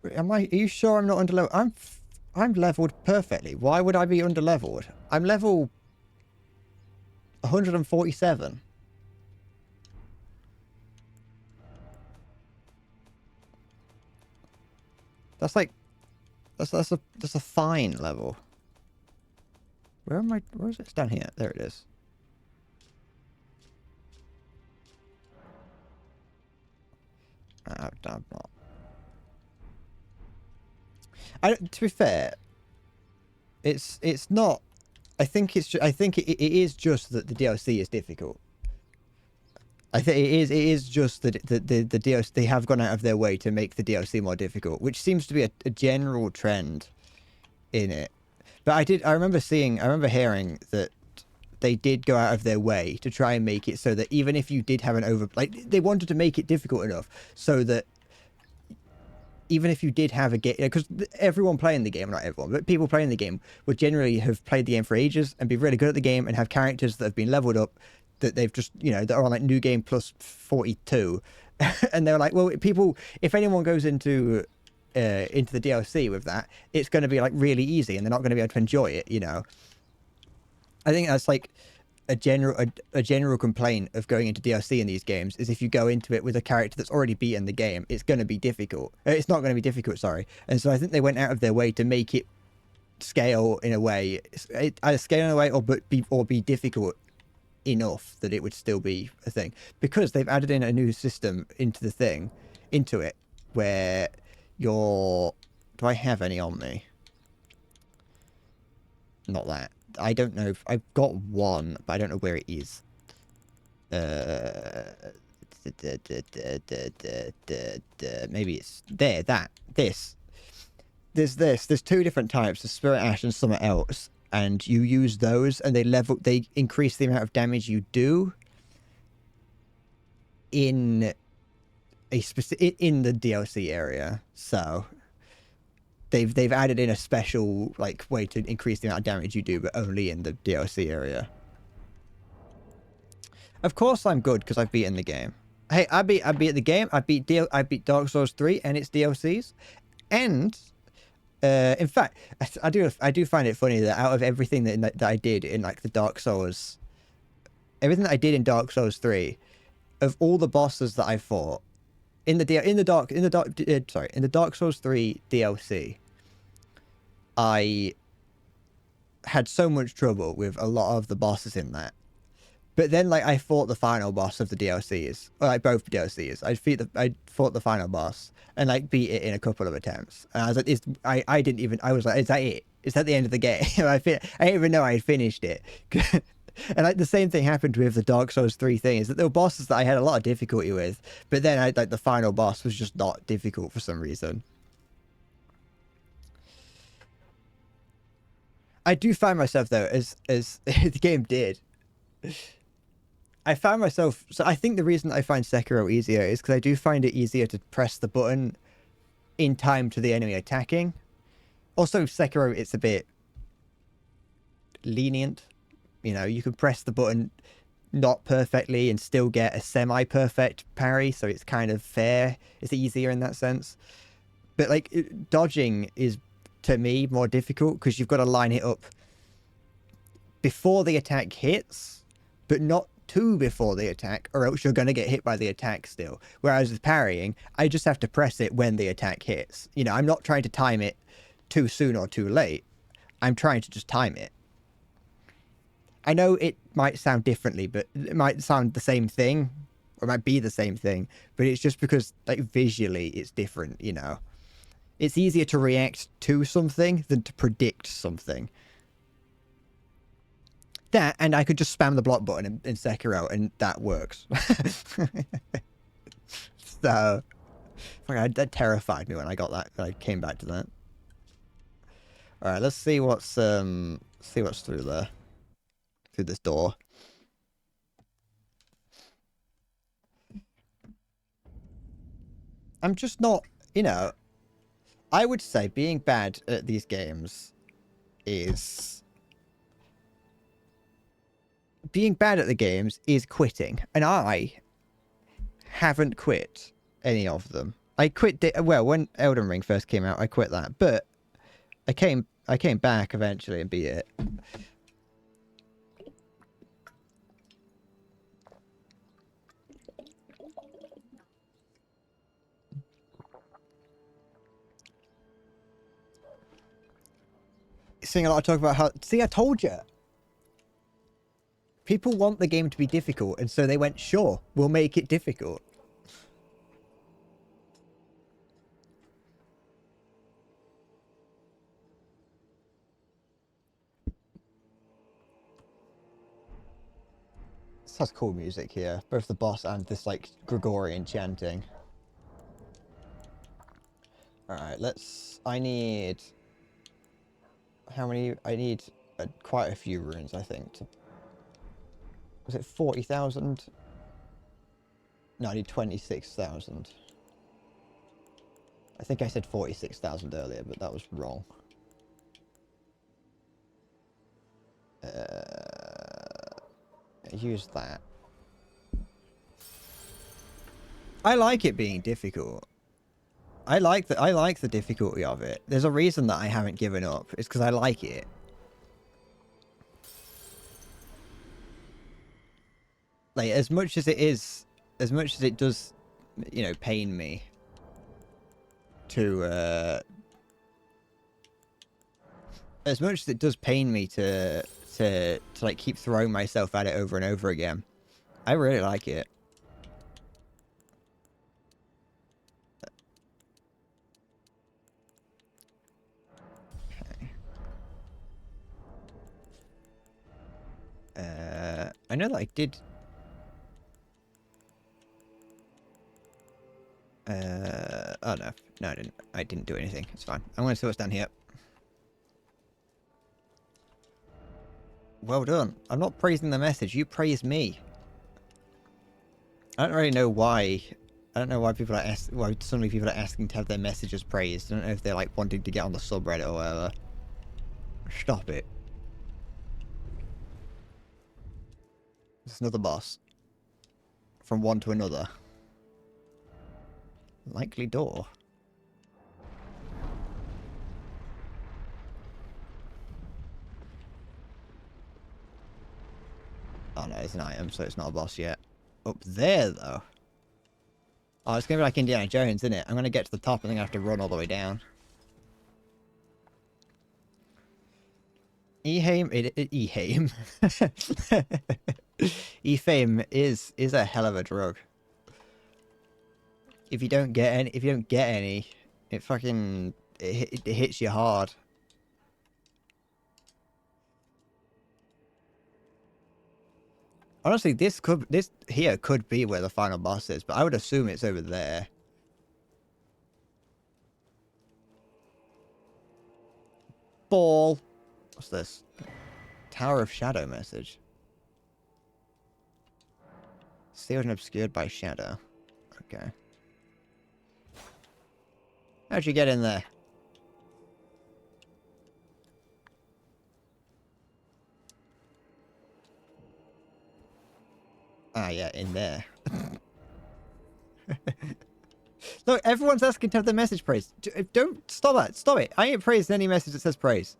Are you sure I'm not underleveled? I'm leveled perfectly. Why would I be underleveled? I'm level 147. That's like that's a fine level. Where am I? Where is it? It's down here. There it is. I'm not. To be fair, it's not. I think it is just that the DLC is difficult. I think it is just that the DLC, they have gone out of their way to make the DLC more difficult, which seems to be a general trend in it. But I remember hearing that they did go out of their way to try and make it so that even if you did have they wanted to make it difficult enough so that even if you did have a game, because everyone playing the game, not everyone, but people playing the game would generally have played the game for ages and be really good at the game and have characters that have been leveled up that they've just, that are on like new game plus 42. And they're like, well, if anyone goes into the DLC with that, it's going to be like really easy and they're not going to be able to enjoy it, I think that's like a general complaint of going into DLC in these games is if you go into it with a character that's already beaten the game, it's going to be difficult. It's not going to be difficult, sorry. And so I think they went out of their way to make it scale in a way, either scale in a way or be difficult enough that it would still be a thing, because they've added in a new system into it where do I have any on me? Not that. I don't know if I've got one, but I don't know where it is. Maybe it's there. There's two different types, the Spirit Ash and something else, and you use those, and they increase the amount of damage you do in the DLC area. So they've added in a special way to increase the amount of damage you do, but only in the DLC area. Of course I'm good because I've beaten the game. Hey, I beat the game. I beat Dark Souls 3 and its DLCs, and in fact, I do find it funny that out of everything that I did in the Dark Souls, everything that I did in Dark Souls 3, of all the bosses that I fought in the Dark Souls 3 DLC, I had so much trouble with a lot of the bosses in that. But then, I fought the final boss of the DLCs, or both DLCs. I fought the final boss and beat it in a couple of attempts. And I was like, I was like, is that it? Is that the end of the game? I didn't even know I had finished it. And the same thing happened with the Dark Souls 3 thing, is that there were bosses that I had a lot of difficulty with, but then the final boss was just not difficult for some reason. I do find myself though, as the game did, I found myself, so I think the reason I find Sekiro easier is because I do find it easier to press the button in time to the enemy attacking. Also, Sekiro, it's a bit lenient You know, you can press the button not perfectly and still get a semi-perfect parry, so it's kind of fair. It's easier in that sense. But like dodging is, to me, more difficult because you've got to line it up before the attack hits, but not too before the attack, or else you're going to get hit by the attack still. Whereas with parrying, I just have to press it when the attack hits. You know, I'm not trying to time it too soon or too late. I'm trying to just time it. I know it might sound differently, but it might sound the same thing, or it might be the same thing, but it's just because, like, visually it's different, you know. It's easier to react to something than to predict something. That, and I could just spam the block button in Sekiro, and that works. So, that terrified me when I got that, when I came back to that. Alright, let's see what's through there. Through this door. I'm just not, you know, I would say being bad at these games is... Being bad at the games is quitting. And I haven't quit any of them. I quit, well, when Elden Ring first came out, I quit that. But I came back eventually and beat it. Seeing a lot of talk about how... See, I told you. People want the game to be difficult, and so they went, sure, we'll make it difficult. This has cool music here. Both the boss and this, like, Gregorian chanting. Alright, let's... I need... How many... I need quite a few runes, I think, to... Was it 40,000? No, I need 26,000. I think I said 46,000 earlier, but that was wrong. Use that. I like it being difficult. I like the difficulty of it. There's a reason that I haven't given up. It's because I like it. Like, as much as it does, you know, pain me to, as much as it does pain me to like keep throwing myself at it over and over again, I really like it. Okay. I know that I did... oh no. No, I didn't. I didn't do anything. It's fine. I'm going to see what's down here. Well done. I'm not praising the message. You praise me. I don't really know why. I don't know why people are why suddenly people are asking to have their messages praised. I don't know if they're like wanting to get on the subreddit or whatever. Stop it. There's another boss. From one to another. Likely door. Oh no, it's an item, so it's not a boss yet. Up there, though. Oh, it's gonna be like Indiana Jones, isn't it? I'm gonna get to the top and then I have to run all the way down. Ehame is a hell of a drug. If you don't get any, it fucking it hits you hard. Honestly, this here could be where the final boss is, but I would assume it's over there. Ball. What's this? Tower of Shadow message. Sealed and obscured by shadow. Okay. How'd you get in there? Ah, yeah, in there. Look, everyone's asking to have the message praised. Don't stop that. Stop it. I ain't praised any message that says praise.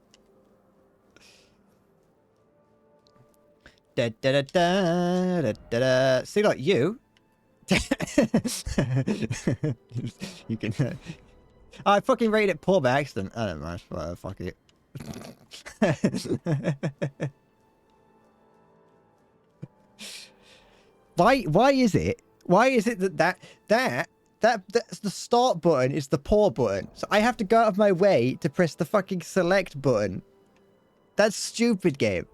Da da da da da da da. See, like you. You can. I fucking rated it poor by accident. I don't mind. Well, fuck it. Why is it? Why is it that's the start button is the poor button? So I have to go out of my way to press the fucking select button. That's stupid, game.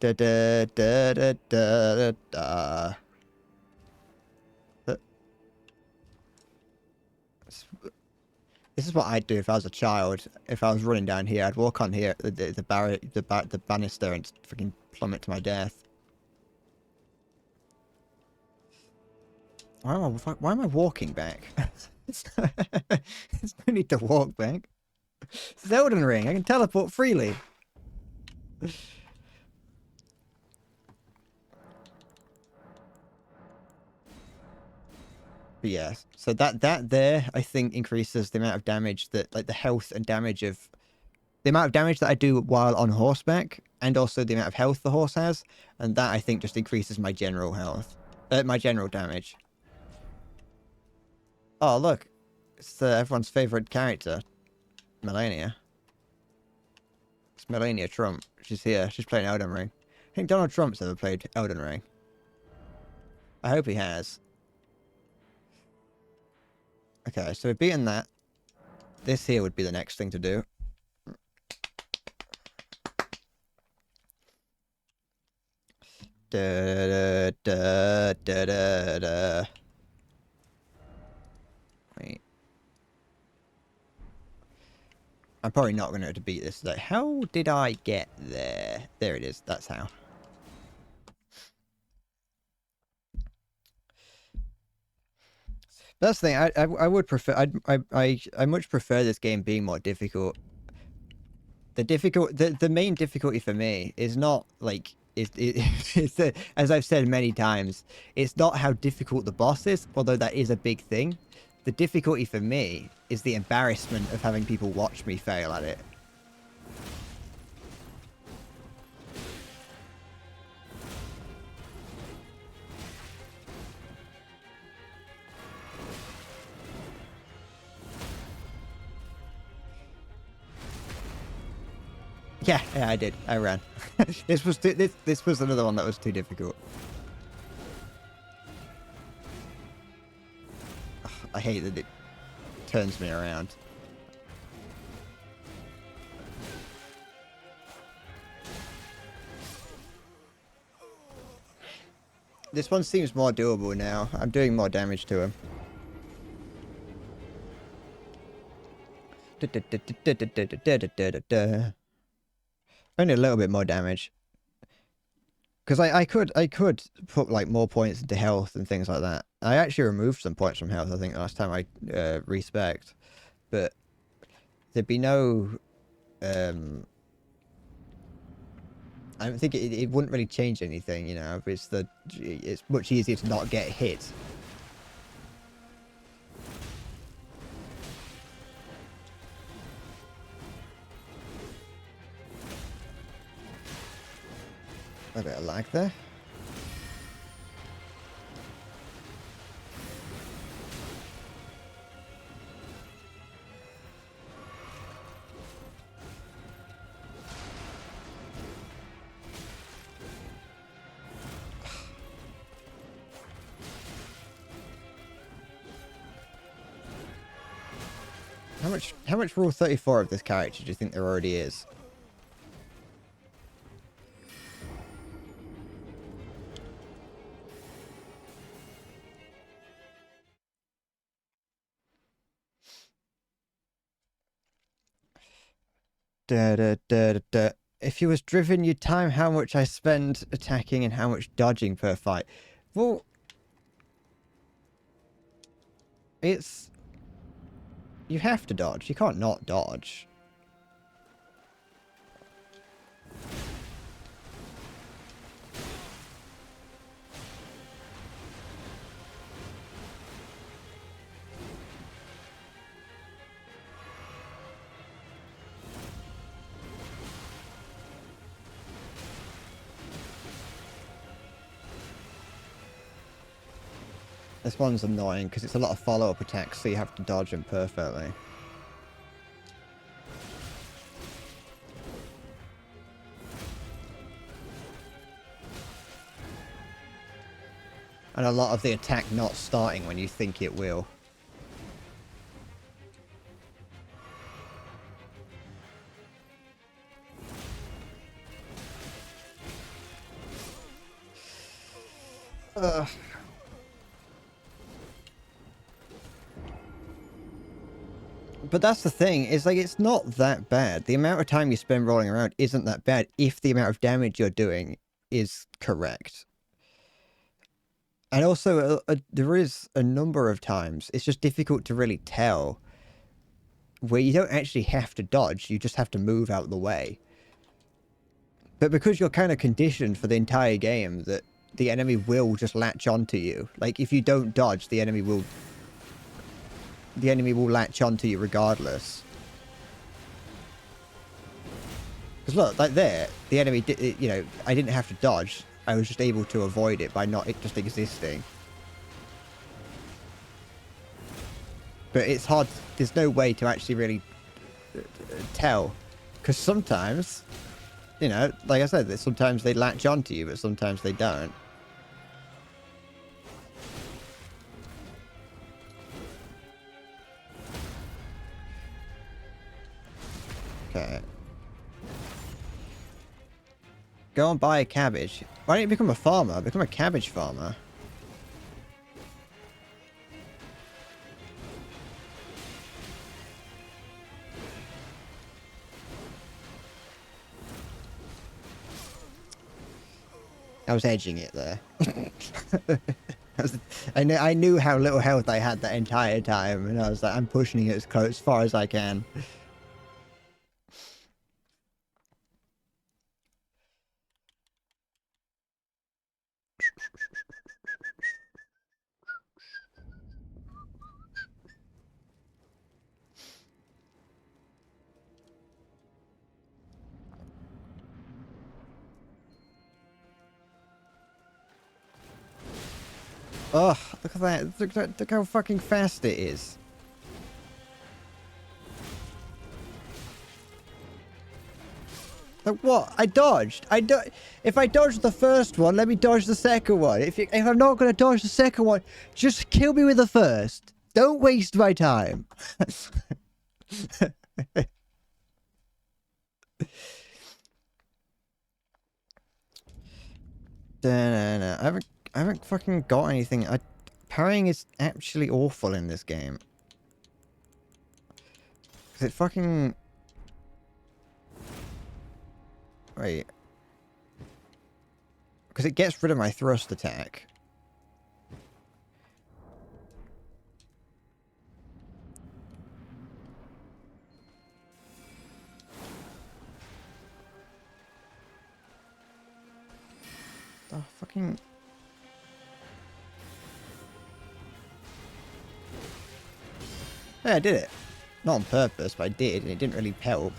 Da da da da da da. This is what I'd do if I was a child. If I was running down here, I'd walk on here, the banister, and fucking plummet to my death. Why am I walking back? There's no need to walk back. It's Elden Ring. I can teleport freely. But yeah, so that there, I think, increases the amount of damage that, like, the health and damage of... The amount of damage that I do while on horseback, and also the amount of health the horse has, and that, I think, just increases my general health. My general damage. Oh, look. It's everyone's favourite character. Melania. It's Melania Trump. She's here. She's playing Elden Ring. I think Donald Trump's ever played Elden Ring. I hope he has. Okay, so we've beaten that. This here would be the next thing to do. Da da da da da. Wait. I'm probably not going to beat this today. How did I get there? There it is. That's how. That's the thing. I would prefer. I much prefer this game being more difficult. The main difficulty for me is not like as I've said many times, it's not how difficult the boss is, although that is a big thing. The difficulty for me is the embarrassment of having people watch me fail at it. Yeah, I did. I ran. This was another one that was too difficult. Ugh, I hate that it turns me around. This one seems more doable now. I'm doing more damage to him. Only a little bit more damage. Because I could put like more points into health and things like that. I actually removed some points from health, I think, last time I respect. But there'd be no I don't think it wouldn't really change anything, you know. It's much easier to not get hit. A bit of lag there. How much rule 34 of this character do you think there already is? Da, da, da, da, da. If you was driven, you'd time how much I spend attacking and how much dodging per fight. Well, it's... You have to dodge. You can't not dodge. This one's annoying because it's a lot of follow-up attacks, so you have to dodge them perfectly. And a lot of the attack not starting when you think it will. Ugh. But that's the thing, is like it's not that bad. The amount of time you spend rolling around isn't that bad if the amount of damage you're doing is correct. And also, there is a number of times, it's just difficult to really tell, where you don't actually have to dodge, you just have to move out the way. But because you're kind of conditioned for the entire game that the enemy will just latch onto you. Like, if you don't dodge, the enemy will latch onto you regardless. Because look, like there, the enemy, you know, I didn't have to dodge. I was just able to avoid it by not it just existing. But it's hard, there's no way to actually really tell. Because sometimes, you know, like I said, sometimes they latch onto you, but sometimes they don't. Okay. Go and buy a cabbage. Why don't you become a farmer? Become a cabbage farmer. I was edging it there. I knew how little health I had that entire time, and I was like, I'm pushing it as far as I can. Ugh, look at that. Look how fucking fast it is. Like what? I dodged. If I dodged the first one, let me dodge the second one. If I'm not going to dodge the second one, just kill me with the first. Don't waste my time. No. I haven't fucking got anything. Parrying is actually awful in this game. Cause it fucking... Wait. Because it gets rid of my thrust attack. Oh, fucking... Yeah, I did it. Not on purpose, but I did, and it didn't really help.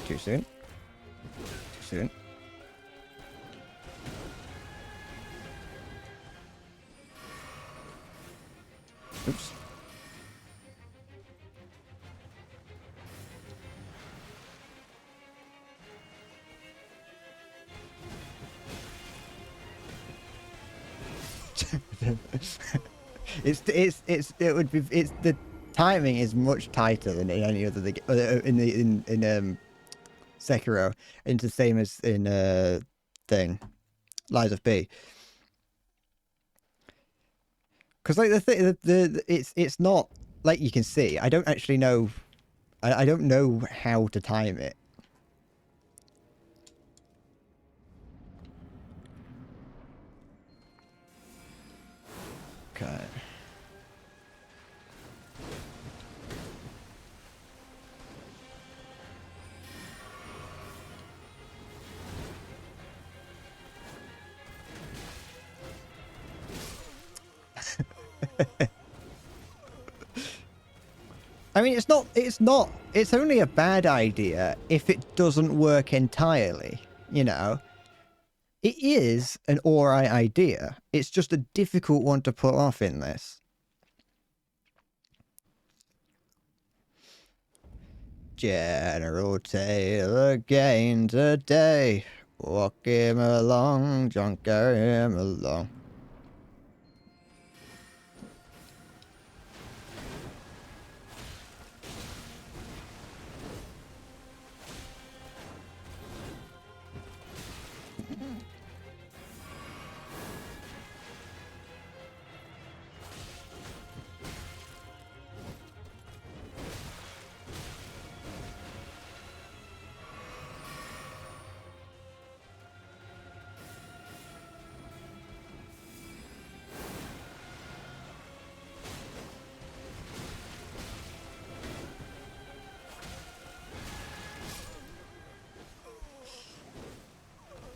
Too soon. Too soon. Oops. The timing is much tighter than in any other in Sekiro. It's the same as in Lies of P. Because like it's not like you can see. I don't actually know. I don't know how to time it. Okay. I mean, it's only a bad idea if it doesn't work entirely, you know? It is an alright idea. It's just a difficult one to pull off in this. General Taylor gained a day. Walk him along, John, carry him along.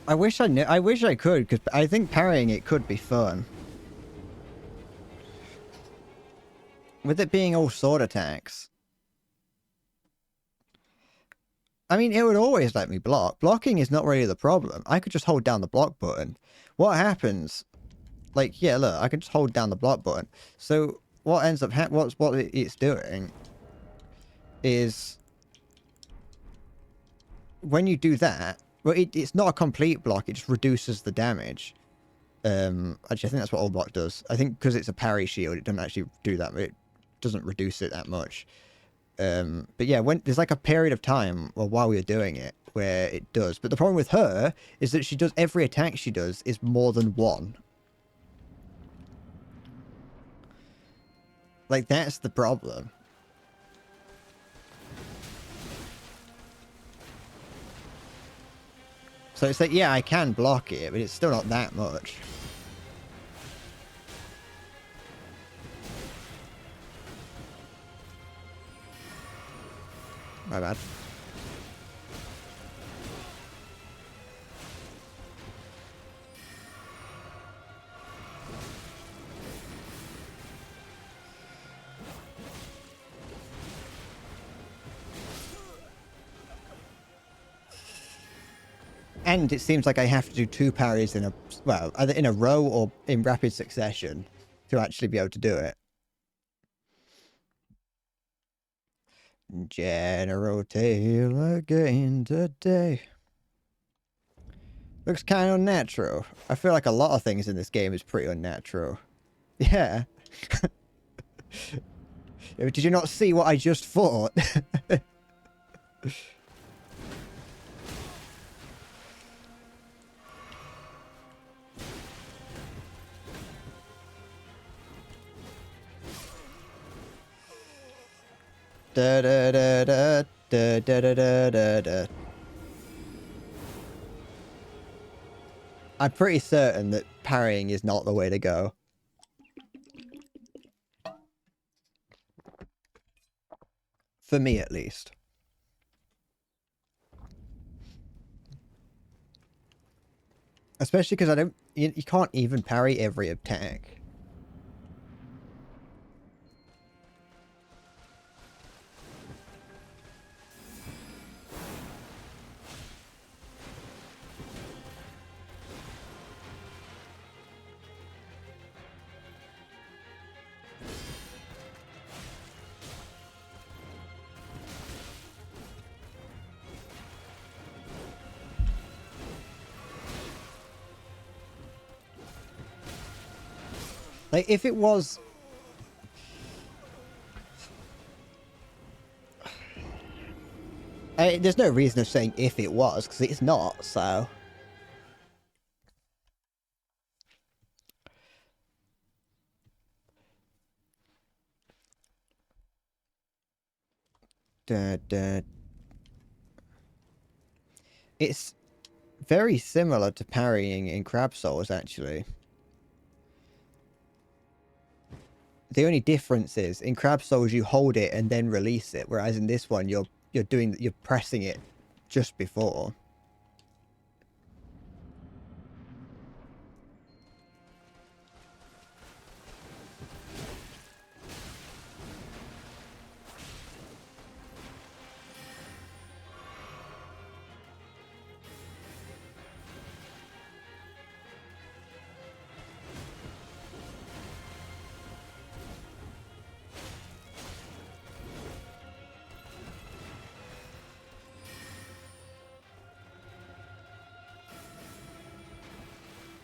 I wish I knew. I wish I could, because I think parrying it could be fun. With it being all sword attacks. I mean, it would always let me block. Blocking is not really the problem. I could just hold down the block button. What happens... Like, yeah, look, I can just hold down the block button. So, what ends up... what it's doing is... When you do that... Well, it's not a complete block, it just reduces the damage. Actually, I think that's what all block does. I think because it's a parry shield, it doesn't actually do that, but it doesn't reduce it that much. But yeah, when there's like a period of time, well, while we were doing it, where it does. But the problem with her is that she does... Every attack she does is more than one. Like, that's the problem. So it's like, yeah, I can block it, but it's still not that much. My bad. And it seems like I have to do 2 parries in a... Well, either in a row or in rapid succession to actually be able to do it. General Taylor gained a day. Looks kind of unnatural. I feel like a lot of things in this game is pretty unnatural. Yeah. Did you not see what I just fought? Da da da da da da da da da da. I'm pretty certain that parrying is not the way to go. For me, at least. Especially because I don't... You can't even parry every attack. Like, if it was... there's no reason of saying if it was, because it's not, so... Da, da. It's very similar to parrying in Crab Souls, actually. The only difference is, in Crab Souls you hold it and then release it, whereas in this one you're pressing it just before.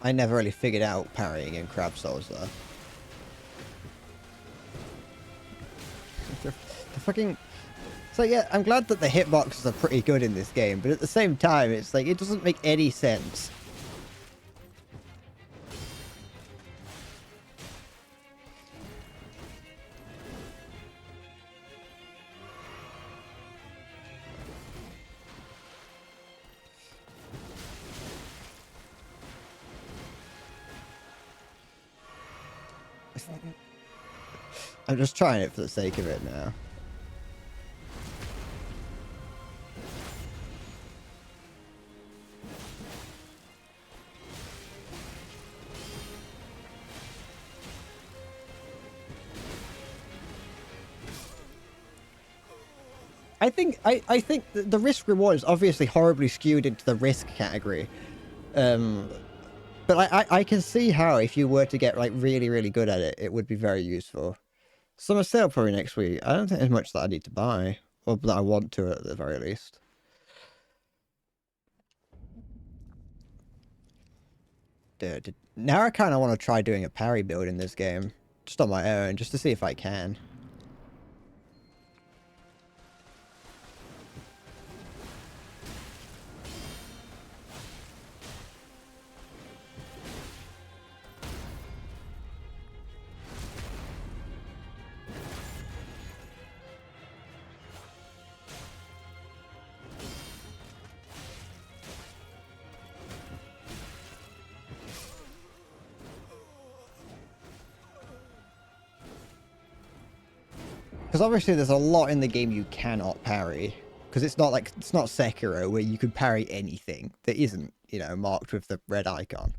I never really figured out parrying in Crab Souls though. The fucking... So yeah, I'm glad that the hitboxes are pretty good in this game, but at the same time, it's like, it doesn't make any sense. I'm just trying it for the sake of it now. I think the risk reward is obviously horribly skewed into the risk category. But I can see how if you were to get like really, really good at it, it would be very useful. Summer sale probably next week. I don't think there's much that I need to buy. Or that I want to at the very least. Dude, now I kind of want to try doing a parry build in this game. Just on my own, just to see if I can. Because obviously there's a lot in the game you cannot parry. Because it's not like, it's not Sekiro where you could parry anything that isn't, you know, marked with the red icon.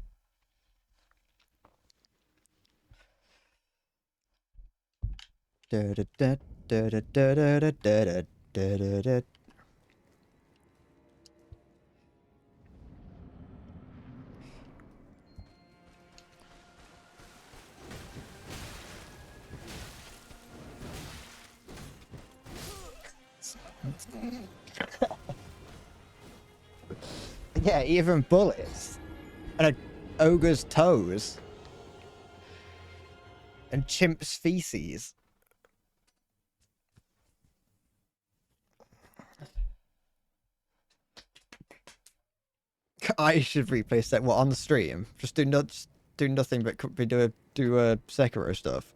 Yeah, even bullets. And an ogre's toes. And chimp's feces. I should replay set what on the stream. Just do nothing but do Sekiro stuff.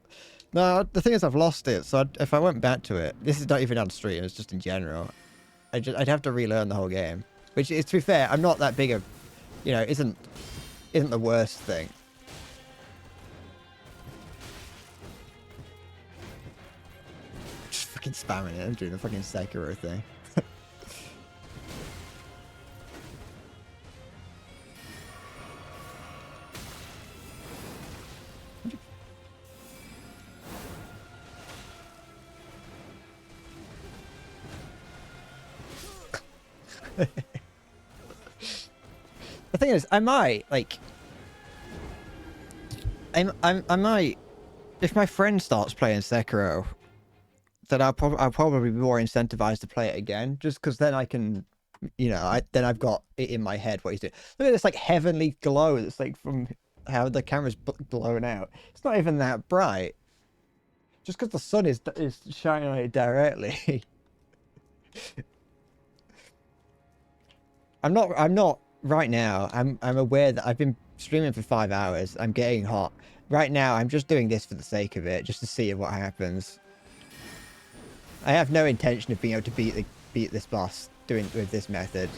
No, the thing is I've lost it. So if I went back to it, this is not even on stream. It's just in general. I'd have to relearn the whole game. Which is, to be fair, I'm not that big of, you know, isn't the worst thing. Just fucking spamming it. I'm doing the fucking Sekiro thing. The thing is, I might like, I might, if my friend starts playing Sekiro, then I'll probably be more incentivized to play it again, just because then I can, you know, then I've got it in my head what he's doing. Look at this like heavenly glow that's like from how the camera's blown out. It's not even that bright, just because the sun is shining on it directly. I'm not right now. I'm aware that I've been streaming for 5 hours. I'm getting hot. Right now, I'm just doing this for the sake of it, just to see what happens. I have no intention of being able to beat this boss with this method.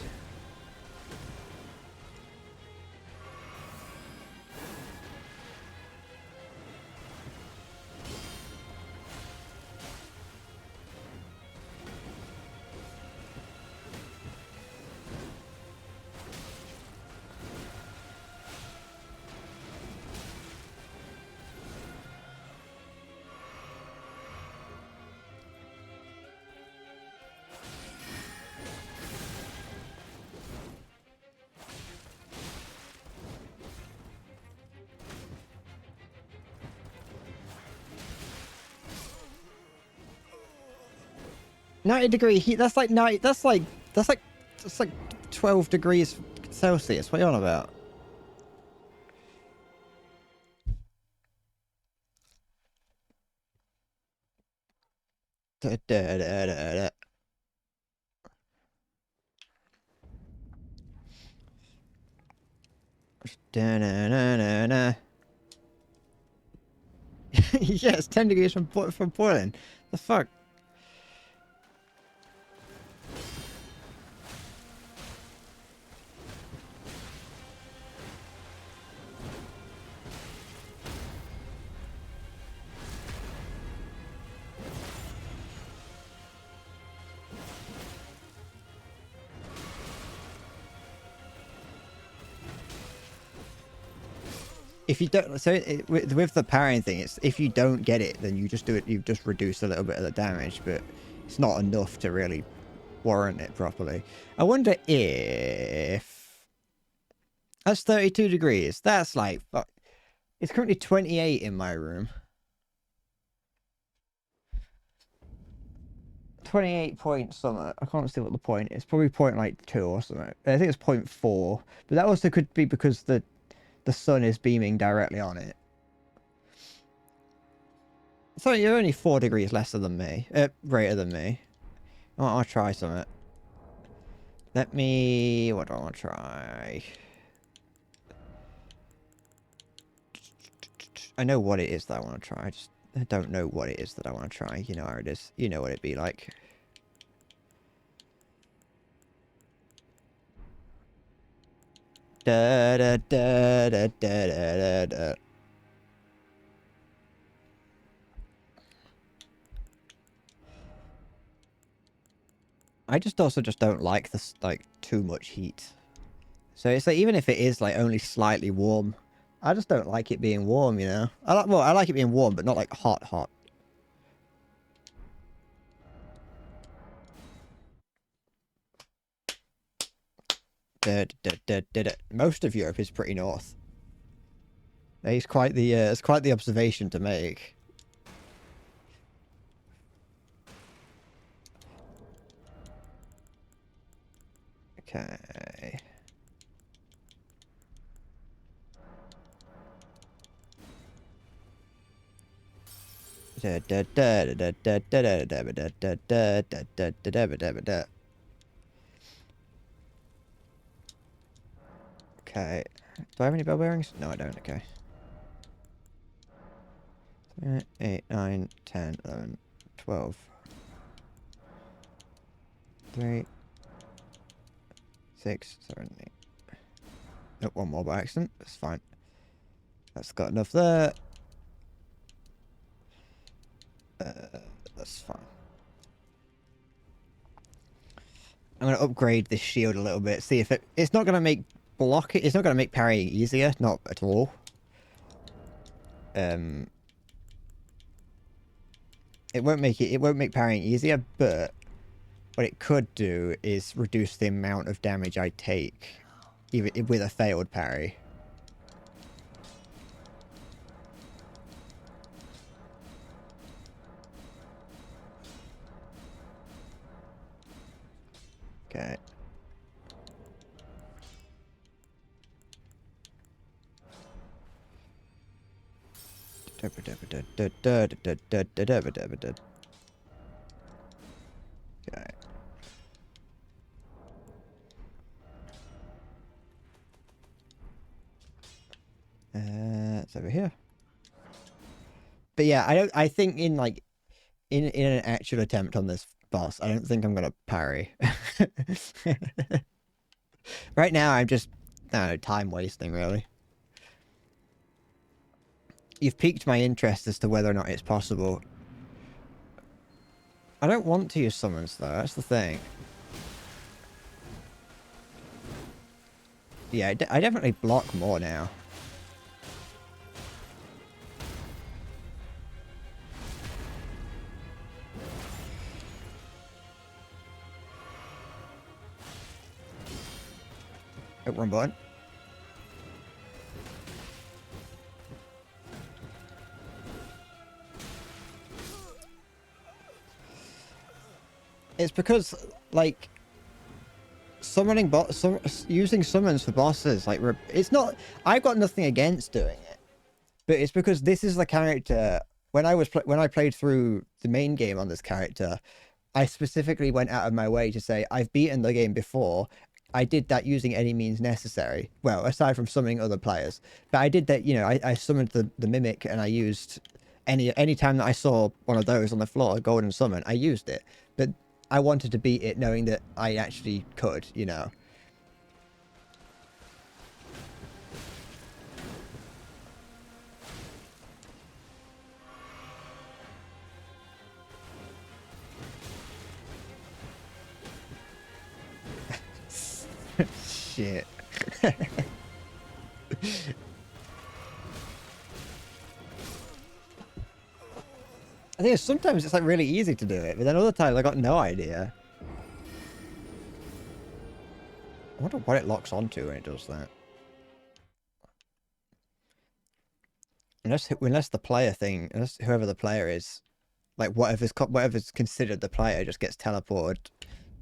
.90 heat. That's like 90. That's like 12 degrees Celsius. What are you on about? Da, da, da, da, da. Da, da, da, da, da. Yeah, it's 10 degrees from boiling. The fuck? If you don't, so with the parrying thing, it's if you don't get it, then you just do it. You just reduce a little bit of the damage, but it's not enough to really warrant it properly. I wonder if that's 32 degrees. That's like fuck. It's currently 28 in my room. 28 point something. I can't see what the point is. Probably point like 2 or something. I think it's 0.4, but that also could be because the sun is beaming directly on it. So you're only 4 degrees lesser than me. Greater than me. I'll try something. Let me... What do I want to try? I know what it is that I want to try. I don't know what it is that I want to try. You know how it is. You know what it'd be like. Da da da da da da da. I just also don't like this like too much heat. So it's like even if it is like only slightly warm, I just don't like it being warm, you know. I like it being warm, but not like hot. Most of Europe is pretty north. It's quite the observation to make. Okay. Okay. Do I have any bell bearings? No, I don't. Okay. 8, 9, 10, 11, 12. 3, 6, 7, 8. Nope, one more by accident. That's fine. That's got enough there. That's fine. I'm going to upgrade this shield a little bit. See if it's not going to make it's not going to make parrying easier. Not at all. It won't make parrying easier, but what it could do is reduce the amount of damage I take, even with a failed parry. Okay. Okay. It's over here. But yeah, I think in like in an actual attempt on this boss, I don't think I'm gonna parry. Right now I'm just time wasting really. You've piqued my interest as to whether or not it's possible. I don't want to use summons though, that's the thing. Yeah, I definitely block more now. Oh, wrong button. It's because, like, using summons for bosses, like, it's not... I've got nothing against doing it. But it's because this is the character when I played through the main game on this character, I specifically went out of my way to say I've beaten the game before. I did that using any means necessary. Well, aside from summoning other players, but I did that. You know, I summoned the mimic, and I used any time that I saw one of those on the floor, golden summon, I used it. But I wanted to beat it, knowing that I actually could. You know. Shit. I think sometimes it's like really easy to do it, but then other times I got no idea. I wonder what it locks onto when it does that. Unless the player thing, unless whoever the player is, like whatever's considered the player just gets teleported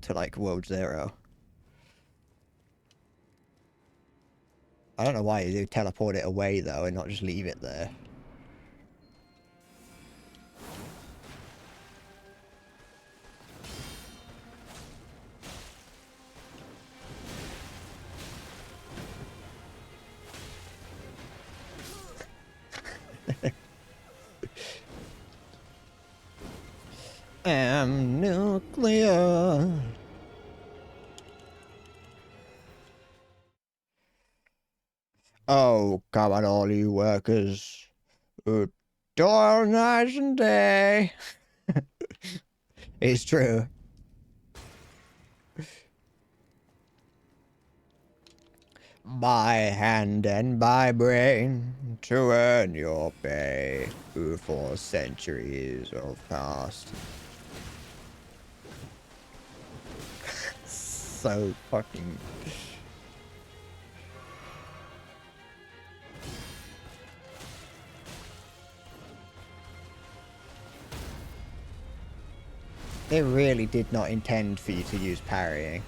to like World Zero. I don't know why you teleport it away though and not just leave it there. I'm nuclear. Oh, come on, all you workers who toil night and day. It's true. By hand and by brain to earn your pay for centuries of past. So fucking... They really did not intend for you to use parrying.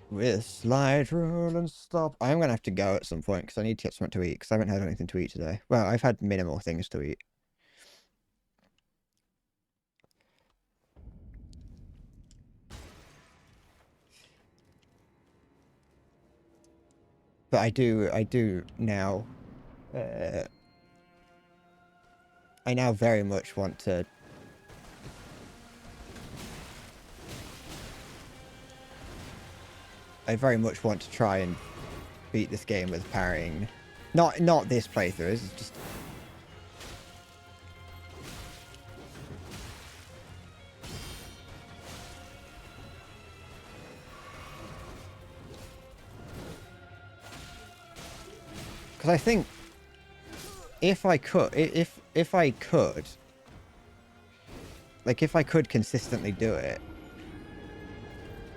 With slide rule and stop. I'm gonna have to go at some point because I need to get something to eat because I haven't had anything to eat today. Well, I've had minimal things to eat. But I do now. I now very much want to. I very much want to try and beat this game with parrying. Not this playthrough. It's just. Because I think if I could, if I could, like if I could consistently do it,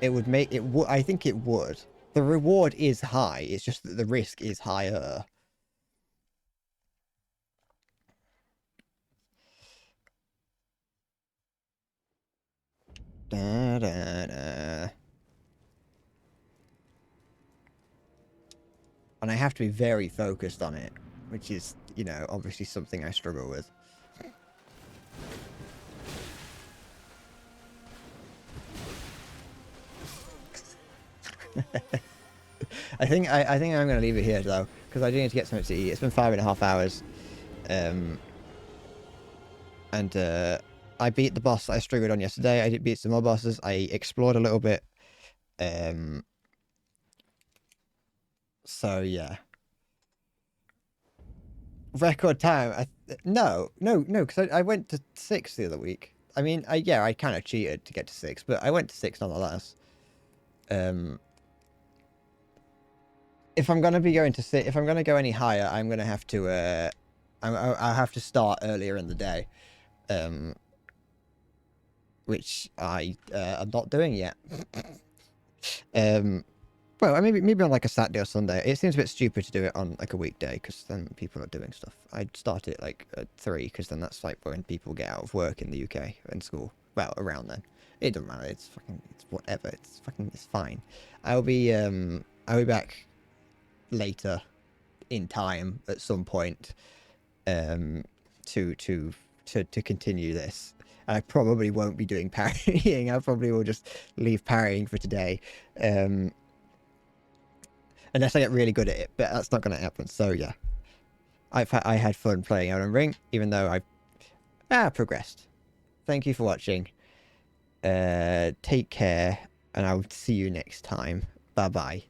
it would make it. I think it would. The reward is high. It's just that the risk is higher. Da, da, da. And I have to be very focused on it, which is, you know, obviously something I struggle with. I think I'm gonna leave it here though, because I do need to get something to eat. It's been 5.5 hours, and I beat the boss that I struggled on yesterday. I did beat some more bosses. I explored a little bit, so yeah. Record time? No, because I went to 6 the other week. I mean, yeah, I kind of cheated to get to 6, but I went to 6 nonetheless. If I'm gonna be going to sit, if I'm gonna go any higher, I'm gonna have to, I'll have to start earlier in the day, which I am not doing yet. Well, maybe on like a Saturday or Sunday. It seems a bit stupid to do it on like a weekday because then people are doing stuff. I'd start it like at 3 because then that's like when people get out of work in the UK and school. Well, around then. It doesn't matter. It's whatever. It's fine. I'll be back later in time at some point to continue this. And I probably won't be doing parrying. I probably will just leave parrying for today. Unless I get really good at it, but that's not going to happen. So yeah, I had fun playing Elden Ring, even though I've progressed. Thank you for watching. Take care, and I'll see you next time. Bye bye.